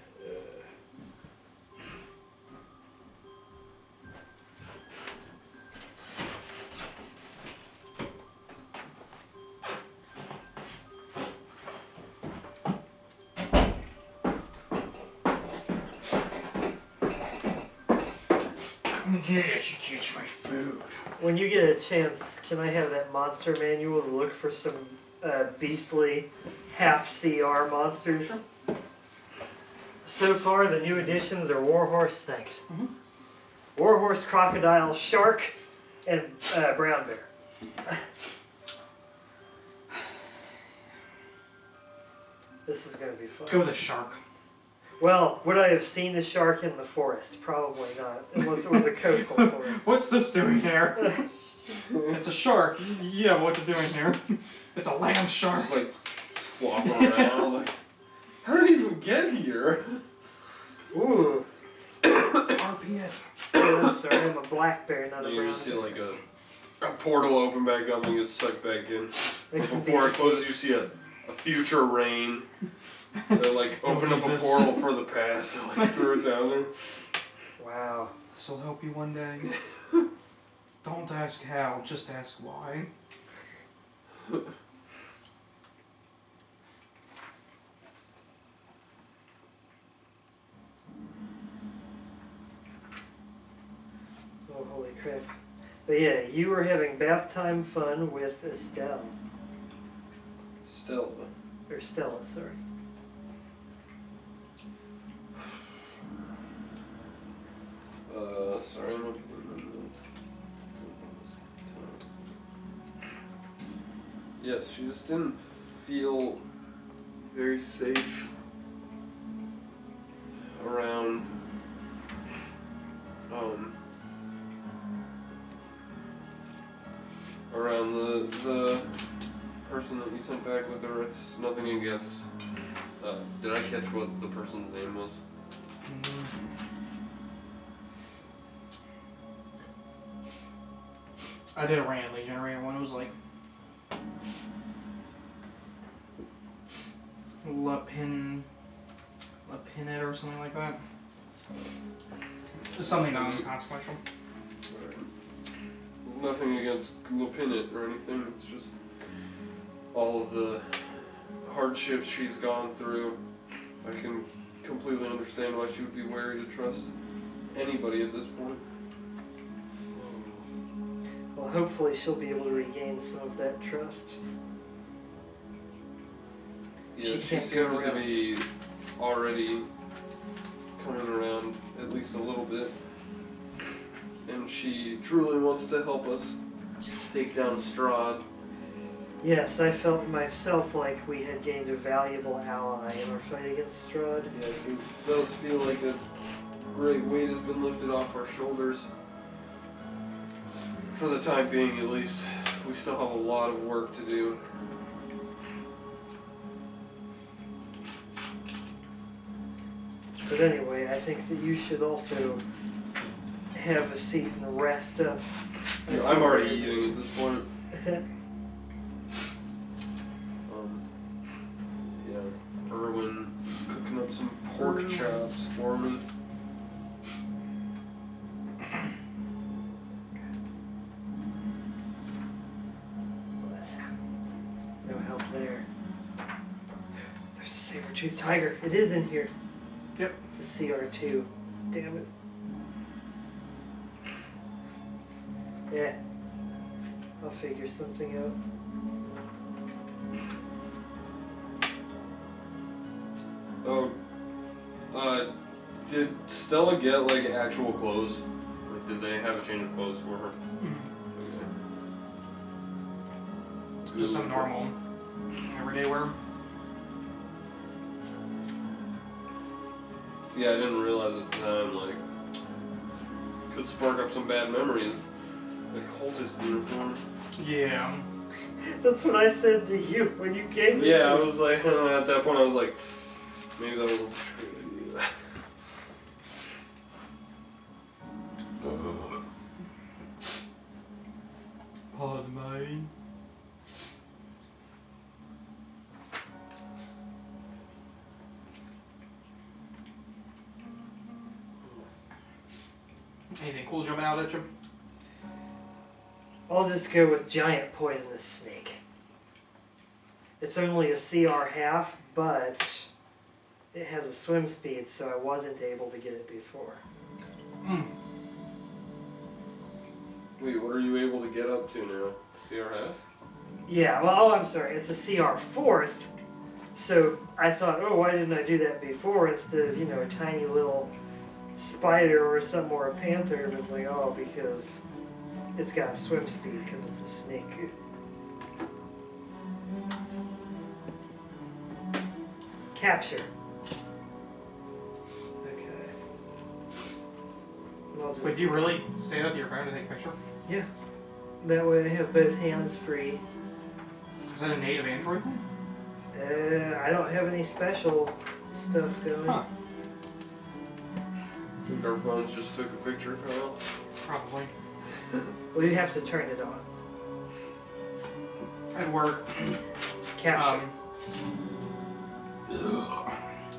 Yeah, she gets my food. When you get a chance, can I have that monster manual to look for some beastly half CR monsters? So far, the new additions are Warhorse, thanks. Mhm. Warhorse, Crocodile, Shark, and Brown Bear. This is going to be fun. Go with a shark. Well, would I have seen the shark in the forest? Probably not, unless it was a coastal forest. What's this doing here? It's a shark. Yeah, what's it doing here? It's a land shark. Just like flopping around. Like, how did it even get here? Ooh. RP it. Oh, I'm sorry, I'm a black bear, not a And you brown just see bear. like a portal open back up and get sucked back in. I can be- Before it closes, you see a future rain. They like open up a portal for the past and like threw it down there. Wow. This'll help you one day. Don't ask how, just ask why. Oh, holy crap. But yeah, you were having bath time fun with Estelle. Stella. Or Stella, sorry. Sorry, I'm looking at my notes. Yes, she just didn't feel very safe around around the person that you sent back with her. It's nothing against. Did I catch what the person's name was? I did a randomly generated one. It was like Lapinette or something like that. Just something non-consequential. Alright. Nothing against Lapinette or anything. It's just all of the hardships she's gone through. I can completely understand why she would be wary to trust anybody at this point. Well, hopefully she'll be able to regain some of that trust. Yeah, she she can't seems go to around. be already coming around at least a little bit. And she truly wants to help us take down Strahd. Yes, I felt myself like we had gained a valuable ally in our fight against Strahd. Yes, it does feel like a great weight has been lifted off our shoulders. For the time being, at least. We still have a lot of work to do. But anyway, I think that you should also have a seat and rest up. Yeah, I'm already eating at this point. Yeah, Erwin cooking up some pork chops for me. No help there. There's a saber-toothed tiger. It is in here. Yep. It's a CR2. Damn it. Yeah. I'll figure something out. Oh, did Stella get like actual clothes? Like, did they have a change of clothes for her? Okay. Just some normal, everyday wear. Yeah, I didn't realize at the time, like, could spark up some bad memories. Like cultist uniform. Yeah. That's what I said to you when you gave it Yeah, to I me. was like, at that point I was like, maybe that wasn't such a good idea. Pardon me. Anything cool jumping out at you? I'll just go with giant poisonous snake. It's only a CR half, but it has a swim speed, so I wasn't able to get it before. Wait, what are you able to get up to now? CR half? Yeah, well, oh, I'm sorry, it's a CR fourth. So I thought, oh, why didn't I do that before instead of, you know, a tiny little spider or something, or a panther? And it's like, oh, because it's got a swim speed because it's a snake. Capture. Okay. And I'll just, Wait, do you really say that to your phone to take a picture? yeah. That way I have both hands free. Is that a native Android thing? I don't have any special stuff going. Huh. I think our phones just took a picture, Kyle. Probably. Well, you have to turn it on. At work, Capture.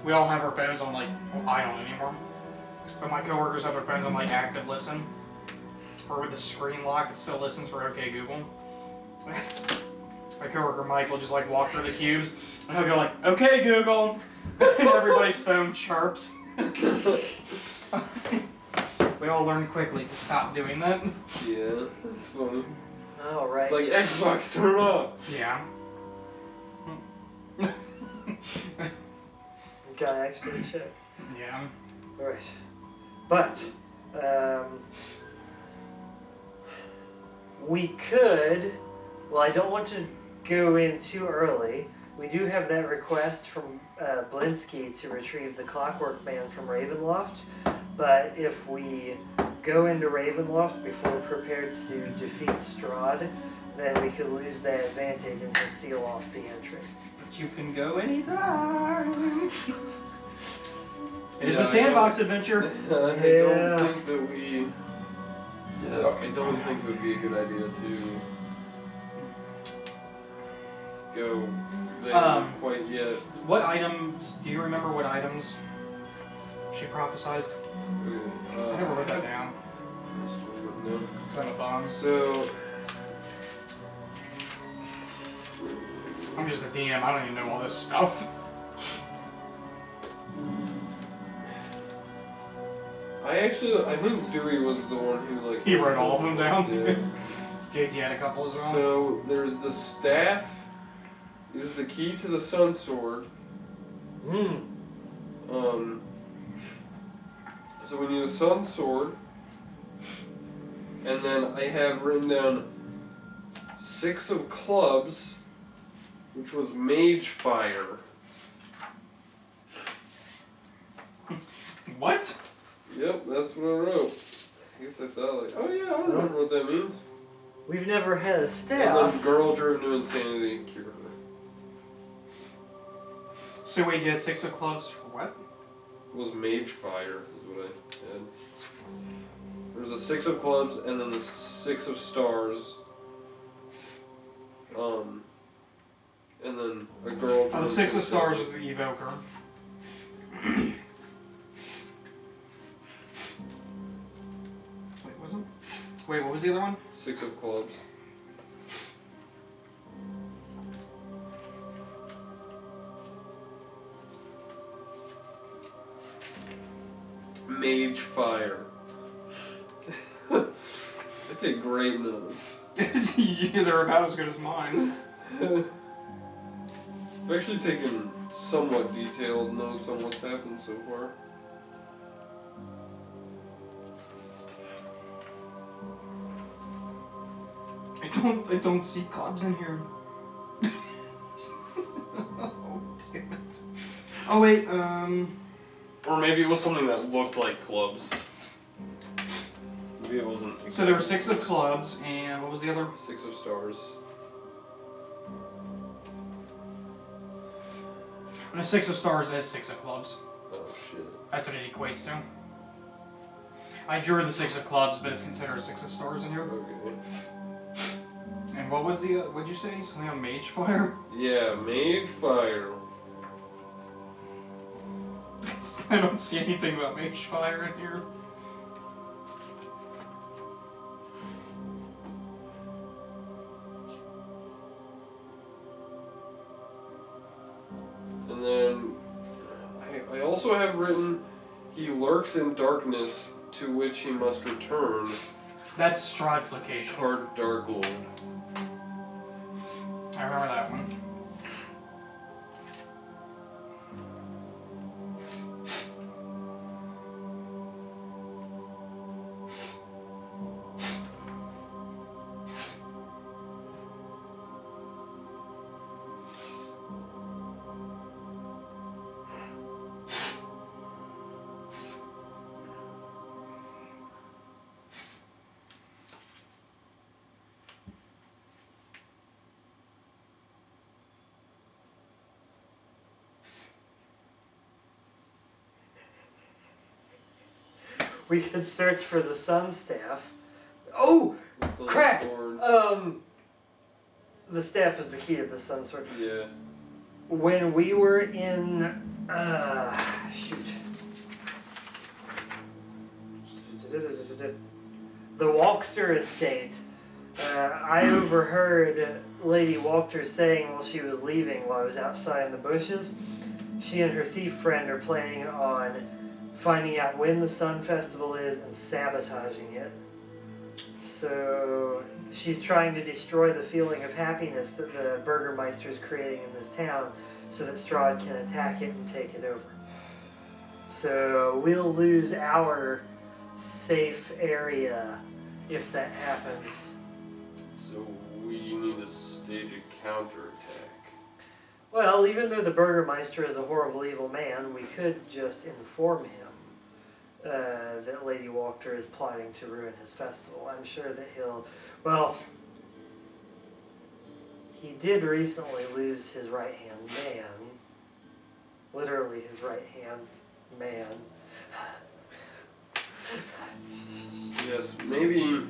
we all have our phones on, like, well, I don't anymore. But my coworkers have their phones on, like, active listen. Or with the screen locked, it still listens for OK Google. My coworker Mike will just, like, walk through the cubes, and he'll go like, OK Google! And everybody's phone chirps. We all learned quickly to stop doing that. Yeah, that's funny. All right. It's like Xbox, turn it off. Yeah. Gotta actually check. Yeah. All right. But we could. Well, I don't want to go in too early. We do have that request from Blinsky to retrieve the Clockwork Man from Ravenloft. But if we go into Ravenloft before we're prepared to defeat Strahd, then we could lose that advantage and he'll seal off the entry. But you can go anytime. It is Yeah, a sandbox adventure. I don't think that we. I don't think it would be a good idea to go there quite yet. What items, do you remember what items she prophesized? I never wrote that down. No. Because I'm a bum. So, I'm just a DM, I don't even know all this stuff. I think Dewey was the one who like. He wrote all of them down. Yeah. JT had a couple as well. So there's the staff is the key to the Sun Sword. Hmm. So we need a Sun Sword. And then I have written down 6 of clubs, which was Mage Fire. What? Yep, that's what I wrote. I guess I thought like, oh yeah, I remember what that means. We've never had a And staff. then girl driven to insanity, cure her. So we get 6 of clubs for what? It was Mage Fire, is what I had. There was a 6 of clubs and then the 6 of stars. And then a girl. Oh, the 6 of stars was the evoker. Wait, wasn't? Wait, what was the other one? 6 of clubs. Mage Fire. I take great notes. They're about as good as mine. I've actually taken somewhat detailed notes on what's happened so far. I don't see clubs in here. Oh, damn it. Oh wait, Or maybe it was something that looked like clubs. Maybe it wasn't. so there were 6 of clubs, and what was the other? 6 of stars. And a 6 of stars is 6 of clubs. Oh shit. That's what it equates to. I drew the 6 of clubs, but it's considered 6 of stars in here. Okay. And what was the, what'd you say? Something on Mage Fire? Yeah, Mage Fire. I don't see anything about Mage Fire in here. And then I also have written, he lurks in darkness to which he must return. That's Strahd's location. Card Dark Lord. I remember that one. We could search for the sun staff. Oh, Sun crap! Sword. The staff is the key to the sun sword. Yeah. When we were in, shoot. The Walker estate, I overheard Lady Walker saying while she was leaving, while I was outside in the bushes, she and her thief friend are planning on finding out when the Sun Festival is and sabotaging it. So she's trying to destroy the feeling of happiness that the Burgermeister is creating in this town so that Strahd can attack it and take it over. So we'll lose our safe area if that happens. So we need to stage a counterattack. Well, even though the Burgermeister is a horrible evil man, we could just inform him that Lady Walker is plotting to ruin his festival. I'm sure that he'll... Well, he did recently lose his right-hand man. Literally his right-hand man. Yes, maybe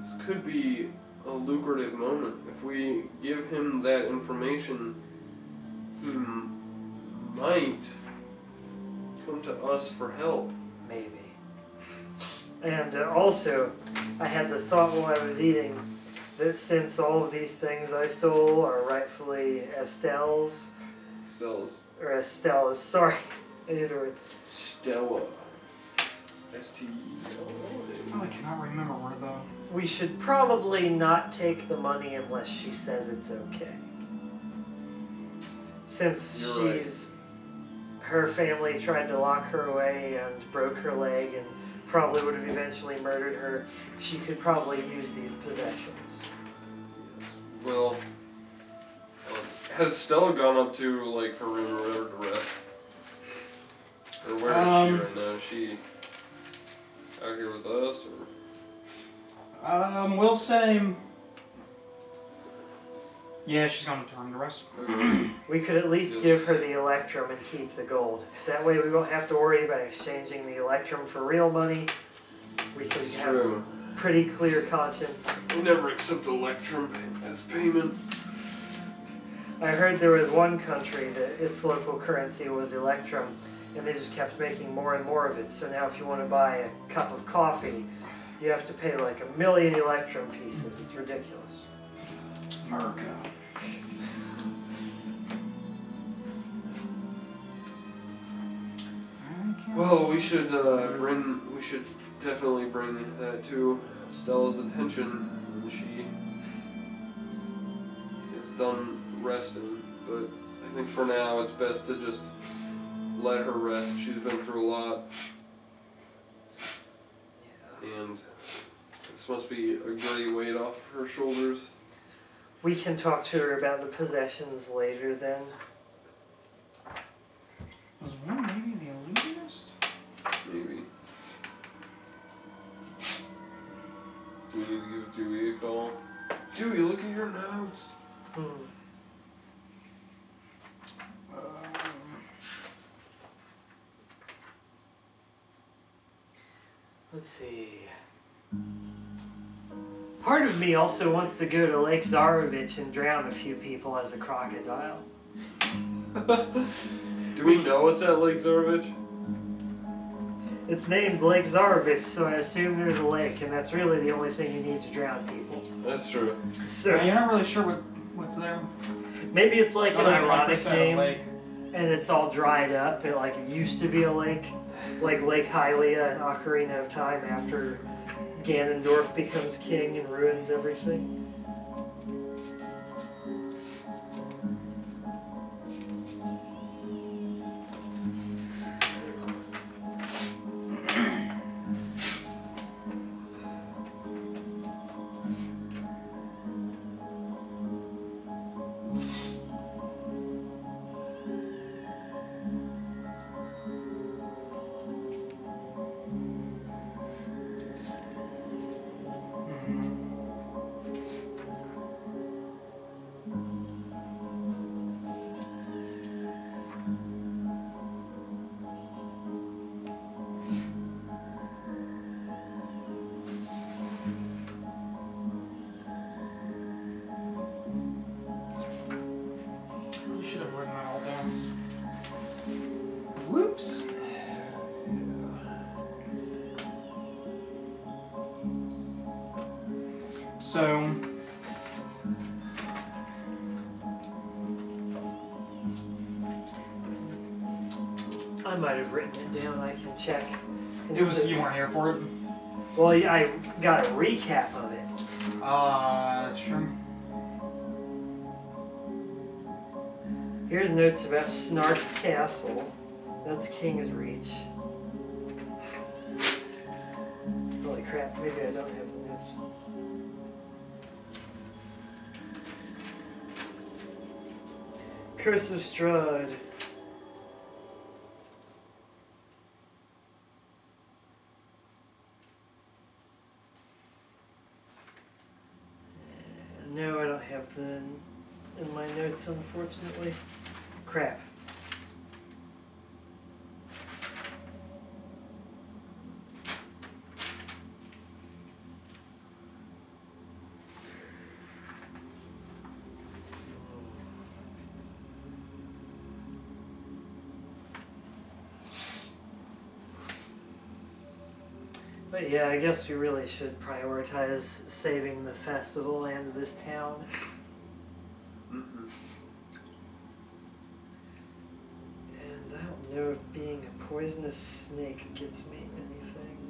this could be a lucrative moment. If we give him that information, he might come to us for help. Maybe. And also, I had the thought while I was eating that since all of these things I stole are rightfully Estelle's, Stella's. or Estella's, sorry, either way. Stella. Oh, I cannot remember where though. We should probably not take the money unless she says it's okay. Since You're right. her family tried to lock her away and broke her leg and probably would have eventually murdered her, she could probably use these possessions. Yes. Well, has Stella gone up to like her room or whatever to rest? Or where is she right now? Is she out here with us or? We'll say. Yeah, she's gone to her room to rest. We could at least Yes. give her the electrum and keep the gold. That way we won't have to worry about exchanging the electrum for real money. We can have a pretty clear conscience. We never accept Electrum as payment. I heard there was one country that its local currency was electrum, and they just kept making more and more of it. So now if you want to buy a cup of coffee, you have to pay like 1 million electrum pieces. It's ridiculous. America. Well, we should definitely bring that to Stella's attention when she is done resting. But I think for now it's best to just let her rest. She's been through a lot, and this must be a great weight off her shoulders. We can talk to her about the possessions later then. Was one maybe the illusionist? Maybe. Do we need to give Dewey a call? Dewey, look at your notes. Let's see. Part of me also wants to go to Lake Zarovich and drown a few people as a crocodile. Do we know what's at Lake Zarovich? It's named Lake Zarovich, so I assume there's a lake, and that's really the only thing you need to drown people. That's true. So Yeah, you're not really sure what's there. maybe it's like an Other than ironic 100% name, lake. and it's all dried up, and like it used to be a lake, like Lake Hylia and Ocarina of Time after Ganondorf becomes king and ruins everything. You should have written that all down. Whoops. So, I might have written it down. I can check. it was you weren't here for it. Well, yeah, I got a recap of it. That's true. Here's notes about Snark Castle. That's King's Reach. Holy crap, maybe I don't have the notes. Curse of Strahd. No, I don't have the in my notes, unfortunately. Crap. But yeah, I guess we really should prioritize saving the festival and this town. Mm-hmm. And I don't know if being a poisonous snake gets me anything.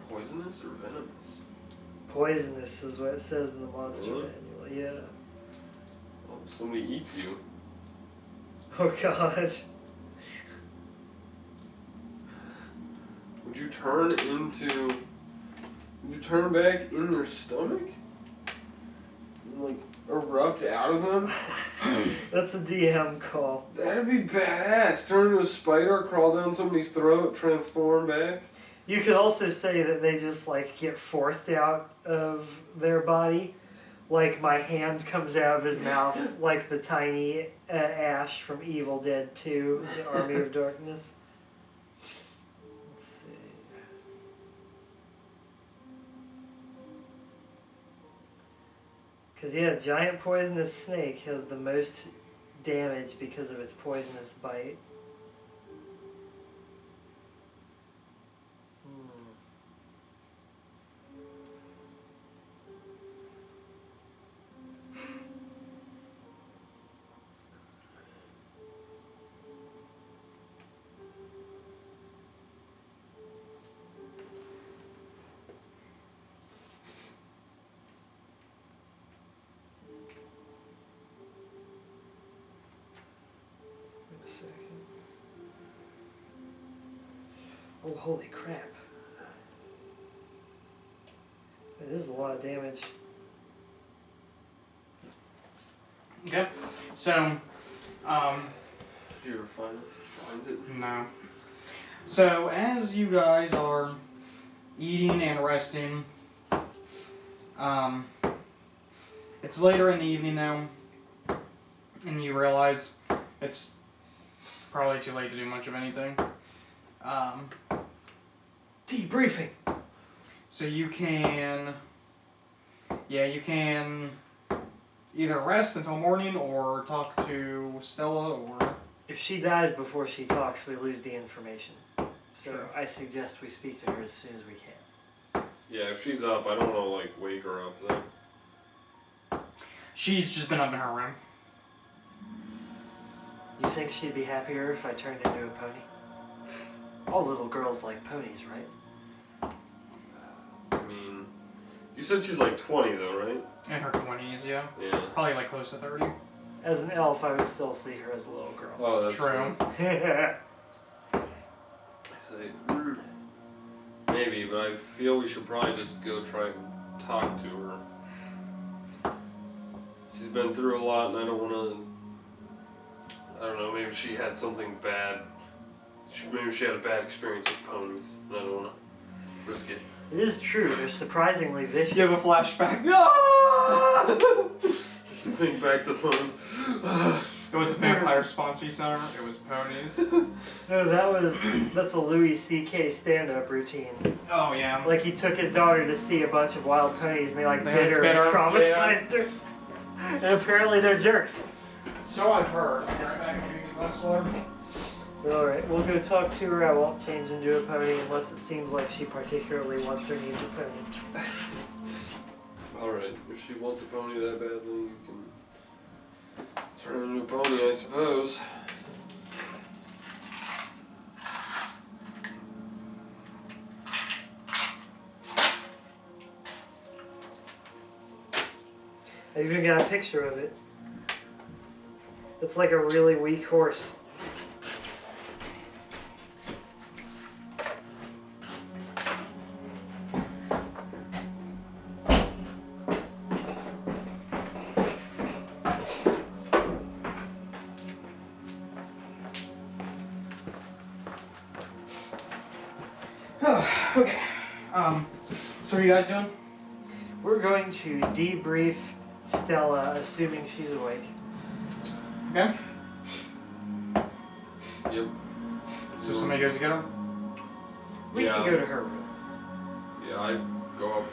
Poisonous or venomous? Poisonous is what it says in the monster Really? manual. Yeah. Oh, somebody eats you. Oh god. Would you turn into... Would you turn back in their stomach? And, like, erupt out of them? That's a DM call. That'd be badass. Turn into a spider, crawl down somebody's throat, transform back. You could also say that they just like get forced out of their body. Like my hand comes out of his mouth like the tiny Ash from Evil Dead 2, the Army of Darkness. Let's see. Because yeah, giant poisonous snake has the most damage because of its poisonous bite. Wait a second. Oh, holy crap. That is a lot of damage. Okay. So, Did you ever find it? no. So, as you guys are eating and resting, it's later in the evening now, and you realize it's probably too late to do much of anything. Debriefing! So you can either rest until morning or talk to Stella or... If she dies before she talks, we lose the information. So Sure. I suggest we speak to her as soon as we can. Yeah, if she's up, I don't want to, like, wake her up, though. She's just been up in her room. You think she'd be happier if I turned into a pony? All little girls like ponies, right? I mean, you said she's like 20 though, right? In her 20s, yeah. Yeah. Probably like close to 30. As an elf, I would still see her as a little girl. Oh, that's True. I say, maybe, but I feel we should probably just go try and talk to her. She's been through a lot, and I don't want to. I don't know. Maybe she had something bad. Maybe she had a bad experience with ponies, and I don't want to risk it. It is true, they're surprisingly vicious. You have a flashback. Think back to ponies. It was a vampire sponsor center. It was ponies. No, that's a Louis C.K. stand-up routine. Oh, yeah. Like he took his daughter to see a bunch of wild ponies and they They bit her and bit her, traumatized her. And apparently they're jerks. So I've heard. I'll be right back. I'm gonna get a glass of water. Alright, we'll go talk to her. I won't change into a pony unless it seems like she particularly wants or needs a pony. Alright, if she wants a pony that badly, you can turn into a pony, I suppose. I even got a picture of it. It's like a really weak horse. Okay. So what are you guys doing? We're going to debrief Stella, assuming she's awake. Okay. Yep. So somebody goes to get her? We Yeah. can go to her room. Yeah, I go up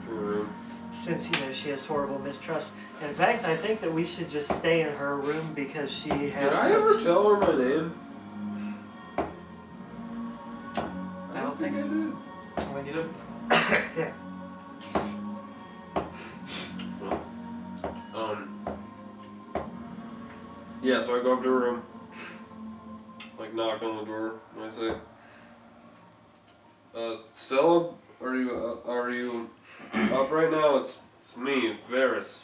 to her room. Since, you know, she has horrible mistrust. In fact, I think that we should just stay in her room because she has Did I ever tell her my name? I don't think so. I did. When you did? Yeah. Yeah, so I go up to her room, like knock on the door, and I say, Stella, Are you up right now? It's me, Varis.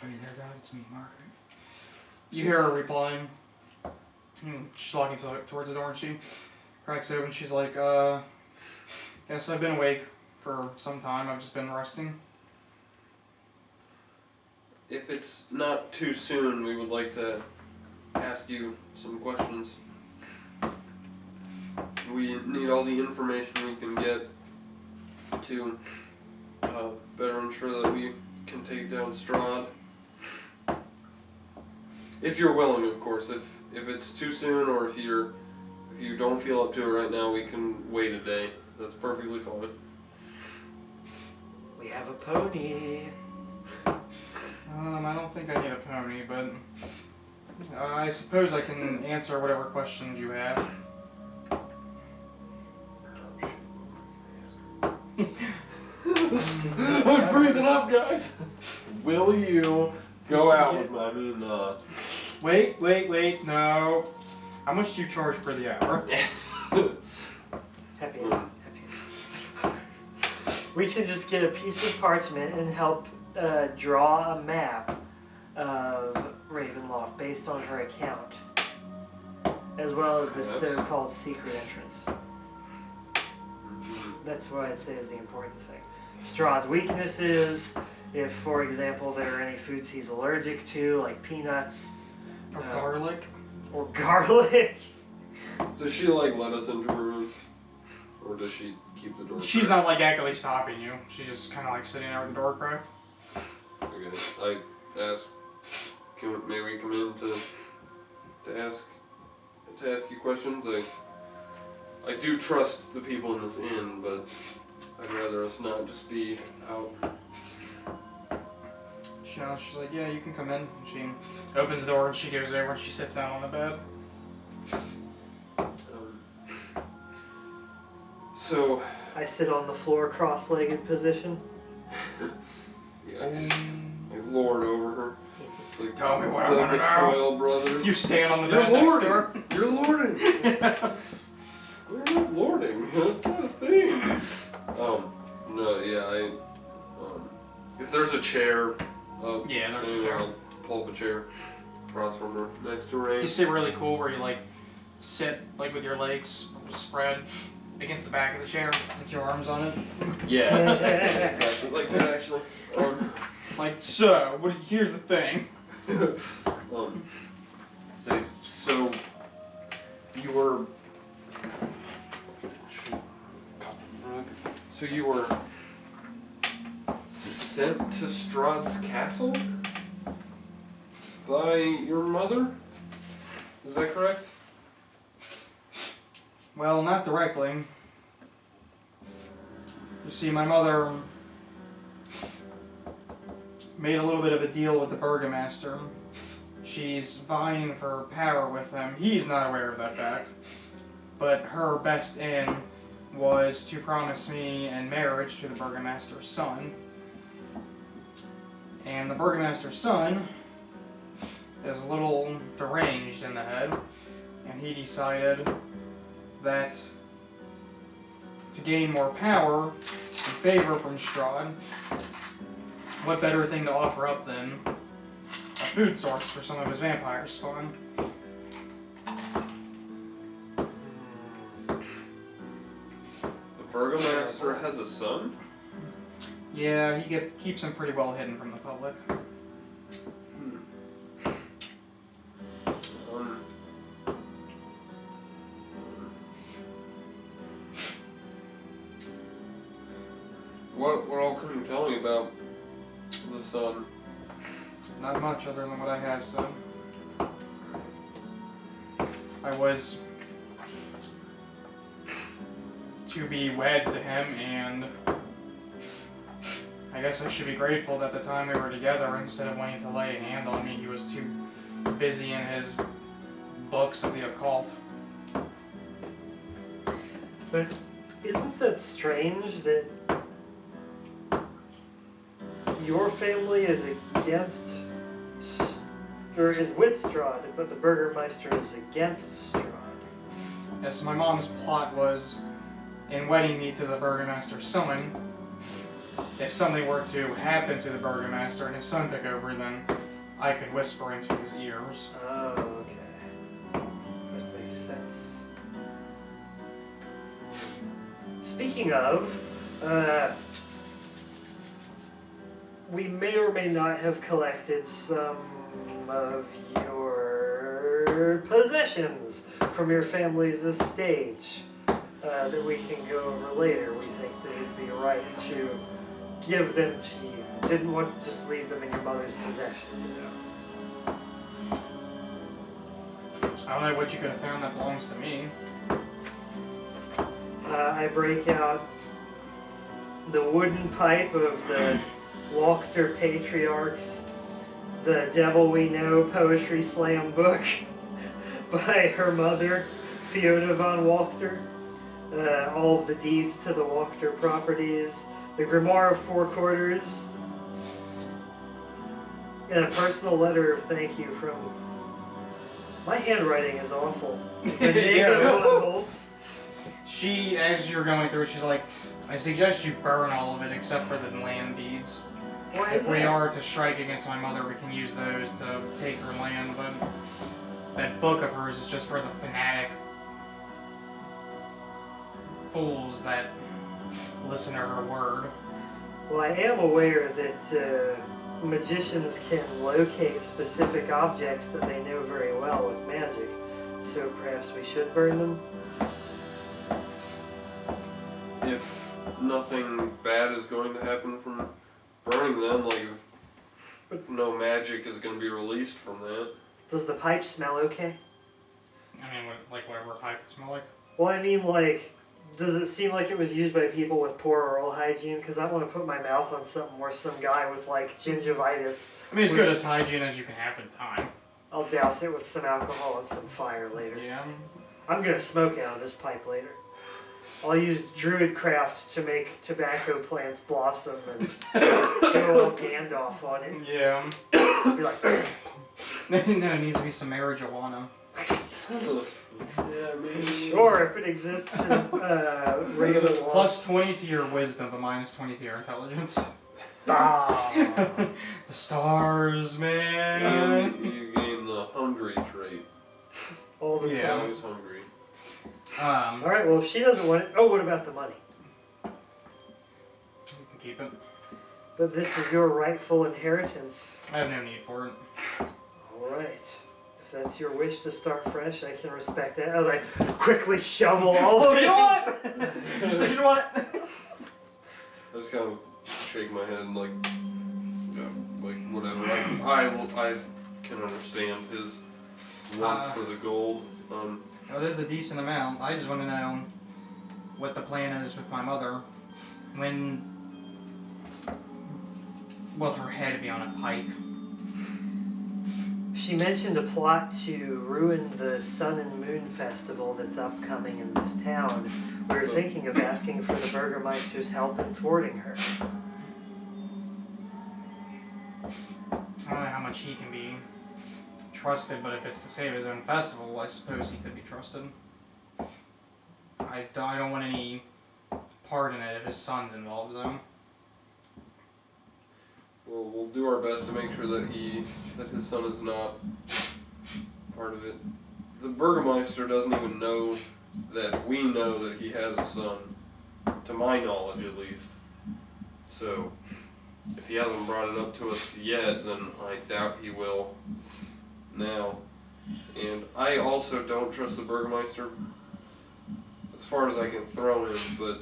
Are you there, God? It's me, Margaret. You hear her replying. She's walking towards the door and she cracks open. She's like, yes, I've been awake for some time. I've just been resting. If it's not too soon, we would like to ask you some questions. We need all the information we can get to better ensure that we can take down Strahd. If you're willing, of course. If it's too soon, or if you don't feel up to it right now, we can wait a day. That's perfectly fine. We have a pony. I don't think I need a pony, but I suppose I can answer whatever questions you have. I'm freezing up, guys. Will you go out with me? Wait, no. How much do you charge per the hour? Happy. We can just get a piece of parchment and help draw a map of Ravenloft based on her account, as well as the so-called secret entrance. That's what I'd say is the important thing. Strahd's weaknesses, if, for example, there are any foods he's allergic to, like peanuts. Or garlic? Or garlic. Does she let us into her room? Or does she keep the door She's cracked? not actively stopping you. She's just kind of sitting there with the door cracked. Okay. I ask, may we come in to ask you questions? I do trust the people in this inn, but I'd rather us not just be out. She's like, yeah, you can come in. And she opens the door and she goes over and she sits down on the bed. So I sit on the floor, cross-legged position. yeah, I lord over her. Like, Tell me what I the want to know. McCoyle brothers. You stand on the You're bed next to lording. her. You're lording. We're not lording. That's not a thing. No, yeah, if there's a chair, Yeah, there's a anyway, chair. I'll pull up a chair across from her, next to Ray. You sit really cool where you sit with your legs spread against the back of the chair, like your arms on it. Yeah, exactly like that actually. Here's the thing. So you were. So you were sent to Strahd's castle by your mother? Is that correct? Well, not directly. You see, my mother made a little bit of a deal with the Burgomaster. She's vying for power with him. He's not aware of that fact. But her best in was to promise me in marriage to the Burgomaster's son. And the Burgomaster's son is a little deranged in the head, and he decided that to gain more power and favor from Strahd, what better thing to offer up than a food source for some of his vampire spawn. The Burgomaster has a son? Yeah, he keeps him pretty well hidden from the public. What all can you tell me about the son? Not much other than what I have said. I was to be wed to him, and I guess I should be grateful that the time we were together, instead of wanting to lay a hand on me, he was too busy in his books of the occult. But isn't that strange that your family is against, or is with Strahd, but the Burgermeister is against Strahd? Yes, my mom's plot was in wedding me to the Burgomaster's son, if something were to happen to the Burgomaster and his son took over, then I could whisper into his ears. Oh, okay. That makes sense. Speaking of, we may or may not have collected some of your possessions from your family's estate that we can go over later. We think that it'd be right to give them to you. Didn't want to just leave them in your mother's possession, you know. I don't know what you could have found that belongs to me. I break out the wooden pipe of the Wachter Patriarchs, the Devil We Know poetry slam book by her mother, Fiona von Wachter, all of the deeds to the Wachter properties, the Grimoire of Four Quarters, and a personal letter of thank you from... My handwriting is awful. She, as you're going through, she's like, I suggest you burn all of it except for the land deeds. Why If is we that? are to strike against my mother, we can use those to take her land, but that book of hers is just for the fanatic fools that listen to her word. Well, I am aware that magicians can locate specific objects that they know very well with magic, so perhaps we should burn them? If nothing bad is going to happen from burning them, like if no magic is going to be released from that. Does the pipe smell okay? I mean, like whatever pipe it smell like. Well, I mean, like, does it seem like it was used by people with poor oral hygiene? Because I want to put my mouth on something where some guy with, like, gingivitis... I mean, as good as hygiene as you can have at the time. I'll douse it with some alcohol and some fire later. Yeah. I'm going to smoke out of this pipe later. I'll use druid craft to make tobacco plants blossom and go all Gandalf on it. Yeah. Be like, No, it needs to be some marijuana. Yeah, maybe. sure, if it exists in regular law. Plus 20 to your wisdom, but minus 20 to your intelligence. Ah. The stars, And man. you gain the hungry trait. All the Yeah. time. Always hungry. Alright, well, if she doesn't want it... Oh, what about the money? You can keep it. But this is your rightful inheritance. I have no need for it. Alright. If that's your wish to start fresh, I can respect that. I was like, quickly shovel all of it. You don't want it! You said you don't want it! I just kind of shake my head and like whatever. I can understand his want for the gold. Well, there's a decent amount. I just want to know what the plan is with my mother. When will her head be on a pike? She mentioned a plot to ruin the Sun and Moon Festival that's upcoming in this town. We were thinking of asking for the Burgermeister's help in thwarting her. I don't know how much he can be trusted, but if it's to save his own festival, I suppose he could be trusted. I don't want any part in it if his son's involved, though. Well, we'll do our best to make sure that his son is not part of it. The Burgermeister doesn't even know that we know that he has a son, to my knowledge at least. So, if he hasn't brought it up to us yet, then I doubt he will now. And I also don't trust the Burgermeister as far as I can throw him, but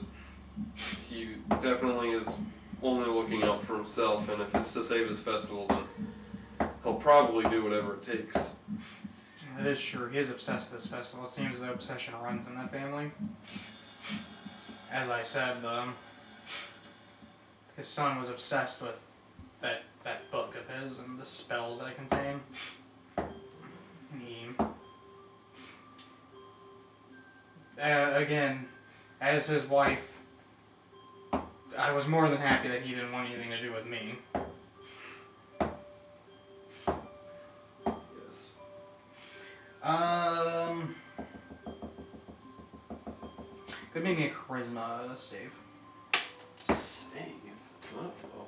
he definitely is only looking out for himself, and if it's to save his festival, then he'll probably do whatever it takes. That is true. He is obsessed with this festival. It seems the obsession runs in that family. As I said, his son was obsessed with that book of his and the spells that it contained. Again, as his wife, I was more than happy that he didn't want anything to do with me. Yes. Could make me a charisma save. Save? Uh-oh.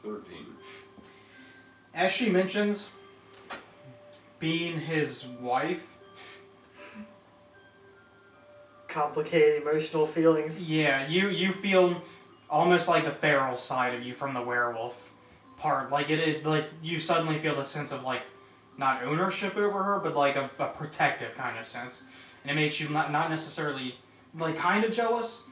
13. As she mentions, being his wife. Complicated emotional feelings. Yeah, you feel almost like the feral side of you from the werewolf part. Like it like you suddenly feel the sense of like not ownership over her, but like a protective kind of sense, and it makes you not necessarily like kind of jealous.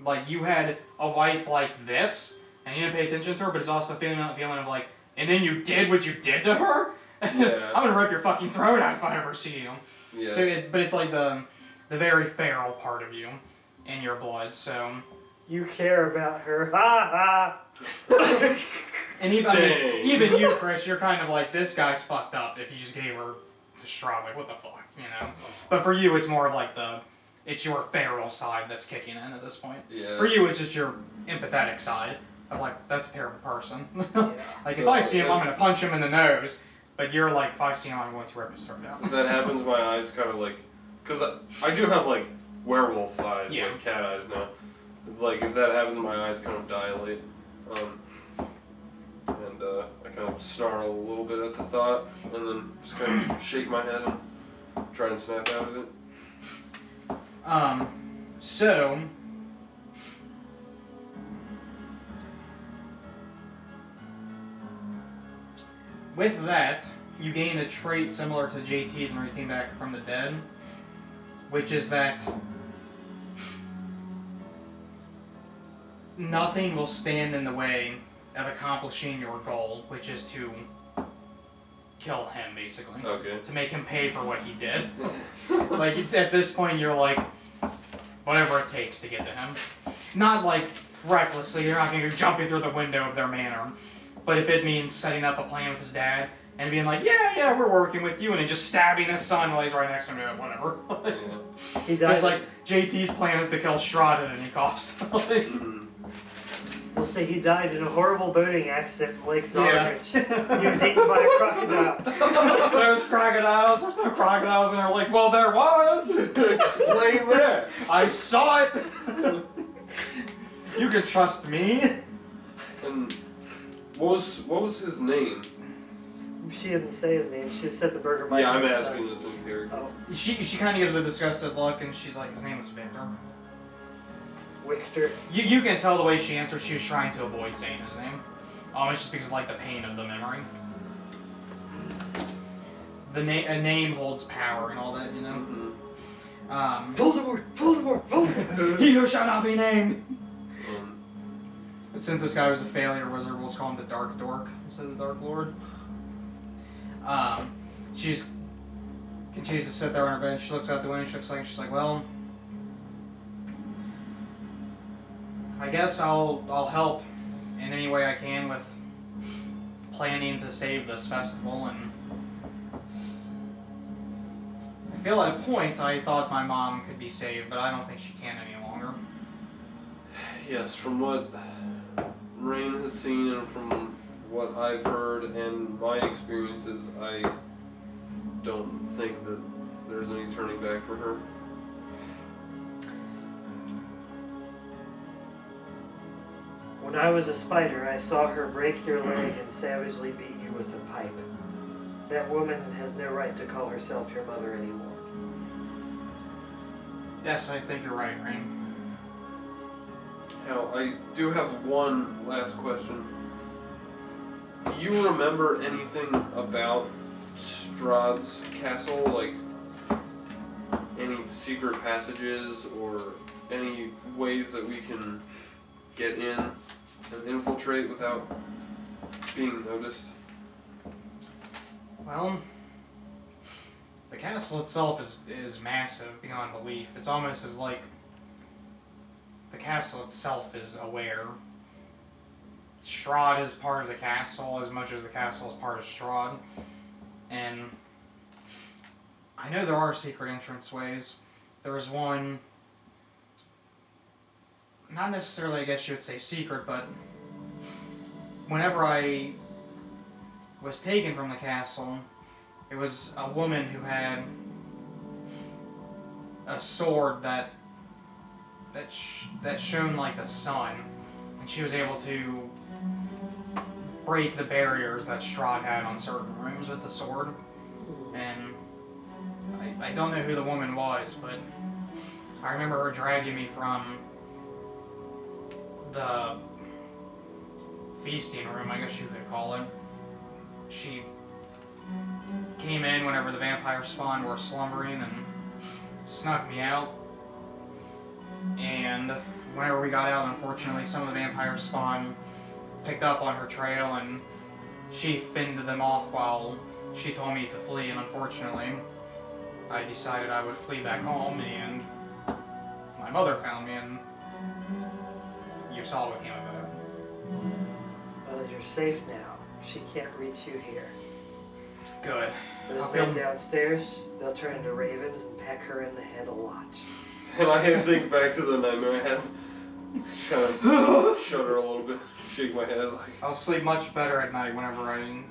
Like you had a wife like this, and you didn't pay attention to her, but it's also feeling of like, and then you did what you did to her. Yeah. I'm gonna rip your fucking throat out if I ever see you. Yeah. So, but it's like the very feral part of you in your blood. So, You care about her. Ha ha! and even Dang. even you, Chris, you're kind of like this guy's fucked up. If you just gave her to Strahd, like what the fuck, you know? But for you, it's more of like it's your feral side that's kicking in at this point. Yeah. For you, it's just your empathetic side of like that's a terrible person. Yeah. Like if I see him, I'm gonna punch him in the nose. But you're like, if I see him, I'm going to rip his throat out. If that happens, my eyes kind of like, because I do have like werewolf eyes, Yeah. like cat eyes now. Like if that happens, my eyes kind of dilate, and I kind of snarl a little bit at the thought, and then just kind of shake my head and try and snap out of it. So with that, you gain a trait similar to JT's when he came back from the dead, which is that nothing will stand in the way of accomplishing your goal, which is to kill him, basically. Okay. To make him pay for what he did. Like, at this point, you're like, whatever it takes to get to him. Not like recklessly, you're not going to go jumping through the window of their manor. But if it means setting up a plan with his dad and being like, yeah, we're working with you, and then just stabbing his son while he's right next to him, whatever. Yeah. He died. It's like, JT's plan is to kill Strahd at any cost. Like, We'll say he died in a horrible boating accident in Lake Yeah. Zarvich. He was eaten by a crocodile. there's crocodiles. There's no crocodiles, and they're like, well, there was. Explain that. I saw it. You can trust me. And what was his name? She didn't say his name. She just said the Burgermeister's Yeah, I'm son. asking this in character. Oh, She kind of gives a disgusted look, and she's like, his name was Victor. Victor. You can tell the way she answered, she was trying to avoid saying his name. It's just because of like the pain of the memory. A name holds power and all that, you know. Mhm. Voldemort! He who shall not be named. Um, But since this guy was a failure wizard, we'll just call him the Dark Dork instead of the Dark Lord. She's continues to sit there on her bench. She looks out the window. She's like, well, I guess I'll help in any way I can with planning to save this festival. And I feel at a point I thought my mom could be saved, but I don't think she can any longer. yes, from what Rain has seen and from what I've heard and my experiences, I don't think that there's any turning back for her. When I was a spider, I saw her break your leg and savagely beat you with a pipe. That woman has no right to call herself your mother anymore. Yes, I think you're right, Rain. Now, I do have one last question. Do you remember anything about Strahd's castle? Like, any secret passages or any ways that we can get in and infiltrate without being noticed? Well, the castle itself is massive beyond belief. It's almost as like the castle itself is aware. Strahd is part of the castle as much as the castle is part of Strahd. And I know there are secret entranceways. There's one, not necessarily I guess you would say secret, but whenever I was taken from the castle. It was a woman who had a sword that shone like the sun, and she was able to break the barriers that Strahd had on certain rooms with the sword. And I don't know who the woman was, but I remember her dragging me from the feasting room, I guess you could call it. She came in whenever the vampire spawn were slumbering and snuck me out. And whenever we got out, unfortunately, some of the vampire spawn picked up on her trail and she fended them off while she told me to flee. And unfortunately, I decided I would flee back home, and my mother found me, and you saw what came of that. Well, you're safe now. She can't reach you here. Good. Those I'll men film- downstairs, they'll turn into ravens and peck her in the head a lot. And I think back to the nightmare I had. Kind of shudder a little bit, shake my head like. I'll sleep much better at night whenever I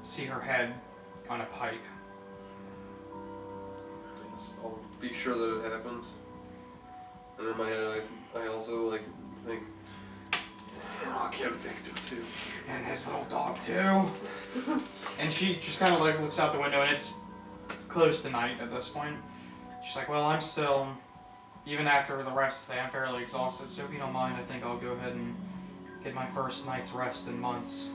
see her head on a pike. I'll be sure that it happens. And in my head, I also like think, I'll get Victor too. And his little dog too. And she just kind of like looks out the window, and it's close to night at this point. She's like, well, I'm still, even after the rest today, I'm fairly exhausted, so if you don't mind, I think I'll go ahead and get my first night's rest in months.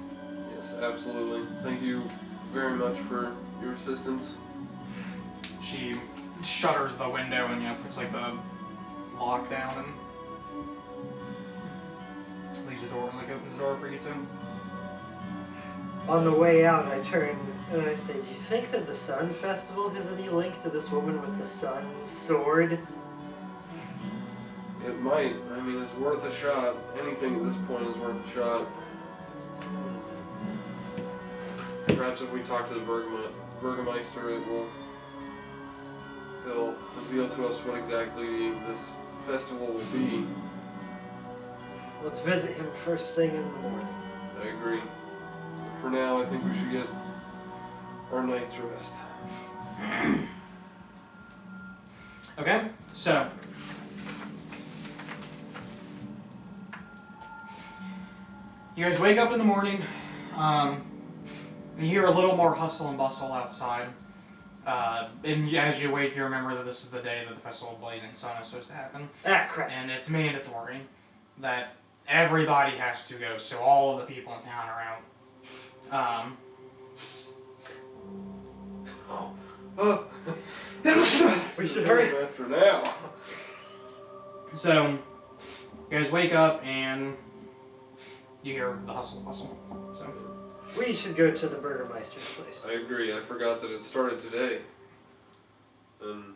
Yes, absolutely. Thank you very much for your assistance. She shutters the window and, puts like the lock down and leaves the door, like opens the door for you two. On the way out, I turn and I say, do you think that the Sun Festival has any link to this woman with the sun sword? It might. I mean, it's worth a shot. Anything at this point is worth a shot. Perhaps if we talk to the Burgermeister, he'll reveal to us what exactly this festival will be. Let's visit him first thing in the morning. I agree. For now, I think we should get our night's rest. Okay, so you guys wake up in the morning, and you hear a little more hustle and bustle outside. And as you wake, you remember that this is the day that the Festival of Blazing Sun is supposed to happen. Ah, crap. And it's mandatory that everybody has to go, so all of the people in town are out. We should hurry. Master now. So, you guys wake up and you hear the hustle and bustle. So, We should go to the Burgermeister's place. I agree. I forgot that it started today. And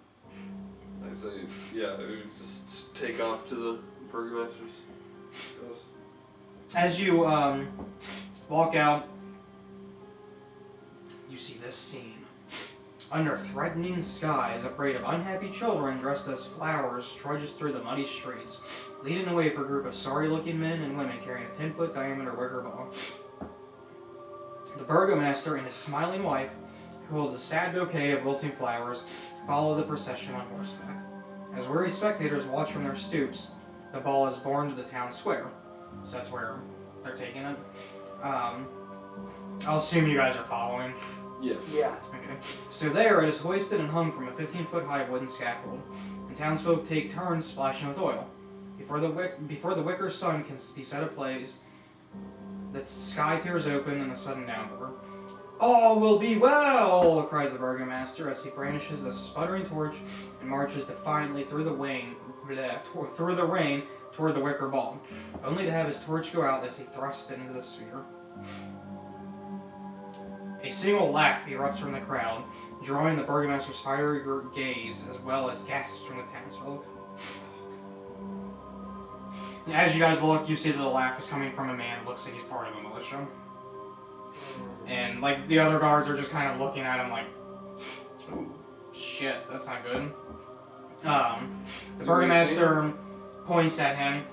I say, yeah, we would just take off to the Burgermeister's house. as you walk out, you see this scene. Under threatening skies, a parade of unhappy children dressed as flowers trudges through the muddy streets, leading the way for a group of sorry-looking men and women carrying a 10-foot diameter wicker ball. The burgomaster and his smiling wife, who holds a sad bouquet of wilting flowers, follow the procession on horseback. As weary spectators watch from their stoops, the ball is borne to the town square, so that's where they're taking it. I'll assume you guys are following. Yes. Yeah. Okay. So there it is hoisted and hung from a 15-foot high wooden scaffold, and townsfolk take turns splashing with oil. Before the wicker sun can be set ablaze, the sky tears open in a sudden downpour. All will be well, cries the burgomaster as he brandishes a sputtering torch and marches defiantly through the rain toward the wicker ball, only to have his torch go out as he thrusts it into the sphere. A single laugh erupts from the crowd, drawing the burgomaster's fiery gaze as well as gasps from the townsfolk. And as you guys look, you see that the laugh is coming from a man who looks like he's part of the militia. And like the other guards are just kind of looking at him like, "Ooh, shit, that's not good." The burgomaster points at him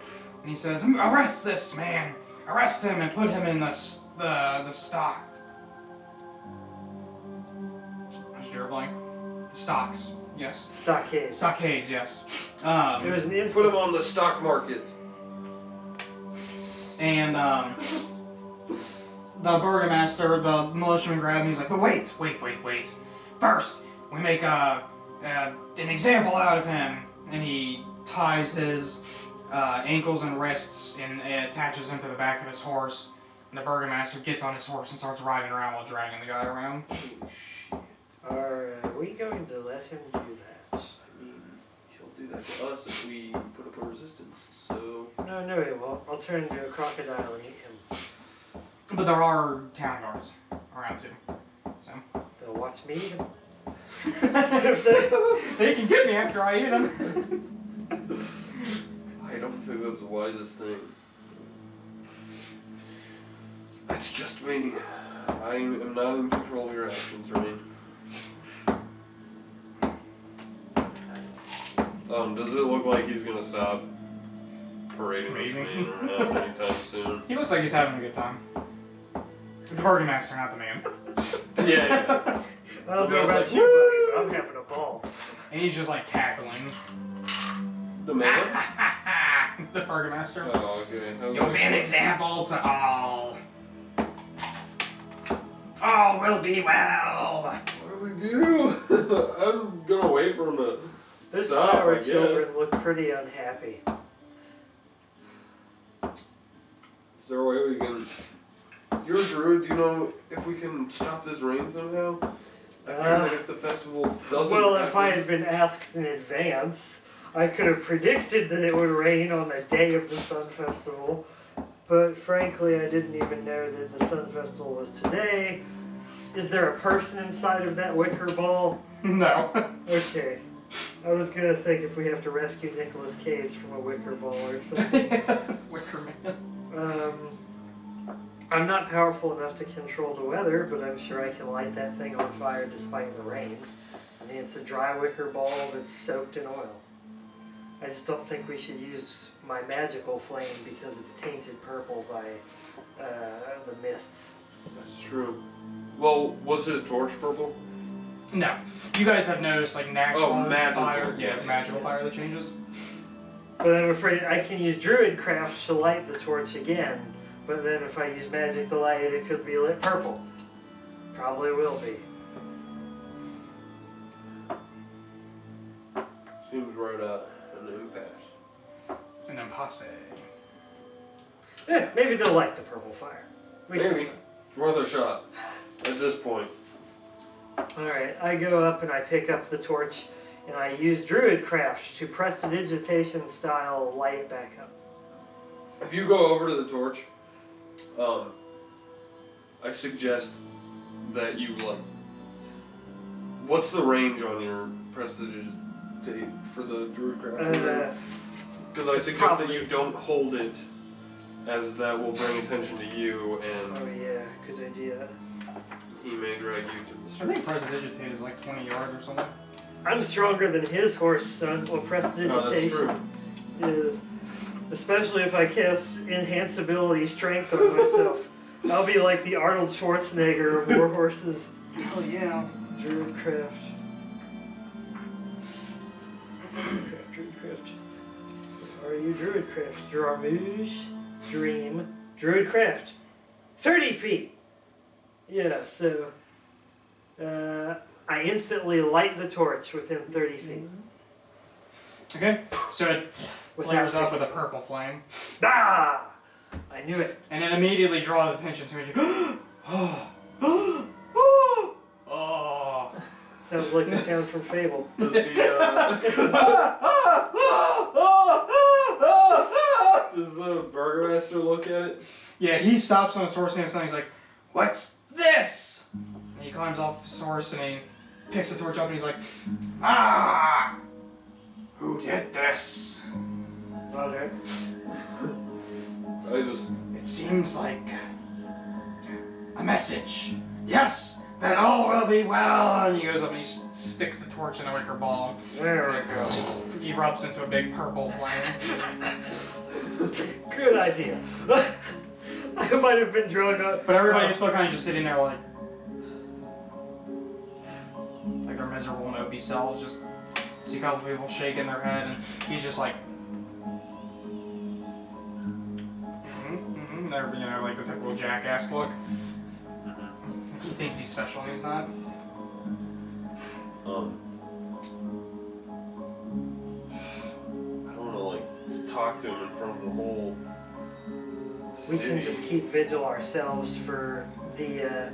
and he says, "Arrest this man! Arrest him and put him in the stock." drew a blank. The stocks, yes. Stockades. Stockades, yes. It was an instance. Put him on the stock market. And the burgomaster, the militiaman grabbed him. He's like, but wait. First, we make an example out of him. And he ties his ankles and wrists and attaches him to the back of his horse. And the burgomaster gets on his horse and starts riding around while dragging the guy around. Are we going to let him do that? I mean, he'll do that to us if we put up a resistance. So. No, he won't. I'll turn into a crocodile and eat him. But there are town guards around too. So They'll watch me eat him. If they can get me after I eat them. I don't think that's the wisest thing. That's just me. I am not in control of your actions, Rain. Does it look like he's gonna stop parading this man around anytime soon? He looks like he's having a good time. The burgomaster, not the man. Yeah. I don't know about you, buddy, but I'm having a ball. And he's just like cackling. The man? The burgomaster. Oh, okay. You'll be an example to all. All will be well. What do we do? I'm gonna wait for him to This stop, I flower guess. children look pretty unhappy. Is there a way we can... You're a druid, do you know if we can stop this rain somehow? I feel like if the festival doesn't Well, if I happen- had been asked in advance, I could have predicted that it would rain on the day of the Sun Festival. But frankly, I didn't even know that the Sun Festival was today. Is there a person inside of that wicker ball? No. Okay. I was gonna think if we have to rescue Nicolas Cage from a wicker ball or something. Wicker man. I'm not powerful enough to control the weather, but I'm sure I can light that thing on fire despite the rain. I mean, it's a dry wicker ball that's soaked in oil. I just don't think we should use my magical flame because it's tainted purple by the mists. That's true. Well, was his torch purple? No. You guys have noticed like natural magical. fire. Yeah, it's magical fire that changes. But I'm afraid I can use druid craft to light the torch again, but then if I use magic to light it, it could be lit purple. Probably will be. Seems right out an impasse. An impasse. Yeah, maybe they'll light the purple fire. We can- Maybe. It's worth a shot. At this point. Alright, I go up and I pick up the torch and I use druid craft to prestidigitation style light it back up. If you go over to the torch, I suggest that you like. What's the range on your prestidigitate for the druid craft? Because I suggest that you don't hold it, as that will bring attention to you, and Oh yeah, good idea. he may drag you through the I street. think Prestidigitate is like 20 yards or something. I'm stronger than his horse, son. Well, No, that's prestidigitation true. is. Especially if I cast enhance ability strength on myself. I'll be like the Arnold Schwarzenegger of war horses. Oh yeah. Druid craft. Druid craft. Are you druid craft? Dramouge, dream, druid craft. 30 feet! Yeah, so I instantly light the torch within 30 feet. Okay. So it Without flares up taking- with a purple flame, Ah! I knew it. and it immediately draws attention to it. Oh. Oh. Sounds like the town from Fable. Does the, does the burgomaster look at it? Yeah, he stops on his horse and he's like, "What's this?" And he climbs off his horse and he picks the torch up and he's like, "Ah! Who did this? Alright. I just... It seems like a message. Yes, that all will be well." And he goes up and he sticks the torch in a wicker ball. There we go. He erupts into a big purple flame. Good idea. I might have been drunk on. But everybody's still kind of just sitting there like like their miserable and opie selves. Just see a couple people shaking their head, and he's just like, they're, you know, like the typical jackass look. He thinks he's special and he's not. I don't want to like talk to him in front of the whole We city. can just keep vigil ourselves for the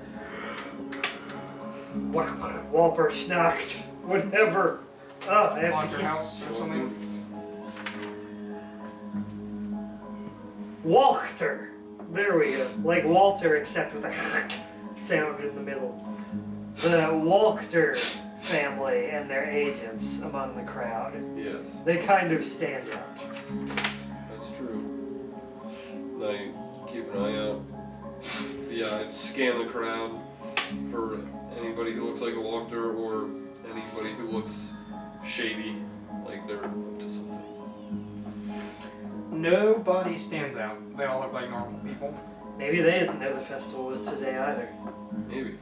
Walperschnacht, whatever. Oh, I have Lock to your keep house or something. Walter. There we go. Like Walter, except with a sound in the middle. The Walter family and their agents among the crowd. Yes, They kind of stand out. that's true. And I keep an eye out. Yeah, I scan the crowd for anybody who looks like a Walter or anybody who looks shady, like they're up to something. Nobody stands out. They all look like normal people. Maybe they didn't know the festival was today either. Maybe.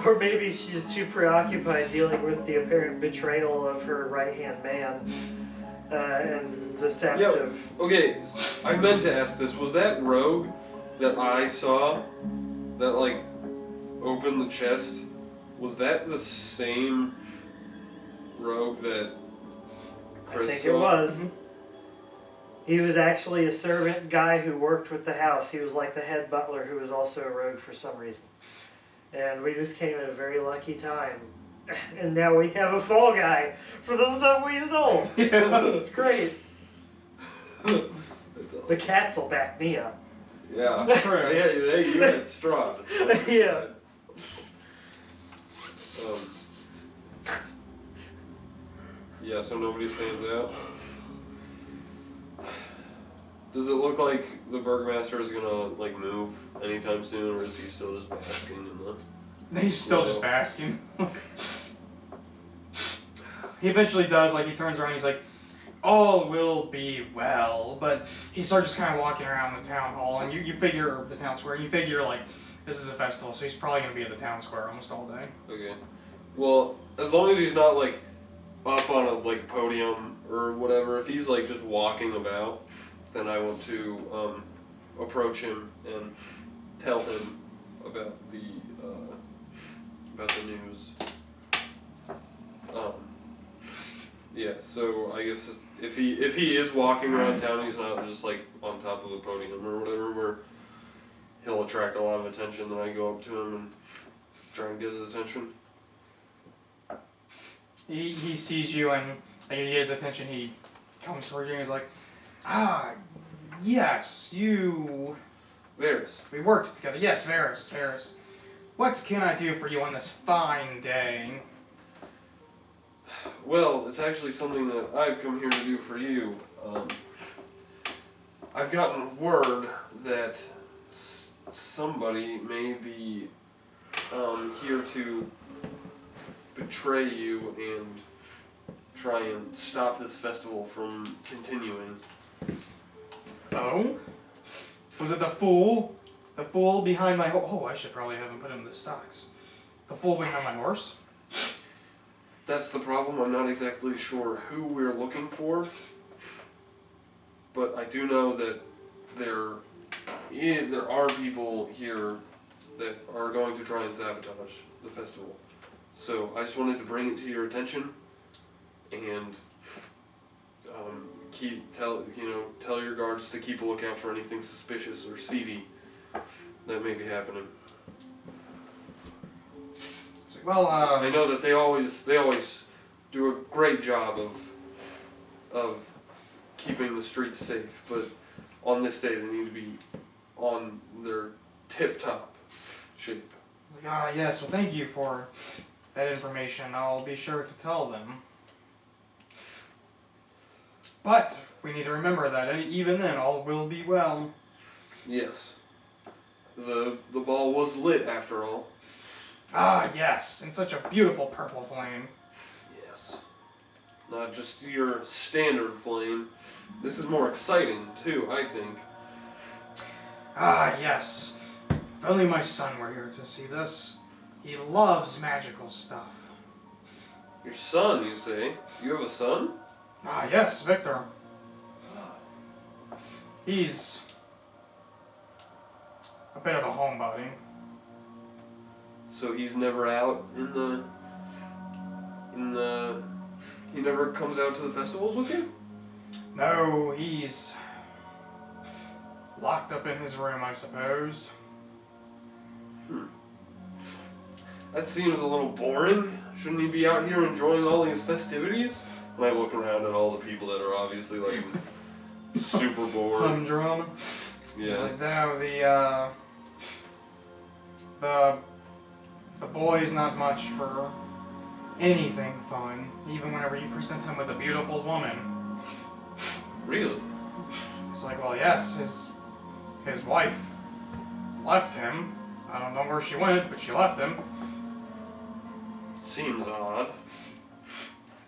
Or maybe she's too preoccupied dealing with the apparent betrayal of her right-hand man and the theft Yeah. of... Okay, I meant to ask this. Was that rogue that I saw that like opened the chest? Was that the same rogue that Chris I think saw? it was. He was actually a servant guy who worked with the house. He was like the head butler who was also a rogue for some reason. And we just came at a very lucky time. And now we have a fall guy for the stuff we stole. It's great. That's The cats will back me up. Yeah. True. Yeah, you had Strahd. Yeah. Yeah, so nobody stands out. Does it look like the Burgmaster is gonna like move anytime soon, or is he still just basking in the? He's still just basking. He eventually does, like, he turns around, he's like, all will be well, but he starts just kind of walking around the town hall, and you figure, the town square, you figure, like, this is a festival, so he's probably going to be at the town square almost all day. Okay. Well, as long as he's not like up on a like podium or whatever, if he's like just walking about, then I want to approach him and tell him about the news. Yeah. So I guess if he is walking around town, he's not just like on top of a podium or whatever, where he'll attract a lot of attention. Then I go up to him and try and get his attention. He sees you, and like, he gets attention, he comes towards you, and he's like, ah, yes, you... Varis. We worked together. Yes, Varis. What can I do for you on this fine day? Well, it's actually something that I've come here to do for you. I've gotten word that somebody may be here to betray you and try and stop this festival from continuing. Oh? Was it the fool? The fool behind my oh, I should probably have him put him in the stocks. The fool behind my horse? That's the problem. I'm not exactly sure who we're looking for, but I do know that there are people here that are going to try and sabotage the festival. So I just wanted to bring it to your attention and tell your guards to keep a lookout for anything suspicious or seedy that may be happening. Well, I know that they always do a great job of keeping the streets safe, but on this day they need to be on their tip-top shape. yes, well thank you for that information. I'll be sure to tell them. But we need to remember that even then all will be well. Yes. The ball was lit after all. Ah, yes, in such a beautiful purple flame. Yes. Not just your standard flame. This is more exciting too, I think. Ah, yes. If only my son were here to see this. He loves magical stuff. Your son, you say? You have a son? Ah, yes, Victor. He's a bit of a homebody. So he's never out he never comes out to the festivals with you? No, he's locked up in his room, I suppose. That seems a little boring. Shouldn't he be out here enjoying all these festivities? And I look around at all the people that are obviously like super bored. Humdrum. He's Yeah. like, no, the boy's not much for anything fun, even whenever you present him with a beautiful woman. Really? He's like, well, yes, his wife left him. I don't know where she went, but she left him. Seems odd.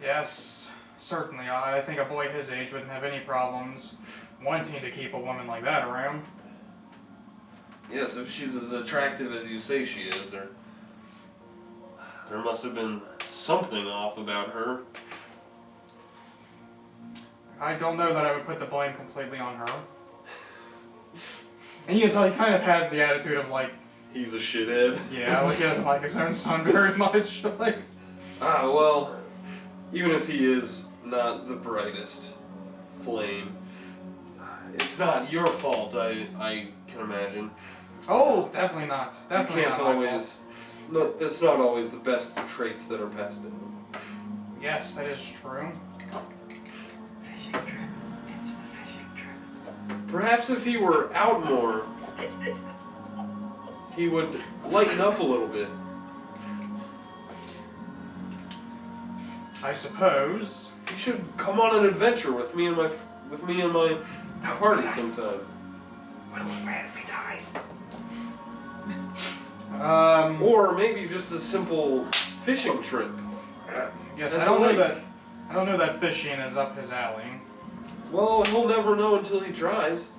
Yes, certainly odd. I think a boy his age wouldn't have any problems wanting to keep a woman like that around. Yes, if she's as attractive as you say she is, there must have been something off about her. I don't know that I would put the blame completely on her. And you can tell he kind of has the attitude of like, He's a shithead. yeah, like he doesn't like his own son very much. Like, Well, even if he is not the brightest flame, it's not your fault, I can imagine. oh, definitely not. Definitely you can't not my always. fault. No, it's not always the best traits that are passed down. Yes, that is true. Fishing trip. It's the fishing trip. Perhaps if he were out more, he would lighten up a little bit. I suppose. He should come on an adventure with me and my party sometime. Will look bad if he dies. Or maybe just a simple fishing trip. Yes, At I don't the know lake. that. I don't know that fishing is up his alley. Well, he'll never know until he tries.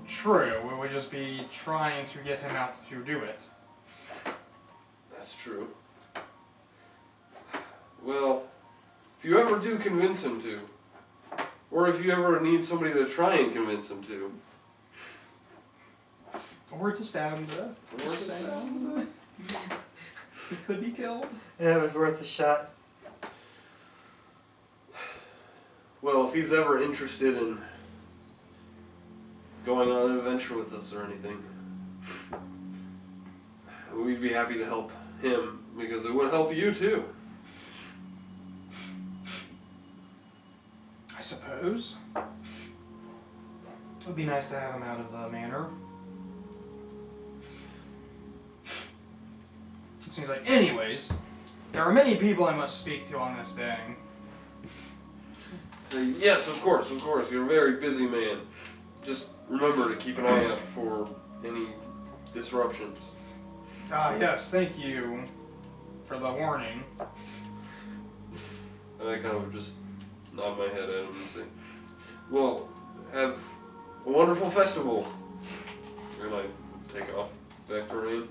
True, we would just be trying to get him out to do it. That's true. Well, if you ever do convince him to, or if you ever need somebody to try and convince him to, Or to stab him to death. He could be killed. Yeah, it was worth a shot. well, if he's ever interested in going on an adventure with us or anything, we'd be happy to help him because it would help you too. I suppose. It would be nice to have him out of the manor. Seems like, anyways, there are many people I must speak to on this day. So, yes, of course, you're a very busy man. Just remember to keep an eye out for any disruptions. Ah, yes, thank you for the warning. And I kind of just nod my head at him and say, well, have a wonderful festival. And I take off back to Rain.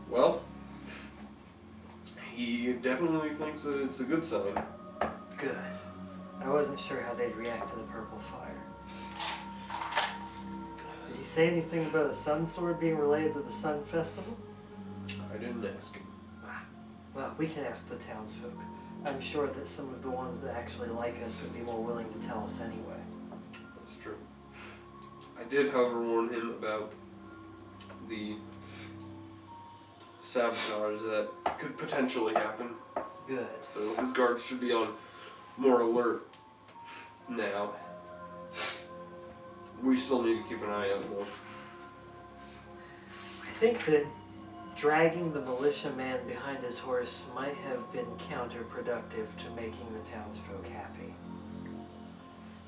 Well, he definitely thinks that it's a good sign. Good. I wasn't sure how they'd react to the purple fire. Did he say anything about a sun sword being related to the Sun Festival? I didn't ask him. Well, we can ask the townsfolk. I'm sure that some of the ones that actually like us would be more willing to tell us anyway. That's true. I did, however, warn him about the sabotage that could potentially happen. Good. So his guards should be on more alert now. We still need to keep an eye out though. I think that dragging the militiaman behind his horse might have been counterproductive to making the townsfolk happy.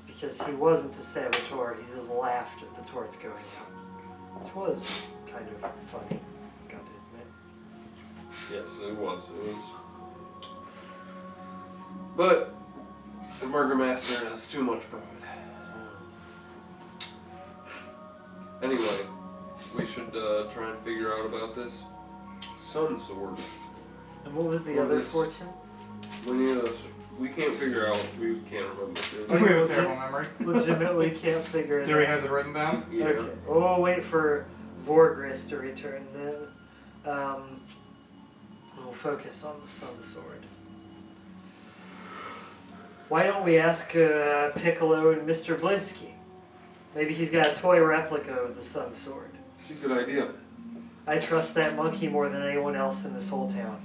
Because he wasn't a saboteur, he just laughed at the torch going out. Which was kind of funny, gotta admit. Yes, it was. But the Burgomaster has too much pride. Anyway, we should try and figure out about this sun sword. And what was the Or other this- fortune? We can't figure out. We can't remember. Oh, We have a legit- terrible memory. Legitimately can't figure it Dewey out. has it written down. Yeah. Okay. We'll wait for Vorgris to return then. And we'll focus on the sun sword. Why don't we ask Piccolo and Mr. Blinsky? Maybe he's got a toy replica of the sun sword. It's a good idea. I trust that monkey more than anyone else in this whole town.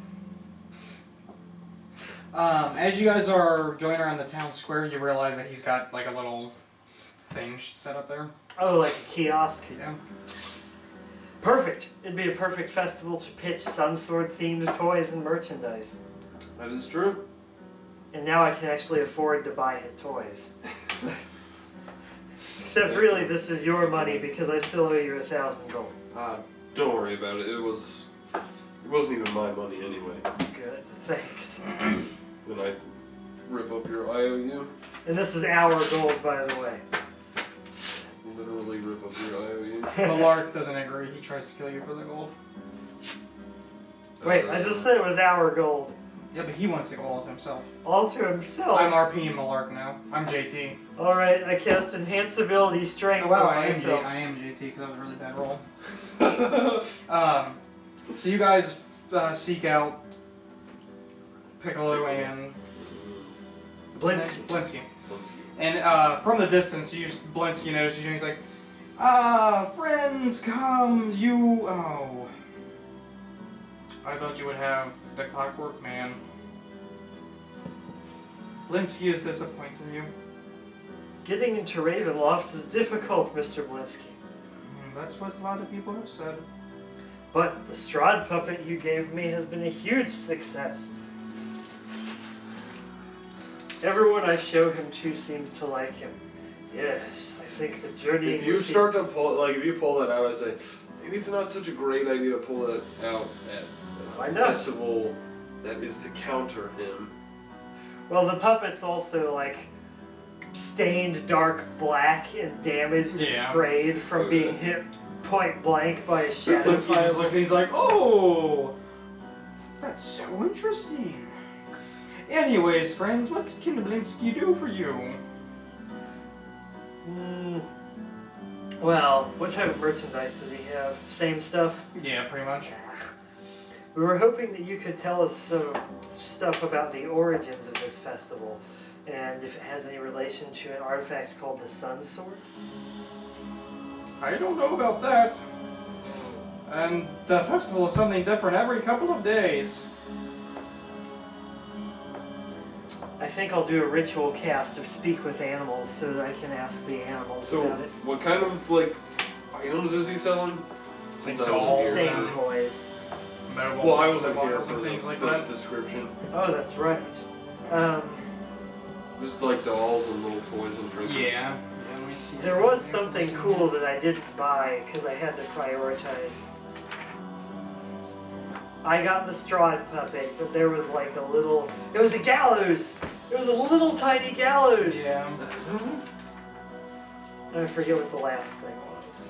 As you guys are going around the town square, you realize that he's got like a little thing set up there. Oh, like a kiosk. Yeah. Perfect. It'd be a perfect festival to pitch sun sword themed toys and merchandise. That is true. And now I can actually afford to buy his toys. Except really, this is your money because I still owe you 1,000 gold. Don't worry about it. It wasn't even my money anyway. Good, thanks. Then I rip up your IOU. And this is our gold, by the way. Literally rip up your IOU. Malark doesn't agree. He tries to kill you for the gold. Wait, I just said it was our gold. Yeah, but he wants the gold himself. All to himself. I'm RP and Malark now. I'm JT. Alright, I cast Enhance Ability Strength Oh, wow, on I myself. am JT because that was a really bad roll. So you guys seek out Piccolo and Blinsky. Blinsky. And from the distance, Blinsky notices you and he's like, friends, come, you, oh. I thought you would have the Clockwork Man. Blinsky is disappointed in you. Getting into Ravenloft is difficult, Mr. Blinsky. That's what a lot of people have said. But the Strahd puppet you gave me has been a huge success. Everyone I show him to seems to like him. Yes, I think the journey. If you start to pull, like, if you pull that out, I say, maybe it's not such a great idea to pull that out at Why a not? festival that is to counter him. Well, the puppet's also like stained dark black and damaged and Yeah. frayed from being hit point blank by a shadow Blinsky just looks fire. and he's like, oh, that's so interesting. Anyways, friends, what can Blinsky do for you? Well, what type of merchandise does he have? Same stuff? Yeah, pretty much. We were hoping that you could tell us some stuff about the origins of this festival, and if it has any relation to an artifact called the Sun Sword. I don't know about that. And the festival is something different every couple of days. I think I'll do a ritual cast of Speak with Animals so that I can ask the animals So, about it. what kind of, like, items is he selling? Like Since I wasn't dolls. here. Same toys. Mobile Well, I wasn't here robots for and the things like first that. description. Oh, that's right. Just like dolls and little toys and trinkets. Yeah. Let me see. There was something cool that I didn't buy because I had to prioritize. I got the Strahd puppet, but there was like a little... It was a gallows! It was a little tiny gallows! Yeah. And I forget what the last thing was.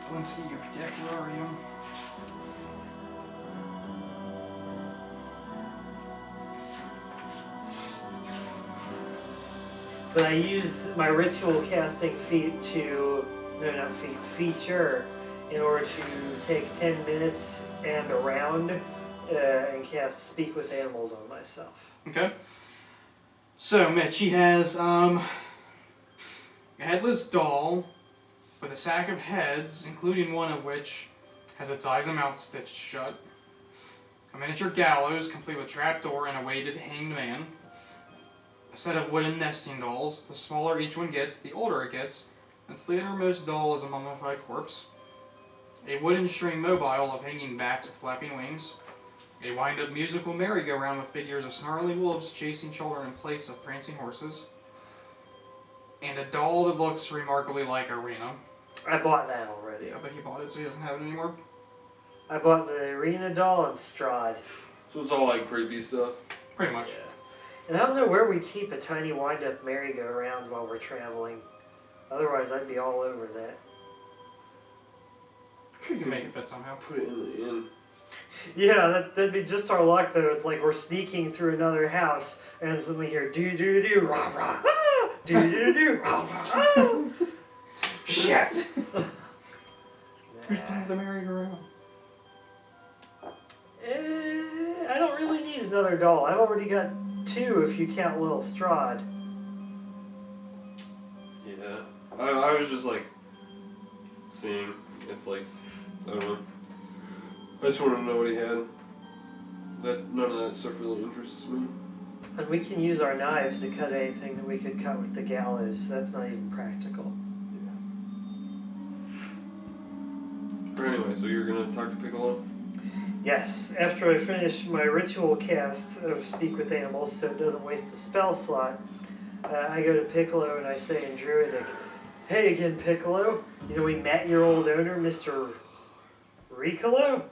Blinsky, you dick, where are you? But I use my ritual casting feat to... No, not feat. Feature in order to take 10 minutes and a round and cast Speak with Animals on myself. Okay. So, Mitch, he has a headless doll with a sack of heads, including one of which has its eyes and mouth stitched shut. A miniature gallows, complete with trapdoor and a weighted hanged man. A set of wooden nesting dolls. The smaller each one gets, the older it gets. Its innermost doll is a mummified corpse. A wooden string mobile of hanging bats with flapping wings. A wind-up musical merry-go-round with figures of snarly wolves chasing children in place of prancing horses. And a doll that looks remarkably like Arena. I bought that already. Yeah, but he bought it, so he doesn't have it anymore. I bought the arena doll and Strahd. So it's all like creepy stuff. Pretty much. And I don't know where we keep a tiny wind-up merry-go-round while we're traveling. Otherwise, I'd be all over that. Sure, you can make it fit somehow. Put it in the inn. Yeah, that'd be just our luck, though. It's like we're sneaking through another house, and suddenly hear do-do-do, rah-rah, ah! Do-do-do, rah-rah, ah! Shit! Who's playing the merry-go-round? I don't really need another doll. I've already got 2 if you count little Strahd. Yeah. I was just like seeing if like I don't know. I just wanted to know what he had. That none of that stuff really interests me. And we can use our knives to cut anything that we could cut with the gallows, so that's not even practical. But anyway, so you're gonna talk to Piccolo? Yes, after I finish my ritual cast of Speak with Animals so it doesn't waste a spell slot, I go to Piccolo and I say in Druidic, "Hey again, Piccolo. You know we met your old owner, Mr. Ricolo?"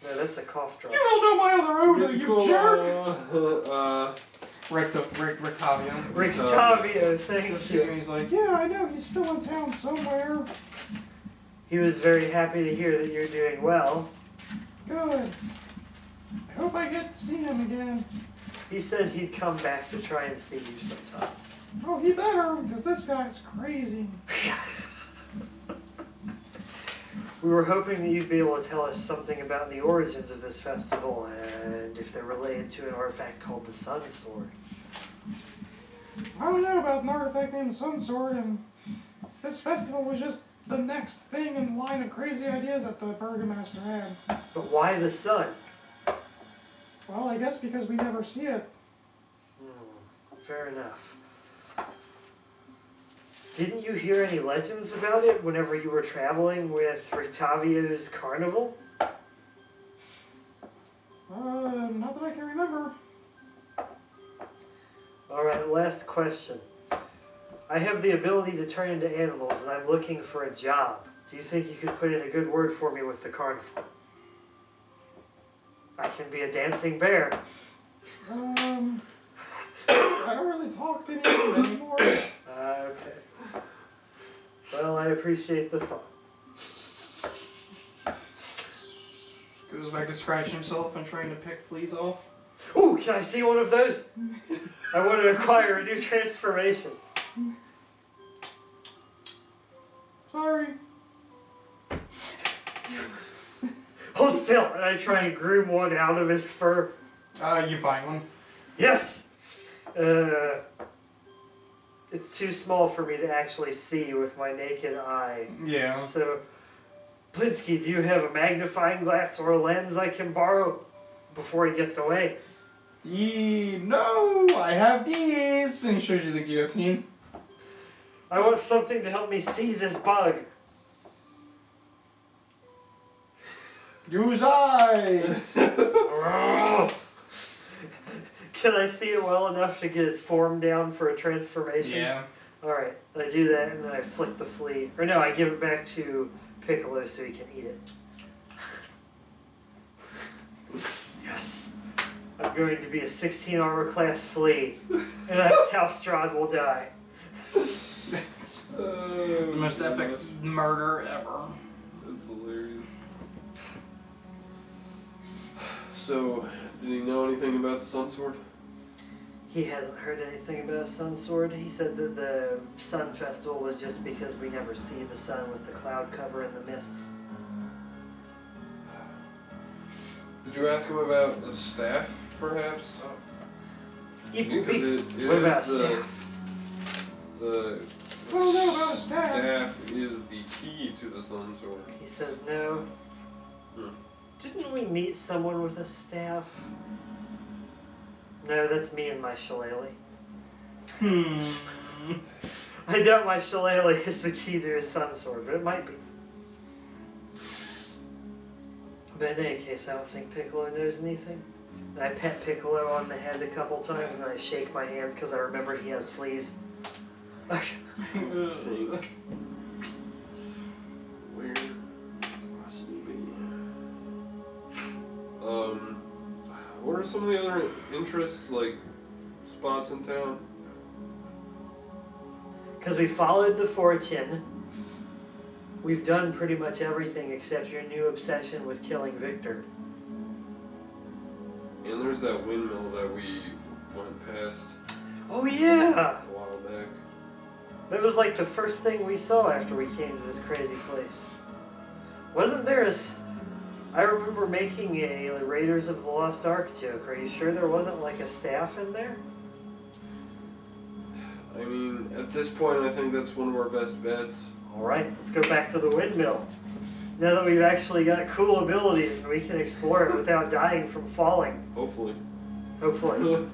No, that's a cough drop. You don't know my other owner, you jerk! Rictavio. Rictavio. Rictavio, thank you. He's like, yeah, I know, he's still in town somewhere. He was very happy to hear that you're doing well. Good. I hope I get to see him again. He said he'd come back to try and see you sometime. Oh, he better, because this guy's crazy. We were hoping that you'd be able to tell us something about the origins of this festival and if they're related to an artifact called the Sun Sword. I don't know about an artifact named the Sun Sword, and this festival was just the next thing in the line of crazy ideas that the Burgomaster had. But why the sun? Well, I guess because we never see it. Fair enough. Didn't you hear any legends about it whenever you were traveling with Rictavio's carnival? Not that I can remember. Alright, last question. I have the ability to turn into animals and I'm looking for a job. Do you think you could put in a good word for me with the carnival? I can be a dancing bear. I don't really talk to anyone anymore. Okay. Well, I appreciate the thought. Goes back to scratching himself and trying to pick fleas off. Ooh, can I see one of those? I want to acquire a new transformation. Sorry. Hold still, and I try and groom one out of his fur. You find one. Yes! It's too small for me to actually see with my naked eye. Yeah. So, Blinsky, do you have a magnifying glass or a lens I can borrow before he gets away? No, I have these. And he shows you the guillotine. I want something to help me see this bug. Use eyes. Can I see it well enough to get its form down for a transformation? Yeah. Alright, I do that and then I flick the flea. Or no, I give it back to Piccolo so he can eat it. Yes. I'm going to be a 16 armor class flea. And that's how Strahd will die. The most epic murder ever. That's hilarious. So, did he know anything about the Sun Sword? He hasn't heard anything about a sun sword. He said that the sun festival was just because we never see the sun with the cloud cover and the mists. Did you ask him about the staff, perhaps? Because it What is about the staff? the I don't know about a staff. staff is the key to the Sun Sword. He says no. Didn't we meet someone with a staff? No, that's me and my shillelagh. I doubt my shillelagh is the key to his sun sword, but it might be. But in any case, I don't think Piccolo knows anything. I pet Piccolo on the head a couple times and I shake my hands because I remembered he has fleas. Think. Where possibly? what are some of the other interests, like, spots in town? Because we followed the fortune. We've done pretty much everything except your new obsession with killing Victor. And there's that windmill that we went past Oh yeah! a while back. That was like the first thing we saw after we came to this crazy place. Wasn't there I remember making a Raiders of the Lost Ark joke. Are you sure there wasn't like a staff in there? I mean, at this point, I think that's one of our best bets. Alright, let's go back to the windmill. Now that we've actually got cool abilities and we can explore it without dying from falling. Hopefully. Hopefully.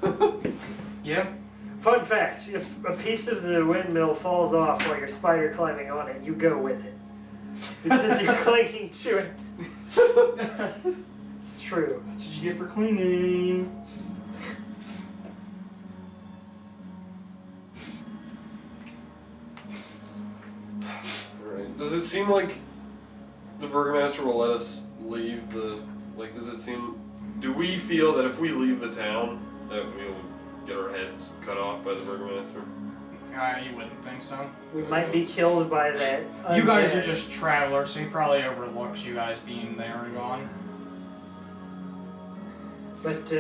Yep. Fun fact, if a piece of the windmill falls off while you're spider climbing on it, you go with it. Because you're clinging to it. It's true. That's what you get for cleaning. Alright. Does it seem like the burgomaster will let us leave the... Like, do we feel that if we leave the town, that we'll get our heads cut off by the burgomaster? You wouldn't think so. We might be killed by that. You guys are undead. just travelers, so he probably overlooks you guys being there and gone. But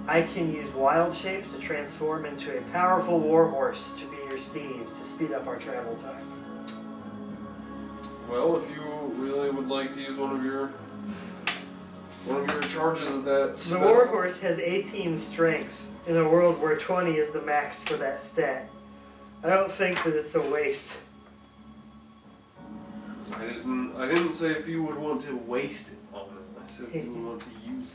I can use wild shape to transform into a powerful warhorse to be your steeds to speed up our travel time. Well, if you really would like to use one of your charges of that The spell- warhorse has 18 strength in a world where 20 is the max for that stat. I don't think that it's a waste. I didn't say if you would want to waste it on it. I said if you would want to use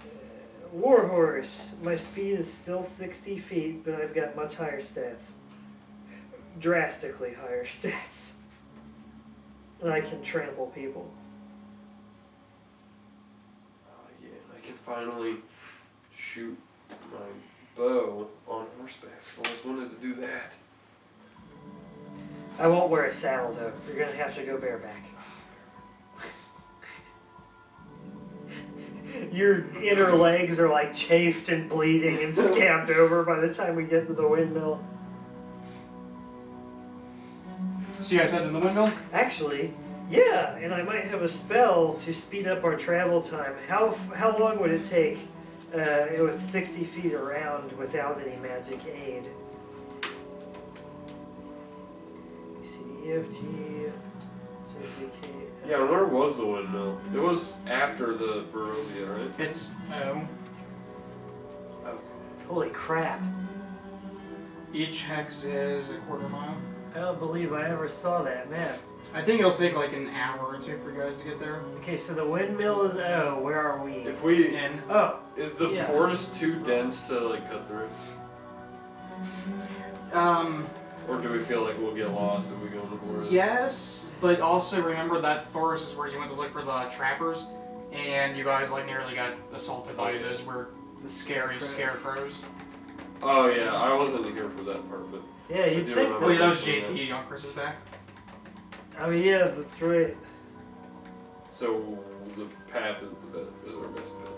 it. Warhorse. My speed is still 60 feet, but I've got much higher stats. Drastically higher stats. And I can trample people. Yeah, I can finally shoot my bow on horseback. I've always wanted to do that. I won't wear a saddle though. You're gonna have to go bareback. Your inner legs are like chafed and bleeding and scabbed over by the time we get to the windmill. So you guys head to the windmill? Actually, yeah, and I might have a spell to speed up our travel time. How long would it take with 60 feet around without any magic aid? CDFG, JJK. Yeah, where was the windmill? It was after the Barovia, right? It's Holy crap. each hex is a quarter mile. I don't believe I ever saw that map. I think it'll take like an hour or two for you guys to get there. Okay, so the windmill is where are we? If we And Oh, is the Yeah. forest too dense to like cut through, or do we feel like we'll get lost if we go in the forest? yes, but also remember that forest is where you went to look for the trappers, and you guys like nearly got assaulted by those were the scary scarecrows. Oh yeah, I wasn't here for that part, but yeah, you'd do think remember Oh yeah, that was Yeah. JT on Chris's back. Oh yeah, that's right. so the path is our best bet.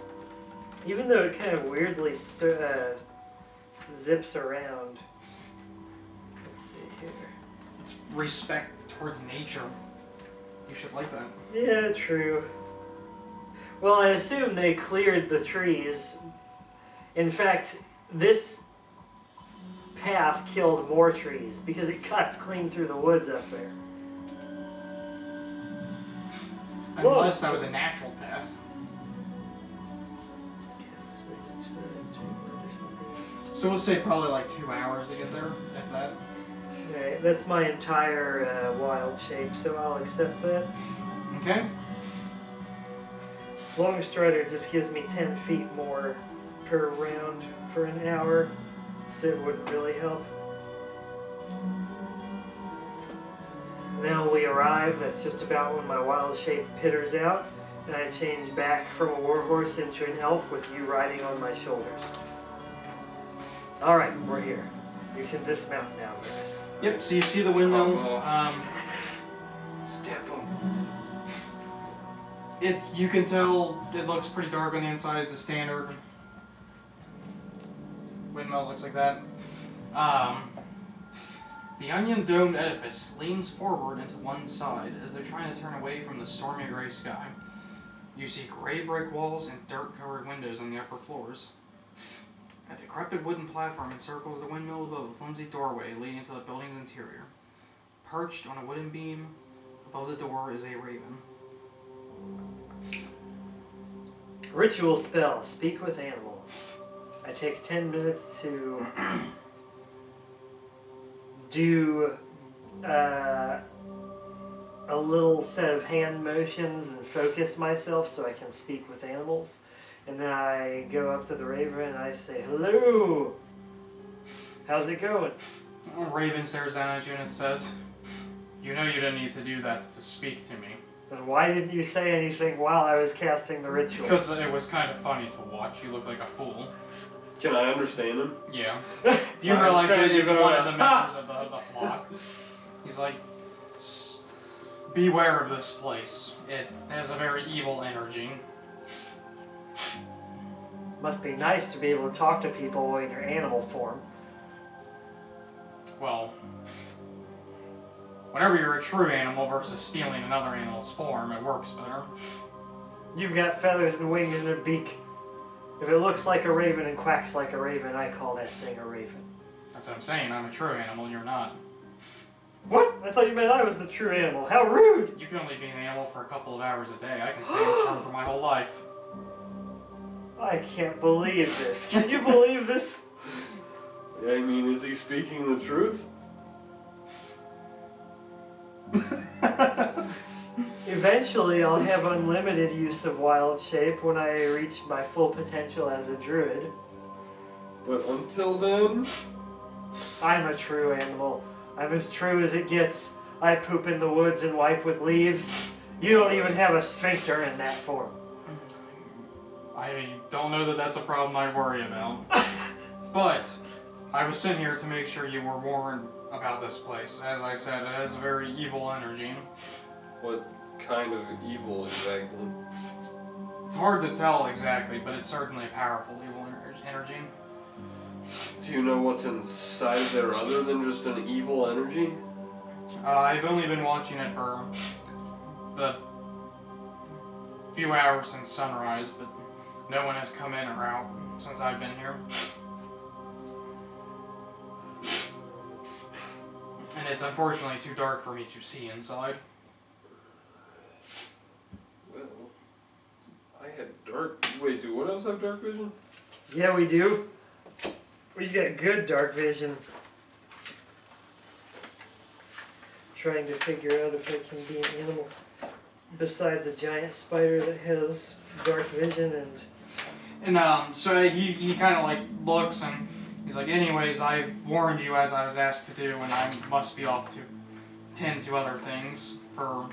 Even though it kind of weirdly zips around. Let's see here. It's respect towards nature. You should like that. Yeah, true. Well, I assume they cleared the trees. In fact, this path killed more trees because it cuts clean through the woods up there. Whoa. Unless that was a natural path. So let's say probably like 2 hours to get there, if that. Alright, that's my entire wild shape, so I'll accept that. Okay. Long Strider just gives me 10 feet more per round for an hour, so it wouldn't really help. Now we arrive, that's just about when my wild shape pitters out, and I change back from a warhorse into an elf with you riding on my shoulders. Alright, we're here. You can dismount now, Varis. Yep. So you see the windmill. Step on. You can tell it looks pretty dark on the inside. It's a standard windmill, looks like that. The onion-domed edifice leans forward into one side as though trying to turn away from the stormy gray sky. You see gray brick walls and dirt-covered windows on the upper floors. A decrepit wooden platform encircles the windmill above a flimsy doorway leading to the building's interior. Perched on a wooden beam above the door is a raven. Ritual spell, speak with animals. I take 10 minutes to do a little set of hand motions and focus myself so I can speak with animals. And then I go up to the raven and I say, hello! How's it going? Raven stares down at you and it says, you know you didn't need to do that to speak to me. Then why didn't you say anything while I was casting the ritual? Because it was kind of funny to watch. You look like a fool. Can I understand him? Yeah. You realize that it's one of the members of the flock. He's like, beware of this place. It has a very evil energy. Must be nice to be able to talk to people in your animal form. Well, whenever you're a true animal versus stealing another animal's form, it works better. You've got feathers and wings and a beak. If it looks like a raven and quacks like a raven, I call that thing a raven. That's what I'm saying. I'm a true animal, you're not. What? I thought you meant I was the true animal. How rude! You can only be an animal for a couple of hours a day. I can stay in this room for my whole life. I can't believe this. Can you believe this? I mean, is he speaking the truth? Eventually, I'll have unlimited use of wild shape when I reach my full potential as a druid. But until then... I'm a true animal. I'm as true as it gets. I poop in the woods and wipe with leaves. You don't even have a sphincter in that form. I don't know that that's a problem I worry about. But I was sent here to make sure you were warned about this place. As I said, it has a very evil energy. What kind of evil exactly? It's hard to tell exactly, but it's certainly a powerful evil energy. Do you know what's inside there other than just an evil energy? I've only been watching it for the few hours since sunrise, but no one has come in or out since I've been here. And it's unfortunately too dark for me to see inside. Well, I had dark... Wait, do what else have dark vision? Yeah, we do. We've got good dark vision. Trying to figure out if I can be an animal besides a giant spider that has dark vision and... So he kind of like looks and he's like, anyways, I warned you as I was asked to do, and I must be off to tend to other things for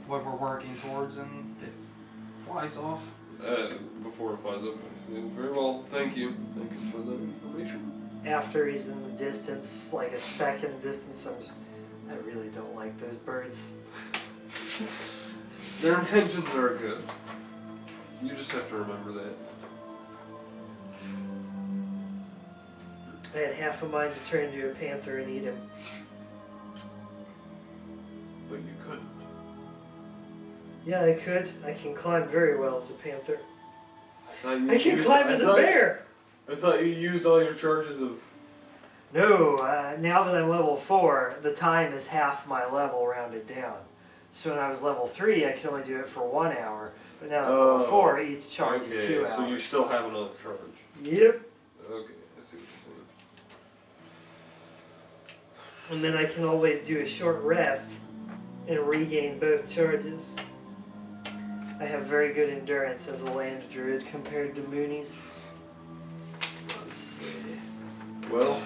what we're working towards, and it flies off. Before it flies up, I say, very well, thank you. Thank you for the information. After he's in the distance, like a speck in the distance, I really don't like those birds. Their intentions are good. You just have to remember that. I had half a mind to turn into a panther and eat him. But you couldn't. Yeah, I could. I can climb very well as a panther. I can climb as a bear! I thought you used all your charges of... No, now that I'm level 4, the time is half my level rounded down. So when I was level 3, I could only do it for 1 hour. But now that I'm level 4, each charge is 2 hours. So you still have another charge. Yep. Okay, I see what you're saying. And then I can always do a short rest and regain both charges. I have very good endurance as a land druid compared to Moonies. Let's see. Well,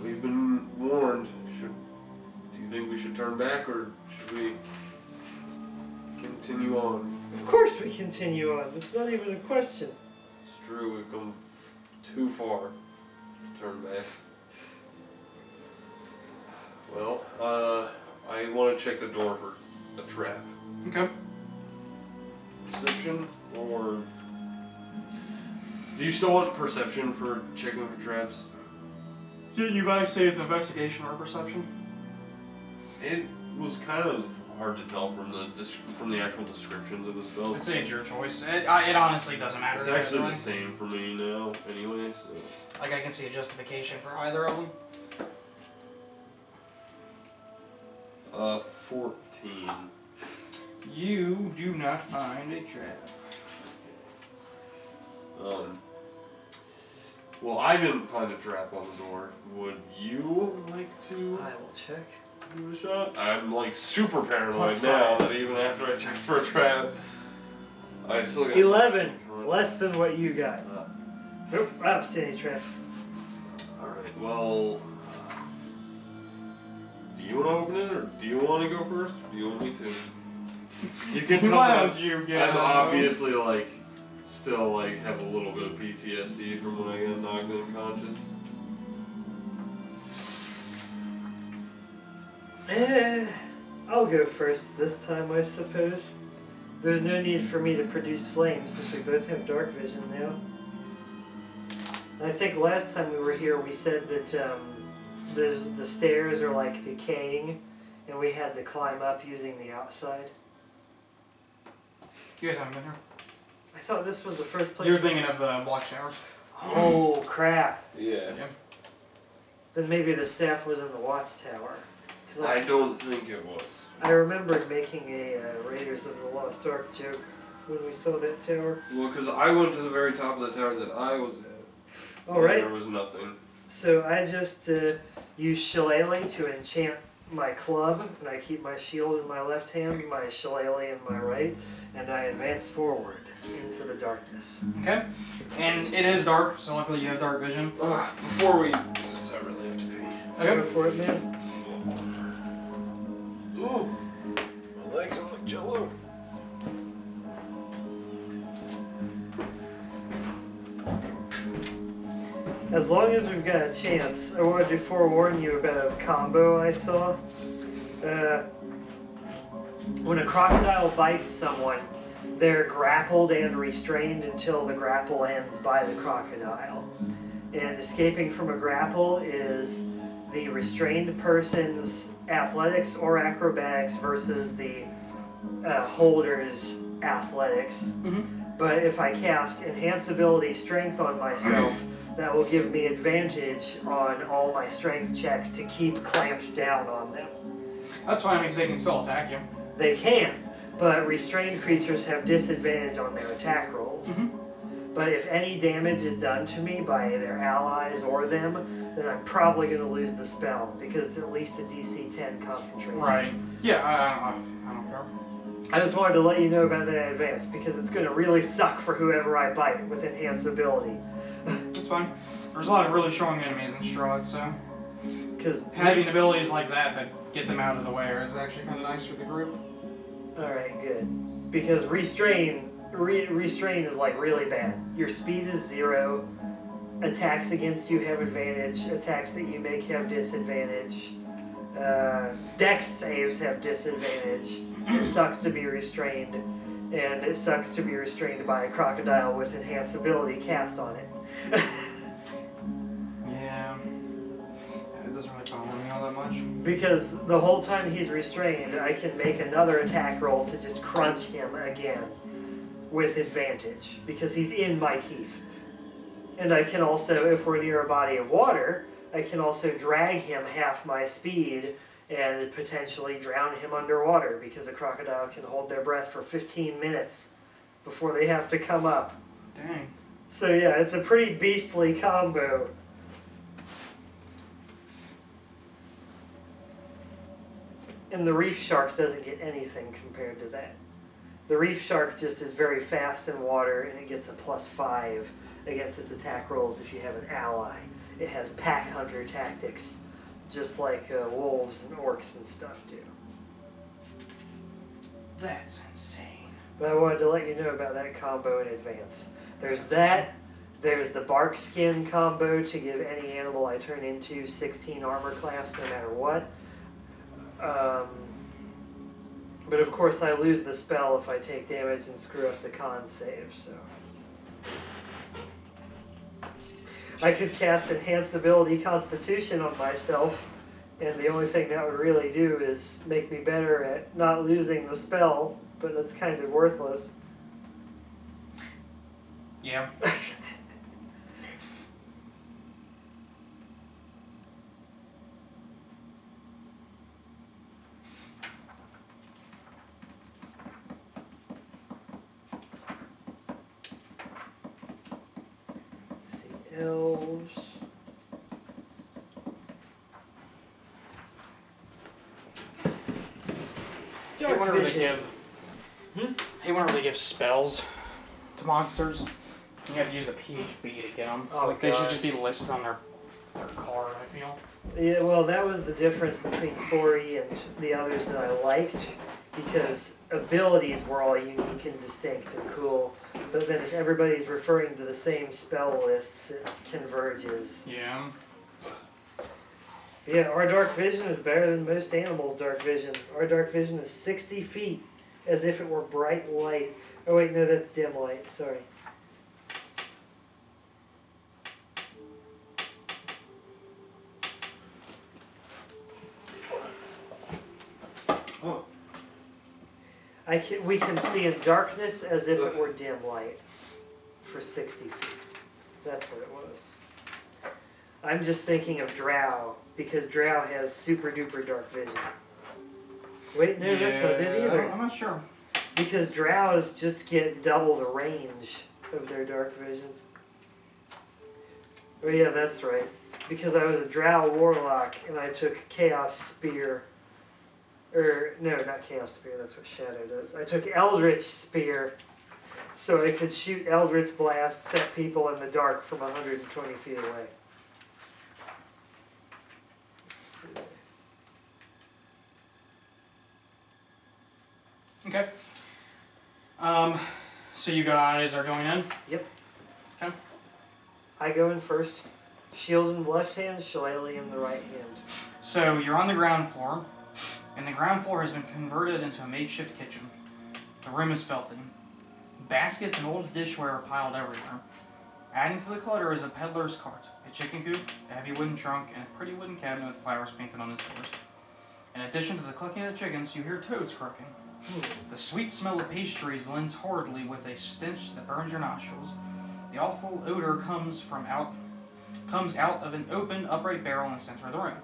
we've been warned. Do you think we should turn back, or should we continue on? Of course we continue on. That's not even a question. It's true, we've come too far to turn back. Well, I want to check the door for a trap. Okay. perception, or do you still want perception for checking for traps? Didn't you guys say it's investigation or perception? It was kind of hard to tell from the actual descriptions of the spells. I'd say it's your choice. It honestly doesn't matter. It's actually the same for me now, anyway. So. Like I can see a justification for either of them. 14. You do not find a trap. Well, I didn't find a trap on the door. Would you like to I will check. give it a shot? I'm like super paranoid Plus now 5. that even after I checked for a trap, I still got 11. Less than what you got. Nope, I don't see any traps. Alright, well, do you want to open it, or do you want to go first, or do you want me to? You can tell Why I'm, don't you get I'm obviously, like, still, like, have a little bit of PTSD from when I got knocked unconscious. I'll go first this time, I suppose. There's no need for me to produce flames since we both have dark vision now. And I think last time we were here we said that the stairs are like decaying and we had to climb up using the outside. You guys haven't been here. I thought this was the first place. You're thinking of the watchtowers. Oh crap. Yeah. Then maybe the staff was in the watchtower. 'Cause I don't think it was. I remembered making a Raiders of the Lost Ark joke when we saw that tower. Well, because I went to the very top of the tower that I was at. All right. There was nothing. So I just use Shillelagh to enchant my club, and I keep my shield in my left hand, my Shillelagh in my right, and I advance forward into the darkness. Okay. And it is dark, so luckily you have dark vision. Before we do this, I really have to pee. Go for it, man. Ooh, my legs are like jello. As long as we've got a chance, I wanted to forewarn you about a combo I saw. When a crocodile bites someone, they're grappled and restrained until the grapple ends by the crocodile. And escaping from a grapple is the restrained person's athletics or acrobatics versus the holder's athletics. But if I cast Enhance Ability Strength on myself, that will give me advantage on all my strength checks to keep clamped down on them. That's fine because they can still attack you. They can, but restrained creatures have disadvantage on their attack rolls. But if any damage is done to me by their allies or them, then I'm probably going to lose the spell because it's at least a DC 10 concentration. Right. Yeah, I don't care. I just wanted to let you know about that in advance because it's going to really suck for whoever I bite with Enhanced Ability. It's fine. There's a lot of really strong enemies in Strahd, so Because having abilities like that get them out of the way is actually kind of nice for the group. Alright, good. Because restrain is like really bad. Your speed is 0. Attacks against you have advantage. Attacks that you make have disadvantage. Dex saves have disadvantage. It sucks to be restrained. And it sucks to be restrained by a crocodile with enhanced ability cast on it. Yeah. It doesn't really bother me all that much. Because the whole time he's restrained, I can make another attack roll to just crunch him again with advantage because he's in my teeth. And I can also, if we're near a body of water, I can also drag him half my speed and potentially drown him underwater because a crocodile can hold their breath for 15 minutes before they have to come up. Dang. So yeah, it's a pretty beastly combo. And the reef shark doesn't get anything compared to that. The reef shark just is very fast in water and it gets a +5 against its attack rolls if you have an ally. It has pack hunter tactics, just like wolves and orcs and stuff do. That's insane. But I wanted to let you know about that combo in advance. There's that. There's the bark skin combo to give any animal I turn into 16 armor class no matter what. But of course I lose the spell if I take damage and screw up the con save, so. I could cast Enhanced Ability Constitution on myself, and the only thing that would really do is make me better at not losing the spell, but that's kind of worthless. Yeah. Let's see, elves. I wonder if they Vision. give. Hey, whenever they give spells to monsters, you have to use a PHB to get them. Oh, like they should gosh. just be listed on their card. I feel. Yeah, well, that was the difference between 4E and the others that I liked, because abilities were all unique and distinct and cool. But then if everybody's referring to the same spell lists, it converges. Yeah. Yeah, our dark vision is better than most animals' dark vision. Our dark vision is 60 feet, as if it were bright light. Oh wait, no, that's dim light, sorry. Oh. We can see in darkness as if it were dim light for 60 feet. That's what it was. I'm just thinking of Drow, because Drow has super duper dark vision. Wait, no, that's not it either. I'm not sure. Because Drows just get double the range of their dark vision. Oh yeah, that's right. Because I was a Drow warlock and I took Chaos Spear. No, not Chaos Spear, that's what Shadow does. I took Eldritch Spear so I could shoot Eldritch blasts at people in the dark from 120 feet away. Let's see. Okay. So you guys are going in? Yep. Okay. I go in first. Shield in the left hand, shillelagh in the right hand. So you're on the ground floor, and the ground floor has been converted into a makeshift kitchen. The room is filthy. Baskets and old dishware are piled everywhere. Adding to the clutter is a peddler's cart, a chicken coop, a heavy wooden trunk, and a pretty wooden cabinet with flowers painted on its doors. In addition to the clucking of chickens, you hear toads croaking. The sweet smell of pastries blends horridly with a stench that burns your nostrils. The awful odor comes out of an open, upright barrel in the center of the room.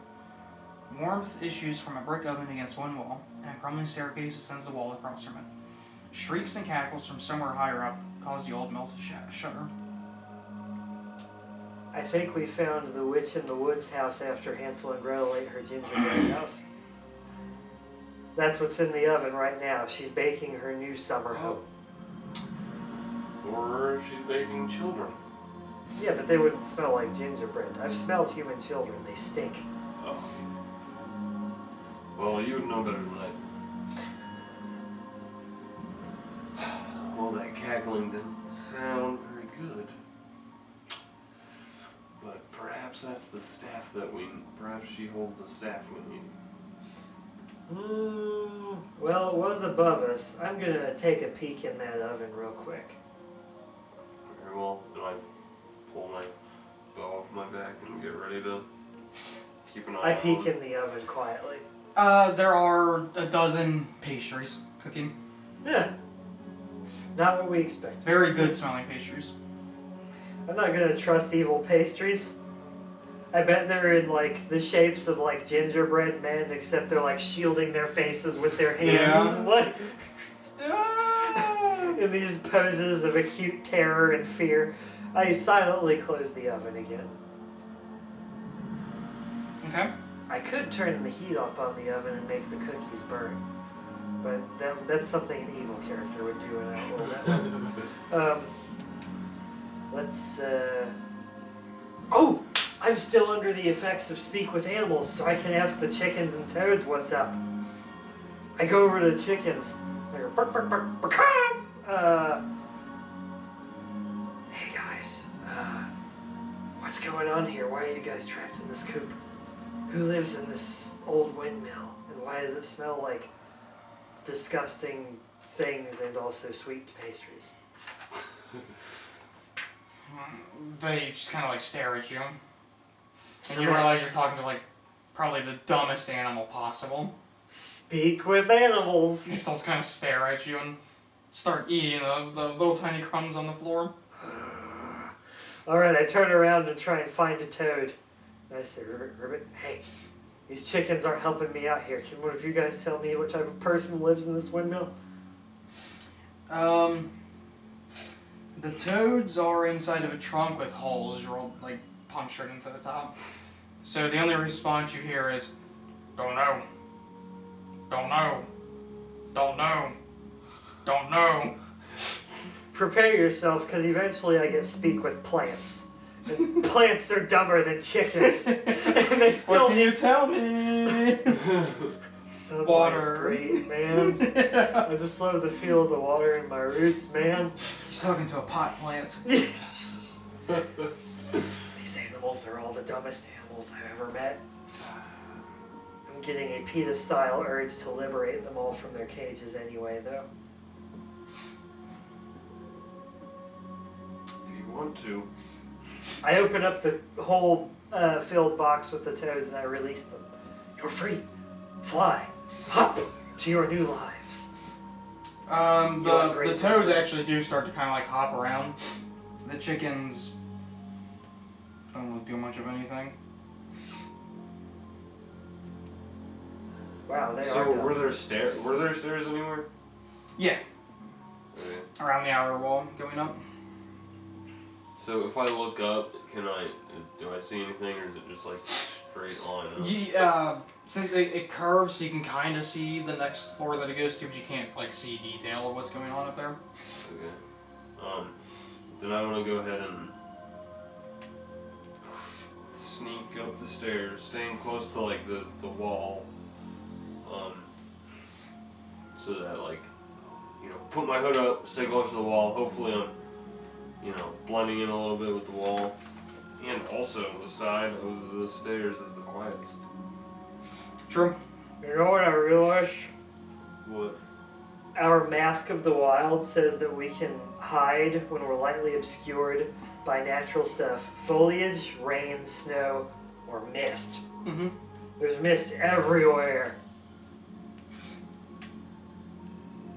Warmth issues from a brick oven against one wall, and a crumbling staircase ascends the wall across from it. Shrieks and cackles from somewhere higher up cause the old mill to shudder. I think we found the witch in the woods house after Hansel and Gretel ate her gingerbread house. That's what's in the oven right now. She's baking her new summer home. Or she's baking children. Yeah, but they wouldn't smell like gingerbread. I've smelled human children. They stink. Oh. Well, you would know better than I. All that cackling didn't sound very good. But perhaps that's the staff that perhaps she holds the staff we need. Well, it was above us. I'm gonna take a peek in that oven real quick. Very well. Then I pull my bow off my back and get ready to keep an eye I on peek it. in the oven quietly. There are a dozen pastries cooking. Yeah. Not what we expected. Very good smelling pastries. I'm not gonna trust evil pastries. I bet they're in like the shapes of like gingerbread men, except they're like shielding their faces with their hands, Yeah. like in these poses of acute terror and fear. I silently close the oven again. Okay. I could turn the heat up on the oven and make the cookies burn, but that's something an evil character would do, and I will that way. Let's. Oh! I'm still under the effects of speak with animals, so I can ask the chickens and toads what's up. I go over to the chickens. I go, bark, bark, bark, bark, hey guys, what's going on here? Why are you guys trapped in this coop? Who lives in this old windmill? And why does it smell like disgusting things and also sweet pastries. They just kind of like stare at you, and So you realize you're talking to like probably the dumbest animal possible. speak with animals. They still kind of stare at you and start eating the little tiny crumbs on the floor. Alright, I turn around and try and find a toad. I say, Ribbit, hey, these chickens aren't helping me out here. Can one of you guys tell me what type of person lives in this windmill? The toads are inside of a trunk with holes drilled, like, punctured into the top. So the only response you hear is, don't know, don't know, don't know, don't know. Prepare yourself, because eventually I get speak with plants. And plants are dumber than chickens. And they still What can you tell me? Sunlight's Water. great, man. I just love the feel of the water in my roots, man. He's talking to a pot plant. These animals are all the dumbest animals I've ever met. I'm getting a PETA-style urge to liberate them all from their cages anyway, though. If you want to. I open up the whole filled box with the toads and I release them. You're free. Fly. Hop to your new lives. The toads actually do start to kind of like hop around. The chickens don't really do much of anything. Wow, they are So dumb. were there stairs anywhere? Yeah, Okay. around the outer wall going up. So if I look up, do I see anything, or is it just like straight on up? Since it curves, so you can kind of see the next floor that it goes to, but you can't like see detail of what's going on up there. Okay. Then I want to go ahead and sneak up the stairs, staying close to like the wall. So that like, put my hood up, stay close to the wall. Hopefully I'm, blending in a little bit with the wall. And also the side of the stairs is the quietest. True. You know what I realized? What? Our Mask of the Wild says that we can hide when we're lightly obscured by natural stuff. Foliage, rain, snow, or mist. Mm-hmm. There's mist everywhere.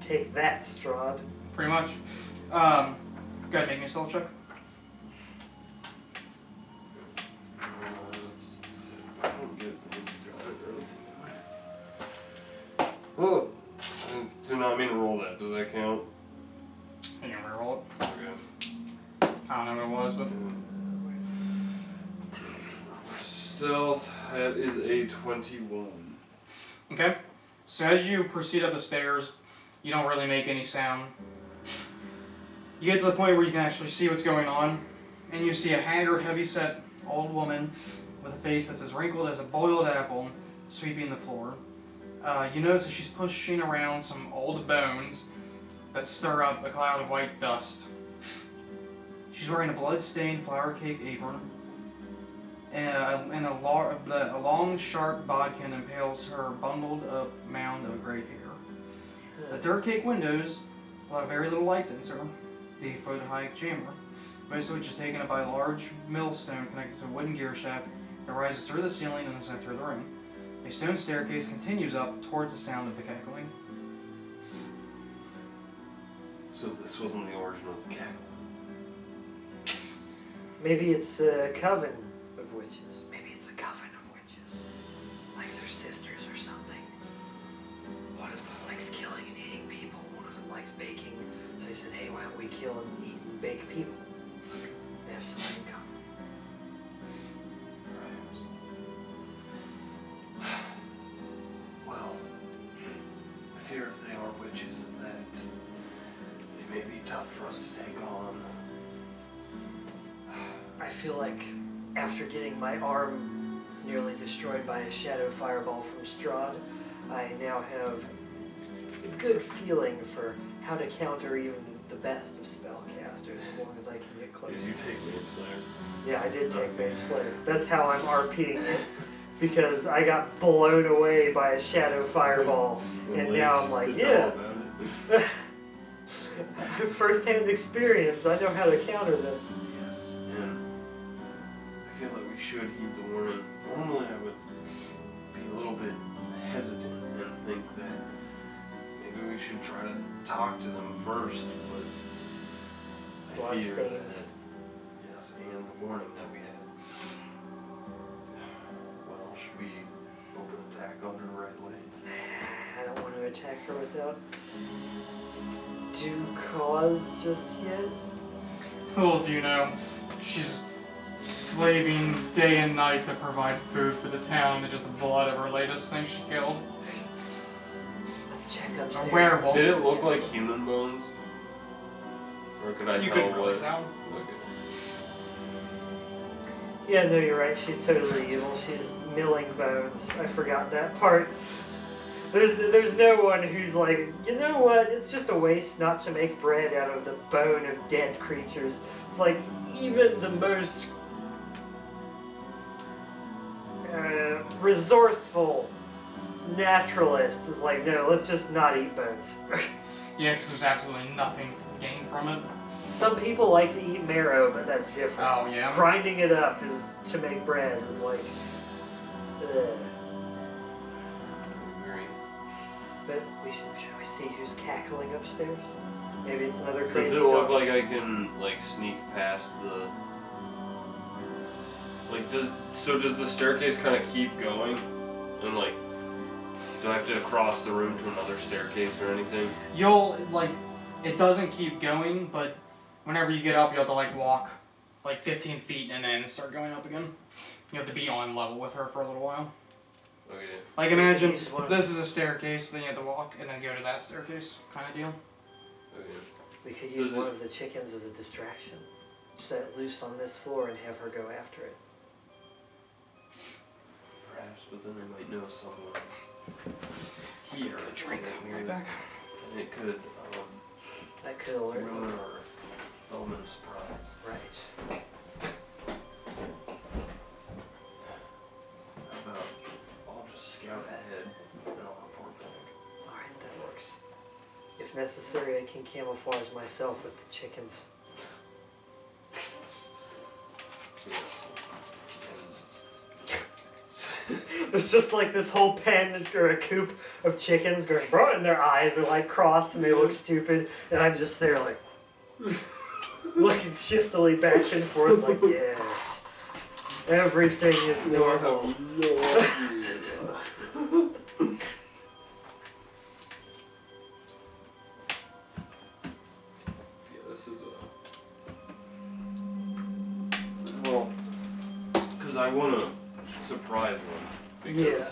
Take that, Strahd. Pretty much. Go ahead and make me a stealth check. I don't get well, I do not mean to roll that. Does that count? You can reroll it. Okay. I don't know what it was, but Stealth, that is a 21. okay. So as you proceed up the stairs, you don't really make any sound. You get to the point where you can actually see what's going on, and you see a haggard, heavy-set old woman with a face that's as wrinkled as a boiled apple sweeping the floor. You notice that she's pushing around some old bones that stir up a cloud of white dust. She's wearing a blood-stained flour-caked apron, and a long, sharp bodkin impales her bundled-up mound of gray hair. The dirt-caked windows allow very little light to enter the foot-high chamber, most of which is taken up by a large millstone connected to a wooden gear shaft that rises through the ceiling in the center of the room. A stone staircase continues up towards the sound of the cackling. So this wasn't the origin of the cackle. Maybe it's a coven of witches. Maybe it's a coven of witches. Like they're sisters or something. One of them likes killing and eating people. One of them likes baking. So they said, hey, why don't we kill and eat and bake people? They have something in common. Well, I fear if they are witches that they may be tough for us to take on. I feel like after getting my arm nearly destroyed by a shadow fireball from Strahd, I now have a good feeling for how to counter even the best of spellcasters as long as I can get close. Did you take Manslayer? Yeah, I did take Mage Slayer. That's how I'm RPing it. because I got blown away by a shadow fireball, and now I'm like, yeah, first-hand experience. I know how to counter this. Yes, and I feel like we should heed the warning. Normally I would be a little bit hesitant and think that maybe we should try to talk to them first, but I fear that, Bloodstains. yes, and the warning that we had. Well, should we open attack on her right away? I don't want to attack her without due cause just yet. Little do you know, she's slaving day and night to provide food for the town and just the blood of her latest thing she killed. Let's check upstairs. A werewolf. Did it look like human bones? Or could I You tell couldn't really what? tell. Okay. Yeah, no, you're right. She's totally evil. She's milling bones. I forgot that part. There's no one who's like, you know what? It's just a waste not to make bread out of the bone of dead creatures. It's like even the most resourceful naturalist is like, no, let's just not eat bones. Yeah, because there's absolutely nothing gained from it. Some people like to eat marrow, but that's different. Oh, yeah. Grinding it up is to make bread is like, ugh. Agree. But should we see who's cackling upstairs? Maybe it's another Does crazy it look dog. like I can like sneak past the? Like does the staircase kind of keep going, and like do I have to cross the room to another staircase or anything? You'll, like, it doesn't keep going, but whenever you get up, you have to, like, walk, like, 15 feet and then start going up again. You have to be on level with her for a little while. Okay. Like, imagine Use one of- this is a staircase, then you have to walk and then go to that staircase, kind of deal. Okay. We could use Does one it- of the chickens as a distraction. Set it loose on this floor and have her go after it. Perhaps, but then they might know someone's here. Get a drink. and I'll be it right would- back. And it could That could alert ruin them. our element of surprise. Right. How about I'll just scout ahead and I'll report back. Alright, that works. If necessary, I can camouflage myself with the chickens. Yes. It's just like this whole pen or a coop of chickens going, bro, and their eyes are like crossed and they look stupid, and I'm just there like looking shiftily back and forth like, yes, everything is normal. Yeah, this is well, because I want to surprise them. Because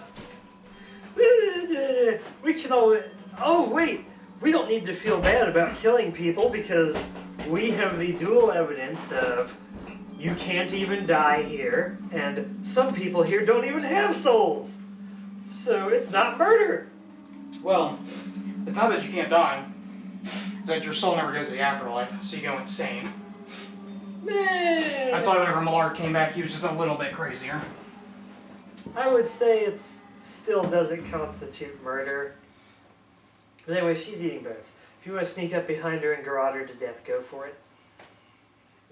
Yeah. We can always. Oh, wait! We don't need to feel bad about killing people because we have the dual evidence of you can't even die here, and some people here don't even have souls. So it's not murder. Well, it's not that you can't die. It's that your soul never goes to the afterlife, so you go insane. That's why whenever Millard came back, he was just a little bit crazier. I would say it still doesn't constitute murder. But anyway, she's eating bones. If you want to sneak up behind her and garrote her to death, go for it.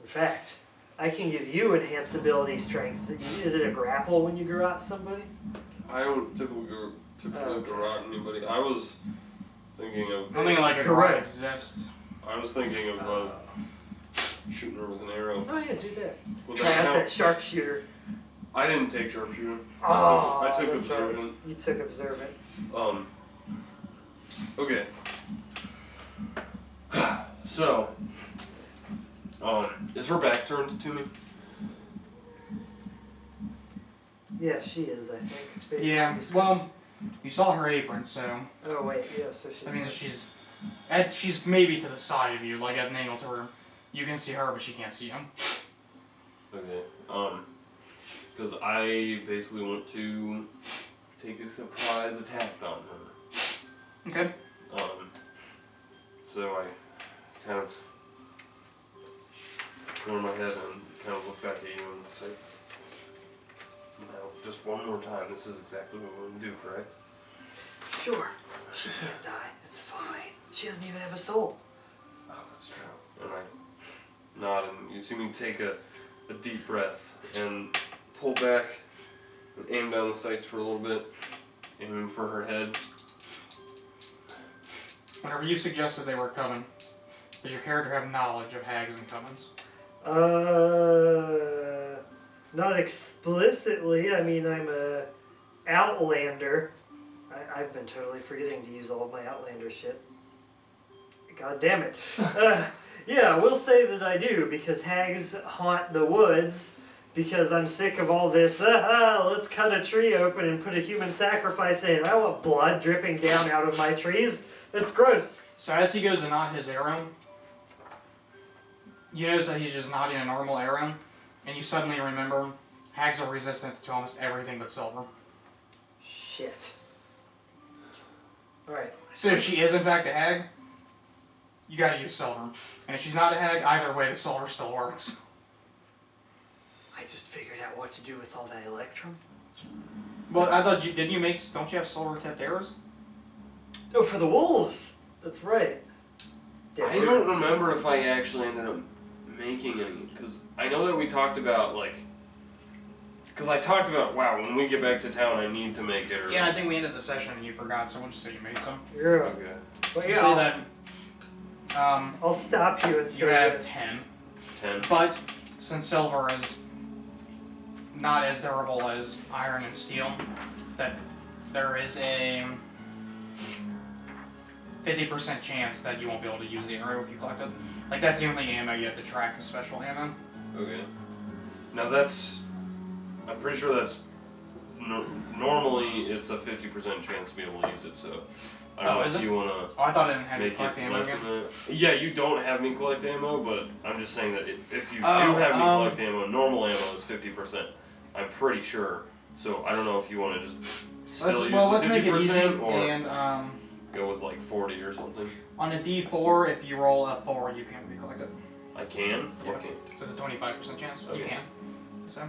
In fact, I can give you enhanced ability strengths. Is it a grapple when you garrote somebody? I don't typically garrote anybody. I was thinking of. I don't think like a Correct. garrote exists. I was thinking of shooting her with an arrow. Oh yeah, do that. Would Try that out that count? sharpshooter. I didn't take sharpshooter. Oh, I took that's right. observant. You took observant. Okay. So, is her back turned to me? Yeah, she is, I think. based on Yeah, the description. well, you saw her apron, so Oh wait, yeah, so she. that means she's maybe to the side of you, like at an angle to her. You can see her, but she can't see you. Okay. Because I basically want to take a surprise attack on her. Okay. So I kind of turn my head and kind of look back at you and say, Now, just one more time. This is exactly what we're going to do, correct? Sure. She can't die. It's fine. She doesn't even have a soul. Oh, that's true. And I nod, and you see me take a deep breath and pull back and aim down the sights for a little bit, aiming for her head. Whenever you suggested they were coming, does your character have knowledge of hags and covens? Not explicitly. I mean, I'm a outlander. I've been totally forgetting to use all of my outlander shit. God damn it. Yeah, we'll say that I do, because hags haunt the woods, because I'm sick of all this, let's cut a tree open and put a human sacrifice in. I want blood dripping down out of my trees. That's gross. So as he goes to knot his arrow, you notice that he's just knotting a normal arrow, and you suddenly remember hags are resistant to almost everything but silver. Shit. Alright. So if she is in fact a hag, you gotta use silver. And if she's not a hag, either way the silver still works. I just figured out what to do with all that electrum. Well, I thought don't you have silver tipped arrows? Oh, for the wolves! That's right. Damn. I don't remember if I actually ended up making any, because I know that we talked about, like, because I talked about, wow, when we get back to town, I need to make arrows. Yeah, I think we ended the session and you forgot, so we'll just say you made some. Yeah. Okay. But You yeah, say that I'll stop you and you say have 10, 10. but since silver is not as durable as iron and steel, that there is a 50% chance that you won't be able to use the arrow if you collect it. Like, that's the only ammo you have to track as special ammo. Okay. Now that's, I'm pretty sure that's, normally it's a 50% chance to be able to use it, so I don't know is if it? you want to Oh, I thought I didn't have you make collect it ammo less again. than that. Yeah, you don't have me collect ammo, but I'm just saying that if you do Oh, have me collect ammo, normal ammo is 50%. I'm pretty sure. So I don't know if you want to just still use Let's the 50% make it easy or and go with like 40 or something. on a D4, if you roll a 4, you can recollect it. I can? Yeah. Okay. So it's a 25% chance. You Okay. can. So.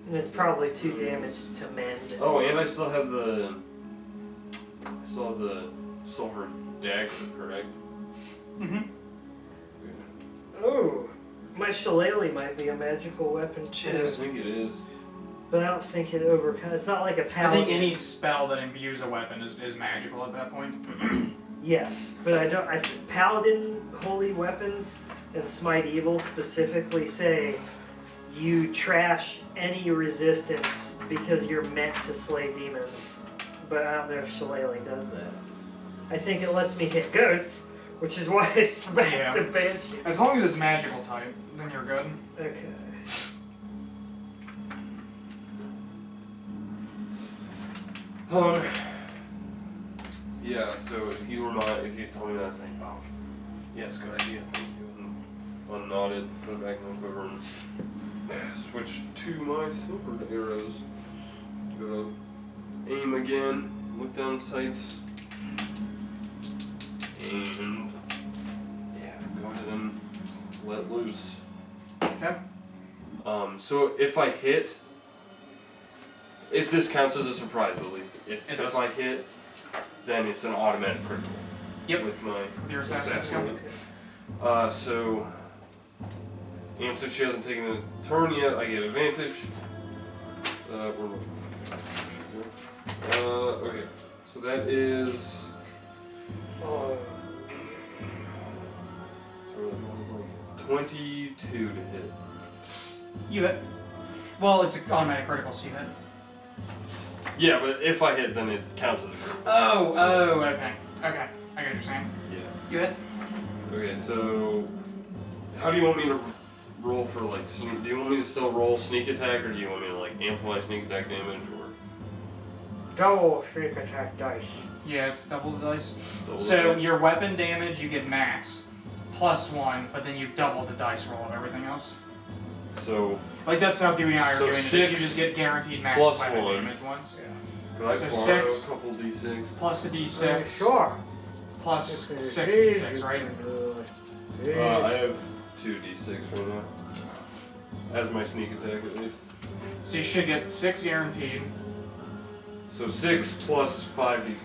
and it's probably too damaged to mend. Oh, and I still have the silver dagger, correct? Mm-hmm. Oh, my shillelagh might be a magical weapon too. It I is. think it is. But I don't think it overcomes. It's not like a I paladin. think any spell that imbues a weapon is magical at that point. Yes, but I don't. Paladin holy weapons and Smite Evil specifically say you trash any resistance because you're meant to slay demons. But I don't know if Shillelagh does that. I think it lets me hit ghosts, which is why I smacked a banshee. As long as it's magical type, then you're good. Okay. Yeah, so if you told me that, I'd say, oh, yes, good idea, thank you. And unknot it, put it back in the quiver, and switch to my silver arrows. Go to aim again, look down the sights, and yeah, go ahead and let loose. Okay. So if I hit, if this counts as a surprise at least, It does. if I hit, then it's an automatic critical. Yep. With my With your assassin skill. so and since she hasn't taken a turn yet, I get advantage. Okay. So that is so 22 to hit. You hit. Well, it's an automatic critical, so you hit. Yeah, but if I hit, then it counts as a critical. Okay. Okay. I get what you're saying. Yeah. You hit. Okay, so how do you want me to roll for like sneak? Do you want me to still roll sneak attack, or do you want me to like amplify sneak attack damage, or Double sneak attack dice. Yeah, it's double the dice. double So dice? your weapon damage, you get max +1, but then you double the dice roll of everything else. So Like that's how Dewey and I are So doing it. 6 You just get guaranteed max plus weapon 1. damage once. could I So borrow 6. a couple d6? Plus a d6. Sure. Plus 6d6, right? I have 2 d6 right now. As my sneak attack at least. So you should get 6 guaranteed. So 6 plus 5d6.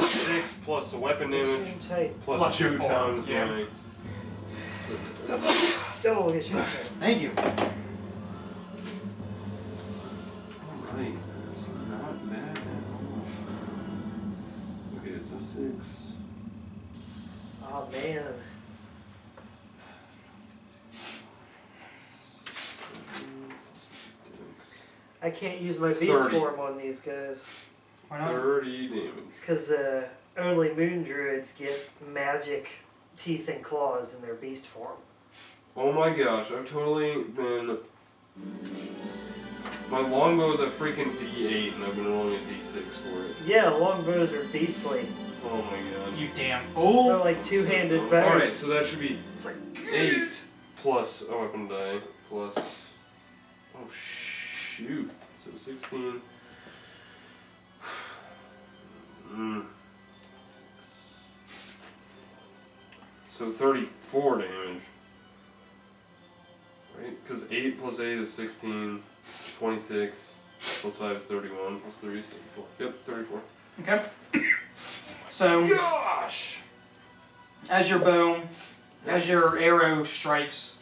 6 plus the weapon damage Tight. plus Plus your 2 4, times yeah. my. Double hit you. Thank you. Alright, that's not bad at all. Okay, so 6. Oh man. I can't use my beast 30. form on these guys. Why not? 30 damage. Because only moon druids get magic teeth and claws in their beast form. Oh my gosh, I've totally been. My longbow is a freaking D8 and I've been rolling a D6 for it. Yeah, longbows are beastly. Oh my god. You damn They're fool. like two-handed bows. Alright, so that should be It's like 8 plus a weapon die plus. Oh shoot. So 16. So 34 damage. Right? Because 8 plus 8 is 16, 26, plus 5 is 31, plus 3 is 34. Yep, 34. Okay. So, Gosh! as your bow, as your arrow strikes,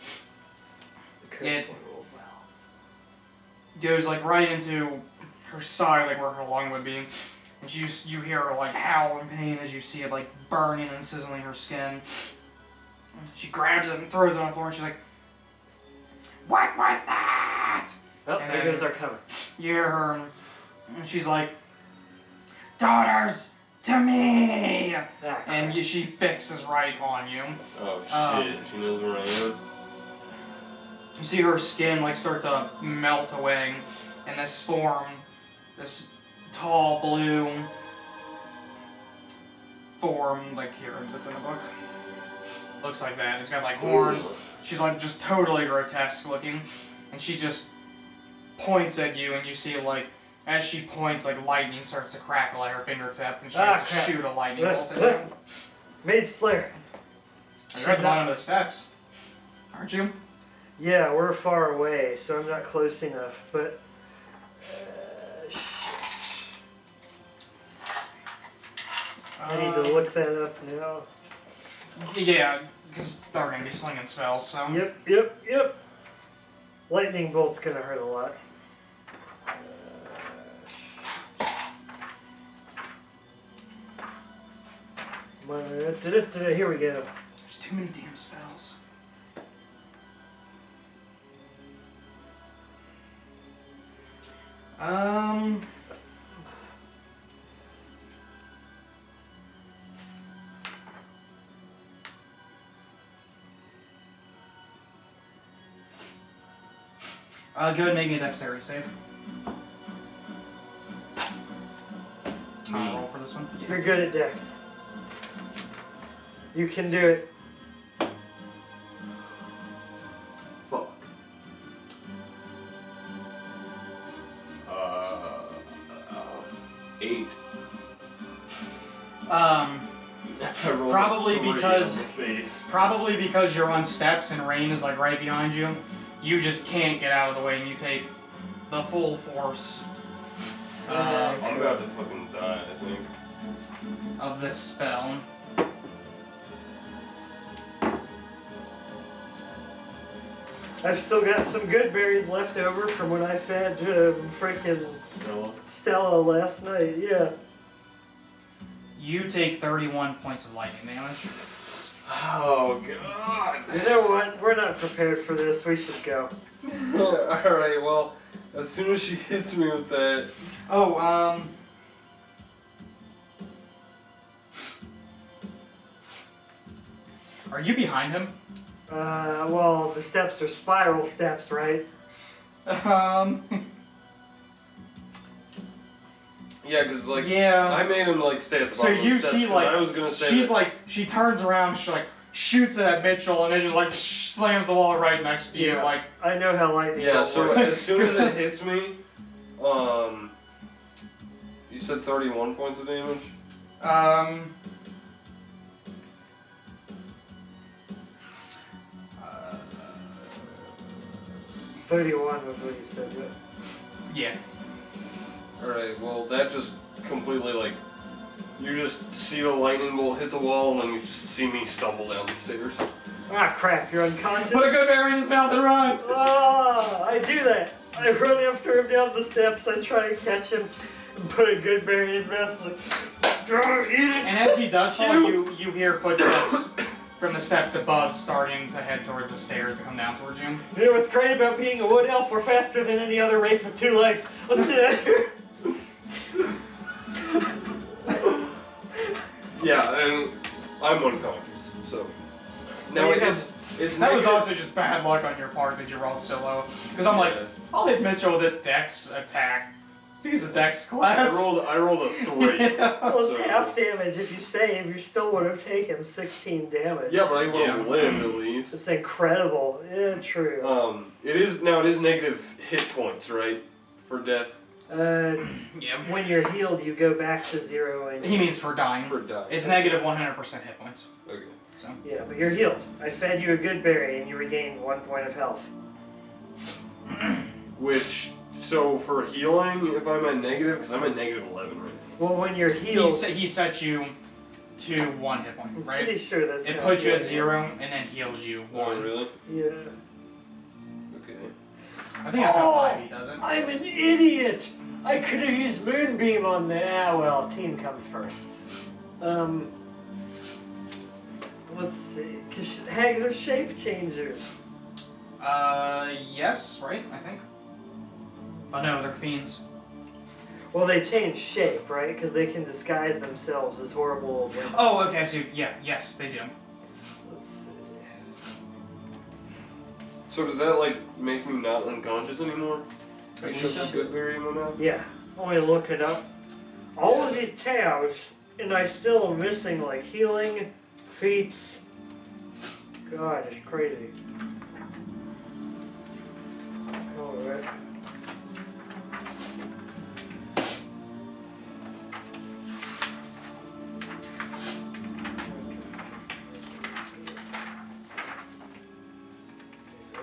the It- curse one rolled well. goes like right into her side, like where her lung would be, and you hear her like howl in pain as you see it like burning and sizzling her skin. She grabs it and throws it on the floor, and she's like, "What was that?" Oh, And there then- goes our cover. You hear her, and she's like, "Daughters, to me!" Ah, And she fixes right on you. Oh shit, Um, she knows where I am. You see her skin like start to melt away, and this form, this tall blue form, like here, that's in the book, looks like that. It's got like horns. She's like just totally grotesque looking, and she just points at you, and you see like as she points, like lightning starts to crackle at her fingertip, and she Ah, has to crap. shoot a lightning bolt at you. Mage Slayer. You're at the bottom of the steps, aren't you? Yeah, we're far away, so I'm not close enough, but... shit. I need to look that up now. Yeah, because they're gonna be slinging spells, so. Yep. Lightning bolt's gonna hurt a lot. Here we go. There's too many damn spells. Go ahead and make me a dexterity save. Roll for this one. You're good at dex. You can do it. Fuck. 8. Um, I rolled Probably a 3 because- on the face. probably because you're on steps and rain is like right behind you, you just can't get out of the way and you take the full force I'm about to fucking die, I think. of this spell. I've still got some good berries left over from when I fed freaking Stella last night. Yeah. You take 31 points of lightning damage. Oh god. You know what? We're not prepared for this. We should go. Alright, well, as soon as she hits me with that. Oh, are you behind him? Well, the steps are spiral steps, right? Yeah, because, like, Yeah. I made him, like, stay at the So bottom of you the steps, see, 'cause like, I was gonna say she's that- like, she turns around, she like shoots it at Mitchell, and it just like slams the wall right next to you. Yeah. Like, I know how lightning Yeah, bolt so works. as soon as it hits me, you said 31 points of damage? 31 was what you said, yeah. Yeah. Alright, well, that just completely, like, you just see the lightning bolt hit the wall, and then you just see me stumble down the stairs. Ah, crap, you're unconscious. Put a good berry in his mouth and run! Ah, I do that. I run after him down the steps, I try to catch him, and put a good berry in his mouth, it's like, eat it! And as he does so, you hear footsteps from the steps above starting to head towards the stairs to come down towards you. You know what's great about being a wood elf? We're faster than any other race with 2 legs. Let's get out of here. Yeah, and I'm unconscious, so. Now Well, you it's That was negative- also just bad luck on your part that you rolled so low. Because I'm like, I'll hit Mitchell with a dex attack. He's a dex class. I rolled a 3. Well, it's So- half damage. If you save, you still would have taken 16 damage. Yeah, but I would have Yeah. lived at least. It's incredible. Yeah, true. It is negative hit points, right? For death. Yeah. When you're healed, you go back to 0 and... He means for dying. For die. It's negative 100% hit points. Okay. So. Yeah, but you're healed. I fed you a good berry and you regain 1 point of health. Which, so for healing, if I'm at negative, because I'm at negative 11 right now. Well, when you're healed... He set you to 1 hit point, I'm right? pretty sure that's It how puts you at it 0 is. and then heals you Oh, 1. really? Yeah. Okay. I think that's how 5e does it. I'm an idiot! I could have used Moonbeam on the... Ah, well, team comes first. Let's see. Because hags are shape changers. Yes, right? I think. Oh no, they're fiends. Well, they change shape, right? Because they can disguise themselves as horrible old women. Oh, okay, so yes, they do. Let's see. So does that, like, make me not unconscious anymore? I Believe shove so. a good berry in my mouth? Yeah, let me look it up. All of these tabs, and I still am missing, like, healing, feats. God, it's crazy. Alright.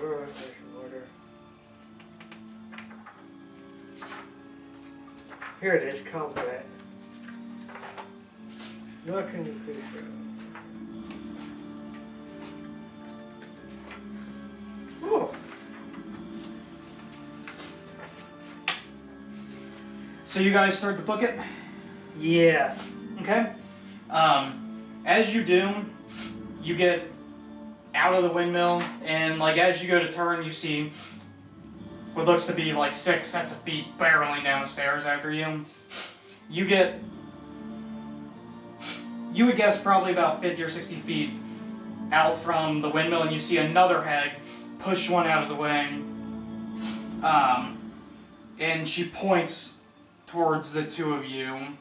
Order. Here it is, combat. Nothing to feature. Oh. So you guys start to book it? Yeah. Okay. As you do, you get out of the windmill, and like as you go to turn, you see what looks to be like 6 sets of feet barreling down the stairs after you. You would guess probably about 50 or 60 feet out from the windmill, and you see another hag push one out of the way. And she points towards the two of you.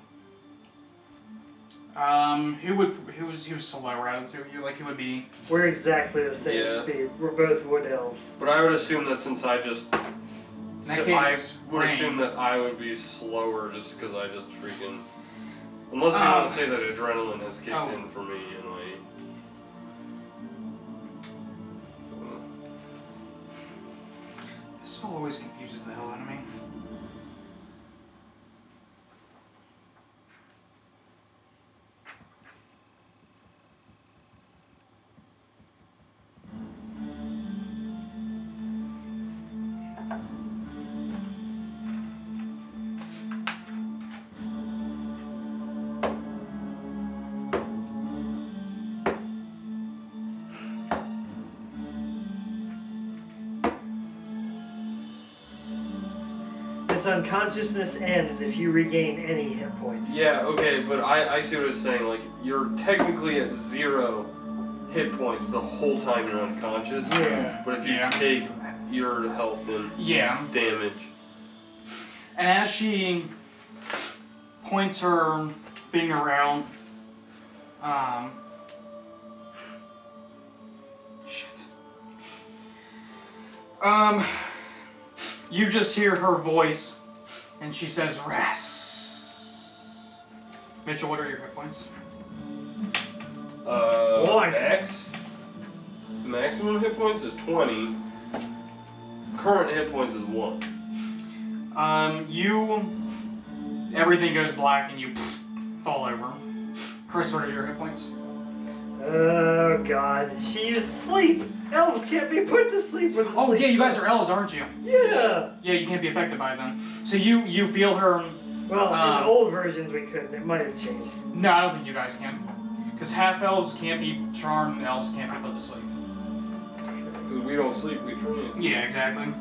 Who's slower out of the two of you? Like, who would be? We're exactly the same Yeah. speed. We're both wood elves. But I would assume that since I just... In that so case, I would Rain. assume that I would be slower just because I just freaking... Unless you want to say that adrenaline has kicked in for me in a way. This spell always confuses the hell out of me. This unconsciousness ends if you regain any hit points. Yeah, okay, but I see what it's saying. Like, you're technically at 0 hit points the whole time you're unconscious. Yeah. But if you Yeah. take your health and Yeah. damage... And as she points her finger out, you just hear her voice, and she says, "Rest." Mitchell, what are your hit points? One. Maximum hit points is 20. current hit points is 1. Everything goes black and you fall over. Chris, what are your hit points? Oh God, she used sleep. Elves can't be put to sleep with a Oh sleep. yeah, you guys are elves, aren't you? Yeah. Yeah, you can't be affected by them. So you feel her. Well, in old versions we couldn't. It might have changed. No, I don't think you guys can. Because half elves can't be charmed and elves can't be put to sleep. Because we don't sleep, we trance. Yeah, exactly.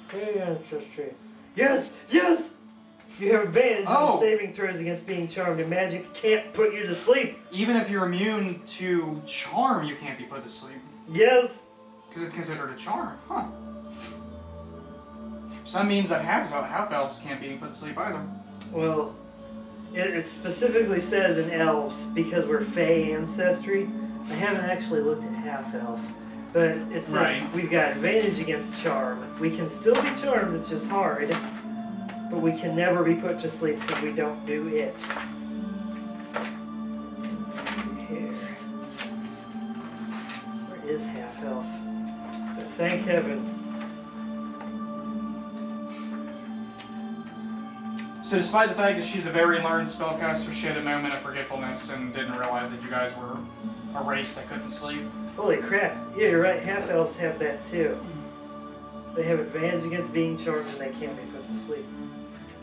Hey, ancestry. Yes, yes. You have advantage on saving throws against being charmed, and magic can't put you to sleep. Even if you're immune to charm, you can't be put to sleep. Yes. Because it's considered a charm, huh? So that means that half elves can't be put to sleep either. Well, it specifically says in elves, because we're Fey ancestry. I haven't actually looked at half elf, but it says we've got advantage against charm. We can still be charmed, it's just hard, but we can never be put to sleep because we don't do it. Let's see here. Where is half elf? But thank heaven. So despite the fact that she's a very learned spellcaster, she had a moment of forgetfulness and didn't realize that you guys were a race that couldn't sleep. Holy crap. Yeah, you're right. Half elves have that too. They have advantage against being charmed and they can't be put to sleep.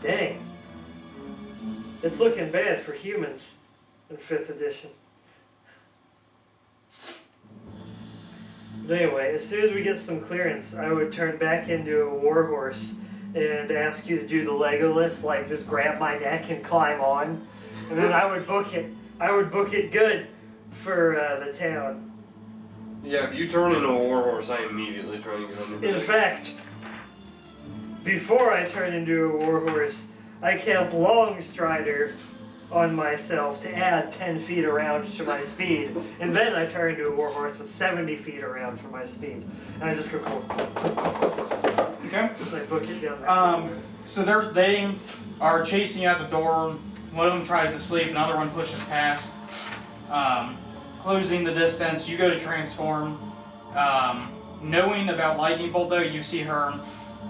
Dang. It's looking bad for humans in 5th edition. But anyway, as soon as we get some clearance, I would turn back into a warhorse and ask you to do the Legolas, like just grab my neck and climb on. And then I would book it. I would book it good for the town. Yeah, if you turn into a warhorse, I immediately try to get on your In back. fact, before I turn into a warhorse, I cast Long Strider on myself to add 10 feet around to my speed. And then I turn into a warhorse with 70 feet around for my speed. And I just go Okay. I book it down there. So they are chasing out the door. One of them tries to sleep, another one pushes past. Closing the distance, you go to transform. Knowing about Lightning Bolt though, you see her,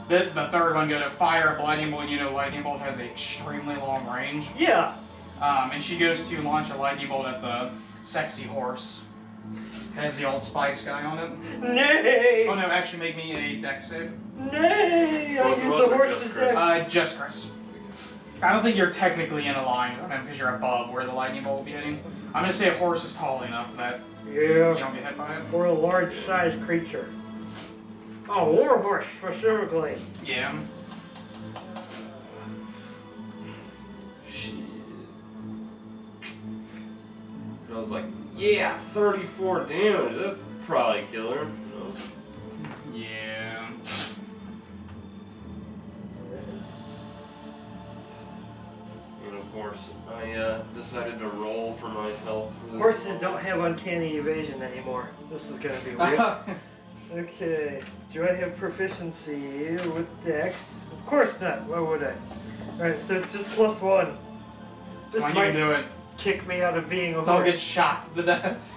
the third one go to fire a Lightning Bolt, and you know Lightning Bolt has an extremely long range. Yeah. And she goes to launch a Lightning Bolt at the sexy horse. Has the old Spice guy on it. Nay! Oh no, actually make me a dex save. Nay! I Both of used us the or horse's just Chris? dex. Just Chris. I don't think you're technically in a line because you're above where the lightning bolt will be hitting. I'm gonna say a horse is tall enough that you Yeah. don't get hit by it. Or a large-sized creature. Oh, warhorse specifically. Yeah. Shit. I was like, yeah, 34 damage. That'd probably kill her. No. Yeah. And of course, I decided to roll for my health. For this Horses don't have uncanny evasion anymore. This is gonna be weird. Okay. Do I have proficiency with Dex? Of course not. Why would I? Alright, so it's just +1. This When you might do it, kick me out of being a don't horse. get shocked to death.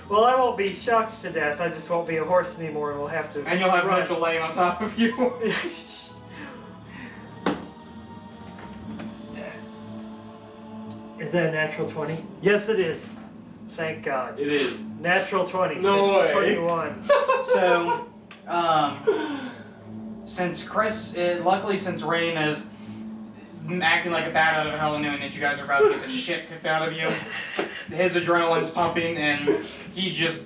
Well, I won't be shocked to death. I just won't be a horse anymore and we'll have to And you'll have run. Mitchell laying on top of you. Is that a natural 20? Yes, it is. Thank God. It is. Natural 20. No way. 21. So, since Chris, luckily since Rain is acting like a bat out of hell, knowing that you guys are about to get the shit kicked out of you, his adrenaline's pumping and he just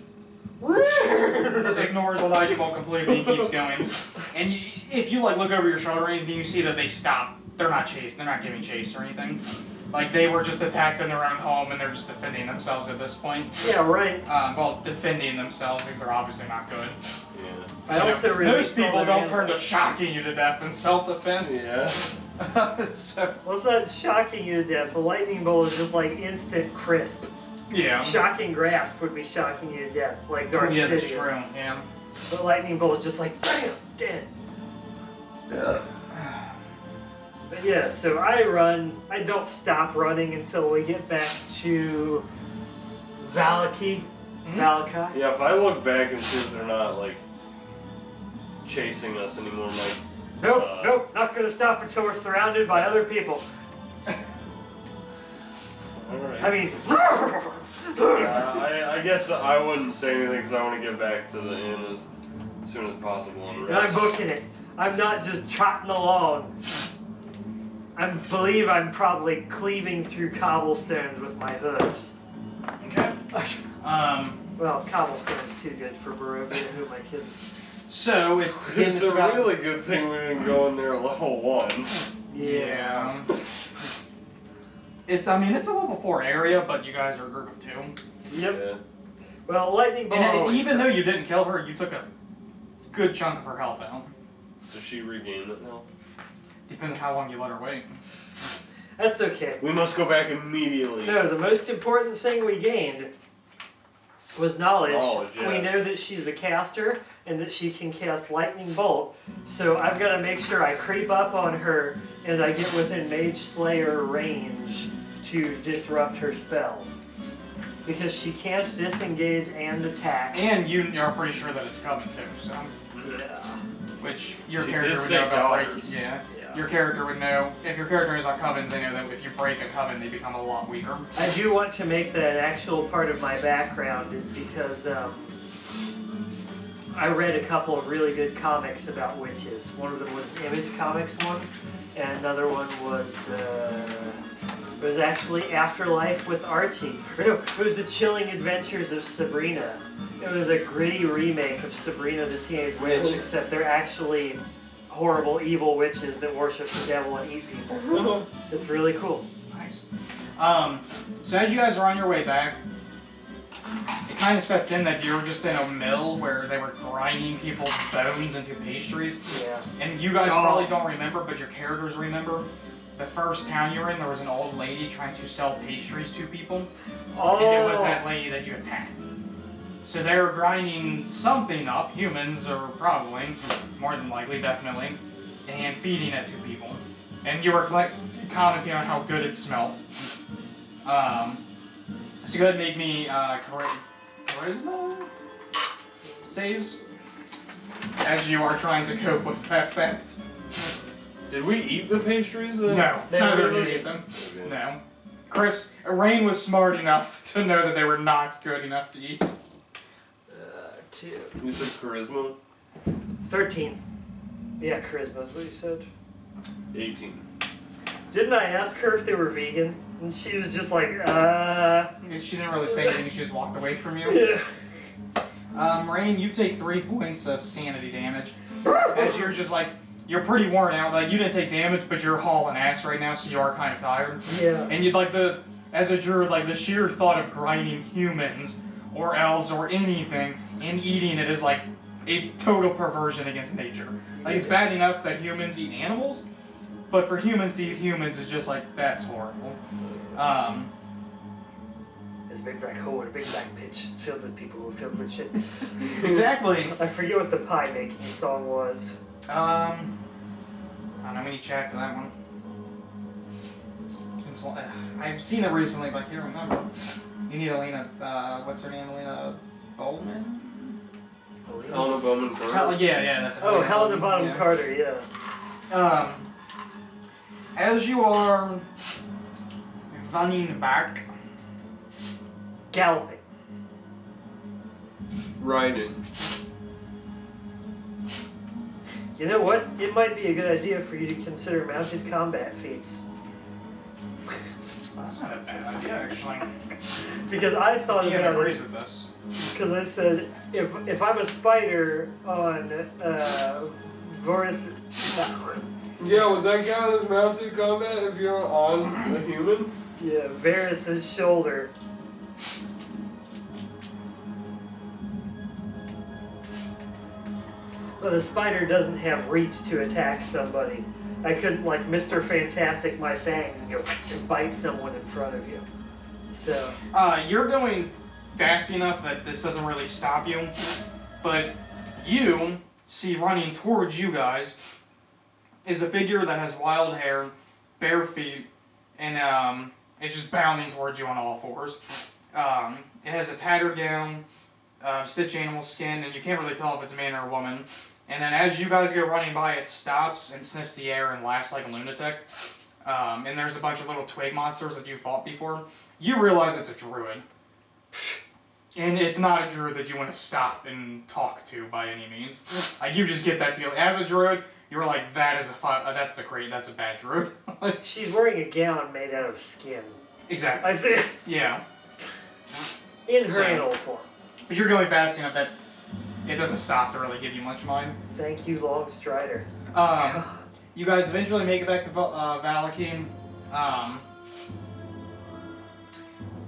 ignores the lightning bolt completely and keeps going. And if you like look over your shoulder or anything, you see that they stop. They're not chased. They're not giving chase or anything. Like they were just attacked in their own home and they're just defending themselves at this point. Yeah, right. Well, defending themselves because they're obviously not good. Yeah. I also really most people don't turn to shocking you to death in self-defense. Yeah. So, Well, it's not shocking you to death. The lightning bolt is just like instant crisp. yeah. Shocking grasp would be shocking you to death, like Darth Yeah, that's Sidious. true. Yeah. The lightning bolt is just like, bam, dead. But yeah, so I run. I don't stop running until we get back to Valaki. Valakai. Yeah, if I look back and see if they're not like chasing us anymore, like Nope, nope, not gonna stop until we're surrounded by other people. alright. I mean, I guess I wouldn't say anything because I want to get back to the inn as soon as possible and and I'm rest. booking it. I'm not just trotting along. I believe I'm probably cleaving through cobblestones with my hooves. Okay. Well, cobblestone's too good for Barovia. Who am I kidding? So It's a really good thing we didn't go in there at level 1. Yeah. It's a level 4 area, but you guys are a group of 2. Yep. Yeah. Well, lightning ball. And always even though sucks. you didn't kill her, you took a good chunk of her health out. Does she regain it now? Depends on how long you let her wait. That's okay. We must go back immediately. No, the most important thing we gained was knowledge. Knowledge, yeah. We know that she's a caster and that she can cast lightning bolt. So I've got to make sure I creep up on her and I get within Mage Slayer range to disrupt her spells. Because she can't disengage and attack. And you are pretty sure that it's coming too, so. Yeah. Which your She character did would say know about daughters. breaking. Yeah. Yeah. Your character would know. If your character is on covens, they know that if you break a coven, they become a lot weaker. I do want to make that actual part of my background is because I read a couple of really good comics about witches. One of them was an Image Comics one, and another one was it was actually Afterlife with Archie. Or no, it was The Chilling Adventures of Sabrina. It was a gritty remake of Sabrina the Teenage Witch, except they're actually horrible, evil witches that worship the devil and eat people. It's really cool. Nice. So as you guys are on your way back, it kind of sets in that you're just in a mill where they were grinding people's bones into pastries. Yeah. And you guys probably don't remember, but your characters remember. The first town you were in, there was an old lady trying to sell pastries to people. Oh. And it was that lady that you attacked. So they were grinding something up, humans or probably, more than likely, definitely, and feeding it to people. And you were commenting on how good it smelled. So go ahead and make me charisma saves as you are trying to cope with that fact. Did we eat the pastries? Then? No, They neither were of you ate them. No. Rain was smart enough to know that they were not good enough to eat. 2. You said charisma? 13. Yeah, charisma is what you said. 18. Didn't I ask her if they were vegan? And she was just like, She didn't really say anything, she just walked away from you. Yeah. Rain, you take 3 points of sanity damage. As you're just like, you're pretty worn out. Like, you didn't take damage, but you're hauling ass right now, so you are kind of tired. Yeah. And you'd like as a druid, like the sheer thought of grinding humans or elves or anything and eating it is like a total perversion against nature. Like, it's bad enough that humans eat animals, but for humans to eat humans is just like, that's horrible. It's a big black hole and a big black pitch. It's filled with people who are filled with shit. Exactly. I forget what the pie making song was. I don't know, we need to check for that one. It's been so, I've seen it recently, but I can't remember. You need Elena, what's her name, Elena Bowman? Helena Bowman Carter? Yeah, that's it. Oh, Helena Bonham Yeah. Carter, yeah. As you are running back, Galloping. Riding. You know what? It might be a good idea for you to consider mounted combat feats. well, that's not a bad idea, actually. Because I thought Ian about agrees it. with this. Because I said, if I'm a spider on Varis. Yeah, would that count as mounted combat if you're on a human? Yeah, Varis' shoulder. Well, the spider doesn't have reach to attack somebody. I couldn't, like, Mr. Fantastic my fangs and go and bite someone in front of you. So. You're going fast enough that this doesn't really stop you, but you see running towards you guys is a figure that has wild hair, bare feet, and it's just bounding towards you on all fours. It has a tattered gown, stitched animal skin, and you can't really tell if it's a man or a woman. And then as you guys go running by, it stops and sniffs the air and laughs like a lunatic. And there's a bunch of little twig monsters that you fought before. You realize it's a druid. And it's not a druid that you want to stop and talk to by any means. You just get that feeling. As a druid, you're like, that's a bad druid. She's wearing a gown made out of skin. Exactly. I think. Yeah. In her So- animal form. But you're going fast enough that it doesn't stop to really give you much mind. Thank you, Long Strider. You guys eventually make it back to Valakeen.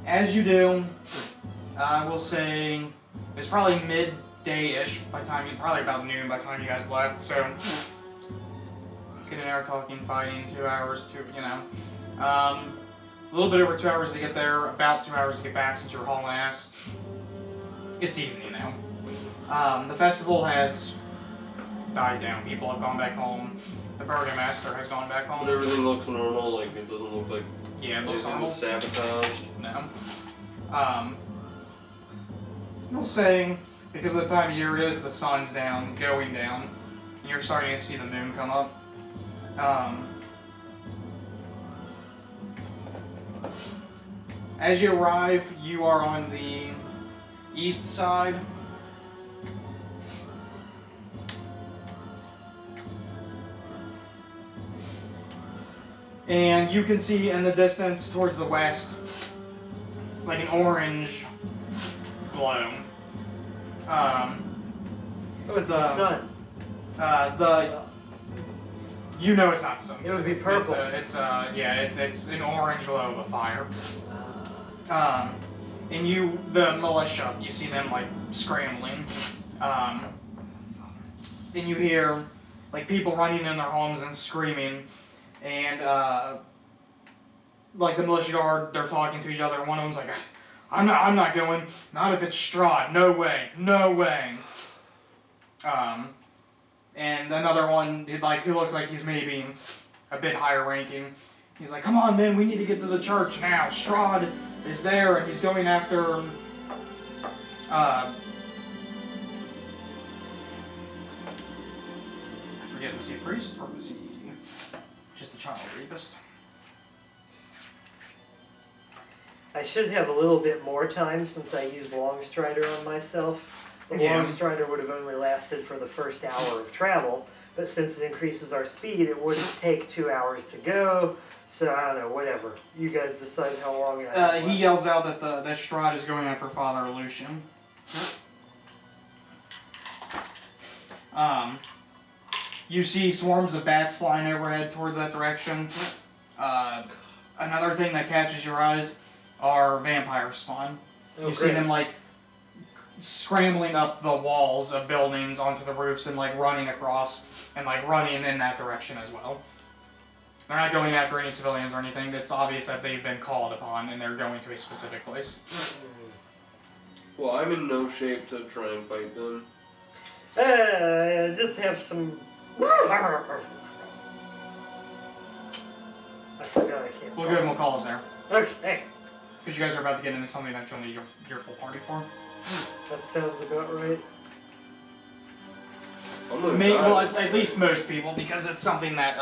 As you do, I will say it's probably midday-ish probably about noon by the time you guys left. So get an hour talking, fighting, 2 hours a little bit over 2 hours to get there, about 2 hours to get back since you're hauling ass. It's evening now. The festival has died down. People have gone back home. The Burgomaster has gone back home. But everything looks normal, like it doesn't look like Yeah, it looks anything normal. was sabotaged. No. We'll say, because of the time of year it is, the sun's going down, and you're starting to see the moon come up. As you arrive, you are on the east side. And you can see in the distance towards the west, like an orange glow. Oh, it's the sun. You know it's not sun. It would be purple. It's an orange glow of a fire. And the militia, you see them like scrambling. And you hear like people running in their homes and screaming. And like the militia guard, they're talking to each other. One of them's like, I'm not going. Not if it's Strahd. No way. No way. And another one, he looks like he's maybe a bit higher ranking. He's like, come on, man, we need to get to the church now. Strahd is there, and he's going after, I forget, was he a priest, or was he just a child rapist? I should have a little bit more time since I used Long Strider on myself. The Yeah. Long Strider would have only lasted for the first hour of travel, but since it increases our speed, it wouldn't take 2 hours to go. So I don't know, whatever. You guys decide how long. He yells out that that Strahd is going after Father Lucian. You see swarms of bats flying overhead towards that direction. Another thing that catches your eyes are vampire spawn. Oh, You see great. them like scrambling up the walls of buildings onto the roofs and like running across and like running in that direction as well. They're not going after any civilians or anything. It's obvious that they've been called upon and they're going to a specific place. Well, I'm in no shape to try and fight them. Just have some. I forgot I can't. We'll go and we'll call it there. Okay, Because you guys are about to get into something that you'll need your full party for. that sounds about right. I'm gonna Well, die. at least most people, because it's something that